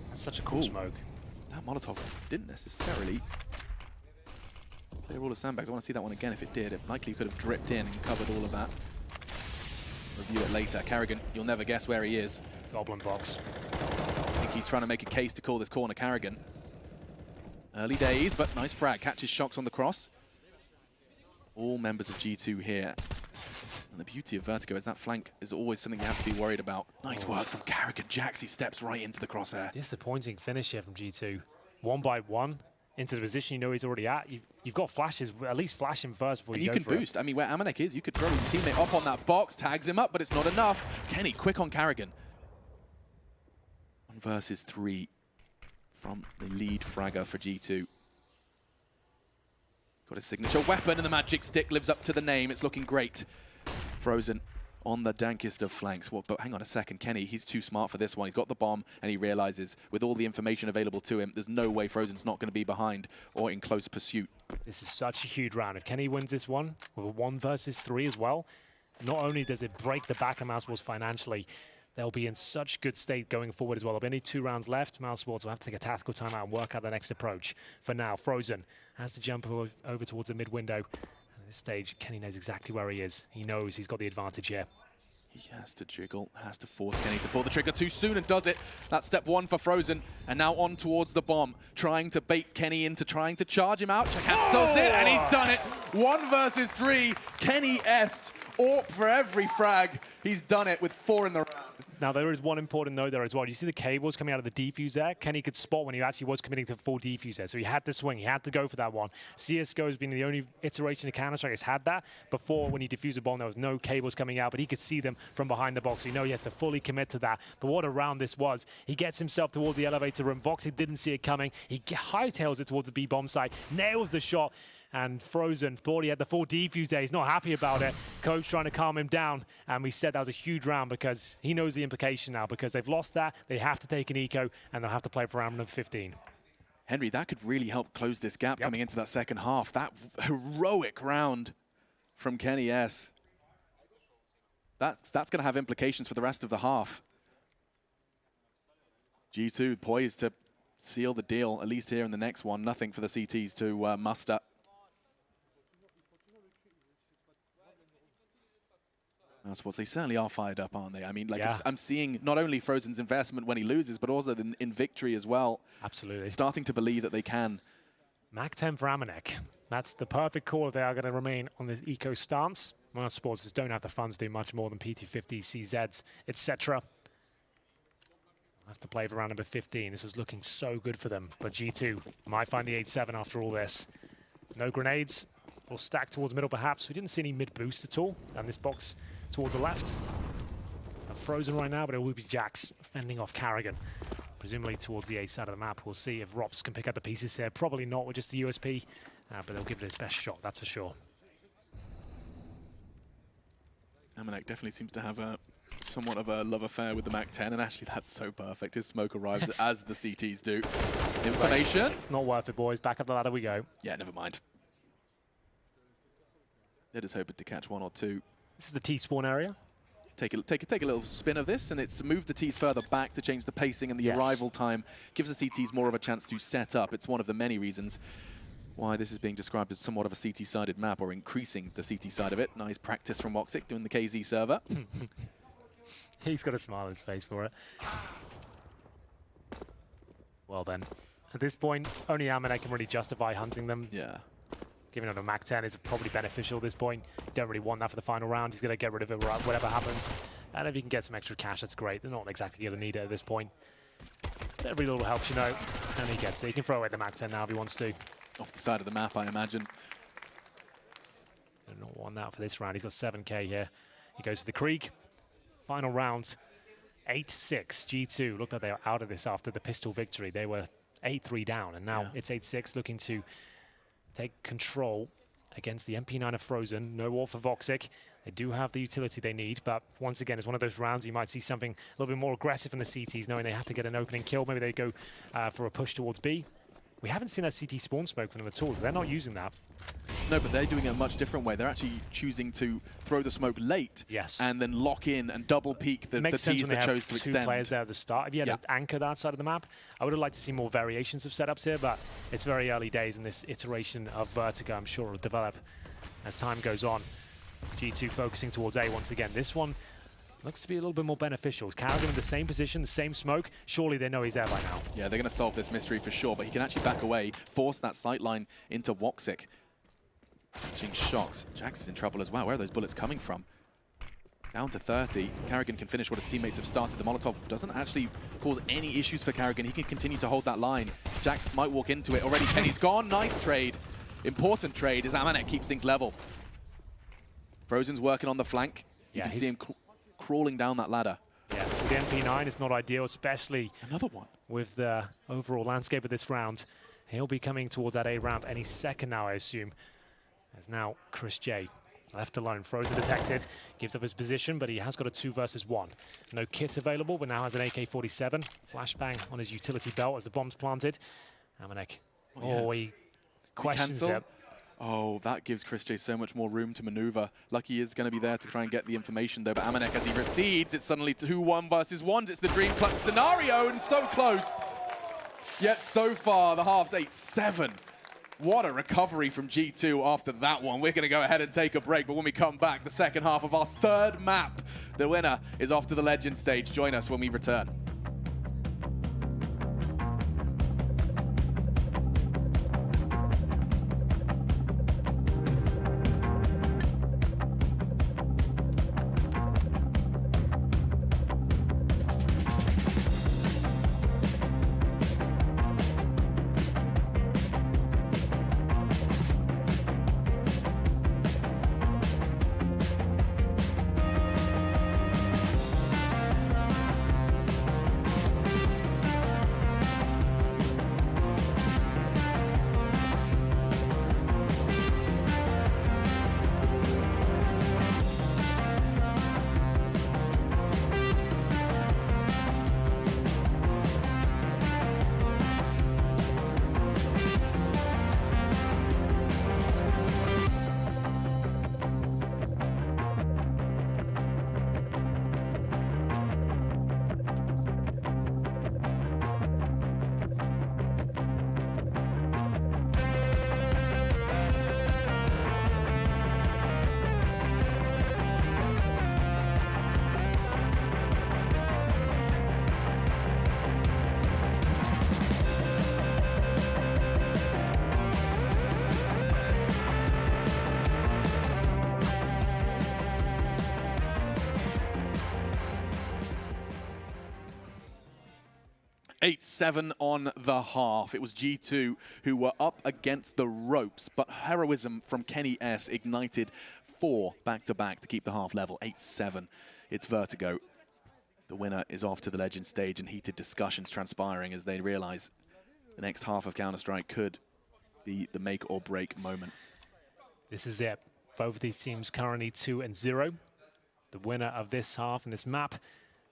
That's such a cool smoke. That Molotov didn't necessarily clear all of sandbags. I want to see that one again if it did. It likely could have dripped in and covered all of that. Review it later. Karrigan, you'll never guess where he is. Goblin box. I think he's trying to make a case to call this corner Karrigan. Early days, but nice frag. Catches shocks on the cross. All members of G2 here. And the beauty of Vertigo is that flank is always something you have to be worried about. Nice work from Karrigan. Jaxie steps right into the crosshair. Disappointing finish here from G2. 1 by 1 into the position you know he's already at. You've got flashes, at least flash him first before you go for it. And you can boost. I mean, where Amanek is, you could throw your teammate up on that box, tags him up, but it's not enough. Kenny, quick on Karrigan. 1 versus 3 from the lead fragger for G2. Got a signature weapon, and the magic stick lives up to the name. It's looking great. Frozen on the dankest of flanks. Well, but hang on a second, Kenny, he's too smart for this one. He's got the bomb, and he realizes with all the information available to him, there's no way Frozen's not going to be behind or in close pursuit. This is such a huge round. If Kenny wins this one with a 1 versus 3 as well, not only does it break the back of Mousesports financially, they'll be in such good state going forward as well. There'll be only 2 rounds left. Mousesports will have to take a tactical timeout and work out the next approach. For now, Frozen has to jump over towards the mid-window. At this stage, Kenny knows exactly where he is. He knows he's got the advantage here. He has to jiggle, has to force Kenny to pull the trigger too soon and does it. That's step 1 for Frozen. And now on towards the bomb, trying to bait Kenny into trying to charge him out. Cancels it, and he's done it. 1 versus 3. Kenny S. AWP for every frag. He's done it with 4 in the round. Now, there is one important note there as well. You see the cables coming out of the defuse there? Kenny could spot when he actually was committing to full defuse there. So he had to swing. He had to go for that one. CSGO has been the only iteration of Counter-Strike that's had that. Before, when he defused a bomb, there was no cables coming out, but he could see them from behind the box. So you know he has to fully commit to that. But what a round this was. He gets himself towards the elevator room. Woxic didn't see it coming. He hightails it towards the B-bomb site, nails the shot. And Frozen thought he had the full defuse there. He's not happy about it. Coach trying to calm him down. And we said that was a huge round because he knows the implication now. Because they've lost that, they have to take an eco, and they'll have to play for round number 15. Henry, that could really help close this gap coming into that second half. That heroic round from Kenny S. That's going to have implications for the rest of the half. G2 poised to seal the deal, at least here in the next one. Nothing for the CTs to muster. Mousesports, they certainly are fired up, aren't they? I mean, like I'm seeing not only Frozen's investment when he loses, but also in victory as well. Absolutely. Starting to believe that they can. Mac 10 for Amanek. That's the perfect call if they are going to remain on this eco stance. Mousesports just don't have the funds to do much more than P250, CZs, etc. Have to play for round number 15. This was looking so good for them, but G2 might find the 8-7 after all this. No grenades. We'll stack towards middle perhaps. We didn't see any mid boost at all. And this box towards the left. Frozen right now, but it will be Jax fending off Karrigan. Presumably towards the A side of the map. We'll see if Rops can pick up the pieces here. Probably not with just the USP, but they'll give it his best shot, that's for sure. Amanek definitely seems to have somewhat of a love affair with the Mac 10, and actually that's so perfect. His smoke arrives as the CTs do. Information. Not worth it, boys. Back up the ladder we go. Yeah, never mind. They're just hoping to catch one or two. This is the T-spawn area. Take a little spin of this, and it's moved the Ts further back to change the pacing and the arrival time. Gives the CTs more of a chance to set up. It's one of the many reasons why this is being described as somewhat of a CT-sided map, or increasing the CT side of it. Nice practice from Woxic doing the KZ server. He's got a smile on his face for it. Well then, at this point, only Amanek can really justify hunting them. Yeah. Giving it a Mac 10 is probably beneficial at this point. You don't really want that for the final round. He's going to get rid of it whatever happens. And if you can get some extra cash, that's great. They're not exactly going to need it at this point. Every little helps, you know. And he gets it. He can throw away the Mac 10 now if he wants to. Off the side of the map, I imagine. I don't want that for this round. He's got 7k here. He goes to the Krieg. Final round, 8-6. G2 looked like they were out of this after the pistol victory. They were 8-3 down, and now it's 8-6, looking to take control against the MP9 of Frozen. No war for Woxic. They do have the utility they need, but once again, it's one of those rounds you might see something a little bit more aggressive from the CTs, knowing they have to get an opening kill. Maybe they go for a push towards B. We haven't seen that CT spawn smoke from them at all, so they're not using that. No, but they're doing it a much different way. They're actually choosing to throw the smoke late, and then lock in and double peek the Ts that chose to extend. Two players there at the start. If you had an anchor that side of the map, I would have liked to see more variations of setups here, but it's very early days, and this iteration of Vertigo, I'm sure, will develop as time goes on. G2 focusing towards A once again. This one looks to be a little bit more beneficial. Karrigan in the same position, the same smoke. Surely they know he's there by now. Yeah, they're going to solve this mystery for sure, but he can actually back away, force that sight line into Woxic. Catching shots. Jax is in trouble as well. Where are those bullets coming from? Down to 30. Karrigan can finish what his teammates have started. The Molotov doesn't actually cause any issues for Karrigan. He can continue to hold that line. Jax might walk into it already. Kenny's gone. Nice trade. Important trade as Amanek keeps things level. Frozen's working on the flank. You can see him crawling down that ladder. Yeah, with the MP9, it's not ideal, especially another one with the overall landscape of this round. He'll be coming towards that A ramp any second now, I assume. As now Chris J left alone. Frozen detected, gives up his position, but he has got a 2 versus 1. No kit available, but now has an AK-47. Flashbang on his utility belt as the bomb's planted. Amanek, he questions it. Oh, that gives Chris J so much more room to maneuver. Lucky is going to be there to try and get the information, though. But Amanek, as he recedes, it's suddenly 2-1 versus 1. It's the dream clutch scenario, and so close. Yet so far, the half's 8-7. What a recovery from G2 after that one. We're going to go ahead and take a break, but when we come back, the second half of our third map, the winner is off to the Legend stage. Join us when we return. 8-7 on the half. It was G2 who were up against the ropes, but heroism from Kenny S ignited 4 back-to-back to keep the half level. 8-7. It's Vertigo. The winner is off to the Legends stage, and heated discussions transpiring as they realize the next half of Counter-Strike could be the make or break moment. This is it. Both of these teams currently 2-0. The winner of this half and this map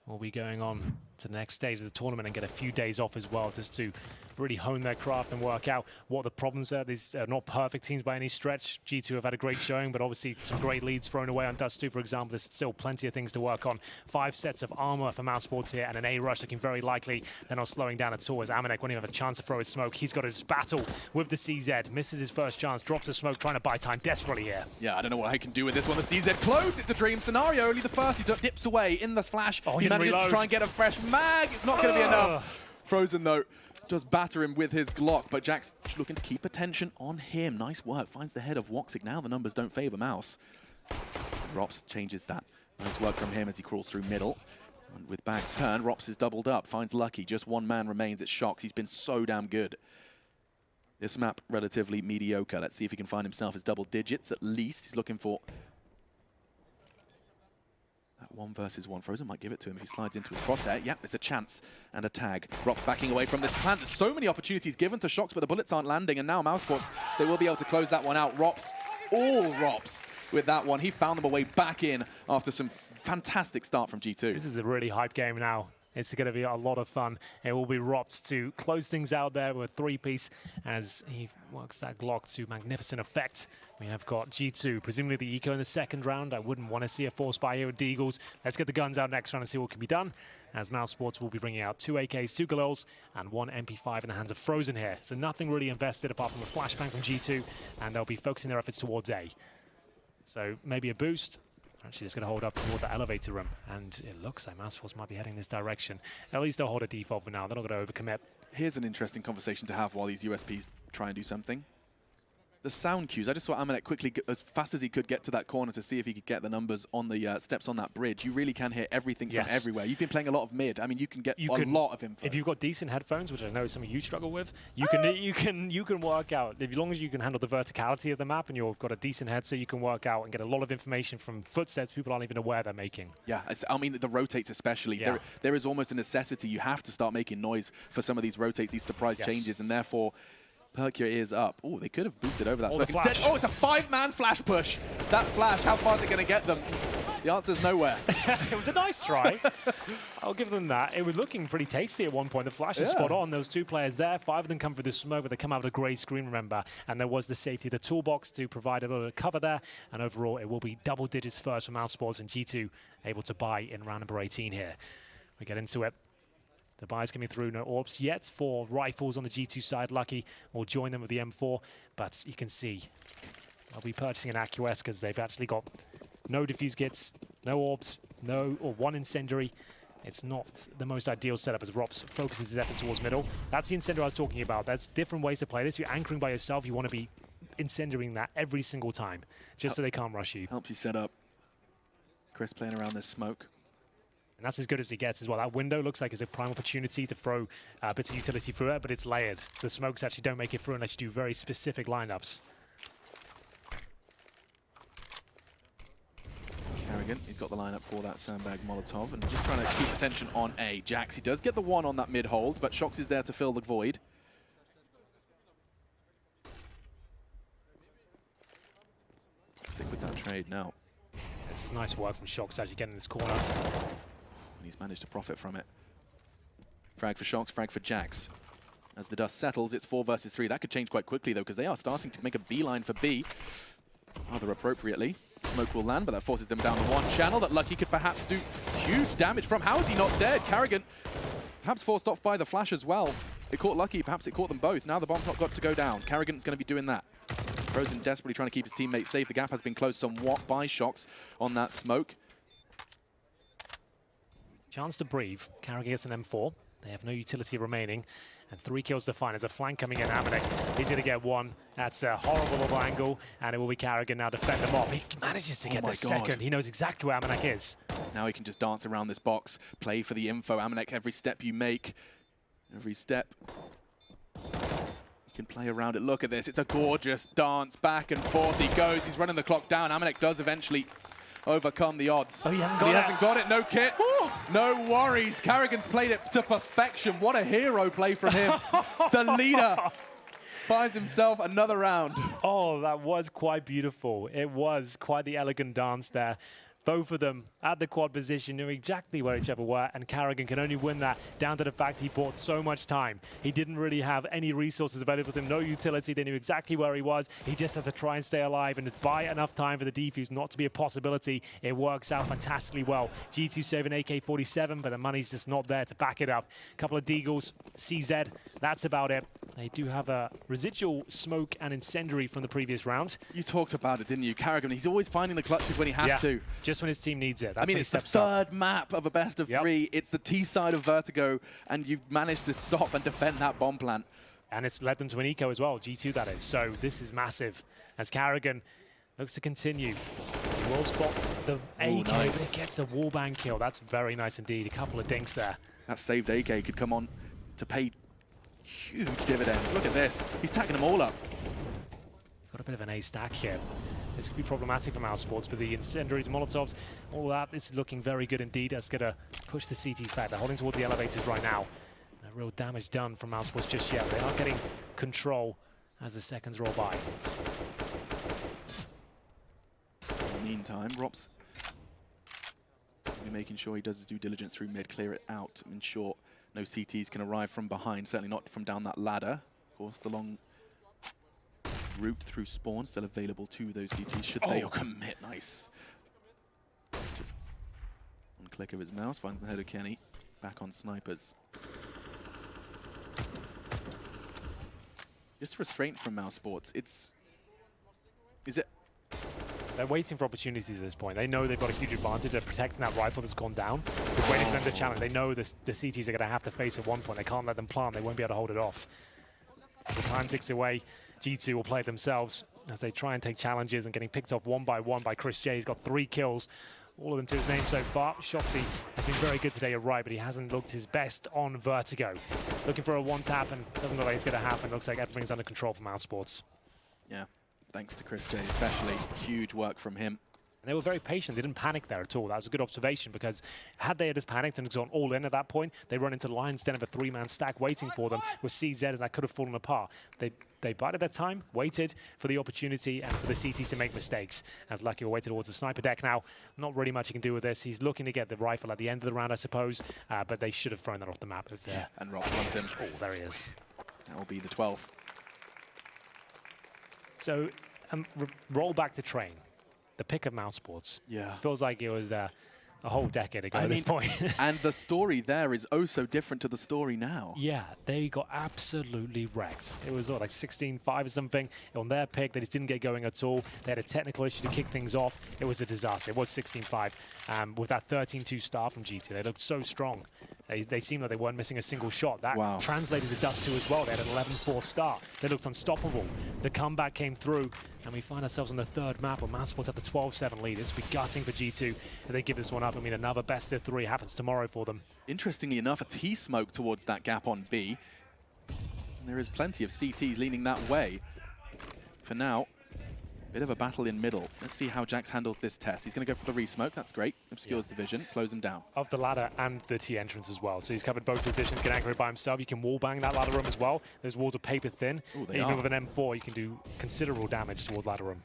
will be going on to the next stage of the tournament and get a few days off as well, just to really hone their craft and work out what the problems are. These are not perfect teams by any stretch. G2 have had a great showing, but obviously some great leads thrown away on Dust2, for example. There's still plenty of things to work on. 5 sets of armor for Mousesports here, and an A rush looking very likely. They're not slowing down at all as Amanek won't even have a chance to throw his smoke. He's got his battle with the CZ. Misses his first chance, drops the smoke, trying to buy time desperately here. Yeah, I don't know what I can do with this one. The CZ close. It's a dream scenario. Only the first. He dips away in the flash. Oh, he manages to try and get a fresh mag. It's not going to be enough. Frozen, though, does batter him with his Glock, but Jack's looking to keep attention on him. Nice work. Finds the head of Woxic. Now the numbers don't favor Mouse. Rops changes that. Nice work from him as he crawls through middle. And with Bag's turn, Rops is doubled up. Finds Lucky. Just one man remains. It's Shox. He's been so damn good. This map, relatively mediocre. Let's see if he can find himself his double digits at least. He's looking for that 1 versus 1. Frozen might give it to him if he slides into his crosshair. Yep, it's a chance and a tag. Rops backing away from this plant. There's so many opportunities given to Shox, but the bullets aren't landing. And now Mousesports, they will be able to close that one out. Rops, all Rops with that one. He found them a way back in after some fantastic start from G2. This is a really hype game now. It's going to be a lot of fun. It will be Rops to close things out there with 3-piece as he works that Glock to magnificent effect. We have got G2, presumably the eco in the second round. I wouldn't want to see a force buy here with Deagles. Let's get the guns out next round and see what can be done, as Mousesports will be bringing out 2 AKs, 2 Galils, and 1 MP5 in the hands of Frozen here. So nothing really invested apart from a flashbang from G2, and they'll be focusing their efforts towards A. So maybe a boost. Actually, just going to hold up towards the elevator room, and it looks like Mousesports might be heading this direction. At least they'll hold a default for now. They're not going to overcommit. Here's an interesting conversation to have while these USPs try and do something. The sound cues. I just saw Amanek quickly, as fast as he could, get to that corner to see if he could get the numbers on the steps on that bridge. You really can hear everything from everywhere. You've been playing a lot of mid. I mean, you can get a lot of info. If you've got decent headphones, which I know is something you struggle with, you can work out. As long as you can handle the verticality of the map and you've got a decent headset, you can work out and get a lot of information from footsteps people aren't even aware they're making. Yeah, I mean, the rotates especially. Yeah. There is almost a necessity. You have to start making noise for some of these rotates, these surprise changes, and therefore perk your ears up. Oh, they could have boosted over that smoke. Instead, oh, it's a 5-man flash push. That flash, how far is it going to get them? The answer's nowhere. It was a nice try. I'll give them that. It was looking pretty tasty at one point. The flash is spot on. There was 2 players there. 5 of them come for the smoke, but they come out of the grey screen, remember. And there was the safety of the toolbox to provide a little bit of cover there. And overall, it will be double digits first for Mousesports, and G2 able to buy in round number 18 here. We get into it. The buy's coming through, no orbs yet for rifles on the G2 side. Lucky will join them with the M4, but you can see they'll be purchasing an AQS because they've actually got no defuse kits, no orbs, or 1 incendiary. It's not the most ideal setup as Rops focuses his effort towards middle. That's the incendiary I was talking about. There's different ways to play this. You're anchoring by yourself. You want to be incendiarying that every single time, just so they can't rush you. Helps you set up. Chris playing around this smoke. And that's as good as he gets as well. That window looks like it's a prime opportunity to throw bits of utility through it, but it's layered. The smokes actually don't make it through unless you do very specific lineups. Carrigan, he's got the lineup for that sandbag Molotov, and just trying to keep attention on A. Jax, he does get the 1 on that mid hold, but Shox is there to fill the void. Sick with that trade now. It's nice work from Shox actually getting in this corner. And he's managed to profit from it. Frag for Shox, frag for Jax. As the dust settles, it's 4 versus 3. That could change quite quickly, though, because they are starting to make a beeline for B. Rather appropriately. Smoke will land, but that forces them down the 1 channel that Lucky could perhaps do huge damage from. How is he not dead? Carrigan perhaps forced off by the flash as well. It caught Lucky, perhaps it caught them both. Now the bomb's not got to go down. Carrigan's going to be doing that. Frozen desperately trying to keep his teammates safe. The gap has been closed somewhat by Shox on that smoke. Chance to breathe. Carrigan gets an M4. They have no utility remaining. And 3 kills to find. There's a flank coming in. Amanek, he's going to get 1. That's a horrible little angle. And it will be Carrigan now to fend them off. He manages to get the second. He knows exactly where Amanek is. Now he can just dance around this box, play for the info. Amanek, every step you make, Every step. You can play around it. Look at this. It's a gorgeous dance. Back and forth he goes. He's running the clock down. Amanek does eventually overcome the odds. Oh, he hasn't got it. No kit. No worries. Carrigan's played it to perfection. What a hero play from him. The leader finds himself another round. Oh, that was quite beautiful. It was quite the elegant dance there. Both of them at the quad position knew exactly where each other were, and Carrigan can only win that down to the fact he bought so much time. He didn't really have any resources available to him, no utility. They knew exactly where he was. He just had to try and stay alive and buy enough time for the defuse not to be a possibility. It works out fantastically well. G2 saving AK-47, but the money's just not there to back it up. A couple of deagles, CZ, that's about it. They do have a residual smoke and incendiary from the previous round. You talked about it, didn't you? Carrigan, he's always finding the clutches when he has to. Just when his team needs it. I mean, it's the third map of a best of three. It's the T side of Vertigo, and you've managed to stop and defend that bomb plant. And it's led them to an eco as well, G2 that is. So this is massive as Carrigan looks to continue. He will spot the AK, but it gets a wallbang kill. That's very nice indeed. A couple of dinks there. That saved AK could come on to pay huge dividends. Look at this. He's tacking them all up. Got a bit of an A stack here. This could be problematic for Mousesports, but the incendiaries, Molotovs, all that, this is looking very good indeed. That's going to push the CTs back. They're holding towards the elevators right now. No real damage done from Mousesports just yet. They are getting control as the seconds roll by. In the meantime, Rops will be making sure he does his due diligence through mid, clear it out, ensure no CTs can arrive from behind, certainly not from down that ladder. Of course, the long route through spawn still available to those CTs should they commit. Nice. It's just one click of his mouse finds the head of Kenny. Back on snipers. Just restraint from Mousesports. Is it? They're waiting for opportunities at this point. They know they've got a huge advantage of protecting that rifle that's gone down. Just waiting for them to challenge. They know the CTs are going to have to face at one point. They can't let them plant. They won't be able to hold it off. As the time ticks away, G2 will play it themselves as they try and take challenges and getting picked off one by Chris J. He's got 3 kills, all of them to his name so far. Shoxy has been very good today, you're right, but he hasn't looked his best on Vertigo. Looking for a one-tap and doesn't look like it's going to happen. Looks like everything's under control for Mousesports. Yeah, thanks to Chris J especially. Huge work from him. And they were very patient. They didn't panic there at all. That was a good observation because had they just panicked and gone all in at that point, they run into Lion's Den of a 3-man stack waiting for them with CZ, and that could have fallen apart. They bided their time, waited for the opportunity and for the CTs to make mistakes. As Lucky will wait towards the sniper deck now. Not really much he can do with this. He's looking to get the rifle at the end of the round, I suppose, but they should have thrown that off the map. Yeah, and Rob wants him. Oh, there he is. That will be the 12th. So, roll back to train. The pick of Mousesports. Yeah. Feels like it was a whole decade ago at this point. And the story there is oh so different to the story now. Yeah, they got absolutely wrecked. It was like 16-5 or something on their pick. They just didn't get going at all. They had a technical issue to kick things off. It was a disaster. It was 16-5 with that 13-2 start from G2. They looked so strong. They seemed like they weren't missing a single shot. That translated to Dust 2 as well. They had an 11-4 start. They looked unstoppable. The comeback came through, and we find ourselves on the third map where Mousesports have the 12-7 lead. It's gutting for G2 if they give this one up. I mean, another best of 3 happens tomorrow for them. Interestingly enough, a T-smoke towards that gap on B. And there is plenty of CTs leaning that way. For now, bit of a battle in middle. Let's see how Jax handles this test. He's going to go for the re-smoke. That's great. Obscures the vision, slows him down. Of the ladder and the T entrance as well. So he's covered both positions, can aggro by himself. You can wall bang that ladder room as well. Those walls are paper thin. Ooh, even with an M4, you can do considerable damage towards ladder room.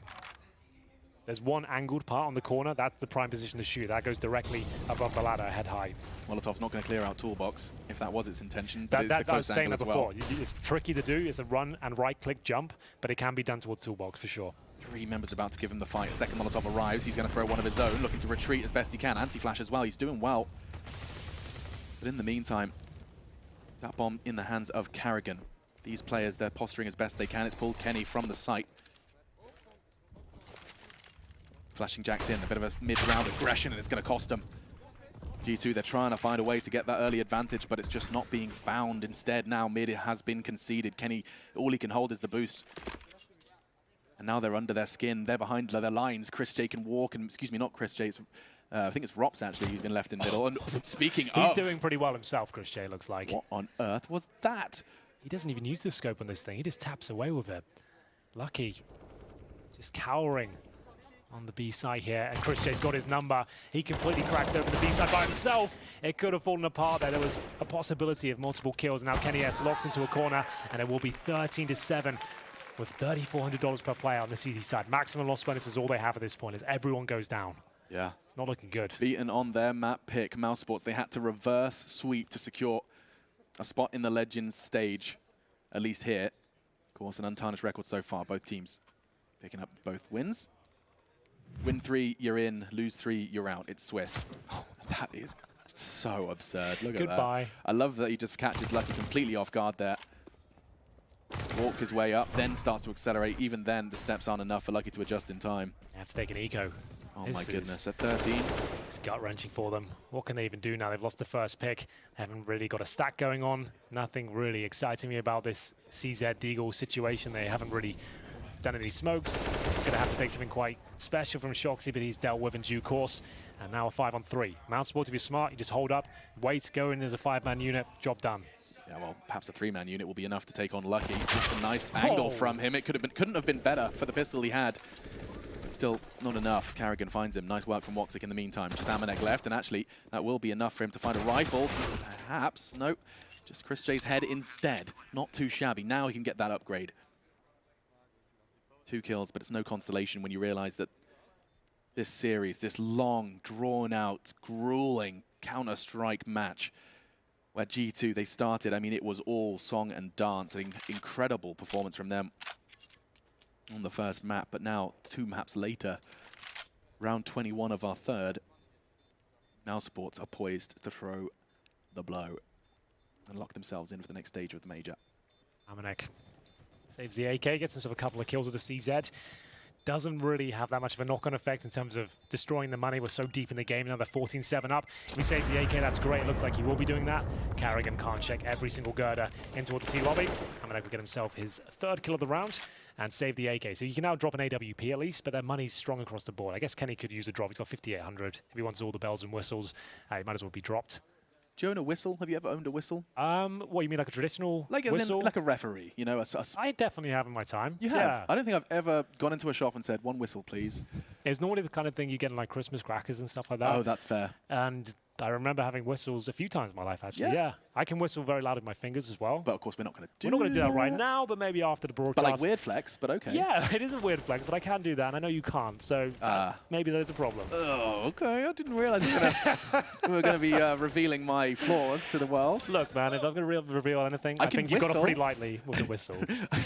There's one angled part on the corner. That's the prime position to shoot. That goes directly above the ladder, head high. Molotov's not going to clear out toolbox, if that was its intention. But it's the I was close saying angle that as well. before. It's tricky to do. It's a run and right-click jump, but it can be done towards toolbox for sure. 3 members about to give him the fight. A second Molotov arrives. He's going to throw one of his own, looking to retreat as best he can. Anti-flash as well. He's doing well. But in the meantime, that bomb in the hands of Carrigan. These players, they're posturing as best they can. It's pulled Kenny from the site. Flashing Jax in, a bit of a mid-round aggression, and it's going to cost them. G2, they're trying to find a way to get that early advantage, but it's just not being found. Instead, now mid has been conceded. Kenny, all he can hold is the boost. And now they're under their skin. They're behind their lines. Chris J can walk, and excuse me, not Chris J, it's I think it's Rops, actually, who's been left in middle. And speaking He's of... doing pretty well himself, Chris J, looks like. What on earth was that? He doesn't even use the scope on this thing. He just taps away with it. Lucky. Just cowering on the B side here. And Chris J's got his number. He completely cracks open the B side by himself. It could have fallen apart there. There was a possibility of multiple kills. Now Kenny S locks into a corner, and it will be 13-7 with $3,400 per player on the CT side. Maximum loss bonus is all they have at this point as everyone goes down. Yeah. It's not looking good. Beaten on their map pick, Mousesports. They had to reverse sweep to secure a spot in the Legends stage, at least here. Of course, an untarnished record so far. Both teams picking up both wins. Win 3, you're in. Lose 3, you're out. It's Swiss. Oh, that is so absurd. Look at that. Goodbye. I love that he just catches Lucky completely off guard there. Walks his way up, then starts to accelerate. Even then, the steps aren't enough for Lucky to adjust in time. That's taking eco. Oh my goodness, at 13. It's gut-wrenching for them. What can they even do now? They've lost the first pick. They haven't really got a stack going on. Nothing really exciting me about this CZ Deagle situation. They haven't really done any smokes. He's going to have to take something quite special from Shoxy, but he's dealt with in due course. And now a 5-on-3. Mousesports, if you're smart, you just hold up, wait, go in as a 5-man unit, job done. Yeah, well, perhaps a 3-man unit will be enough to take on Lucky. That's a nice angle from him. It couldn't have been better for the pistol he had. But still not enough. Carrigan finds him. Nice work from Woxic in the meantime. Just Amanek left, and actually that will be enough for him to find a rifle. Perhaps. Nope. Just Chris J's head instead. Not too shabby. Now he can get that upgrade. 2 kills, but it's no consolation when you realize that this series, this long, drawn-out, grueling Counter-Strike match where G2, they started, I mean, it was all song and dance. An incredible performance from them on the first map, but now 2 maps later, round 21 of our third, Mousesports are poised to throw the blow and lock themselves in for the next stage of the major. Amanek saves the AK, gets himself a couple of kills with the CZ. Doesn't really have that much of a knock-on effect in terms of destroying the money. We're so deep in the game now, they're 14-7 up. If he saves the AK, that's great. It looks like he will be doing that. Carrigan can't check every single girder in towards the T lobby. Amanek will get himself his 3rd kill of the round and save the AK. So you can now drop an AWP at least, but their money's strong across the board. I guess Kenny could use a drop. He's got 5,800. If he wants all the bells and whistles, he might as well be dropped. Do you own a whistle? Have you ever owned a whistle? What, you mean like a traditional like whistle? Like a referee, you know? I definitely have in my time. You have? Yeah. I don't think I've ever gone into a shop and said, 1 whistle, please. It's normally the kind of thing you get in like Christmas crackers and stuff like that. Oh, that's fair. And I remember having whistles a few times in my life, actually. Yeah. I can whistle very loud with my fingers as well. But of course, we're not going to do that. We're not going to do that right now, but maybe after the broadcast. But like weird flex, but okay. Yeah, it is a weird flex, but I can do that, and I know you can't, so maybe that is a problem. Oh, okay. I didn't realize we were going to be revealing my flaws to the world. Look, man, if I'm going to reveal anything, I think you've got it pretty lightly with the whistle.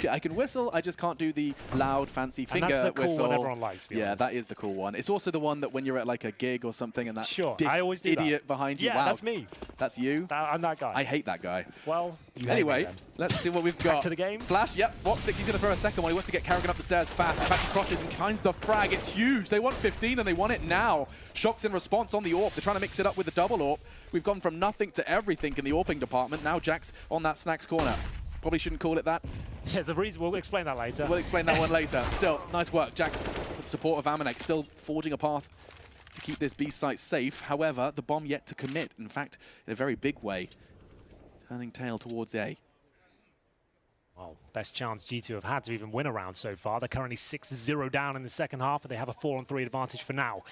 I can whistle, I just can't do the loud, fancy finger and that's the whistle. Cool one everyone likes, to be honest. That is the cool one. It's also the one that when you're at like a gig or something and that I always do idiot that. behind you. Yeah, wow. that's me. That's you? I'm that guy. I hate that guy. Well, anyway, let's see what we've got. Back to the game. Flash, yep. Woxic, he's going to throw a second one. He wants to get Carrigan up the stairs fast. In fact, he crosses and finds the frag. It's huge. They want 15 and they want it now. Shocks in response on the AWP. They're trying to mix it up with the double AWP. We've gone from nothing to everything in the AWPing department. Now Jack's on that snacks corner. Probably shouldn't call it that. There's a reason. We'll explain that later. We'll explain that one later. Still, nice work. Jack's with the support of Amanek still forging a path to keep this B site safe. However, the bomb yet to commit. In fact, in a very big way. Turning tail towards A. Well, best chance G2 have had to even win a round so far. They're currently 6-0 down in the second half, but they have a 4-on-3 advantage for now.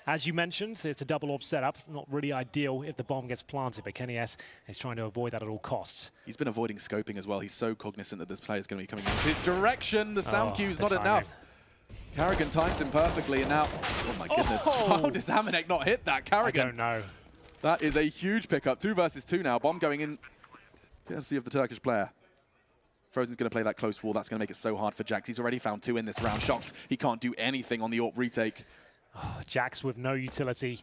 As you mentioned, it's a double AWP setup. Not really ideal if the bomb gets planted, but Kenny S is trying to avoid that at all costs. He's been avoiding scoping as well. He's so cognizant that this player is going to be coming in his direction. The sound cue's not enough. Carrigan timed him perfectly, and now... Oh, my goodness. How does Amanek not hit that? Carrigan. I don't know. That is a huge pickup. 2 versus 2 now. Bomb going in. Courtesy of the Turkish player. Frozen's going to play that close wall. That's going to make it so hard for Jax. He's already found 2 in this round. Shocks. He can't do anything on the AWP retake. Oh, Jax with no utility.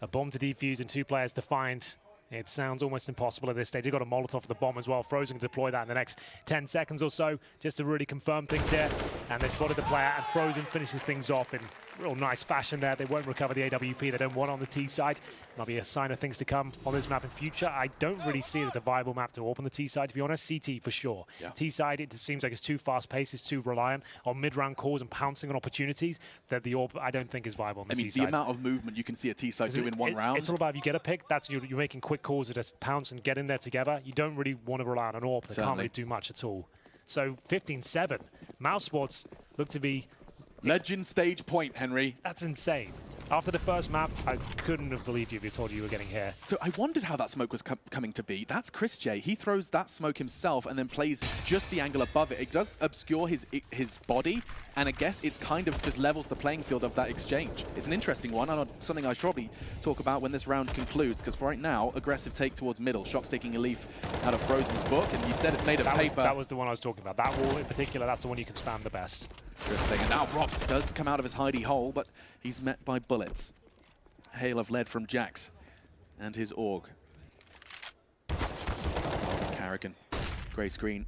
A bomb to defuse and 2 players to find. It sounds almost impossible at this stage. They've got a Molotov for the bomb as well. Frozen can deploy that in the next 10 seconds or so, just to really confirm things here. And they spotted the player, and Frozen finishes things off in real nice fashion there. They won't recover the AWP. They don't want on the T side. Might be a sign of things to come on this map in future. I don't really see it as a viable map to AWP on the T side, to be honest. CT for sure. Yeah. T side, it seems like it's too fast-paced. It's too reliant on mid-round calls and pouncing on opportunities that the AWP, I don't think, is viable on the T side. The amount of movement you can see a T side do in one round. It's all about if you get a pick, that's you're making quick calls that just pounce and get in there together. You don't really want to rely on an AWP. They can't really do much at all. So 15-7. Mousesports look to be... Legend stage point, Henry. That's insane. After the first map, I couldn't have believed you if you told you were getting here. So I wondered how that smoke was coming to be. That's Csgo. He throws that smoke himself and then plays just the angle above it. It does obscure his body, and I guess it's kind of just levels the playing field of that exchange. It's an interesting one, and something I should probably talk about when this round concludes, because for right now, aggressive take towards middle. Shock's taking a leaf out of Frozen's book, and you said it's made of paper. That was the one I was talking about. That wall in particular, that's the one you can spam the best. Interesting. And now Rops does come out of his hidey hole, but he's met by bullets. Hail of lead from Jax and his Org. Carrigan, grey screen,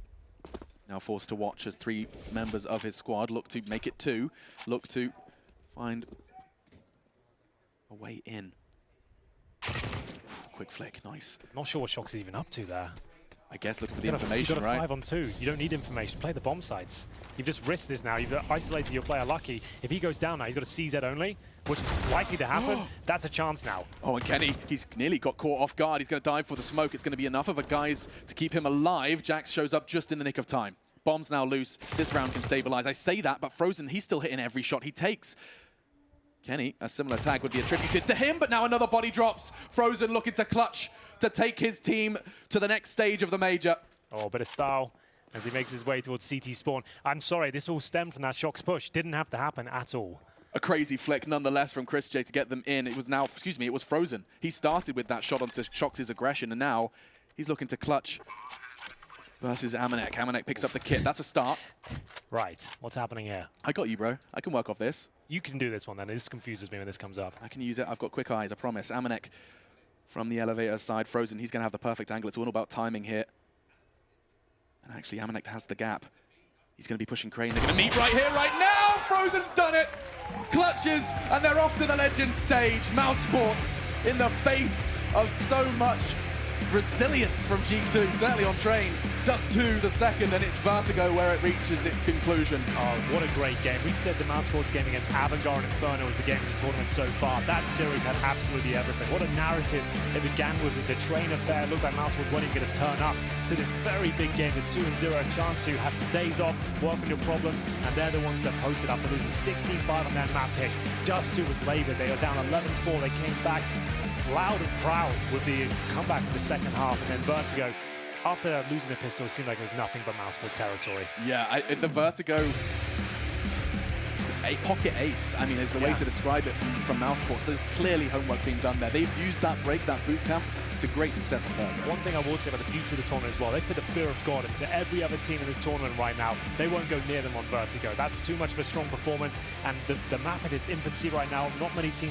now forced to watch as 3 members of his squad look to make it 2, look to find a way in. Quick flick, nice. Not sure what Shock's even up to there. I guess looking for the information, you've got a right? 5-on-2. You don't need information. Play the bomb sites. You've just risked this now. You've isolated your player lucky. If he goes down now, he's got a CZ only, which is likely to happen. That's a chance now. Oh, and Kenny, he's nearly got caught off guard. He's going to dive for the smoke. It's going to be enough of a guys to keep him alive. Jax shows up just in the nick of time. Bomb's now loose. This round can stabilize. I say that, but Frozen, he's still hitting every shot he takes. Kenny, a similar tag would be attributed to him, but now another body drops. Frozen looking to clutch to take his team to the next stage of the major. Oh, a bit of style as he makes his way towards CT spawn. I'm sorry, this all stemmed from that Shock's push. Didn't have to happen at all. A crazy flick, nonetheless, from Csgo to get them in. It was now, it was Frozen. He started with that shot onto Shock's aggression, and now he's looking to clutch versus Amanek. Amanek picks up the kit. That's a start. Right, what's happening here? I got you, bro. I can work off this. You can do this one, then. This confuses me when this comes up. I can use it. I've got quick eyes, I promise. Amanek from the elevator side. Frozen, he's going to have the perfect angle. It's all about timing here. And actually, Amanek has the gap. He's going to be pushing Crane. They're going to meet right here, right now! Frozen's done it! Clutches, and they're off to the legend stage. Mousesports in the face of so much resilience from G2, certainly on train. Dust 2 the second, and it's Vertigo where it reaches its conclusion. Oh, what a great game. We said the Mousesports game against Avangard and Inferno was the game of the tournament so far. That series had absolutely everything. What a narrative it began with the train affair. Looked like Mousesports weren't even going to turn up to this very big game with 2-0. A chance to have some days off, work on your problems, and they're the ones that posted after losing 16-5 on their map pick. Dust 2 was laboured. They were down 11-4. They came back loud and proud with the comeback in the second half, and then Vertigo, after losing the pistol, it seemed like it was nothing but Mousesports territory. Yeah, the Vertigo a pocket ace. I mean, there's the way to describe it from Mousesports. There's clearly homework being done there. They've used that break, that boot camp, to great success on Vertigo. One thing I will say about the future of the tournament as well, they put the fear of God into every other team in this tournament right now. They won't go near them on Vertigo. That's too much of a strong performance, and the map at its infancy right now, not many teams